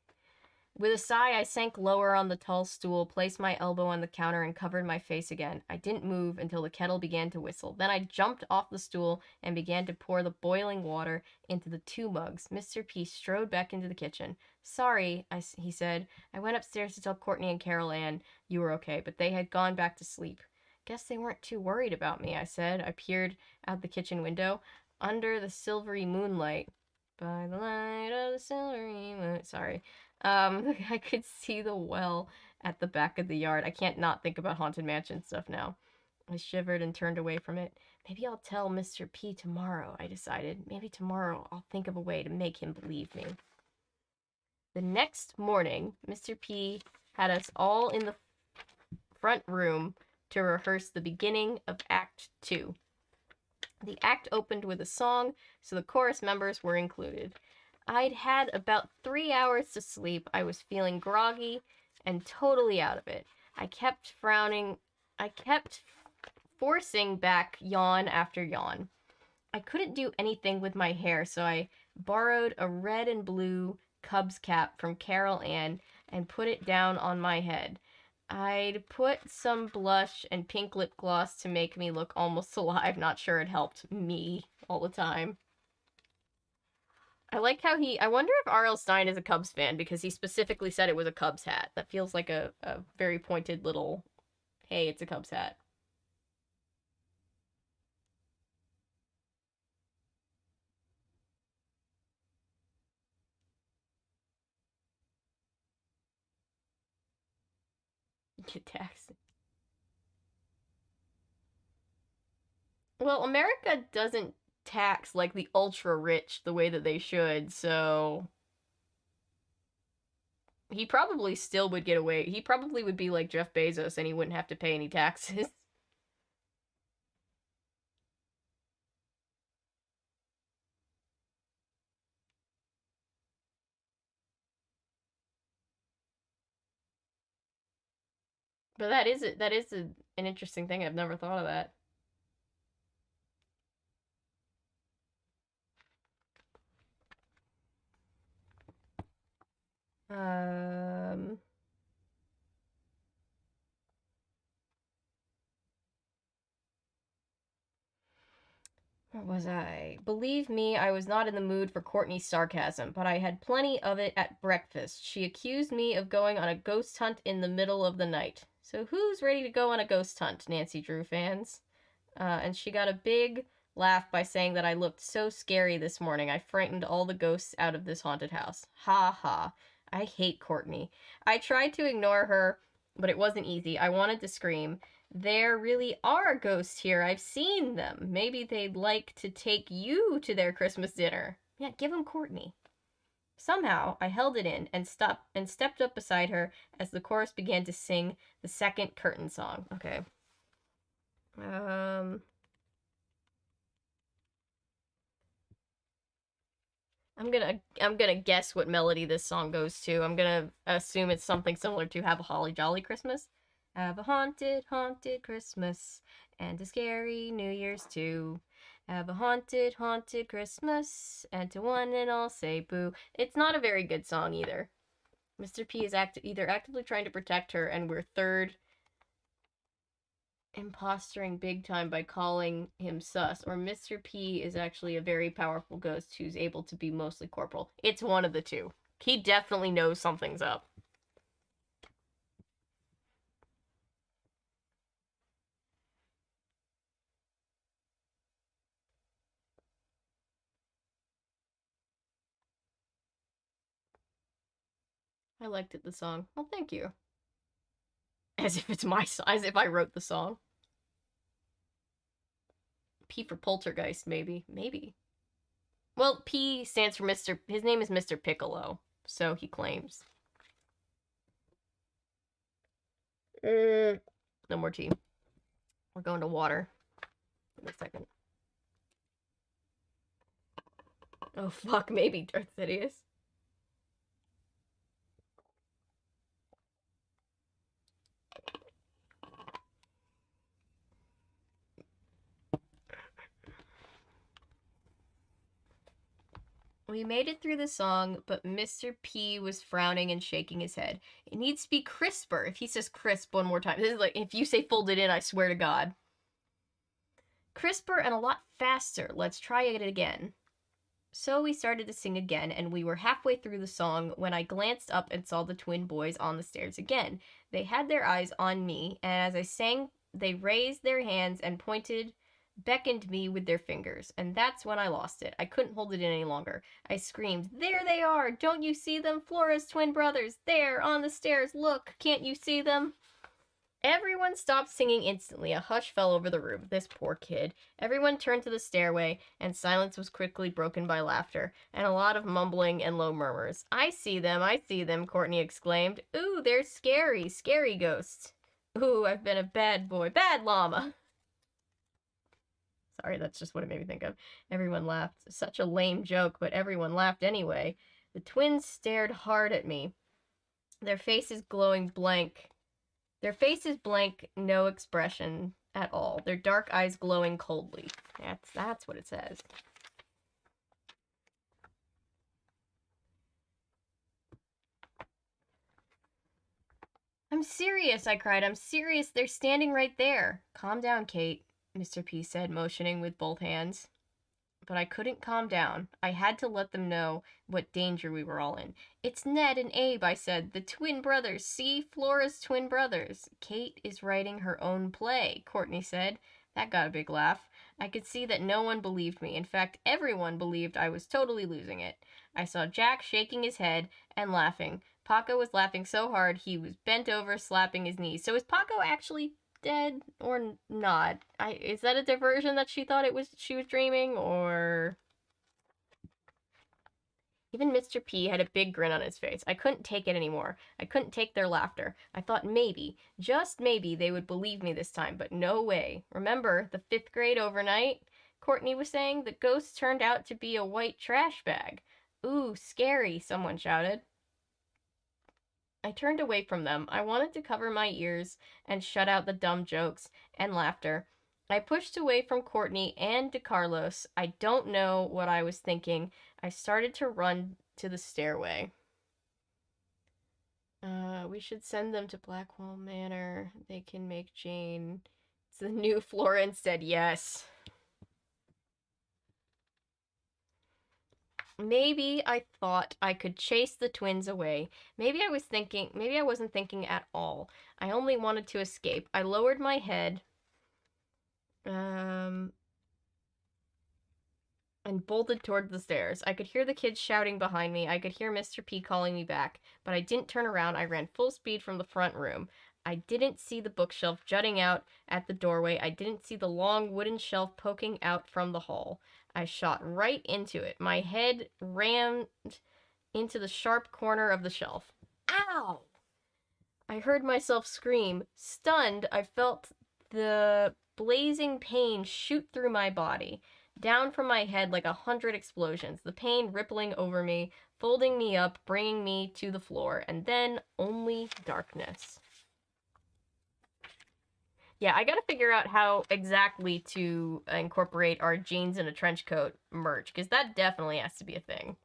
With a sigh, I sank lower on the tall stool, placed my elbow on the counter, and covered my face again. I didn't move until the kettle began to whistle. Then I jumped off the stool and began to pour the boiling water into the 2 mugs. Mr. P strode back into the kitchen. Sorry, he said. I went upstairs to tell Courtney and Carol Ann you were okay, but they had gone back to sleep. Guess they weren't too worried about me, I said. I peered out the kitchen window. Under the silvery moonlight. By the light of the silvery moon... Sorry. I could see the well at the back of the yard. I can't not think about Haunted Mansion stuff now. I shivered and turned away from it. Maybe I'll tell Mr. P tomorrow, I decided. Maybe tomorrow I'll think of a way to make him believe me. The next morning, Mr. P had us all in the front room to rehearse the beginning of Act 2. The act opened with a song, so the chorus members were included. I'd had about 3 hours to sleep. I was feeling groggy and totally out of it. I kept forcing back yawn after yawn. I couldn't do anything with my hair, so I borrowed a red and blue Cubs cap from Carol Ann and put it down on my head. I'd put some blush and pink lip gloss to make me look almost alive. Not sure it helped me all the time. I like how I wonder if R.L. Stine is a Cubs fan because he specifically said it was a Cubs hat. That feels like a very pointed little, hey, it's a Cubs hat. Get taxed. Well, America doesn't tax like the ultra rich the way that they should, so he probably still would get away. He probably would be like Jeff Bezos and he wouldn't have to pay any taxes. But an interesting thing. I've never thought of that. Um Where was I? Believe me, I was not in the mood for Courtney's sarcasm, but I had plenty of it at breakfast. She accused me of going on a ghost hunt in the middle of the night. So who's ready to go on a ghost hunt, Nancy Drew fans? And she got a big laugh by saying that I looked so scary this morning. I frightened all the ghosts out of this haunted house. Ha ha. I hate Courtney. I tried to ignore her, but it wasn't easy. I wanted to scream. There really are ghosts here. I've seen them. Maybe they'd like to take you to their Christmas dinner. Yeah, give them Courtney. Somehow, I held it in and stepped up beside her as the chorus began to sing the second curtain song. Okay. I'm gonna guess what melody this song goes to. I'm gonna assume it's something similar to "Have a Holly Jolly Christmas." Have a haunted, haunted Christmas and a scary New Year's too. Have a haunted, haunted Christmas and to one and all say boo. It's not a very good song either. Mr. P is either actively trying to protect her, and we're third impostoring big time by calling him sus, or Mr. P is actually a very powerful ghost who's able to be mostly corporal. It's one of the two. He definitely knows something's up. I liked it, the song. Well, thank you. As if it's my song, as if I wrote the song. P for poltergeist, maybe. Maybe. Well, P stands for Mr. His name is Mr. Piccolo, so he claims. No more tea. We're going to water in a second. Oh, fuck, maybe Darth Sidious. We made it through the song, but Mr. P was frowning and shaking his head. It needs to be crisper. If he says crisp one more time, this is like, if you say folded in, I swear to God. Crisper and a lot faster. Let's try it again. So we started to sing again, and we were halfway through the song when I glanced up and saw the twin boys on the stairs again. They had their eyes on me, and as I sang, they raised their hands and beckoned me with their fingers, and that's when I lost it. I couldn't hold it in any longer. I screamed, "There they are! Don't you see them? Flora's twin brothers! There, on the stairs! Look! Can't you see them?" Everyone stopped singing instantly. A hush fell over the room. This poor kid. Everyone turned to the stairway, and silence was quickly broken by laughter, and a lot of mumbling and low murmurs. I see them, Courtney exclaimed. Ooh, they're scary, scary ghosts. Ooh, I've been a bad boy, bad llama. Sorry, that's just what it made me think of. Everyone laughed. Such a lame joke, but everyone laughed anyway. The twins stared hard at me, their faces glowing blank Their faces blank, no expression at all. Their dark eyes glowing coldly. That's what it says. I'm serious, I cried. I'm serious. They're standing right there. Calm down, Kate, Mr. P said, motioning with both hands. But I couldn't calm down. I had to let them know what danger we were all in. It's Ned and Abe, I said. The twin brothers. See? Flora's twin brothers. Kate is writing her own play, Courtney said. That got a big laugh. I could see that no one believed me. In fact, everyone believed I was totally losing it. I saw Jack shaking his head and laughing. Paco was laughing so hard he was bent over, slapping his knees. So is Paco actually dead or not? Is that a diversion that she thought she was dreaming, or even Mr. P had a big grin on his face. I couldn't take it anymore. I couldn't take their laughter. I thought maybe, just maybe, they would believe me this time, but no way. Remember the 5th grade overnight? Courtney was saying the ghost turned out to be a white trash bag. Ooh, scary, someone shouted. I turned away from them. I wanted to cover my ears and shut out the dumb jokes and laughter. I pushed away from Courtney and DeCarlos. I don't know what I was thinking. I started to run to the stairway. We should send them to Blackwall Manor. They can make Jane. It's the new Flora instead. Yes. Maybe I thought I could chase the twins away. Maybe I wasn't thinking at all. I only wanted to escape. I lowered my head and bolted toward the stairs. I could hear the kids shouting behind me. I could hear Mr. P calling me back, but I didn't turn around. I ran full speed from the front room. I didn't see the bookshelf jutting out at the doorway. I didn't see the long wooden shelf poking out from the hall. I shot right into it. My head rammed into the sharp corner of the shelf. Ow! I heard myself scream. Stunned, I felt the blazing pain shoot through my body, down from my head like 100 explosions, the pain rippling over me, folding me up, bringing me to the floor, and then only darkness. Yeah, I gotta figure out how exactly to incorporate our jeans in a trench coat merch, because that definitely has to be a thing.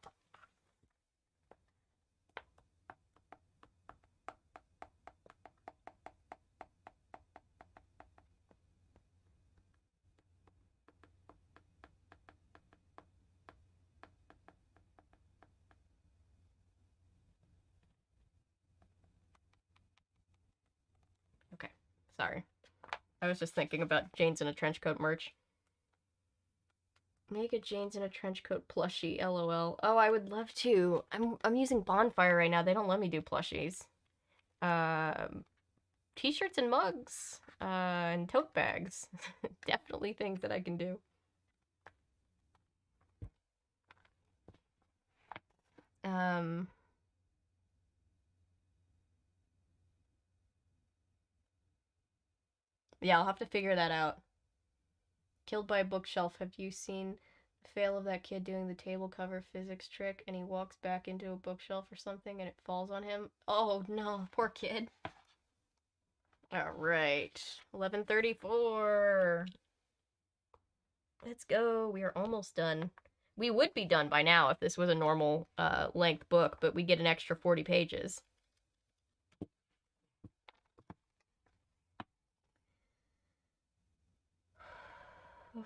Okay, sorry. I was just thinking about Jane's in a trench coat merch. Make a Jane's in a trench coat plushie, lol. Oh, I would love to. I'm using Bonfire right now. They don't let me do plushies. T-shirts and mugs, and tote bags. Definitely things that I can do. Yeah, I'll have to figure that out. Killed by a bookshelf. Have you seen the fail of that kid doing the table cover physics trick and he walks back into a bookshelf or something and it falls on him? Oh no, poor kid. Alright, 11:34. Let's go. We are almost done. We would be done by now if this was a normal length book, but we get an extra 40 pages.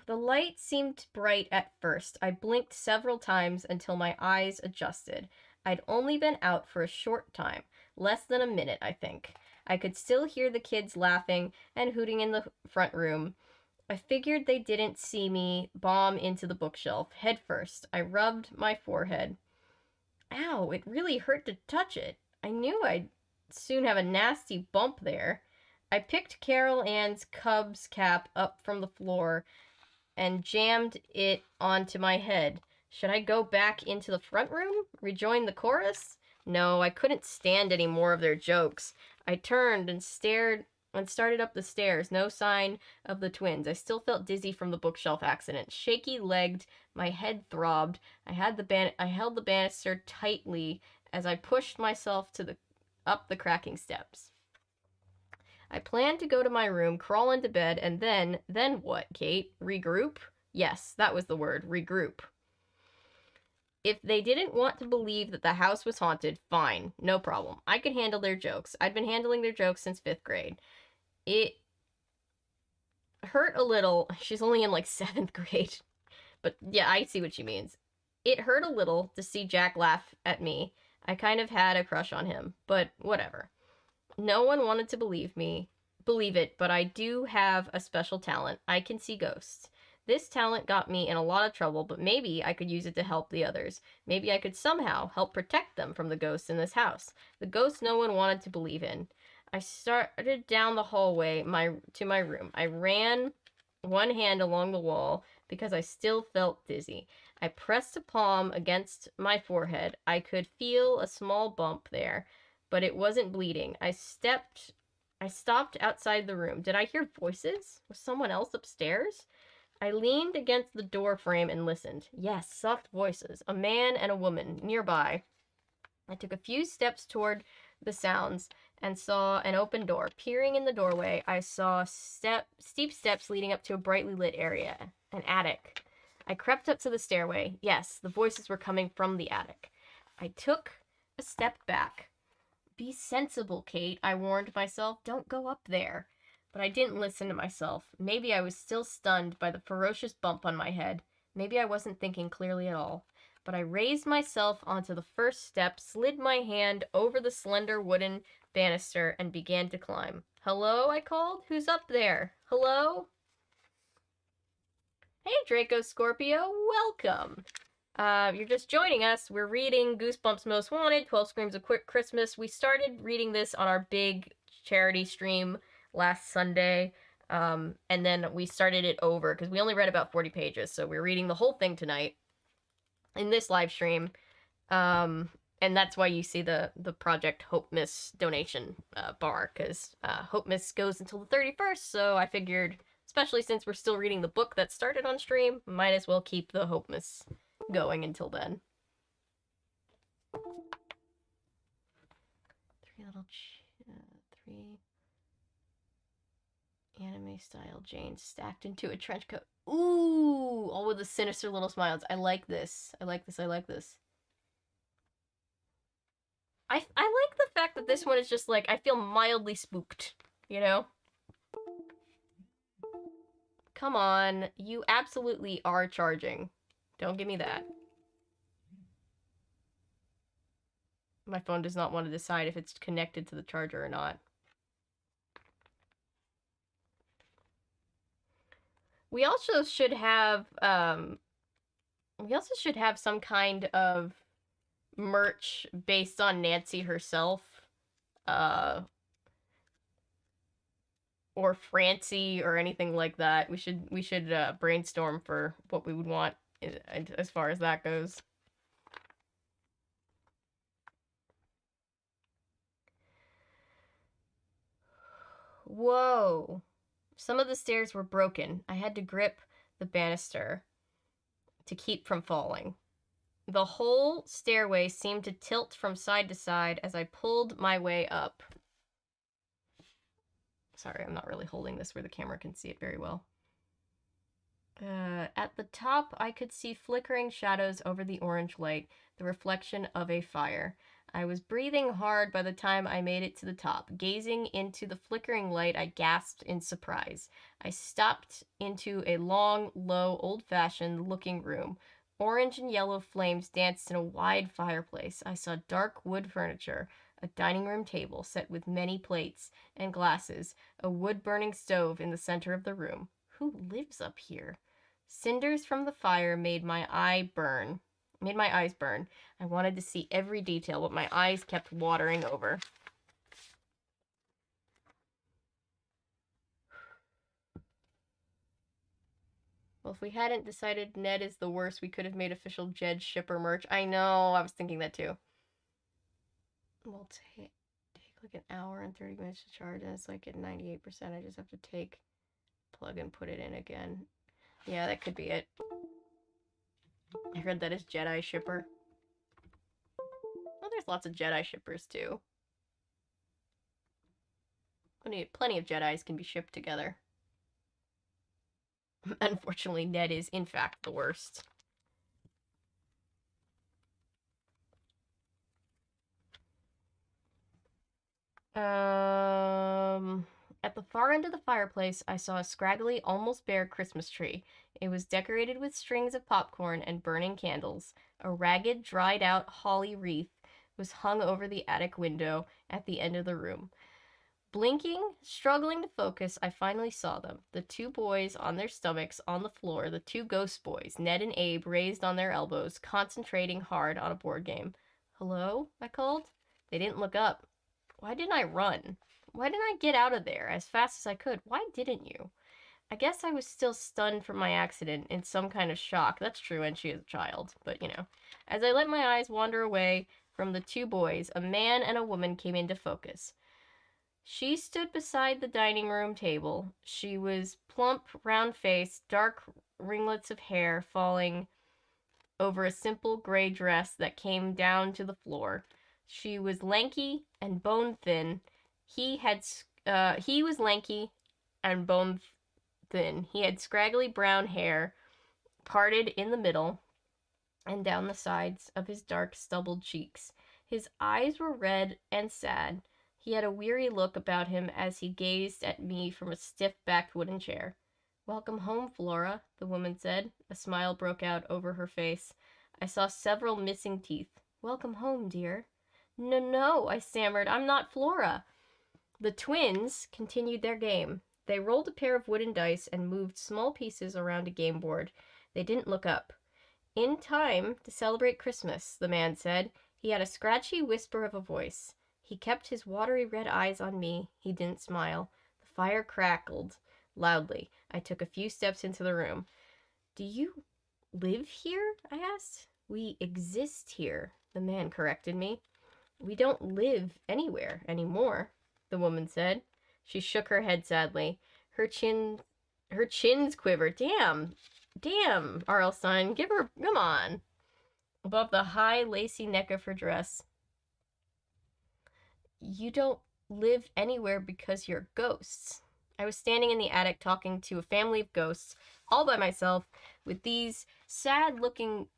The light seemed bright at first. I blinked several times until my eyes adjusted. I'd only been out for a short time, less than a minute, I think. I could still hear the kids laughing and hooting in the front room. I figured they didn't see me bomb into the bookshelf head first. I rubbed my forehead. Ow, it really hurt to touch it. I knew I'd soon have a nasty bump there. I picked Carol Ann's Cubs cap up from the floor and jammed it onto my head. Should I go back into the front room? Rejoin the chorus? No, I couldn't stand any more of their jokes. I turned and stared and started up the stairs. No sign of the twins. I still felt dizzy from the bookshelf accident. Shaky-legged, my head throbbed. I held the banister tightly as I pushed myself up the cracking steps. I planned to go to my room, crawl into bed, and then what, Kate? Regroup? Yes, that was the word, regroup. If they didn't want to believe that the house was haunted, fine, no problem. I could handle their jokes. I'd been handling their jokes since 5th grade. It hurt a little. She's only in like 7th grade. But yeah, I see what she means. It hurt a little to see Jack laugh at me. I kind of had a crush on him, but whatever. No one wanted to believe it, but I do have a special talent. I can see ghosts. This talent got me in a lot of trouble, but maybe I could use it to help the others. Maybe I could somehow help protect them from the ghosts in this house. The ghosts no one wanted to believe in. I started down the hallway to my room. I ran one hand along the wall because I still felt dizzy. I pressed a palm against my forehead. I could feel a small bump there, but it wasn't bleeding. I stopped outside the room. Did I hear voices? Was someone else upstairs? I leaned against the door frame and listened. Yes, soft voices. A man and a woman nearby. I took a few steps toward the sounds and saw an open door. Peering in the doorway, I saw steep steps leading up to a brightly lit area, an attic. I crept up to the stairway. Yes, the voices were coming from the attic. I took a step back. Be sensible, Kate, I warned myself. Don't go up there. But I didn't listen to myself. Maybe I was still stunned by the ferocious bump on my head. Maybe I wasn't thinking clearly at all. But I raised myself onto the first step, slid my hand over the slender wooden banister, and began to climb. Hello, I called. Who's up there? Hello? Hey, Draco Scorpio, welcome. You're just joining us. We're reading Goosebumps Most Wanted, 12 Screams of Christmas. We started reading this on our big charity stream last Sunday, and then we started it over because we only read about 40 pages, so we're reading the whole thing tonight in this live stream, and that's why you see the Project Hope Miss donation bar, because Hope Miss goes until the 31st, so I figured, especially since we're still reading the book that started on stream, might as well keep the Hope Miss going until then. Three anime style Janes stacked into a trench coat. Ooh, all with the sinister little smiles. I like this. I like this. I like this. I like the fact that this one is just like, I feel mildly spooked, you know? Come on, you absolutely are charging. Don't give me that. My phone does not want to decide if it's connected to the charger or not. We also should have some kind of merch based on Nancy herself. Or Francie or anything like that. We should brainstorm for what we would want as far as that goes. Whoa. Some of the stairs were broken. I had to grip the banister to keep from falling. The whole stairway seemed to tilt from side to side as I pulled my way up. Sorry, I'm not really holding this where the camera can see it very well. At the top, I could see flickering shadows over the orange light, the reflection of a fire. I was breathing hard by the time I made it to the top. Gazing into the flickering light, I gasped in surprise. I stepped into a long, low, old-fashioned looking room. Orange and yellow flames danced in a wide fireplace. I saw dark wood furniture, a dining room table set with many plates and glasses, a wood-burning stove in the center of the room. Who lives up here? Cinders from the fire made my eyes burn. I wanted to see every detail, but my eyes kept watering over. Well, if we hadn't decided Ned is the worst, we could have made official Jed shipper merch. I know, I was thinking that too. We'll take like an hour and 30 minutes to charge, and it's like at 98%. I just have to plug and put it in again. Yeah, that could be it. I heard that is Jedi shipper. Well, there's lots of Jedi shippers too. Plenty of Jedis can be shipped together. Unfortunately, Ned is, in fact, the worst. At the far end of the fireplace, I saw a scraggly, almost bare Christmas tree. It was decorated with strings of popcorn and burning candles. A ragged, dried out holly wreath was hung over the attic window at the end of the room. Blinking, struggling to focus, I finally saw them. The two boys on their stomachs on the floor, the two ghost boys, Ned and Abe, raised on their elbows, concentrating hard on a board game. Hello? I called. They didn't look up. Why didn't I run? Why didn't I get out of there as fast as I could? Why didn't you? I guess I was still stunned from my accident, in some kind of shock. That's true, and she is a child, but you know. As I let my eyes wander away from the two boys, a man and a woman came into focus. She stood beside the dining room table. She was plump, round-faced, dark ringlets of hair falling over a simple gray dress that came down to the floor. She was lanky and bone-thin. He was lanky and bone-thin. He had scraggly brown hair, parted in the middle and down the sides of his dark, stubbled cheeks. His eyes were red and sad. He had a weary look about him as he gazed at me from a stiff-backed wooden chair. Welcome home, Flora, the woman said. A smile broke out over her face. I saw several missing teeth. Welcome home, dear. No, I stammered. I'm not Flora. The twins continued their game. They rolled a pair of wooden dice and moved small pieces around a game board. They didn't look up. In time to celebrate Christmas, the man said. He had a scratchy whisper of a voice. He kept his watery red eyes on me. He didn't smile. The fire crackled loudly. I took a few steps into the room. Do you live here? I asked. We exist here, the man corrected me. We don't live anywhere anymore, the woman said. She shook her head sadly. Her chins quivered. Damn, R.L. Stine, come on. Above the high, lacy neck of her dress. You don't live anywhere because you're ghosts. I was standing in the attic talking to a family of ghosts, all by myself with these sad-looking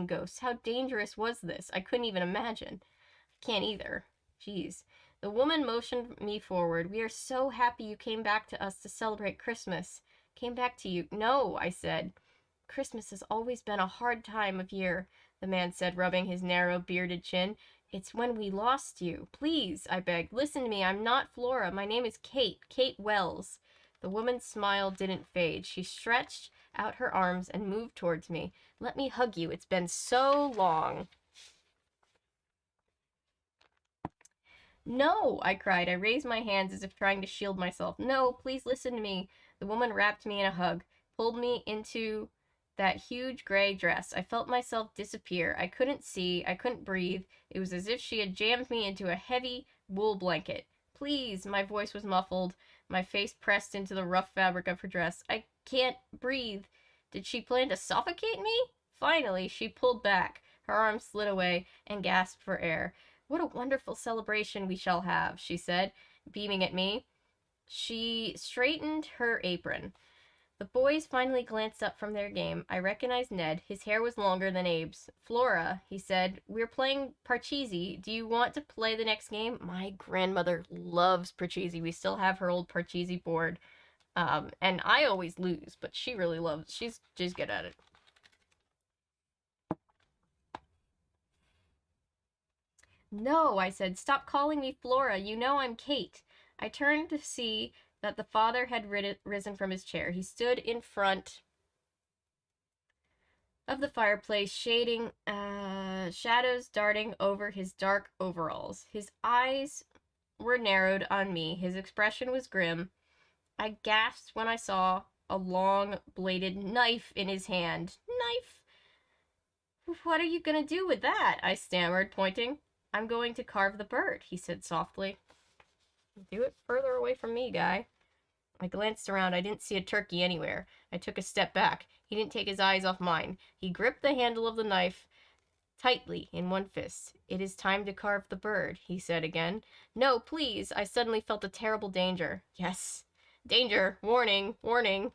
ghosts. How dangerous was this? I couldn't even imagine. I can't either. Jeez. The woman motioned me forward. We are so happy you came back to us to celebrate Christmas. Came back to you. No, I said. Christmas has always been a hard time of year, the man said, rubbing his narrow, bearded chin. It's when we lost you. Please, I begged. Listen to me. I'm not Flora. My name is Kate Wells. The woman's smile didn't fade. She stretched out her arms and moved towards me. Let me hug you. It's been so long. No, I cried. I raised my hands as if trying to shield myself. No, please listen to me. The woman wrapped me in a hug, pulled me into that huge gray dress. I felt myself disappear. I couldn't see. I couldn't breathe. It was as if she had jammed me into a heavy wool blanket. Please, my voice was muffled, my face pressed into the rough fabric of her dress. I can't breathe. Did she plan to suffocate me? Finally, she pulled back. Her arms slid away and gasped for air. What a wonderful celebration we shall have, she said, beaming at me. She straightened her apron. The boys finally glanced up from their game. I recognized Ned. His hair was longer than Abe's. Flora, he said, we're playing Parcheesi. Do you want to play the next game? My grandmother loves Parcheesi. We still have her old Parcheesi board. And I always lose, but she really loves. She's good at it. No, I said, stop calling me Flora. You know I'm Kate. I turned to see that the father had risen from his chair. He stood in front of the fireplace, shading shadows darting over his dark overalls. His eyes were narrowed on me. His expression was grim. I gasped when I saw a long-bladed knife in his hand. Knife? What are you going to do with that? I stammered, pointing. I'm going to carve the bird, he said softly. Do it further away from me, guy. I glanced around. I didn't see a turkey anywhere. I took a step back. He didn't take his eyes off mine. He gripped the handle of the knife tightly in one fist. "It is time to carve the bird," he said again. "No, please." I suddenly felt a terrible danger. Yes. Danger. Warning. Warning.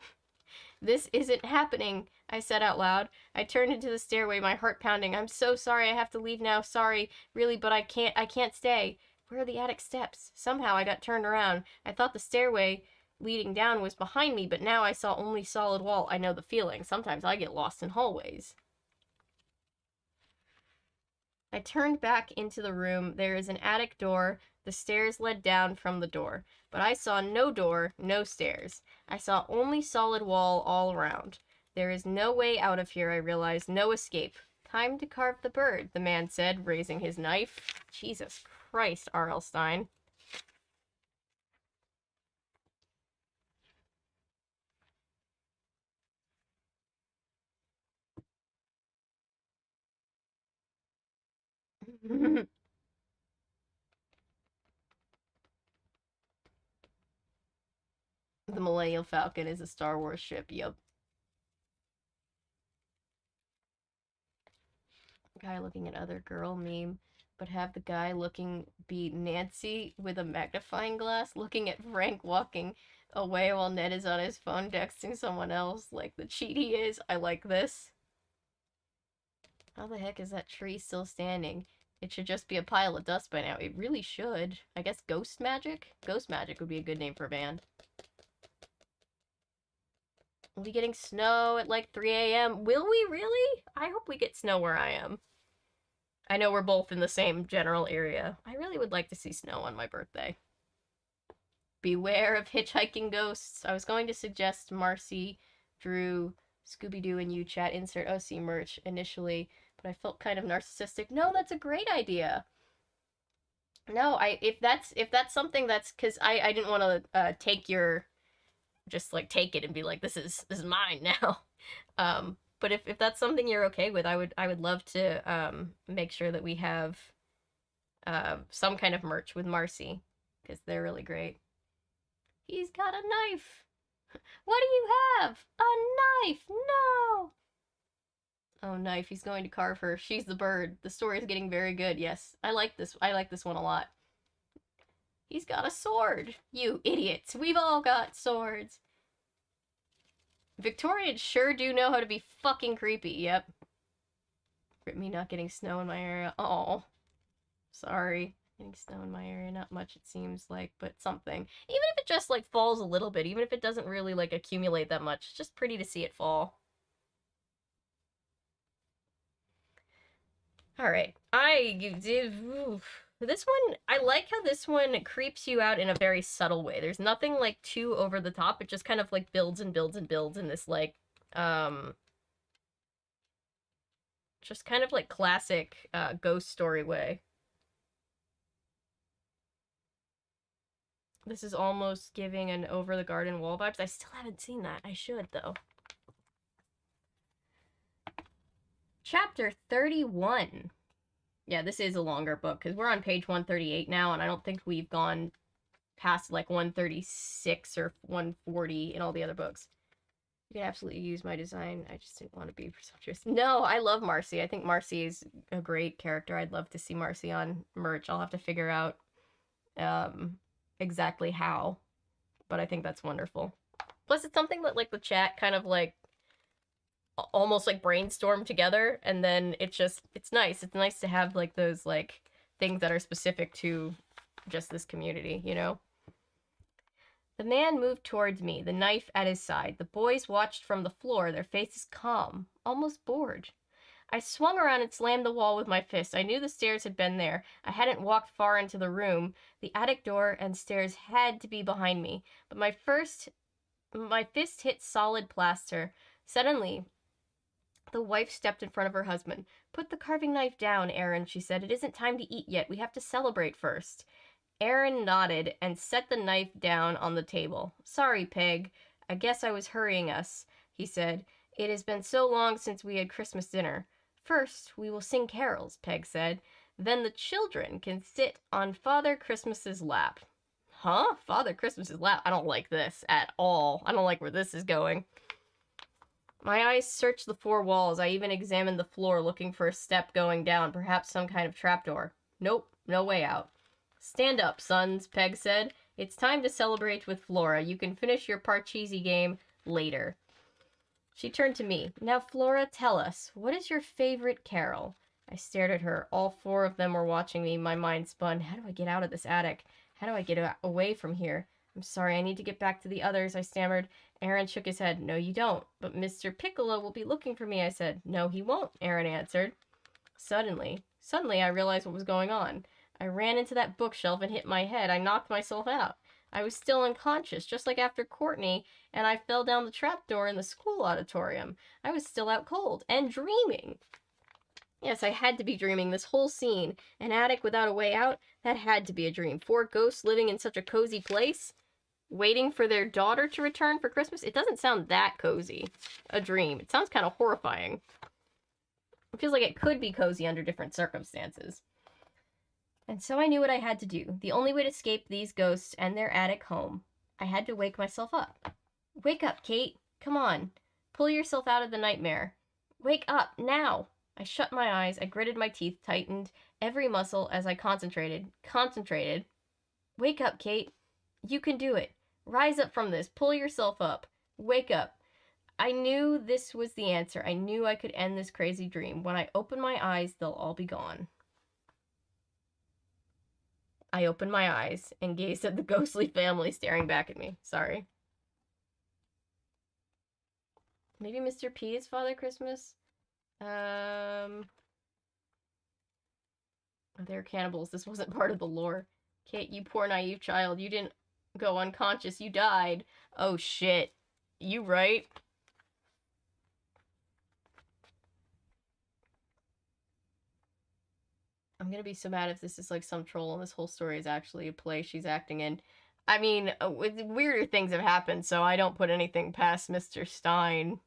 "This isn't happening," I said out loud. I turned into the stairway, my heart pounding. "I'm so sorry. I have to leave now. Sorry. Really, but I can't stay." Where are the attic steps? Somehow I got turned around. I thought the stairway leading down was behind me, but now I saw only solid wall. I know the feeling. Sometimes I get lost in hallways. I turned back into the room. There is an attic door. The stairs led down from the door. But I saw no door, no stairs. I saw only solid wall all around. There is no way out of here, I realized. No escape. "Time to carve the bird," the man said, raising his knife. Jesus Christ, R.L. Stine. The Millennial Falcon is a Star Wars ship, yep. Guy looking at other girl meme, but have the guy looking be Nancy with a magnifying glass looking at Frank walking away while Ned is on his phone texting someone else like the cheat he is. I like this. How the heck is that tree still standing? It should just be a pile of dust by now. It really should. I guess Ghost Magic? Ghost Magic would be a good name for a band. We'll be getting snow at like 3 a.m. Will we really? I hope we get snow where I am. I know we're both in the same general area. I really would like to see snow on my birthday. Beware of hitchhiking ghosts. I was going to suggest Marcy, Drew, Scooby-Doo, and you chat insert OC merch initially, but I felt kind of narcissistic. No, that's a great idea. No, if that's something that's because I didn't want to take your just like take it and be like this is mine now. But if that's something you're okay with, I would love to make sure that we have some kind of merch with Marcy because they're really great. He's got a knife. What do you have? A knife. No. Oh, knife. He's going to carve her. She's the bird. The story is getting very good. Yes, I like this. I like this one a lot. He's got a sword. You idiots. We've all got swords. Victorians sure do know how to be fucking creepy. Yep. Rip me not getting snow in my area. Oh. Sorry. Getting snow in my area. Not much, it seems like, but something. Even if it just, like, falls a little bit. Even if it doesn't really, like, accumulate that much. It's just pretty to see it fall. Alright. This one, I like how this one creeps you out in a very subtle way. There's nothing, like, too over the top. It just kind of, like, builds and builds and builds in this, like, just kind of, like, classic, ghost story way. This is almost giving an Over the Garden Wall vibes. I still haven't seen that. I should, though. Chapter 31. Yeah, this is a longer book, because we're on page 138 now, and I don't think we've gone past, like, 136 or 140 in all the other books. You can absolutely use my design. I just didn't want to be presumptuous. No, I love Marcy. I think Marcy is a great character. I'd love to see Marcy on merch. I'll have to figure out exactly how, but I think that's wonderful. Plus, it's something that, like, the chat kind of, like, almost, like, brainstorm together, and then it's nice. It's nice to have, like, those, like, things that are specific to just this community, you know? The man moved towards me, the knife at his side. The boys watched from the floor, their faces calm, almost bored. I swung around and slammed the wall with my fist. I knew the stairs had been there. I hadn't walked far into the room. The attic door and stairs had to be behind me, but my fist hit solid plaster. Suddenly, the wife stepped in front of her husband. "Put the carving knife down, Aaron," she said. "It isn't time to eat yet. We have to celebrate first." Aaron nodded and set the knife down on the table. "Sorry, Peg. I guess I was hurrying us," he said. "It has been so long since we had Christmas dinner." "First, we will sing carols," Peg said. "Then the children can sit on Father Christmas's lap." Huh? Father Christmas's lap? I don't like this at all. I don't like where this is going. My eyes searched the four walls. I even examined the floor, looking for a step going down, perhaps some kind of trapdoor. Nope, no way out. Stand up, sons, Peg said. It's time to celebrate with Flora. You can finish your Parcheesi game later. She turned to me. Now, Flora, tell us, what is your favorite carol? I stared at her. All four of them were watching me. My mind spun. How do I get out of this attic? How do I get away from here? I'm sorry, I need to get back to the others, I stammered. Aaron shook his head. No, you don't. But Mr. Piccolo will be looking for me, I said. No, he won't, Aaron answered. Suddenly, I realized what was going on. I ran into that bookshelf and hit my head. I knocked myself out. I was still unconscious, just like after Courtney, and I fell down the trapdoor in the school auditorium. I was still out cold and dreaming. Yes, I had to be dreaming this whole scene. An attic without a way out? That had to be a dream. Four ghosts living in such a cozy place? Waiting for their daughter to return for Christmas? It doesn't sound that cozy. A dream. It sounds kind of horrifying. It feels like it could be cozy under different circumstances. And so I knew what I had to do. The only way to escape these ghosts and their attic home. I had to wake myself up. Wake up, Kate. Come on. Pull yourself out of the nightmare. Wake up, now. I shut my eyes. I gritted my teeth, tightened every muscle as I concentrated. Wake up, Kate. You can do it. Rise up from this. Pull yourself up. Wake up. I knew this was the answer. I knew I could end this crazy dream. When I open my eyes, they'll all be gone. I opened my eyes and gazed at the ghostly family staring back at me. Sorry. Maybe Mr. P is Father Christmas? They're cannibals. This wasn't part of the lore. Kate, you poor naive child. You didn't go unconscious. You died. Oh, shit. You right? I'm gonna be so mad if this is like some troll and this whole story is actually a play she's acting in. I mean, weirder things have happened, so I don't put anything past Mr. Stine.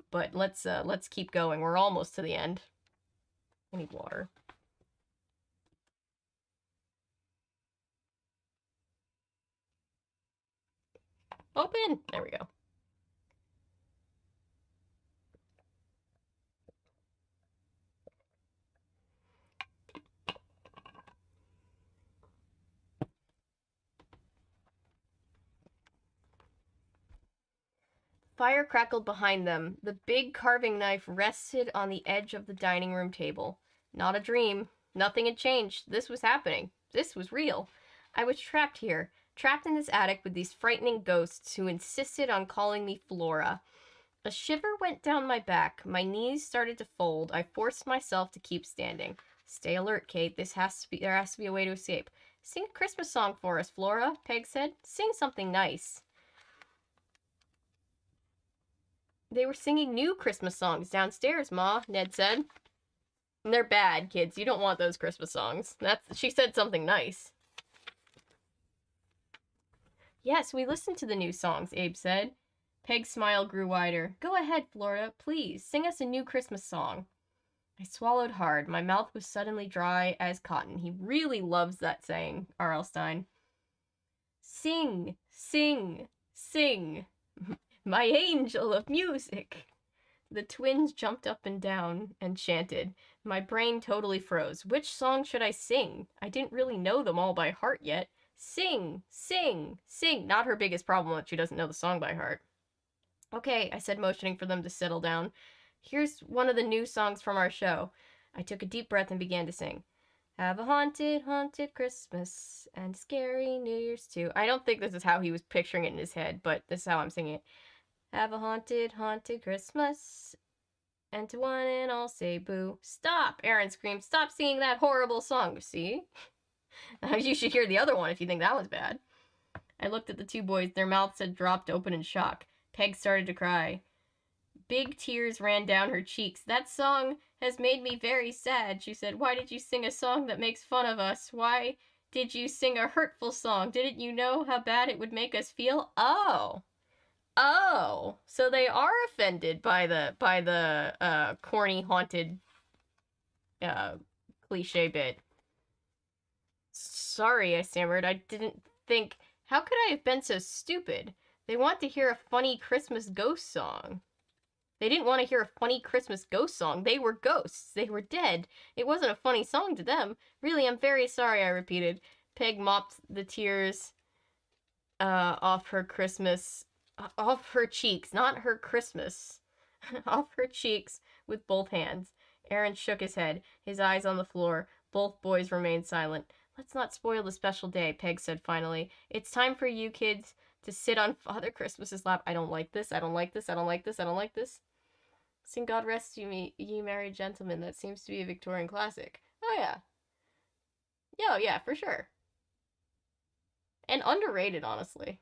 But let's keep going. We're almost to the end. I need water. Open! There we go. Fire crackled behind them. The big carving knife rested on the edge of the dining room table. Not a dream. Nothing had changed. This was happening. This was real. I was trapped here, trapped in this attic with these frightening ghosts who insisted on calling me Flora. A shiver went down my back. My knees started to fold. I forced myself to keep standing. Stay alert, Kate. There has to be a way to escape. Sing a Christmas song for us, Flora, Peg said. Sing something nice. They were singing new Christmas songs downstairs, Ma, Ned said. And they're bad, kids. You don't want those Christmas songs. She said something nice. Yes, we listened to the new songs, Abe said. Peg's smile grew wider. Go ahead, Flora. Please, sing us a new Christmas song. I swallowed hard. My mouth was suddenly dry as cotton. He really loves that saying, R.L. Stine. Sing, sing, sing. My angel of music. The twins jumped up and down and chanted. My brain totally froze. Which song should I sing? I didn't really know them all by heart yet. Sing, sing, sing. Not her biggest problem that she doesn't know the song by heart. Okay, I said, motioning for them to settle down. Here's one of the new songs from our show. I took a deep breath and began to sing. Have a haunted, haunted Christmas and scary New Year's too. I don't think this is how he was picturing it in his head, but this is how I'm singing it. Have a haunted, haunted Christmas, and to one and all say boo. Stop, Aaron screamed. Stop singing that horrible song, see? You should hear the other one if you think that was bad. I looked at the two boys. Their mouths had dropped open in shock. Peg started to cry. Big tears ran down her cheeks. That song has made me very sad, she said. Why did you sing a song that makes fun of us? Why did you sing a hurtful song? Didn't you know how bad it would make us feel? Oh, so they are offended by the corny haunted cliche bit. Sorry, I stammered. I didn't think. How could I have been so stupid? They want to hear a funny Christmas ghost song. They didn't want to hear a funny Christmas ghost song. They were ghosts. They were dead. It wasn't a funny song to them. Really, I'm very sorry, I repeated. Peg mopped the tears off her cheeks, not her Christmas, off her cheeks with both hands. Aaron shook his head, his eyes on the floor. Both boys remained silent. Let's not spoil the special day, Peg said finally. It's time for you kids to sit on Father Christmas's lap. I don't like this, I don't like this, I don't like this, I don't like this. Sing God Rest You, Ye Merry Gentlemen. That seems to be a Victorian classic. Oh, yeah. Yeah, for sure. And underrated, honestly.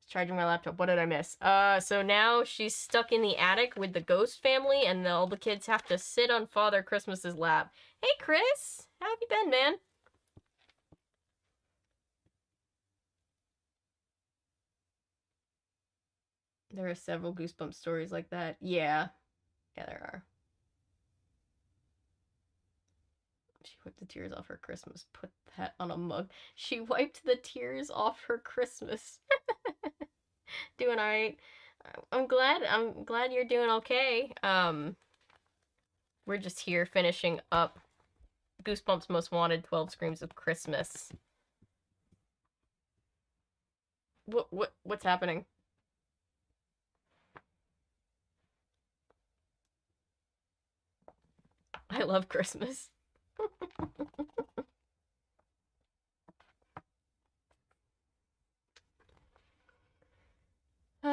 Charging my laptop. What did I miss? So now she's stuck in the attic with the ghost family, and all the kids have to sit on Father Christmas's lap. Hey, Chris! How have you been, man? There are several Goosebumps stories like that. Yeah. Yeah, there are. She wiped the tears off her Christmas. Put that on a mug. She wiped the tears off her Christmas. Doing alright. I'm glad you're doing okay. We're just here finishing up Goosebumps Most Wanted 12 Screams of Christmas. What's happening? I love Christmas. The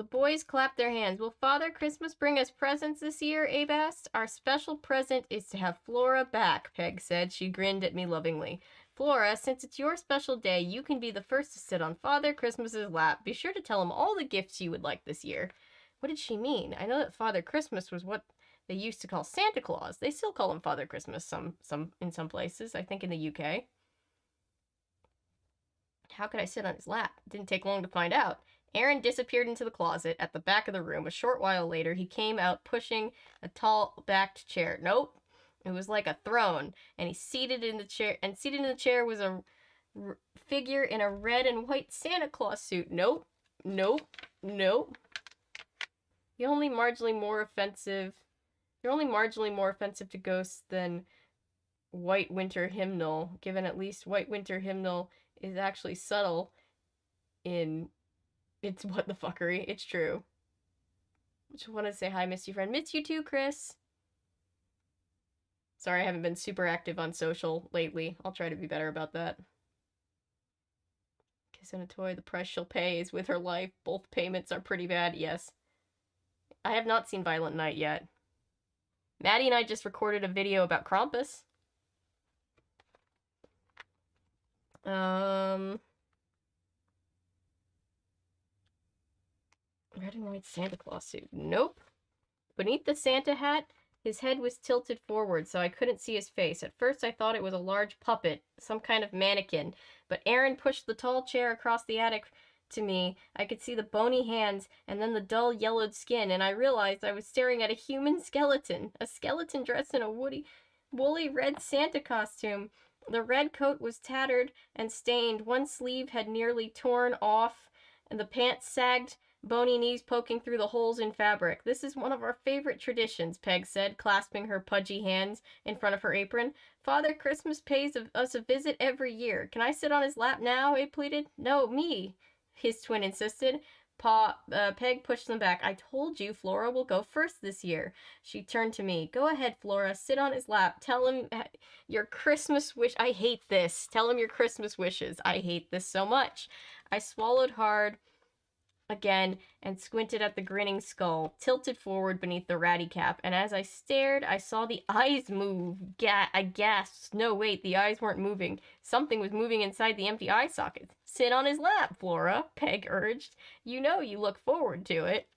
boys clapped their hands. Will Father Christmas bring us presents this year? Abe asked. Our special present is to have Flora back, Peg said. She grinned at me lovingly. Flora, since it's your special day, you can be the first to sit on Father Christmas's lap. Be sure to tell him all the gifts you would like this year. What did she mean? I know that Father Christmas was what they used to call Santa Claus. They still call him Father Christmas in some places, I think in the UK. How could I sit on his lap? It didn't take long to find out. Aaron disappeared into the closet at the back of the room. A short while later, he came out pushing a tall-backed chair. Nope. It was like a throne, and he seated in the chair. And seated in the chair was a figure in a red and white Santa Claus suit. Nope. Nope. Nope. You're only marginally more offensive to ghosts than White Winter Hymnal, given at least White Winter Hymnal is actually subtle in its what the fuckery. It's true. Just want to say hi, miss you, friend. Miss you too, Chris. Sorry, I haven't been super active on social lately. I'll try to be better about that. Kiss and a toy, the price she'll pay is with her life. Both payments are pretty bad, yes. I have not seen Violent Night yet. Maddie and I just recorded a video about Krampus. Red and white Santa Claus suit. Nope. Beneath the Santa hat, his head was tilted forward, so I couldn't see his face. At first, I thought it was a large puppet, some kind of mannequin. But Aaron pushed the tall chair across the attic to me. I could see the bony hands and then the dull yellowed skin, and I realized I was staring at a human skeleton. A skeleton dressed in a woolly red Santa costume. The red coat was tattered and stained. One sleeve had nearly torn off, and the pants sagged, bony knees poking through the holes in fabric. This is one of our favorite traditions, Peg said, clasping her pudgy hands in front of her apron. Father Christmas pays us a visit every year. Can I sit on his lap now? Abe pleaded. No, me, his twin insisted. Peg pushed them back. I told you Flora will go first this year. She turned to me. Go ahead, Flora. Sit on his lap. Tell him your Christmas wish. I hate this. Tell him your Christmas wishes. I hate this so much. I swallowed hard again and squinted at the grinning skull, tilted forward beneath the ratty cap, and as I stared, I saw the eyes move. I gasped. No, wait, the eyes weren't moving. Something was moving inside the empty eye sockets. Sit on his lap, Flora, Peg urged. You know you look forward to it.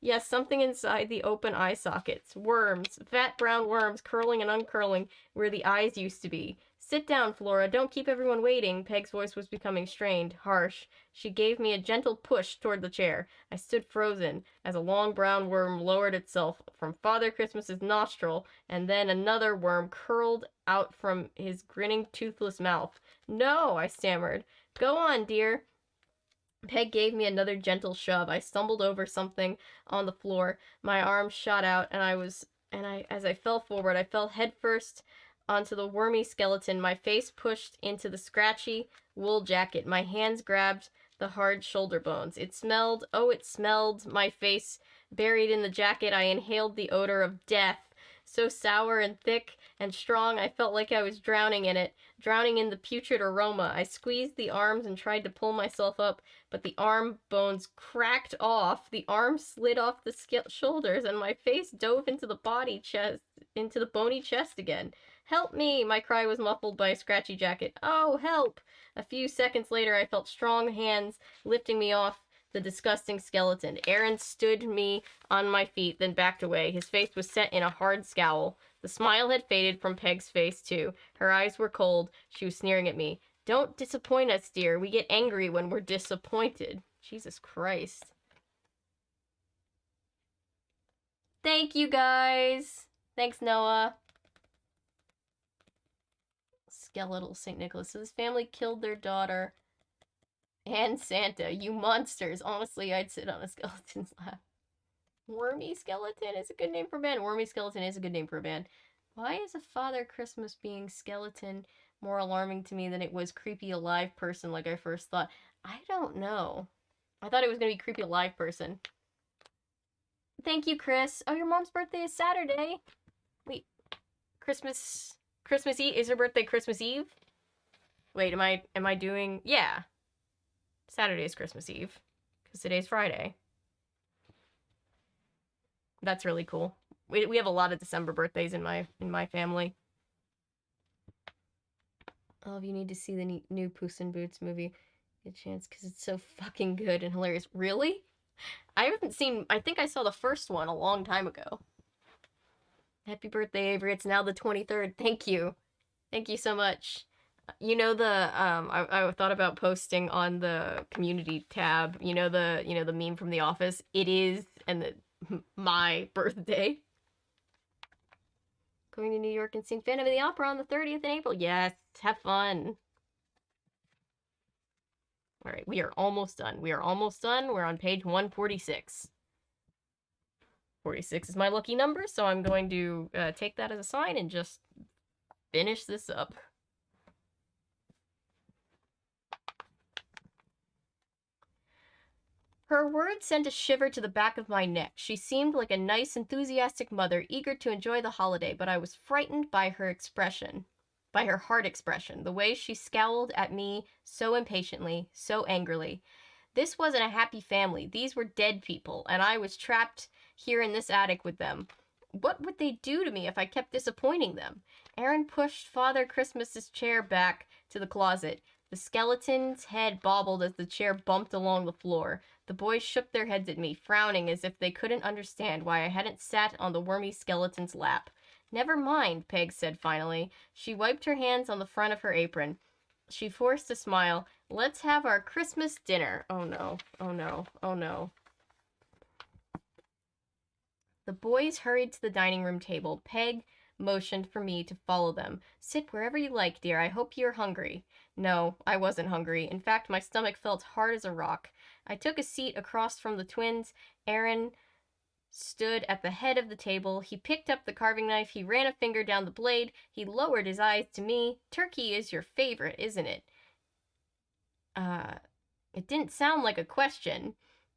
Yes, something inside the open eye sockets. Worms, fat brown worms curling and uncurling where the eyes used to be. Sit down, Flora. Don't keep everyone waiting. Peg's voice was becoming strained, harsh. She gave me a gentle push toward the chair. I stood frozen as a long brown worm lowered itself from Father Christmas's nostril, and then another worm curled out from his grinning, toothless mouth. No, I stammered. Go on, dear. Peg gave me another gentle shove. I stumbled over something on the floor. My arms shot out, as I fell forward, I fell headfirst onto the wormy skeleton, my face pushed into the scratchy wool jacket. My hands grabbed the hard shoulder bones. It smelled, oh, it smelled. My face buried in the jacket, I inhaled the odor of death. So sour and thick and strong, I felt like I was drowning in it, drowning in the putrid aroma. I squeezed the arms and tried to pull myself up, but the arm bones cracked off. The arm slid off the shoulders, and my face dove into the bony chest again. Help me! My cry was muffled by a scratchy jacket. Oh, help! A few seconds later, I felt strong hands lifting me off the disgusting skeleton. Aaron stood me on my feet, then backed away. His face was set in a hard scowl. The smile had faded from Peg's face, too. Her eyes were cold. She was sneering at me. Don't disappoint us, dear. We get angry when we're disappointed. Jesus Christ. Thank you, guys. Thanks, Noah. Skeletal St. Nicholas. So this family killed their daughter and Santa. You monsters. Honestly, I'd sit on a skeleton's lap. Wormy Skeleton is a good name for a band. Wormy Skeleton is a good name for a band. Why is a Father Christmas being skeleton more alarming to me than it was creepy alive person like I first thought? I don't know. I thought it was going to be creepy alive person. Thank you, Chris. Oh, your mom's birthday is Saturday. Wait, Christmas Eve? Is her birthday Christmas Eve? Wait, am I doing... Yeah. Saturday is Christmas Eve. Because today's Friday. That's really cool. We have a lot of December birthdays in my family. All of you need to see the new Puss in Boots movie. Get a chance, because it's so fucking good and hilarious. Really? I haven't seen... I think I saw the first one a long time ago. Happy birthday, Avery. It's now the 23rd. Thank you. Thank you so much. You know the I thought about posting on the community tab. You know the meme from The Office. It is my birthday. Going to New York and seeing Phantom of the Opera on the 30th in April. Yes, have fun. All right, we are almost done. We're on page 146. 46 is my lucky number, so I'm going to take that as a sign and just finish this up. Her words sent a shiver to the back of my neck. She seemed like a nice, enthusiastic mother, eager to enjoy the holiday, but I was frightened by her expression, by her hard expression, the way she scowled at me so impatiently, so angrily. This wasn't a happy family. These were dead people, and I was trapped here in this attic with them. What would they do to me if I kept disappointing them? Aaron pushed Father Christmas's chair back to the closet. The skeleton's head bobbled as the chair bumped along the floor. The boys shook their heads at me, frowning as if they couldn't understand why I hadn't sat on the wormy skeleton's lap. Never mind, Peg said finally. She wiped her hands on the front of her apron. She forced a smile. Let's have our Christmas dinner. Oh no, oh no, oh no. The boys hurried to the dining room table. Peg motioned for me to follow them. Sit wherever you like, dear. I hope you're hungry. No, I wasn't hungry. In fact, my stomach felt hard as a rock. I took a seat across from the twins. Aaron stood at the head of the table. He picked up the carving knife. He ran a finger down the blade. He lowered his eyes to me. Turkey is your favorite, isn't it? It didn't sound like a question.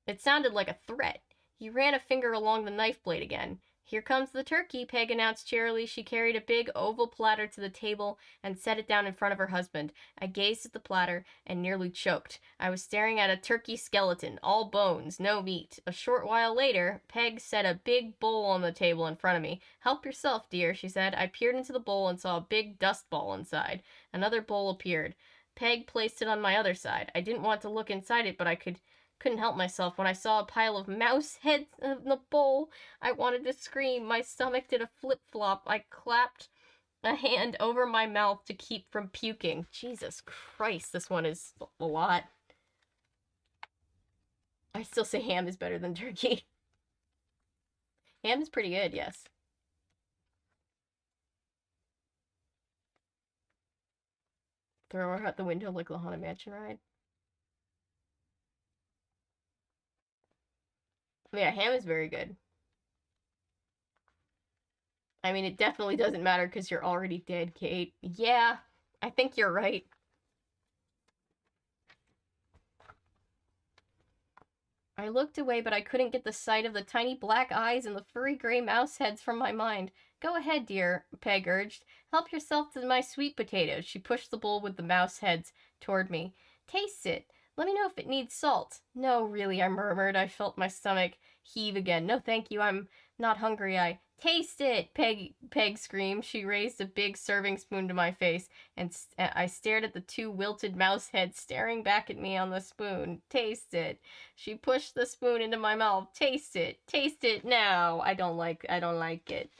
It sounded like a threat. He ran a finger along the knife blade again. Here comes the turkey, Peg announced cheerily. She carried a big oval platter to the table and set it down in front of her husband. I gazed at the platter and nearly choked. I was staring at a turkey skeleton, all bones, no meat. A short while later, Peg set a big bowl on the table in front of me. Help yourself, dear, she said. I peered into the bowl and saw a big dust ball inside. Another bowl appeared. Peg placed it on my other side. I didn't want to look inside it, but I couldn't help myself when I saw a pile of mouse heads in the bowl. I wanted to scream. My stomach did a flip-flop. I clapped a hand over my mouth to keep from puking. Jesus Christ, this one is a lot. I still say ham is better than turkey. Ham is pretty good, yes. Throw her out the window like the Haunted Mansion ride. Yeah, ham is very good. I mean, it definitely doesn't matter because you're already dead, Kate. Yeah, I think you're right. I looked away, but I couldn't get the sight of the tiny black eyes and the furry gray mouse heads from my mind. Go ahead, dear, Peg urged. Help yourself to my sweet potatoes. She pushed the bowl with the mouse heads toward me. Taste it. Let me know if it needs salt. No, really, I murmured. I felt my stomach heave again. No, thank you. I'm not hungry. Taste it, Peg screamed. She raised a big serving spoon to my face, and I stared at the two wilted mouse heads staring back at me on the spoon. Taste it. She pushed the spoon into my mouth. Taste it. Taste it now. I don't like it.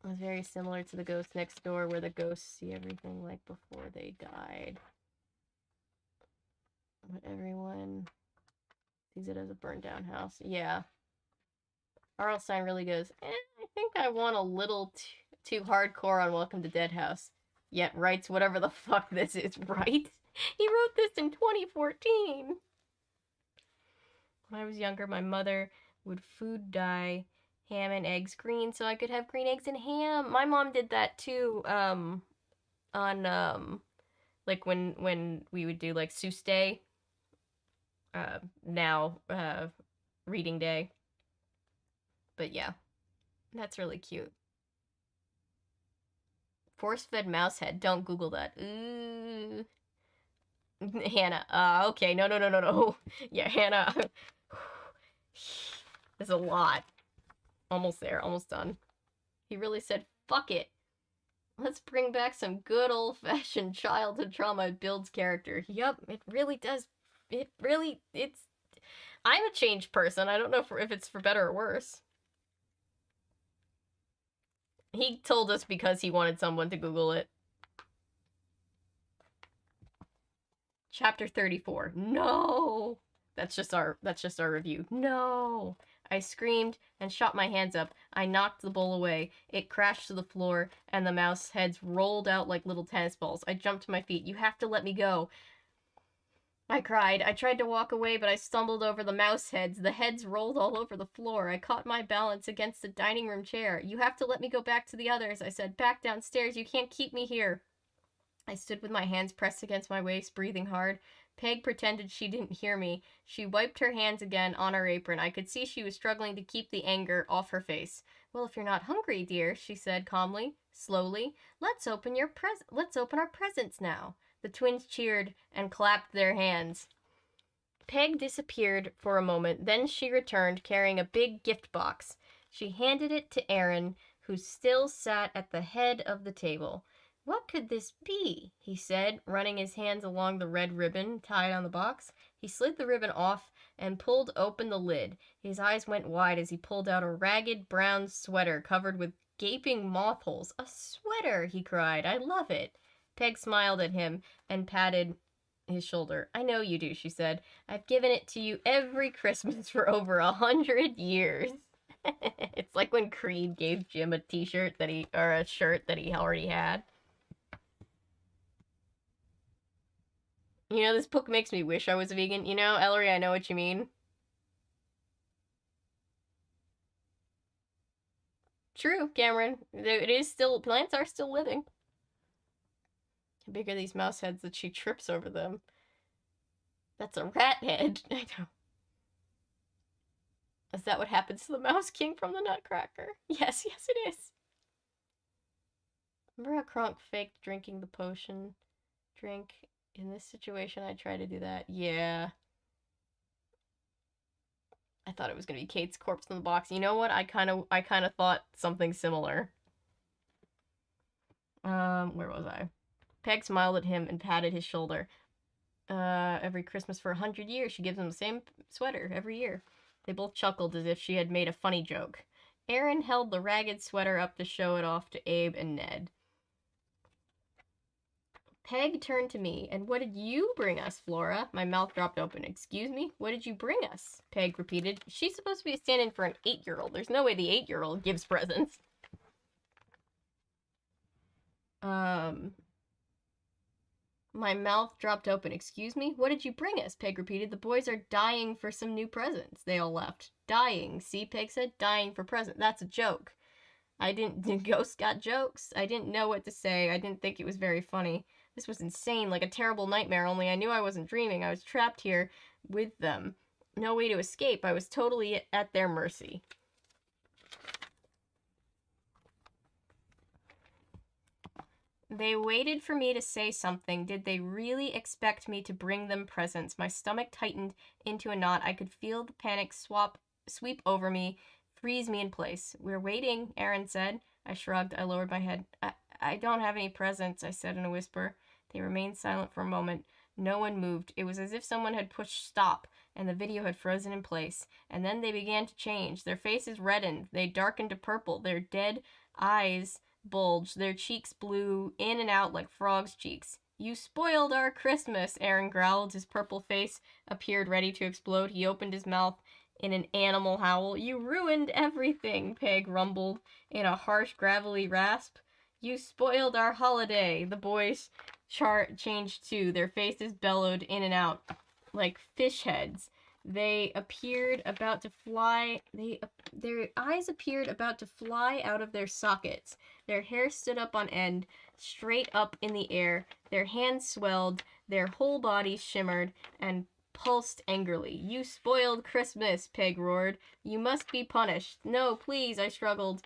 It was very similar to the ghost next door, where the ghosts see everything like before they died. But everyone sees it as a burned down house. Yeah. R.L. Stine really goes, I think I want a little too hardcore on Welcome to Dead House. Yet writes whatever the fuck this is, right? He wrote this in 2014. When I was younger, my mother would food dye ham and eggs green so I could have green eggs and ham. My mom did that too, on like when we would do like Seuss Day. Now reading day. But yeah, that's really cute. Force-fed mouse head. Don't Google that. Ooh. Hannah. Okay. No. Yeah, Hannah. There's a lot. Almost there. Almost done. He really said, fuck it. Let's bring back some good old-fashioned childhood trauma. It builds character. Yup, it really does. It's... I'm a changed person. I don't know if it's for better or worse. He told us because he wanted someone to Google it. Chapter 34. No! That's just our review. No! I screamed and shot my hands up. I knocked the bowl away. It crashed to the floor, and the mouse heads rolled out like little tennis balls. I jumped to my feet. You have to let me go, I cried. I tried to walk away, but I stumbled over the mouse heads. The heads rolled all over the floor. I caught my balance against the dining room chair. You have to let me go back to the others, I said. Back downstairs. You can't keep me here. I stood with my hands pressed against my waist, breathing hard. Peg pretended she didn't hear me. She wiped her hands again on her apron. I could see she was struggling to keep the anger off her face. Well, if you're not hungry, dear, she said calmly, slowly, let's open our presents now. The twins cheered and clapped their hands. Peg disappeared for a moment. Then she returned, carrying a big gift box. She handed it to Aaron, who still sat at the head of the table. What could this be? He said, running his hands along the red ribbon tied on the box. He slid the ribbon off and pulled open the lid. His eyes went wide as he pulled out a ragged brown sweater covered with gaping moth holes. A sweater, he cried. I love it. Peg smiled at him and patted his shoulder. I know you do, she said. I've given it to you every Christmas for over 100 years. It's like when Creed gave Jim a t-shirt or a shirt that he already had. You know, this book makes me wish I was a vegan. You know, Ellery, I know what you mean. True, Cameron. It is still, plants are still living. How big are these mouse heads that she trips over them? That's a rat head. I know. Is that what happens to the Mouse King from the Nutcracker? Yes, it is. Remember how Kronk faked drinking the potion drink? In this situation, I try to do that. Yeah. I thought it was gonna be Kate's corpse in the box. You know what? I kind of thought something similar. Where was I? Peg smiled at him and patted his shoulder. Every Christmas for 100 years, she gives him the same sweater every year. They both chuckled as if she had made a funny joke. Aaron held the ragged sweater up to show it off to Abe and Ned. Peg turned to me. And what did you bring us, Flora? My mouth dropped open. Excuse me? What did you bring us? Peg repeated. She's supposed to be a stand-in for an 8-year-old. There's no way the 8-year-old gives presents. My mouth dropped open. Excuse me? What did you bring us? Peg repeated. The boys are dying for some new presents. They all laughed. Dying. See, Peg said. Dying for presents. That's a joke. Ghosts got jokes. I didn't know what to say. I didn't think it was very funny. This was insane, like a terrible nightmare, only I knew I wasn't dreaming. I was trapped here with them. No way to escape. I was totally at their mercy. They waited for me to say something. Did they really expect me to bring them presents? My stomach tightened into a knot. I could feel the panic sweep over me, freeze me in place. We're waiting, Aaron said. I shrugged. I lowered my head. I don't have any presents, I said in a whisper. They remained silent for a moment. No one moved. It was as if someone had pushed stop, and the video had frozen in place. And then they began to change. Their faces reddened. They darkened to purple. Their dead eyes bulged. Their cheeks blew in and out like frogs' cheeks. You spoiled our Christmas, Aaron growled. His purple face appeared ready to explode. He opened his mouth in an animal howl. You ruined everything, Peg rumbled in a harsh, gravelly rasp. You spoiled our holiday. The boys changed too. Their faces bellowed in and out like fish heads. They appeared about to fly. Their eyes appeared about to fly out of their sockets. Their hair stood up on end, straight up in the air. Their hands swelled. Their whole bodies shimmered and pulsed angrily. You spoiled Christmas, Peg roared. You must be punished. No, please, I struggled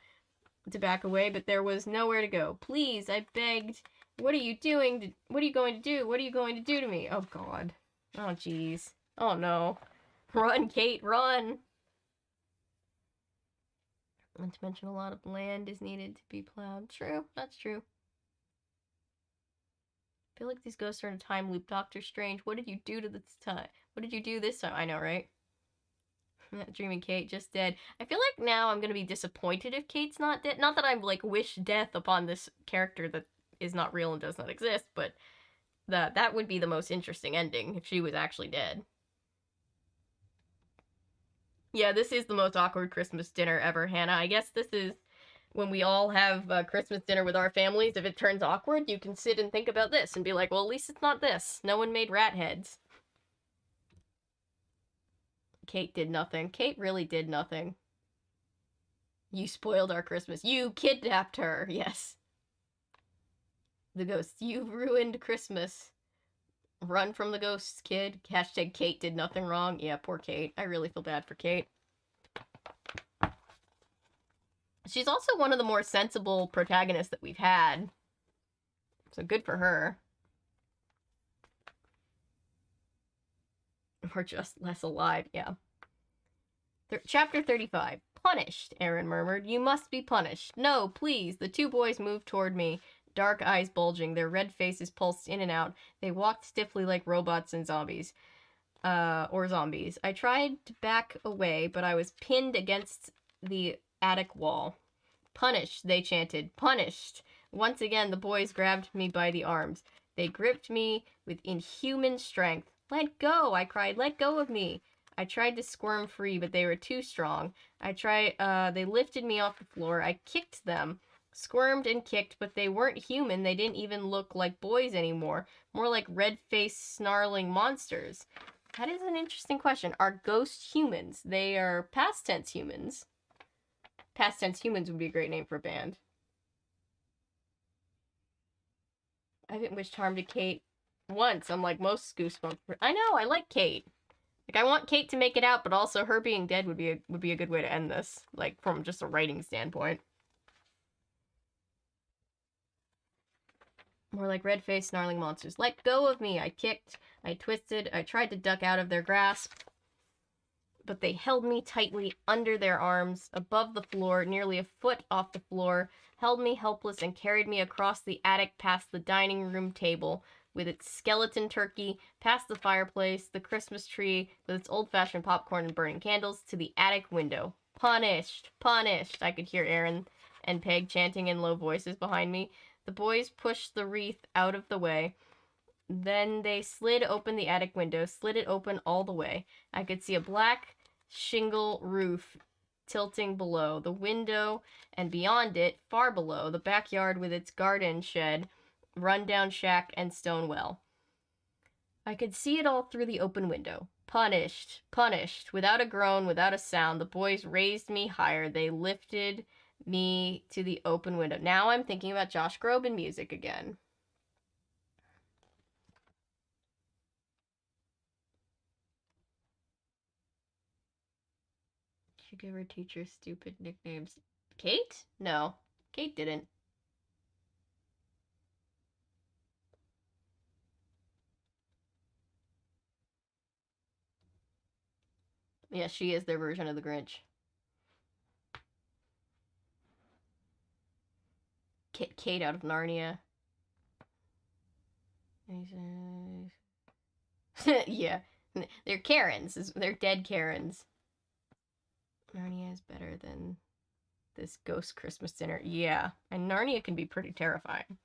to back away, but there was nowhere to go. Please, I begged. What are you doing? What are you going to do? What are you going to do to me? Oh, God. Oh, jeez. Oh, no. Run, Kate, run! Not to mention a lot of land is needed to be plowed. True, that's true. I feel like these ghosts are in a time loop. Doctor Strange, what did you do to this time? What did you do this time? I know, right? Dreaming Kate, just dead. I feel like now I'm gonna be disappointed if Kate's not dead. Not that I like wish death upon this character that is not real and does not exist, but that would be the most interesting ending if she was actually dead. Yeah, this is the most awkward Christmas dinner ever, Hannah. I guess this is when we all have Christmas dinner with our families. If it turns awkward, you can sit and think about this and be like, well, at least it's not this. No one made rat heads. Kate did nothing. Kate really did nothing. You spoiled our Christmas. You kidnapped her. Yes. The ghost. You ruined Christmas. Run from the ghosts, kid. Hashtag Kate did nothing wrong. Yeah, poor Kate. I really feel bad for Kate. She's also one of the more sensible protagonists that we've had. So good for her. Or just less alive, yeah. Chapter 35. Punished, Aaron murmured. You must be punished. No, please. The two boys moved toward me, dark eyes bulging, their red faces pulsed in and out. They walked stiffly like robots and zombies. Or zombies. I tried to back away, but I was pinned against the attic wall. Punished, they chanted. Punished. Once again, the boys grabbed me by the arms. They gripped me with inhuman strength. Let go, I cried. Let go of me. I tried to squirm free, but they were too strong. They lifted me off the floor. I kicked them. Squirmed and kicked, but they weren't human. They didn't even look like boys anymore. More like red-faced, snarling monsters. That is an interesting question. Are ghosts humans? They are past tense humans. Past tense humans would be a great name for a band. I haven't wished harm to Kate once, unlike most Goosebumps. I know, I like Kate. Like, I want Kate to make it out, but also her being dead would be a good way to end this. Like, from just a writing standpoint. More like red-faced, snarling monsters. Let go of me! I kicked, I twisted, I tried to duck out of their grasp. But they held me tightly under their arms, above the floor, nearly a foot off the floor, held me helpless and carried me across the attic past the dining room table, with its skeleton turkey, past the fireplace, the Christmas tree, with its old-fashioned popcorn and burning candles, to the attic window. Punished! Punished! I could hear Aaron and Peg chanting in low voices behind me. The boys pushed the wreath out of the way. Then they slid open the attic window, slid it open all the way. I could see a black shingle roof tilting below the window, and beyond it, far below, the backyard with its garden shed, rundown shack, and stone well. I could see it all through the open window. Punished, punished. Without a groan, without a sound, the boys raised me higher. They lifted me to the open window. Now I'm thinking about Josh Groban music again. She gave her teacher stupid nicknames. Kate? No. Kate didn't. Yeah, she is their version of the Grinch. Kate out of Narnia. Yeah. They're Karens. They're dead Karens. Narnia is better than this ghost Christmas dinner. Yeah. And Narnia can be pretty terrifying.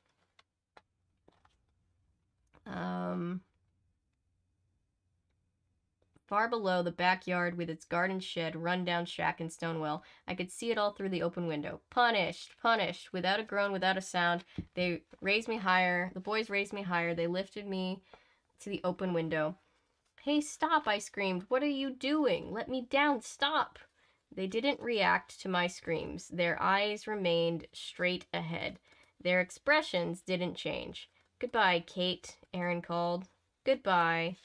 Far below, the backyard with its garden shed, rundown shack, and stone well. I could see it all through the open window. Punished, punished. Without a groan, without a sound, they raised me higher. The boys raised me higher. They lifted me to the open window. Hey, stop, I screamed. What are you doing? Let me down, stop. They didn't react to my screams. Their eyes remained straight ahead. Their expressions didn't change. Goodbye, Kate, Aaron called. Goodbye.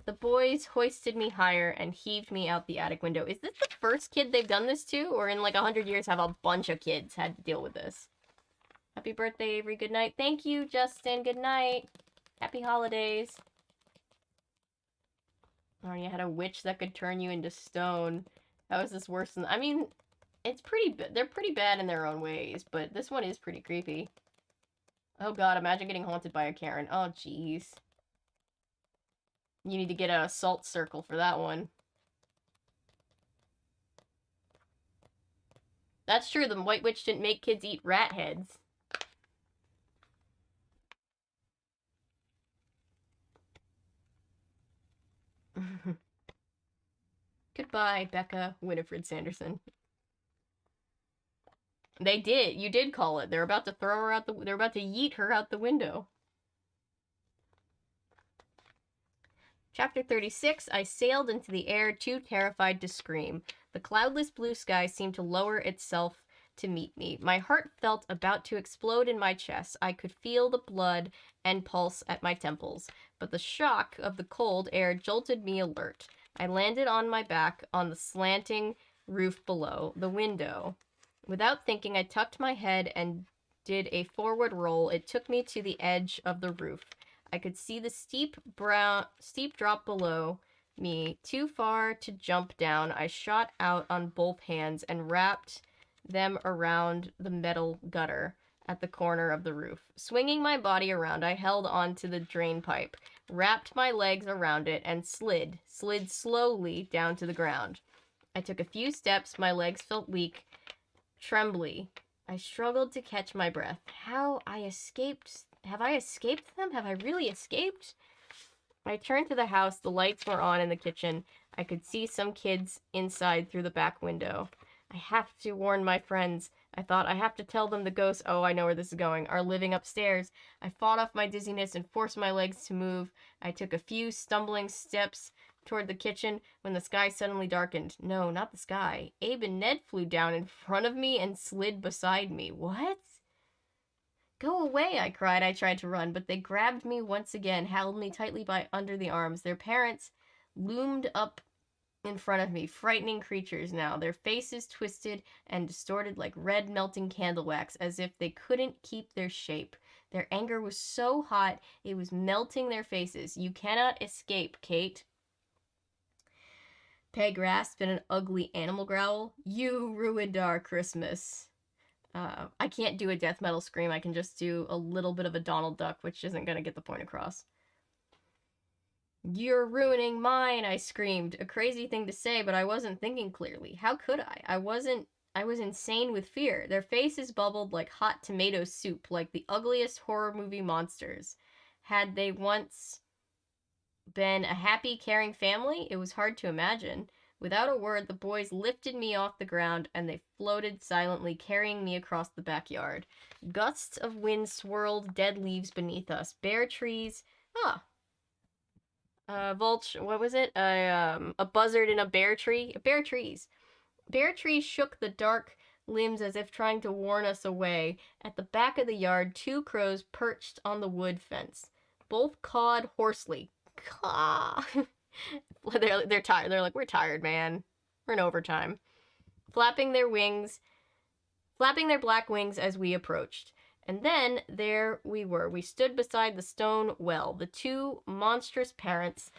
The boys hoisted me higher and heaved me out the attic window. Is this the first kid they've done this to? Or in like 100 years have a bunch of kids had to deal with this? Happy birthday, Avery. Good night. Thank you, Justin. Good night. Happy holidays. Narnia had a witch that could turn you into stone. How is this worse than... I mean, it's pretty... They're pretty bad in their own ways, but this one is pretty creepy. Oh god, imagine getting haunted by a Karen. Oh, jeez. You need to get a salt circle for that one. That's true, the White Witch didn't make kids eat rat heads. Goodbye, Becca Winifred Sanderson. They did. You did call it. They're about to throw her out the... They're about to yeet her out the window. Chapter 36, I sailed into the air, too terrified to scream. The cloudless blue sky seemed to lower itself to meet me. My heart felt about to explode in my chest. I could feel the blood and pulse at my temples, but the shock of the cold air jolted me alert. I landed on my back on the slanting roof below the window. Without thinking, I tucked my head and did a forward roll. It took me to the edge of the roof. I could see the steep drop below me. Too far to jump down, I shot out on both hands and wrapped them around the metal gutter at the corner of the roof. Swinging my body around, I held onto the drain pipe, wrapped my legs around it, and slid slowly down to the ground. I took a few steps. My legs felt weak, trembly. I struggled to catch my breath. Have I escaped them? Have I really escaped? I turned to the house. The lights were on in the kitchen. I could see some kids inside through the back window. I have to warn my friends. I thought, I have to tell them the ghosts, oh, I know where this is going, are living upstairs. I fought off my dizziness and forced my legs to move. I took a few stumbling steps toward the kitchen when the sky suddenly darkened. No, not the sky. Abe and Ned flew down in front of me and slid beside me. What? Go away, I cried. I tried to run, but they grabbed me once again, held me tightly by under the arms. Their parents loomed up in front of me, frightening creatures now, their faces twisted and distorted like red melting candle wax, as if they couldn't keep their shape. Their anger was so hot, it was melting their faces. You cannot escape, Kate. Peg rasped in an ugly animal growl. You ruined our Christmas. I can't do a death metal scream. I can just do a little bit of a Donald Duck, which isn't going to get the point across. "You're ruining mine," I screamed. A crazy thing to say, but I wasn't thinking clearly. How could I? I was insane with fear. Their faces bubbled like hot tomato soup, like the ugliest horror movie monsters. Had they once been a happy, caring family? It was hard to imagine. Without a word, the boys lifted me off the ground and they floated silently, carrying me across the backyard. Gusts of wind swirled dead leaves beneath us. Bare trees. What was it? A buzzard in a bare tree? Bare trees. Bare trees shook the dark limbs as if trying to warn us away. At the back of the yard, two crows perched on the wood fence. Both cawed hoarsely. Caw. They're tired. They're like, we're tired, man. We're in overtime. Flapping their black wings as we approached. And then there we were. We stood beside the stone well, the two monstrous parents,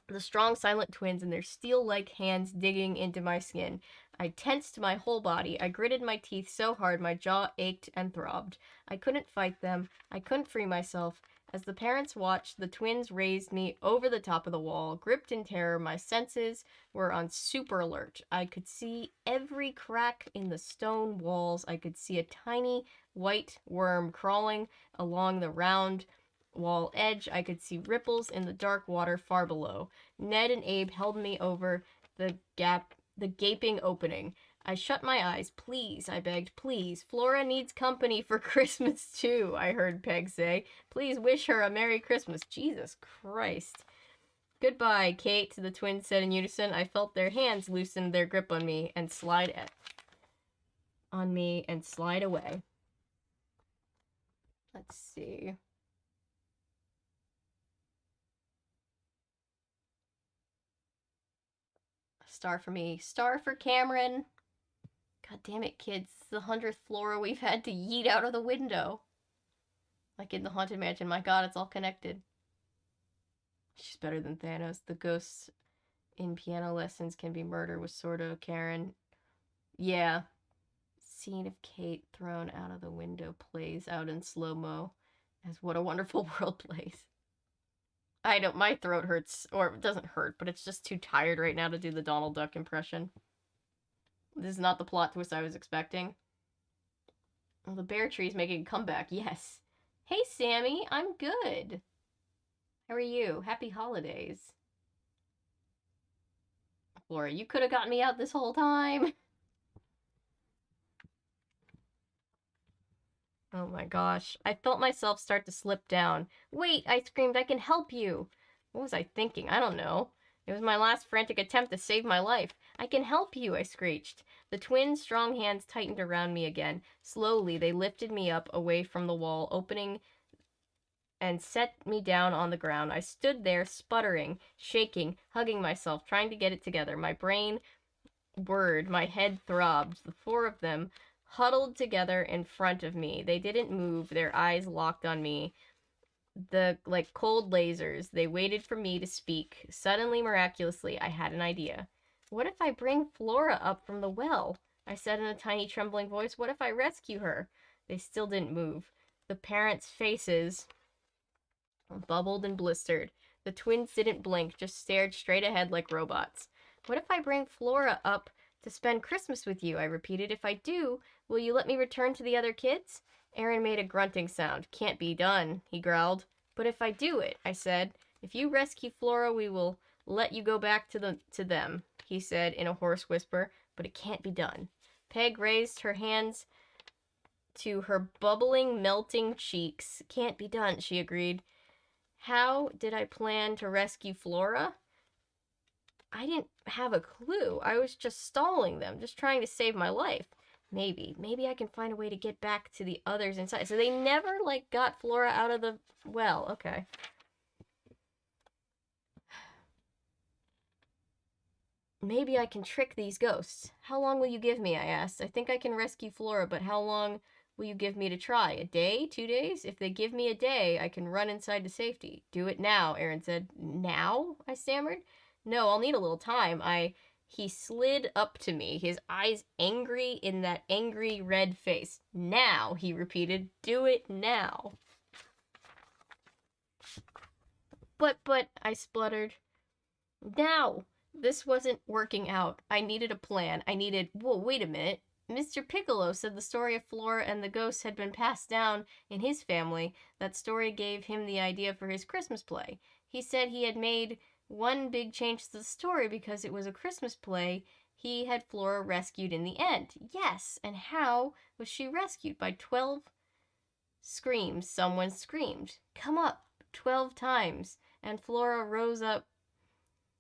the strong, silent twins, and their steel-like hands digging into my skin. I tensed my whole body. I gritted my teeth so hard my jaw ached and throbbed. I couldn't fight them. I couldn't free myself. As the parents watched, the twins raised me over the top of the wall. Gripped in terror, my senses were on super alert. I could see every crack in the stone walls. I could see a tiny white worm crawling along the round wall edge. I could see ripples in the dark water far below. Ned and Abe held me over the gaping opening. I shut my eyes. Please, I begged, please. Flora needs company for Christmas too, I heard Peg say. Please wish her a Merry Christmas. Jesus Christ. Goodbye, Kate, the twins said in unison. I felt their hands loosen their grip on me and slide away. Let's see. Star for me. Star for Cameron. God damn it, kids. It's the 100th Flora we've had to yeet out of the window. Like in the Haunted Mansion. My god, it's all connected. She's better than Thanos. The ghosts in piano lessons can be murder with sorta Karen. Yeah. Scene of Kate thrown out of the window plays out in slow-mo as What a Wonderful World plays. I don't, my throat hurts, or it doesn't hurt, but it's just too tired right now to do the Donald Duck impression. This is not the plot twist I was expecting. Well, the bear tree's making a comeback, yes. Hey, Sammy, I'm good. How are you? Happy holidays. Flora, you could have gotten me out this whole time. Oh my gosh. I felt myself start to slip down. Wait, I screamed, I can help you. What was I thinking? I don't know. It was my last frantic attempt to save my life. I can help you, I screeched. The twins' strong hands tightened around me again. Slowly, they lifted me up away from the wall, opening and set me down on the ground. I stood there, sputtering, shaking, hugging myself, trying to get it together. My brain whirred, my head throbbed. The four of them huddled together in front of me. They didn't move, their eyes locked on me. Like cold lasers, they waited for me to speak. Suddenly, miraculously, I had an idea. What if I bring Flora up from the well? I said in a tiny, trembling voice. What if I rescue her? They still didn't move. The parents' faces bubbled and blistered. The twins didn't blink, just stared straight ahead like robots. What if I bring Flora up to spend Christmas with you? I repeated. If I do, will you let me return to the other kids? Aaron made a grunting sound. Can't be done, he growled. But if I do it, I said. If you rescue Flora, we will let you go back to them, he said in a hoarse whisper. But it can't be done. Peg raised her hands to her bubbling, melting cheeks. Can't be done, she agreed. How did I plan to rescue Flora? I didn't have a clue. I was just stalling them, just trying to save my life. Maybe I can find a way to get back to the others inside. So they never, like, got Flora out of the well. Okay. Maybe I can trick these ghosts. How long will you give me? I asked. I think I can rescue Flora, but how long will you give me to try? A day? 2 days? If they give me a day, I can run inside to safety. Do it now, Aaron said. Now? I stammered. No, I'll need a little time. He slid up to me, his eyes angry in that angry red face. Now, he repeated. Do it now. but, I spluttered. Now, this wasn't working out. I needed a plan. Whoa, wait a minute. Mr. Piccolo said the story of Flora and the ghosts had been passed down in his family. That story gave him the idea for his Christmas play. He said he had made one big change to the story because it was a Christmas play. He had Flora rescued in the end. Yes, and how was she rescued? By 12 screams. Someone screamed, "Come up," 12 times, and Flora rose up.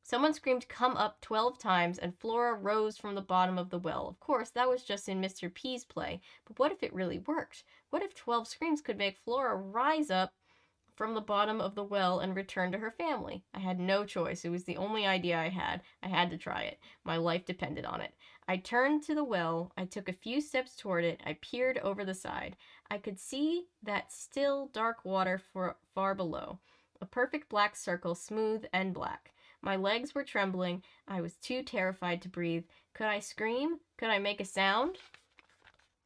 Someone screamed, "Come up," 12 times, and Flora rose from the bottom of the well. Of course, that was just in Mr. P's play, but what if it really worked? What if 12 screams could make Flora rise up from the bottom of the well and return to her family? I had no choice. It was the only idea I had. I had to try it. My life depended on it. I turned to the well. I took a few steps toward it. I peered over the side. I could see that still, dark water far below. A perfect black circle, smooth and black. My legs were trembling. I was too terrified to breathe. Could I scream? Could I make a sound?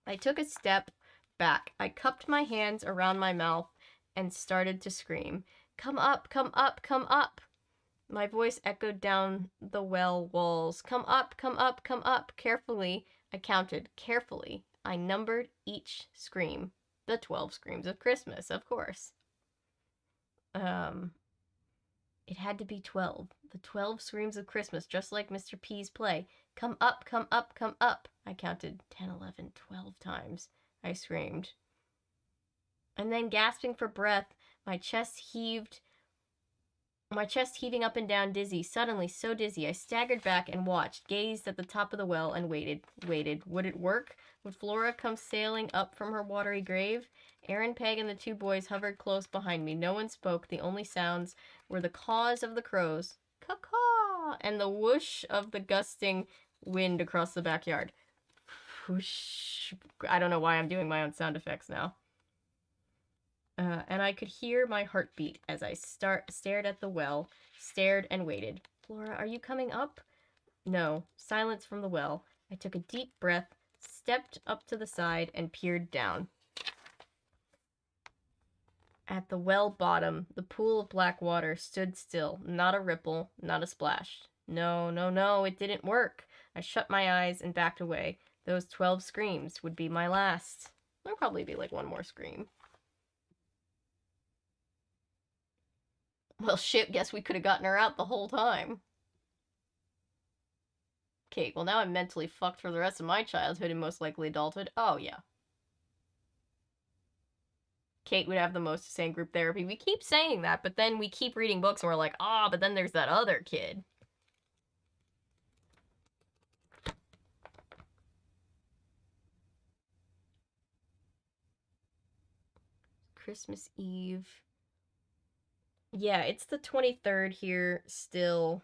I took a step back. I cupped my hands around my mouth and started to scream. "Come up, come up, come up." My voice echoed down the well walls. "Come up, come up, come up." Carefully, I counted. Carefully, I numbered each scream. The 12 screams of Christmas, of course. It had to be 12. The 12 screams of Christmas, just like Mr. P's play. "Come up, come up, come up." I counted 10, 11, 12 times. I screamed. And then, gasping for breath, my chest heaving up and down, dizzy. Suddenly, so dizzy, I staggered back and watched, gazed at the top of the well, and waited. Would it work? Would Flora come sailing up from her watery grave? Aaron, Peg, and the two boys hovered close behind me. No one spoke. The only sounds were the caws of the crows, caw-caw, and the whoosh of the gusting wind across the backyard. Whoosh. I don't know why I'm doing my own sound effects now. And I could hear my heartbeat as I stared at the well, stared and waited. "Flora, are you coming up?" No. Silence from the well. I took a deep breath, stepped up to the side, and peered down. At the well bottom, the pool of black water stood still. Not a ripple, not a splash. No, no, no, it didn't work. I shut my eyes and backed away. Those 12 screams would be my last. There'll probably be like one more scream. Well, shit, guess we could have gotten her out the whole time. Okay, well now I'm mentally fucked for the rest of my childhood and most likely adulthood. Oh, yeah. Kate would have the most to say in group therapy. We keep saying that, but then we keep reading books and we're like, but then there's that other kid. Christmas Eve. Yeah, it's the 23rd here still.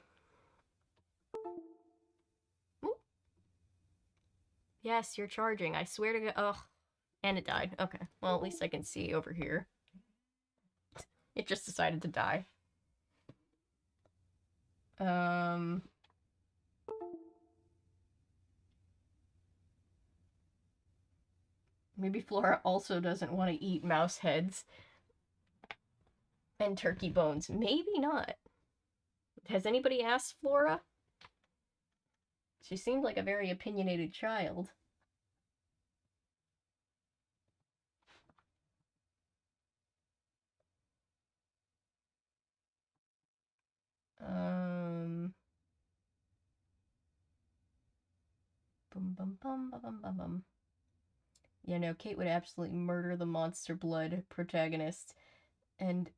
Ooh. Yes, you're charging. I swear to God. Ugh. And it died. Okay. Well, at least I can see over here. It just decided to die. Maybe Flora also doesn't want to eat mouse heads and turkey bones. Maybe not. Has anybody asked Flora? She seemed like a very opinionated child. Bum, bum, bum, bum, bum, bum. Yeah, no, Kate would absolutely murder the monster blood protagonist and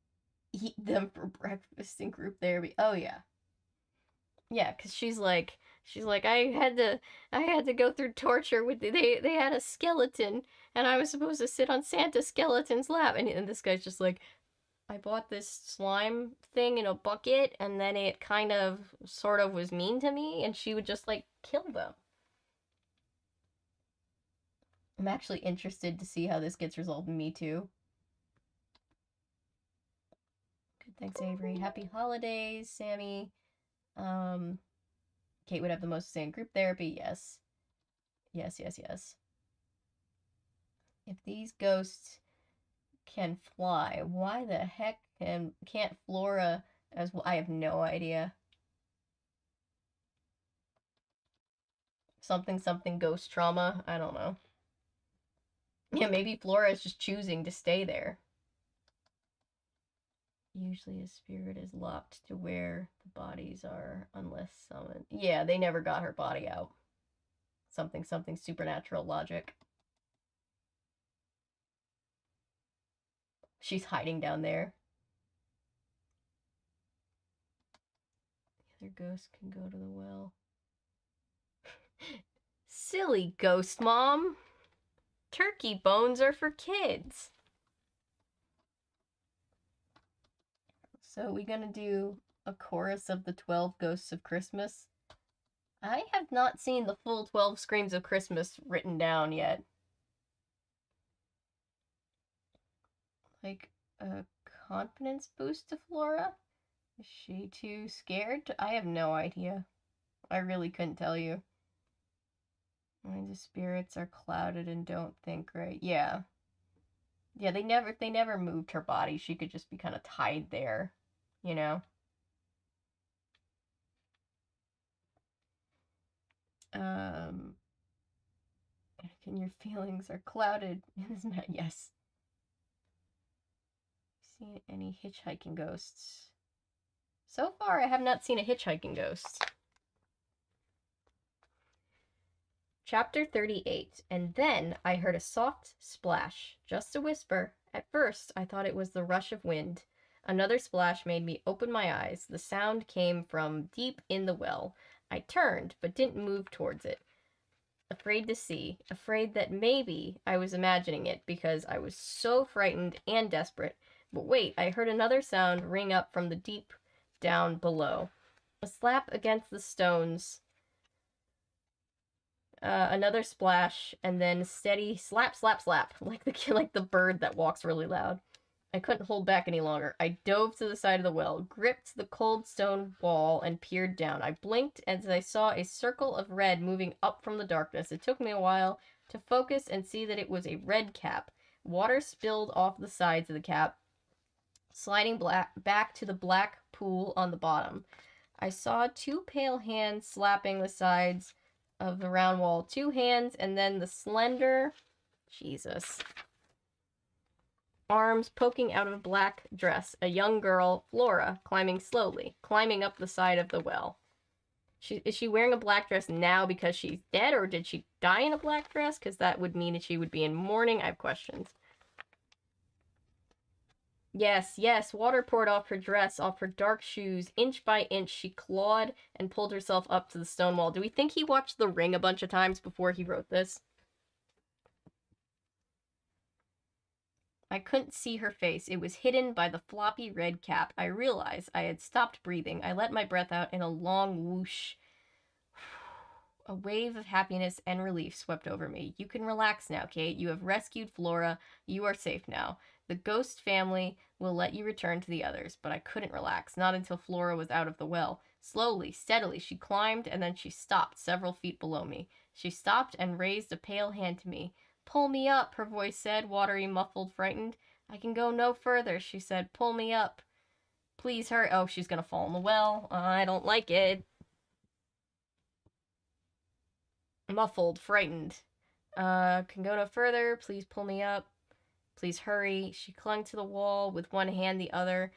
eat them for breakfast in group therapy. Oh yeah. Yeah, because she's like, I had to go through torture with they had a skeleton and I was supposed to sit on Santa skeleton's lap, and this guy's just like, I bought this slime thing in a bucket and then it kind of sort of was mean to me, and she would just like kill them. I'm actually interested to see how this gets resolved in Me Too. Good, thanks, Avery. Happy holidays, Sammy. Kate would have the most to say in group therapy. Yes. Yes, yes, yes. If these ghosts can fly, why the heck can't Flora As well, I have no idea. Something ghost trauma. I don't know. Yeah, maybe Flora is just choosing to stay there. Usually a spirit is locked to where the bodies are unless summoned. Yeah, they never got her body out. Something supernatural logic. She's hiding down there. The other ghost can go to the well. Silly ghost mom. Turkey bones are for kids. So we gonna do a chorus of the 12 Ghosts of Christmas. I have not seen the full 12 Screams of Christmas written down yet. Like a confidence boost to Flora? Is she too scared? I have no idea. I really couldn't tell you. The spirits are clouded and don't think right. Yeah. Yeah, they never moved her body. She could just be kind of tied there, you know? And your feelings are clouded. Yes. Seen any hitchhiking ghosts? So far, I have not seen a hitchhiking ghost. Chapter 38. And then I heard a soft splash, just a whisper. At first, I thought it was the rush of wind. Another splash made me open my eyes. The sound came from deep in the well. I turned, but didn't move towards it. Afraid to see, afraid that maybe I was imagining it because I was so frightened and desperate. But wait, I heard another sound ring up from the deep down below. A slap against the stones, another splash, and then steady slap, slap, slap, like the bird that walks really loud. I couldn't hold back any longer. I dove to the side of the well, gripped the cold stone wall, and peered down. I blinked as I saw a circle of red moving up from the darkness. It took me a while to focus and see that it was a red cap. Water spilled off the sides of the cap, sliding back to the black pool on the bottom. I saw two pale hands slapping the sides of the round wall. Two hands, and then the slender... Jesus... arms poking out of a black dress. A young girl, Flora, climbing slowly, climbing up the side of the well. Is she wearing a black dress now because she's dead, or did she die in a black dress? Because that would mean that she would be in mourning. I have questions. Yes, water poured off her dress, off her dark shoes. Inch by inch, she clawed and pulled herself up to the stone wall. Do we think he watched The Ring a bunch of times before he wrote this? I couldn't see her face. It was hidden by the floppy red cap. I realized I had stopped breathing. I let my breath out in a long whoosh. A wave of happiness and relief swept over me. You can relax now, Kate. You have rescued Flora. You are safe now. The ghost family will let you return to the others. But I couldn't relax, not until Flora was out of the well. Slowly, steadily, she climbed, and then she stopped several feet below me. She stopped and raised a pale hand to me. Pull me up, her voice said, watery, muffled, frightened. I can go no further, she said. Pull me up. Please hurry. Oh, she's gonna fall in the well. I don't like it. Muffled, frightened. Can go no further. Please pull me up. Please hurry. She clung to the wall with one hand, the other.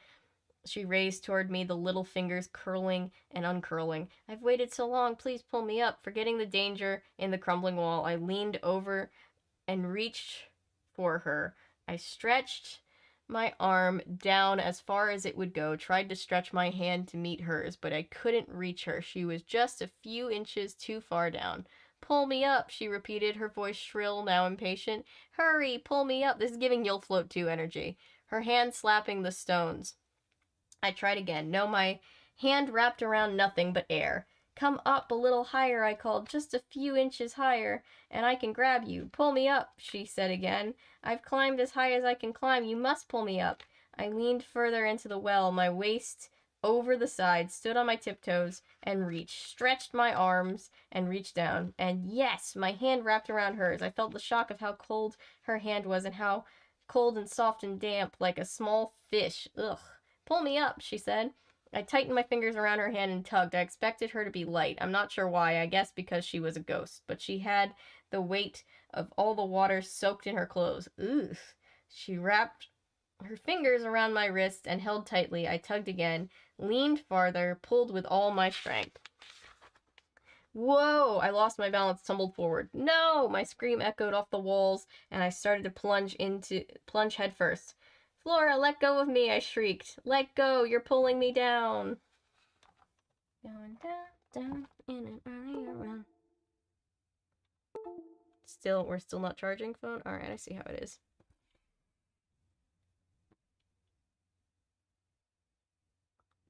She raised toward me, the little fingers curling and uncurling. I've waited so long. Please pull me up. Forgetting the danger in the crumbling wall, I leaned over and reached for her. I stretched my arm down as far as it would go, tried to stretch my hand to meet hers, but I couldn't reach her. She was just a few inches too far down. Pull me up, she repeated, her voice shrill, now impatient. Hurry, pull me up. This is giving You'll Float Too energy. Her hand slapping the stones. I tried again. No, my hand wrapped around nothing but air. Come up a little higher, I called, just a few inches higher, and I can grab you. Pull me up, she said again. I've climbed as high as I can climb. You must pull me up. I leaned further into the well, my waist over the side, stood on my tiptoes, and reached, stretched my arms, and reached down. And yes, my hand wrapped around hers. I felt the shock of how cold her hand was, and how cold and soft and damp, like a small fish. Ugh. Pull me up, she said. I tightened my fingers around her hand and tugged. I expected her to be light. I'm not sure why. I guess because she was a ghost. But she had the weight of all the water soaked in her clothes. Ugh. She wrapped her fingers around my wrist and held tightly. I tugged again, leaned farther, pulled with all my strength. Whoa! I lost my balance, tumbled forward. No! My scream echoed off the walls, and I started to plunge head first. Flora, let go of me, I shrieked. Let go, you're pulling me down. Going down, in an earlier run. We're still not charging phone? Alright, I see how it is.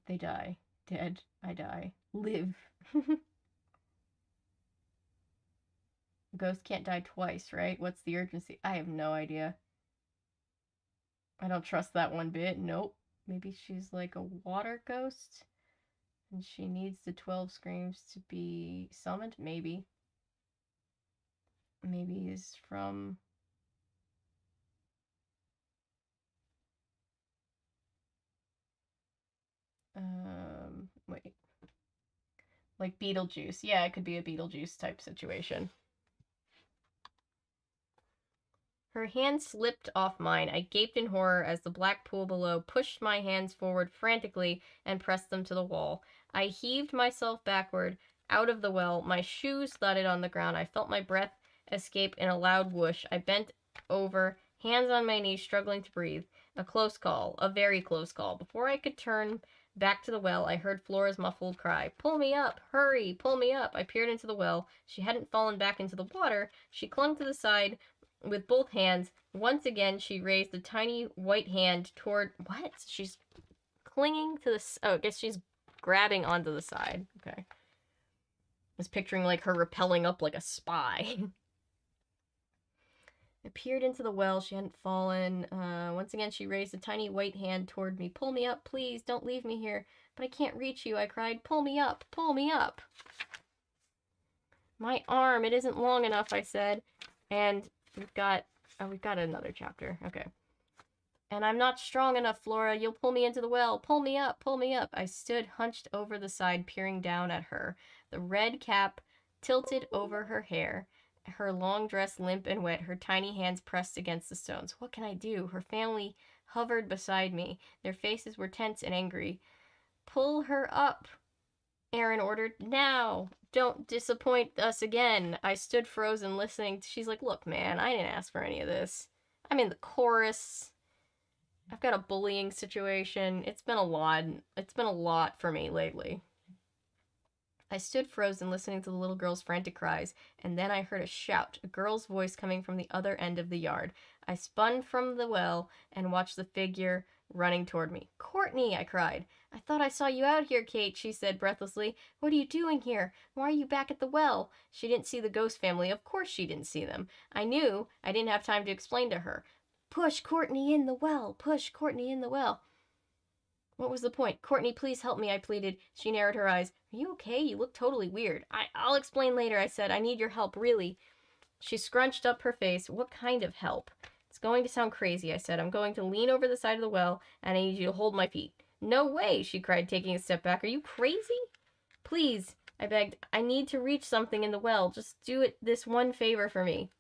They die. Dead. I die. Live. Ghost can't die twice, right? What's the urgency? I have no idea. I don't trust that one bit. Nope. Maybe she's like a water ghost? And she needs the 12 screams to be summoned? Maybe. Maybe is from... wait. Like Beetlejuice. Yeah, it could be a Beetlejuice type situation. Her hand slipped off mine. I gaped in horror as the black pool below pushed my hands forward frantically and pressed them to the wall. I heaved myself backward out of the well. My shoes thudded on the ground. I felt my breath escape in a loud whoosh. I bent over, hands on my knees, struggling to breathe. A close call. A very close call. Before I could turn back to the well, I heard Flora's muffled cry. Pull me up! Hurry! Pull me up! I peered into the well. She hadn't fallen back into the water. She clung to the side with both hands. Once again, she raised the tiny white hand toward... What? She's clinging to the... Oh, I guess she's grabbing onto the side. Okay. I was picturing, like, her rappelling up like a spy. I peered into the well. She hadn't fallen. Once again, she raised a tiny white hand toward me. Pull me up, please. Don't leave me here. But I can't reach you, I cried. Pull me up. Pull me up. My arm. It isn't long enough, I said. And we've got another chapter. Okay. And I'm not strong enough, Flora. You'll pull me into the well. Pull me up. Pull me up. I stood hunched over the side, peering down at her. The red cap tilted over her hair. Her long dress limp and wet, her tiny hands pressed against the stones. What can I do? Her family hovered beside me. Their faces were tense and angry. Pull her up, Aaron ordered. Now! Don't disappoint us again. I stood frozen, listening. She's like, look, man, I didn't ask for any of this. I'm in the chorus. I've got a bullying situation. It's been a lot. It's been a lot for me lately. I stood frozen, listening to the little girl's frantic cries, and then I heard a shout, a girl's voice coming from the other end of the yard. I spun from the well and watched the figure running toward me. Courtney, I cried. I thought I saw you out here, Kate, she said breathlessly. What are you doing here? Why are you back at the well? She didn't see the ghost family. Of course she didn't see them. I knew. I didn't have time to explain to her. Push Courtney in the well. Push Courtney in the well. What was the point? Courtney, please help me, I pleaded. She narrowed her eyes. Are you okay? You look totally weird. I'll explain later, I said. I need your help, really. She scrunched up her face. What kind of help? It's going to sound crazy, I said. I'm going to lean over the side of the well, and I need you to hold my feet. No way, she cried, taking a step back. Are you crazy? Please, I begged. I need to reach something in the well. Just do it this one favor for me.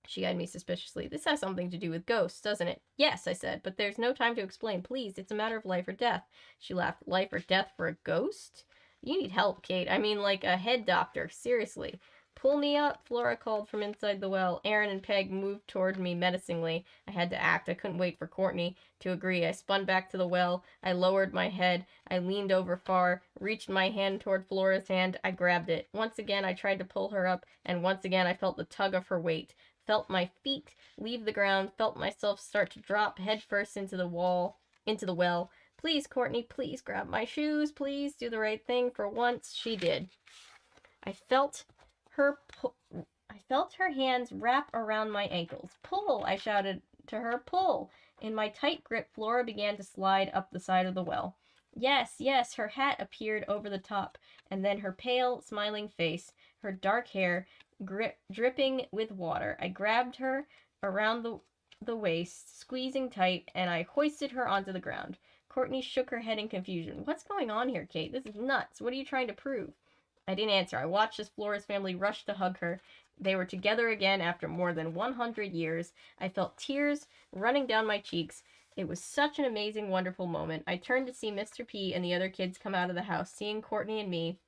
She eyed me suspiciously. This has something to do with ghosts, doesn't it? Yes, I said, but there's no time to explain. Please, it's a matter of life or death. She laughed. Life or death for a ghost? You need help, Kate. I mean, like a head doctor. Seriously. Pull me up, Flora called from inside the well. Aaron and Peg moved toward me menacingly. I had to act. I couldn't wait for Courtney to agree. I spun back to the well. I lowered my head. I leaned over far, reached my hand toward Flora's hand. I grabbed it. Once again, I tried to pull her up, and once again, I felt the tug of her weight. Felt my feet leave the ground, felt myself start to drop headfirst into the well. Please, Courtney, please grab my shoes. Please do the right thing for once. She did. I felt her hands wrap around my ankles. Pull, I shouted to her. Pull. In my tight grip, Flora began to slide up the side of the well. Yes, yes, her hat appeared over the top, and then her pale, smiling face, her dark hair, dripping with water. I grabbed her around the waist, squeezing tight, and I hoisted her onto the ground. Courtney shook her head in confusion. What's going on here, Kate? This is nuts. What are you trying to prove? I didn't answer. I watched as Flora's family rushed to hug her. They were together again after more than 100 years. I felt tears running down my cheeks. It was such an amazing, wonderful moment. I turned to see Mr. P and the other kids come out of the house. Seeing Courtney and me,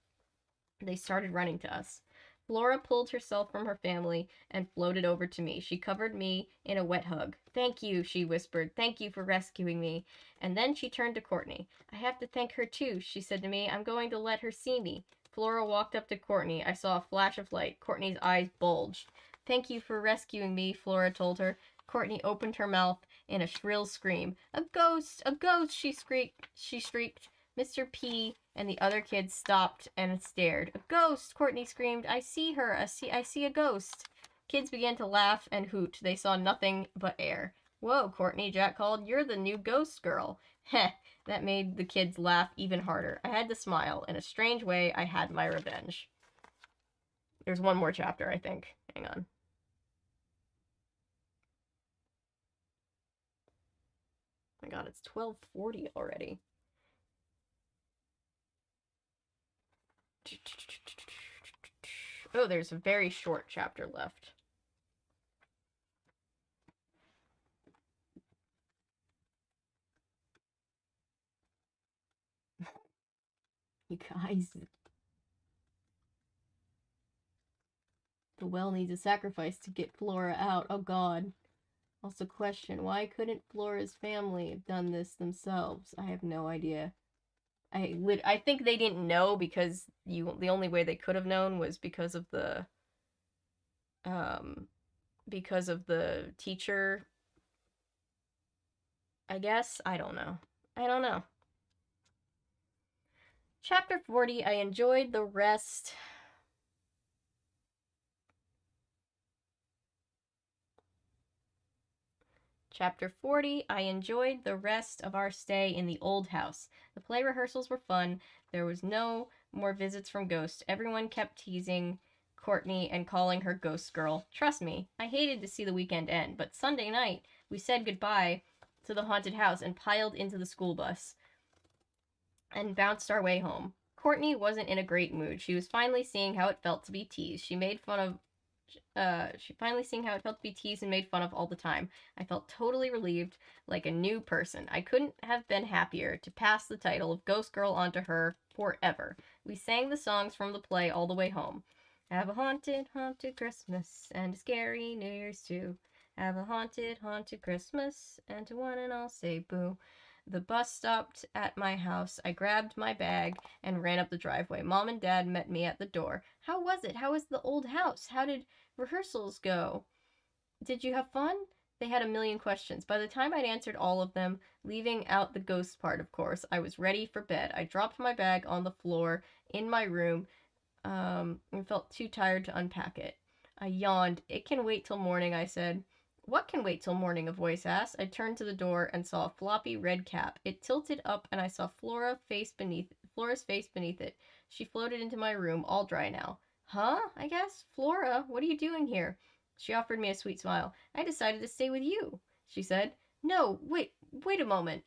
they started running to us. Flora pulled herself from her family and floated over to me. She covered me in a wet hug. Thank you, she whispered. Thank you for rescuing me. And then she turned to Courtney. I have to thank her too, she said to me. I'm going to let her see me. Flora walked up to Courtney. I saw a flash of light. Courtney's eyes bulged. Thank you for rescuing me, Flora told her. Courtney opened her mouth in a shrill scream. A ghost! A ghost! She shrieked. Mr. P and the other kids stopped and stared. A ghost! Courtney screamed. I see her. I see a ghost. Kids began to laugh and hoot. They saw nothing but air. Whoa, Courtney, Jack called. You're the new ghost girl. Heh. That made the kids laugh even harder. I had to smile. In a strange way, I had my revenge. There's one more chapter, I think. Hang on. Oh my god, it's 12:40 already. Oh, there's a very short chapter left. You guys. The well needs a sacrifice to get Flora out. Oh god. Also question, why couldn't Flora's family have done this themselves? I have no idea. I think they didn't know because the only way they could have known was because of the teacher, I guess. I don't know. Chapter 40, I enjoyed the rest. Chapter 40, I enjoyed the rest of our stay in the old house. The play rehearsals were fun. There was no more visits from ghosts. Everyone kept teasing Courtney and calling her Ghost Girl. Trust me, I hated to see the weekend end, but Sunday night, we said goodbye to the haunted house and piled into the school bus and bounced our way home. Courtney wasn't in a great mood. She was finally seeing how it felt to be teased. She finally seeing how it felt to be teased and made fun of all the time. I felt totally relieved, like a new person. I couldn't have been happier to pass the title of Ghost Girl onto her forever. We sang the songs from the play all the way home. Have a haunted, haunted Christmas, and a scary New Year's too. Have a haunted, haunted Christmas, and to one and all say boo. The bus stopped at my house. I grabbed my bag and ran up the driveway. Mom and Dad met me at the door. How was it? How was the old house? How did rehearsals go? Did you have fun? They had a million questions. By the time I'd answered all of them, leaving out the ghost part, of course, I was ready for bed. I dropped my bag on the floor in my room and felt too tired to unpack it. I yawned. It can wait till morning, I said. What can wait till morning? A voice asked. I turned to the door and saw a floppy red cap. It tilted up and I saw Flora's face beneath it. She floated into my room, all dry now. Huh? I guess. Flora, what are you doing here? She offered me a sweet smile. I decided to stay with you, she said. No, wait a moment.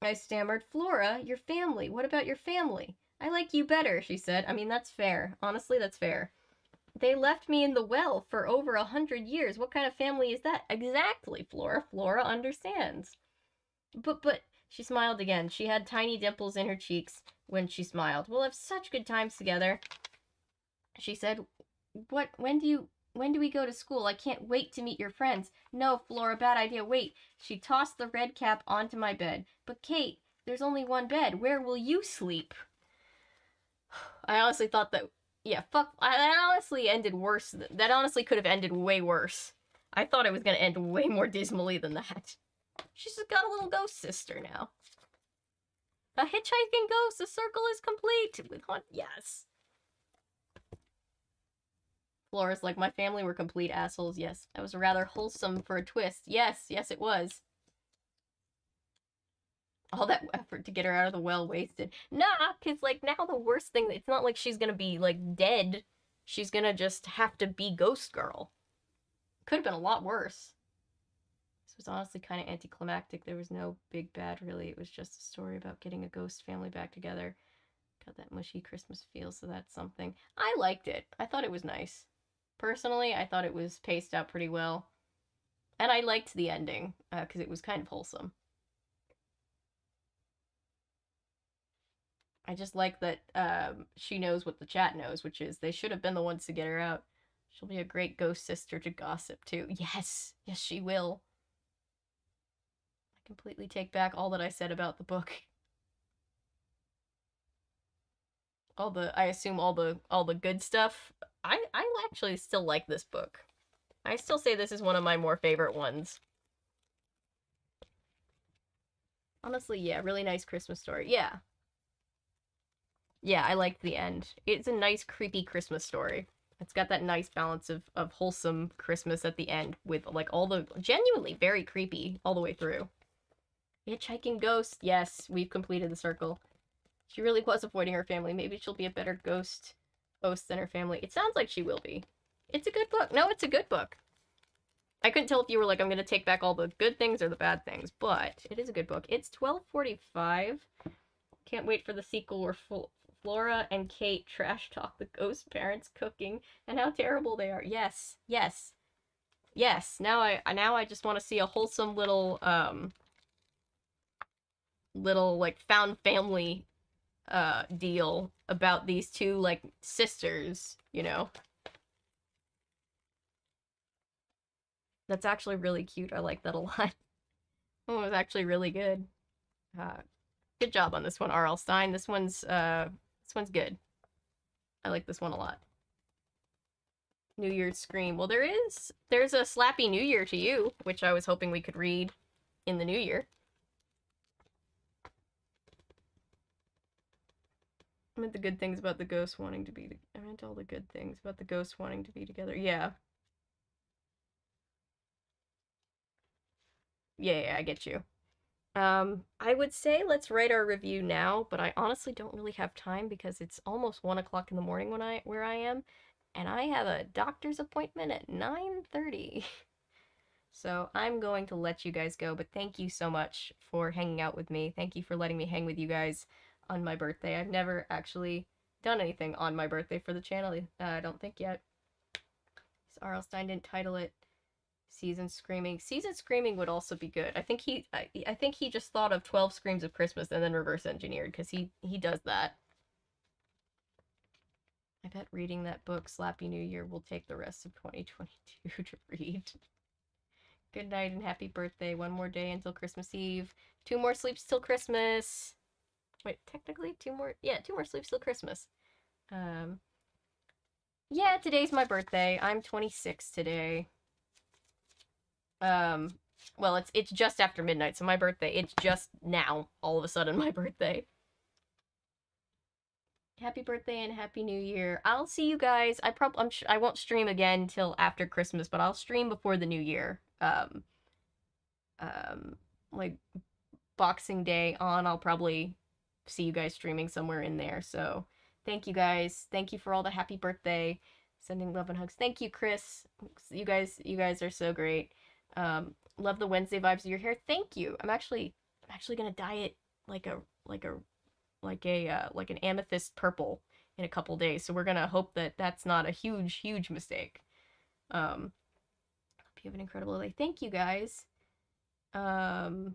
I stammered. Flora, your family. What about your family? I like you better, she said. I mean, that's fair. Honestly, that's fair. They left me in the well for over 100 years. What kind of family is that? Exactly, Flora. Flora understands. But, she smiled again. She had tiny dimples in her cheeks when she smiled. We'll have such good times together, she said. When do we go to school? I can't wait to meet your friends. No, Flora, bad idea. Wait. She tossed the red cap onto my bed. But Kate, there's only one bed. Where will you sleep? I honestly thought that, yeah, fuck, that honestly ended worse. That honestly could have ended way worse. I thought it was going to end way more dismally than that. She's just got a little ghost sister now. A hitchhiking ghost, the circle is complete. Yes. Flora's like, my family were complete assholes. Yes, that was rather wholesome for a twist. Yes, it was. All that effort to get her out of the well wasted. Nah, because, like, now the worst thing, it's not like she's gonna be, like, dead. She's gonna just have to be Ghost Girl. Could have been a lot worse. was honestly kind of anticlimactic. There was no big bad, really. It was just a story about getting a ghost family back together. Got that mushy Christmas feel, so that's something. I liked it. I thought it was nice. Personally, I thought it was paced out pretty well. And I liked the ending, because it was kind of wholesome. I just like that she knows what the chat knows, which is they should have been the ones to get her out. She'll be a great ghost sister to gossip to. Yes, yes, she will. I completely take back all that I said about the book. I assume all the good stuff. I actually still like this book. I still say this is one of my more favorite ones. Honestly, yeah, really nice Christmas story. Yeah. Yeah, I liked the end. It's a nice, creepy Christmas story. It's got that nice balance of wholesome Christmas at the end with like all the genuinely very creepy all the way through. Hitchhiking ghost. Yes, we've completed the circle. She really was avoiding her family. Maybe she'll be a better ghost host than her family. It sounds like she will be. It's a good book. No, it's a good book. I couldn't tell if you were like, I'm going to take back all the good things or the bad things, but it is a good book. It's 12:45. Can't wait for the sequel where Flora and Kate trash talk the ghost parents cooking and how terrible they are. Yes, yes, yes. Now I just want to see a wholesome little like found family deal about these two like sisters, you know. That's actually really cute. I like that a lot. Oh, it was actually really good. Uh, good job on this one, R.L. Stine. This one's good. I like this one a lot. New Year's Scream. Well, there's a Slappy New Year to You, which I was hoping we could read in the new year. I meant the good things about the ghosts wanting to be. I meant all the good things about the ghosts wanting to be together. Yeah. Yeah, I get you. I would say let's write our review now, but I honestly don't really have time because it's almost 1 o'clock in the morning where I am, and I have a doctor's appointment at 9:30. So I'm going to let you guys go, but thank you so much for hanging out with me. Thank you for letting me hang with you guys on my birthday. I've never actually done anything on my birthday for the channel, I don't think yet. R.L. Stine didn't title it Season Screaming. Season Screaming would also be good. I think he just thought of 12 Screams of Christmas and then reverse engineered, because he does that. I bet reading that book, Slappy New Year, will take the rest of 2022 to read. Good night and happy birthday. One more day until Christmas Eve. 2 more sleeps till Christmas. Wait, technically 2 more? Yeah, 2 more sleeps till Christmas. Yeah, today's my birthday. I'm 26 today. Well, it's just after midnight, so my birthday, it's just now, all of a sudden, my birthday. Happy birthday and happy new year. I'll see you guys. I won't stream again till after Christmas, but I'll stream before the new year. Like Boxing Day on, I'll probably see you guys streaming somewhere in there. So thank you guys. Thank you for all the happy birthday. Sending love and hugs. Thank you, Chris. You guys are so great. Love the Wednesday vibes of your hair. Thank you. I'm actually gonna dye it like an amethyst purple in a couple days. So we're gonna hope that that's not a huge mistake. Hope you have an incredible day. Thank you guys. Happy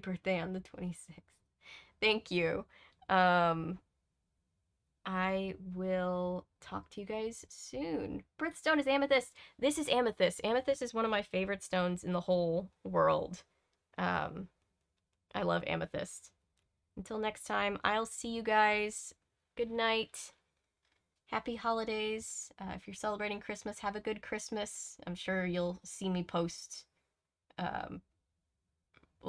birthday on the 26th. Thank you. I will talk to you guys soon. Birthstone is amethyst. This is amethyst. Amethyst is one of my favorite stones in the whole world. I love amethyst. Until next time, I'll see you guys. Good night. Happy holidays. If you're celebrating Christmas, have a good Christmas. I'm sure you'll see me post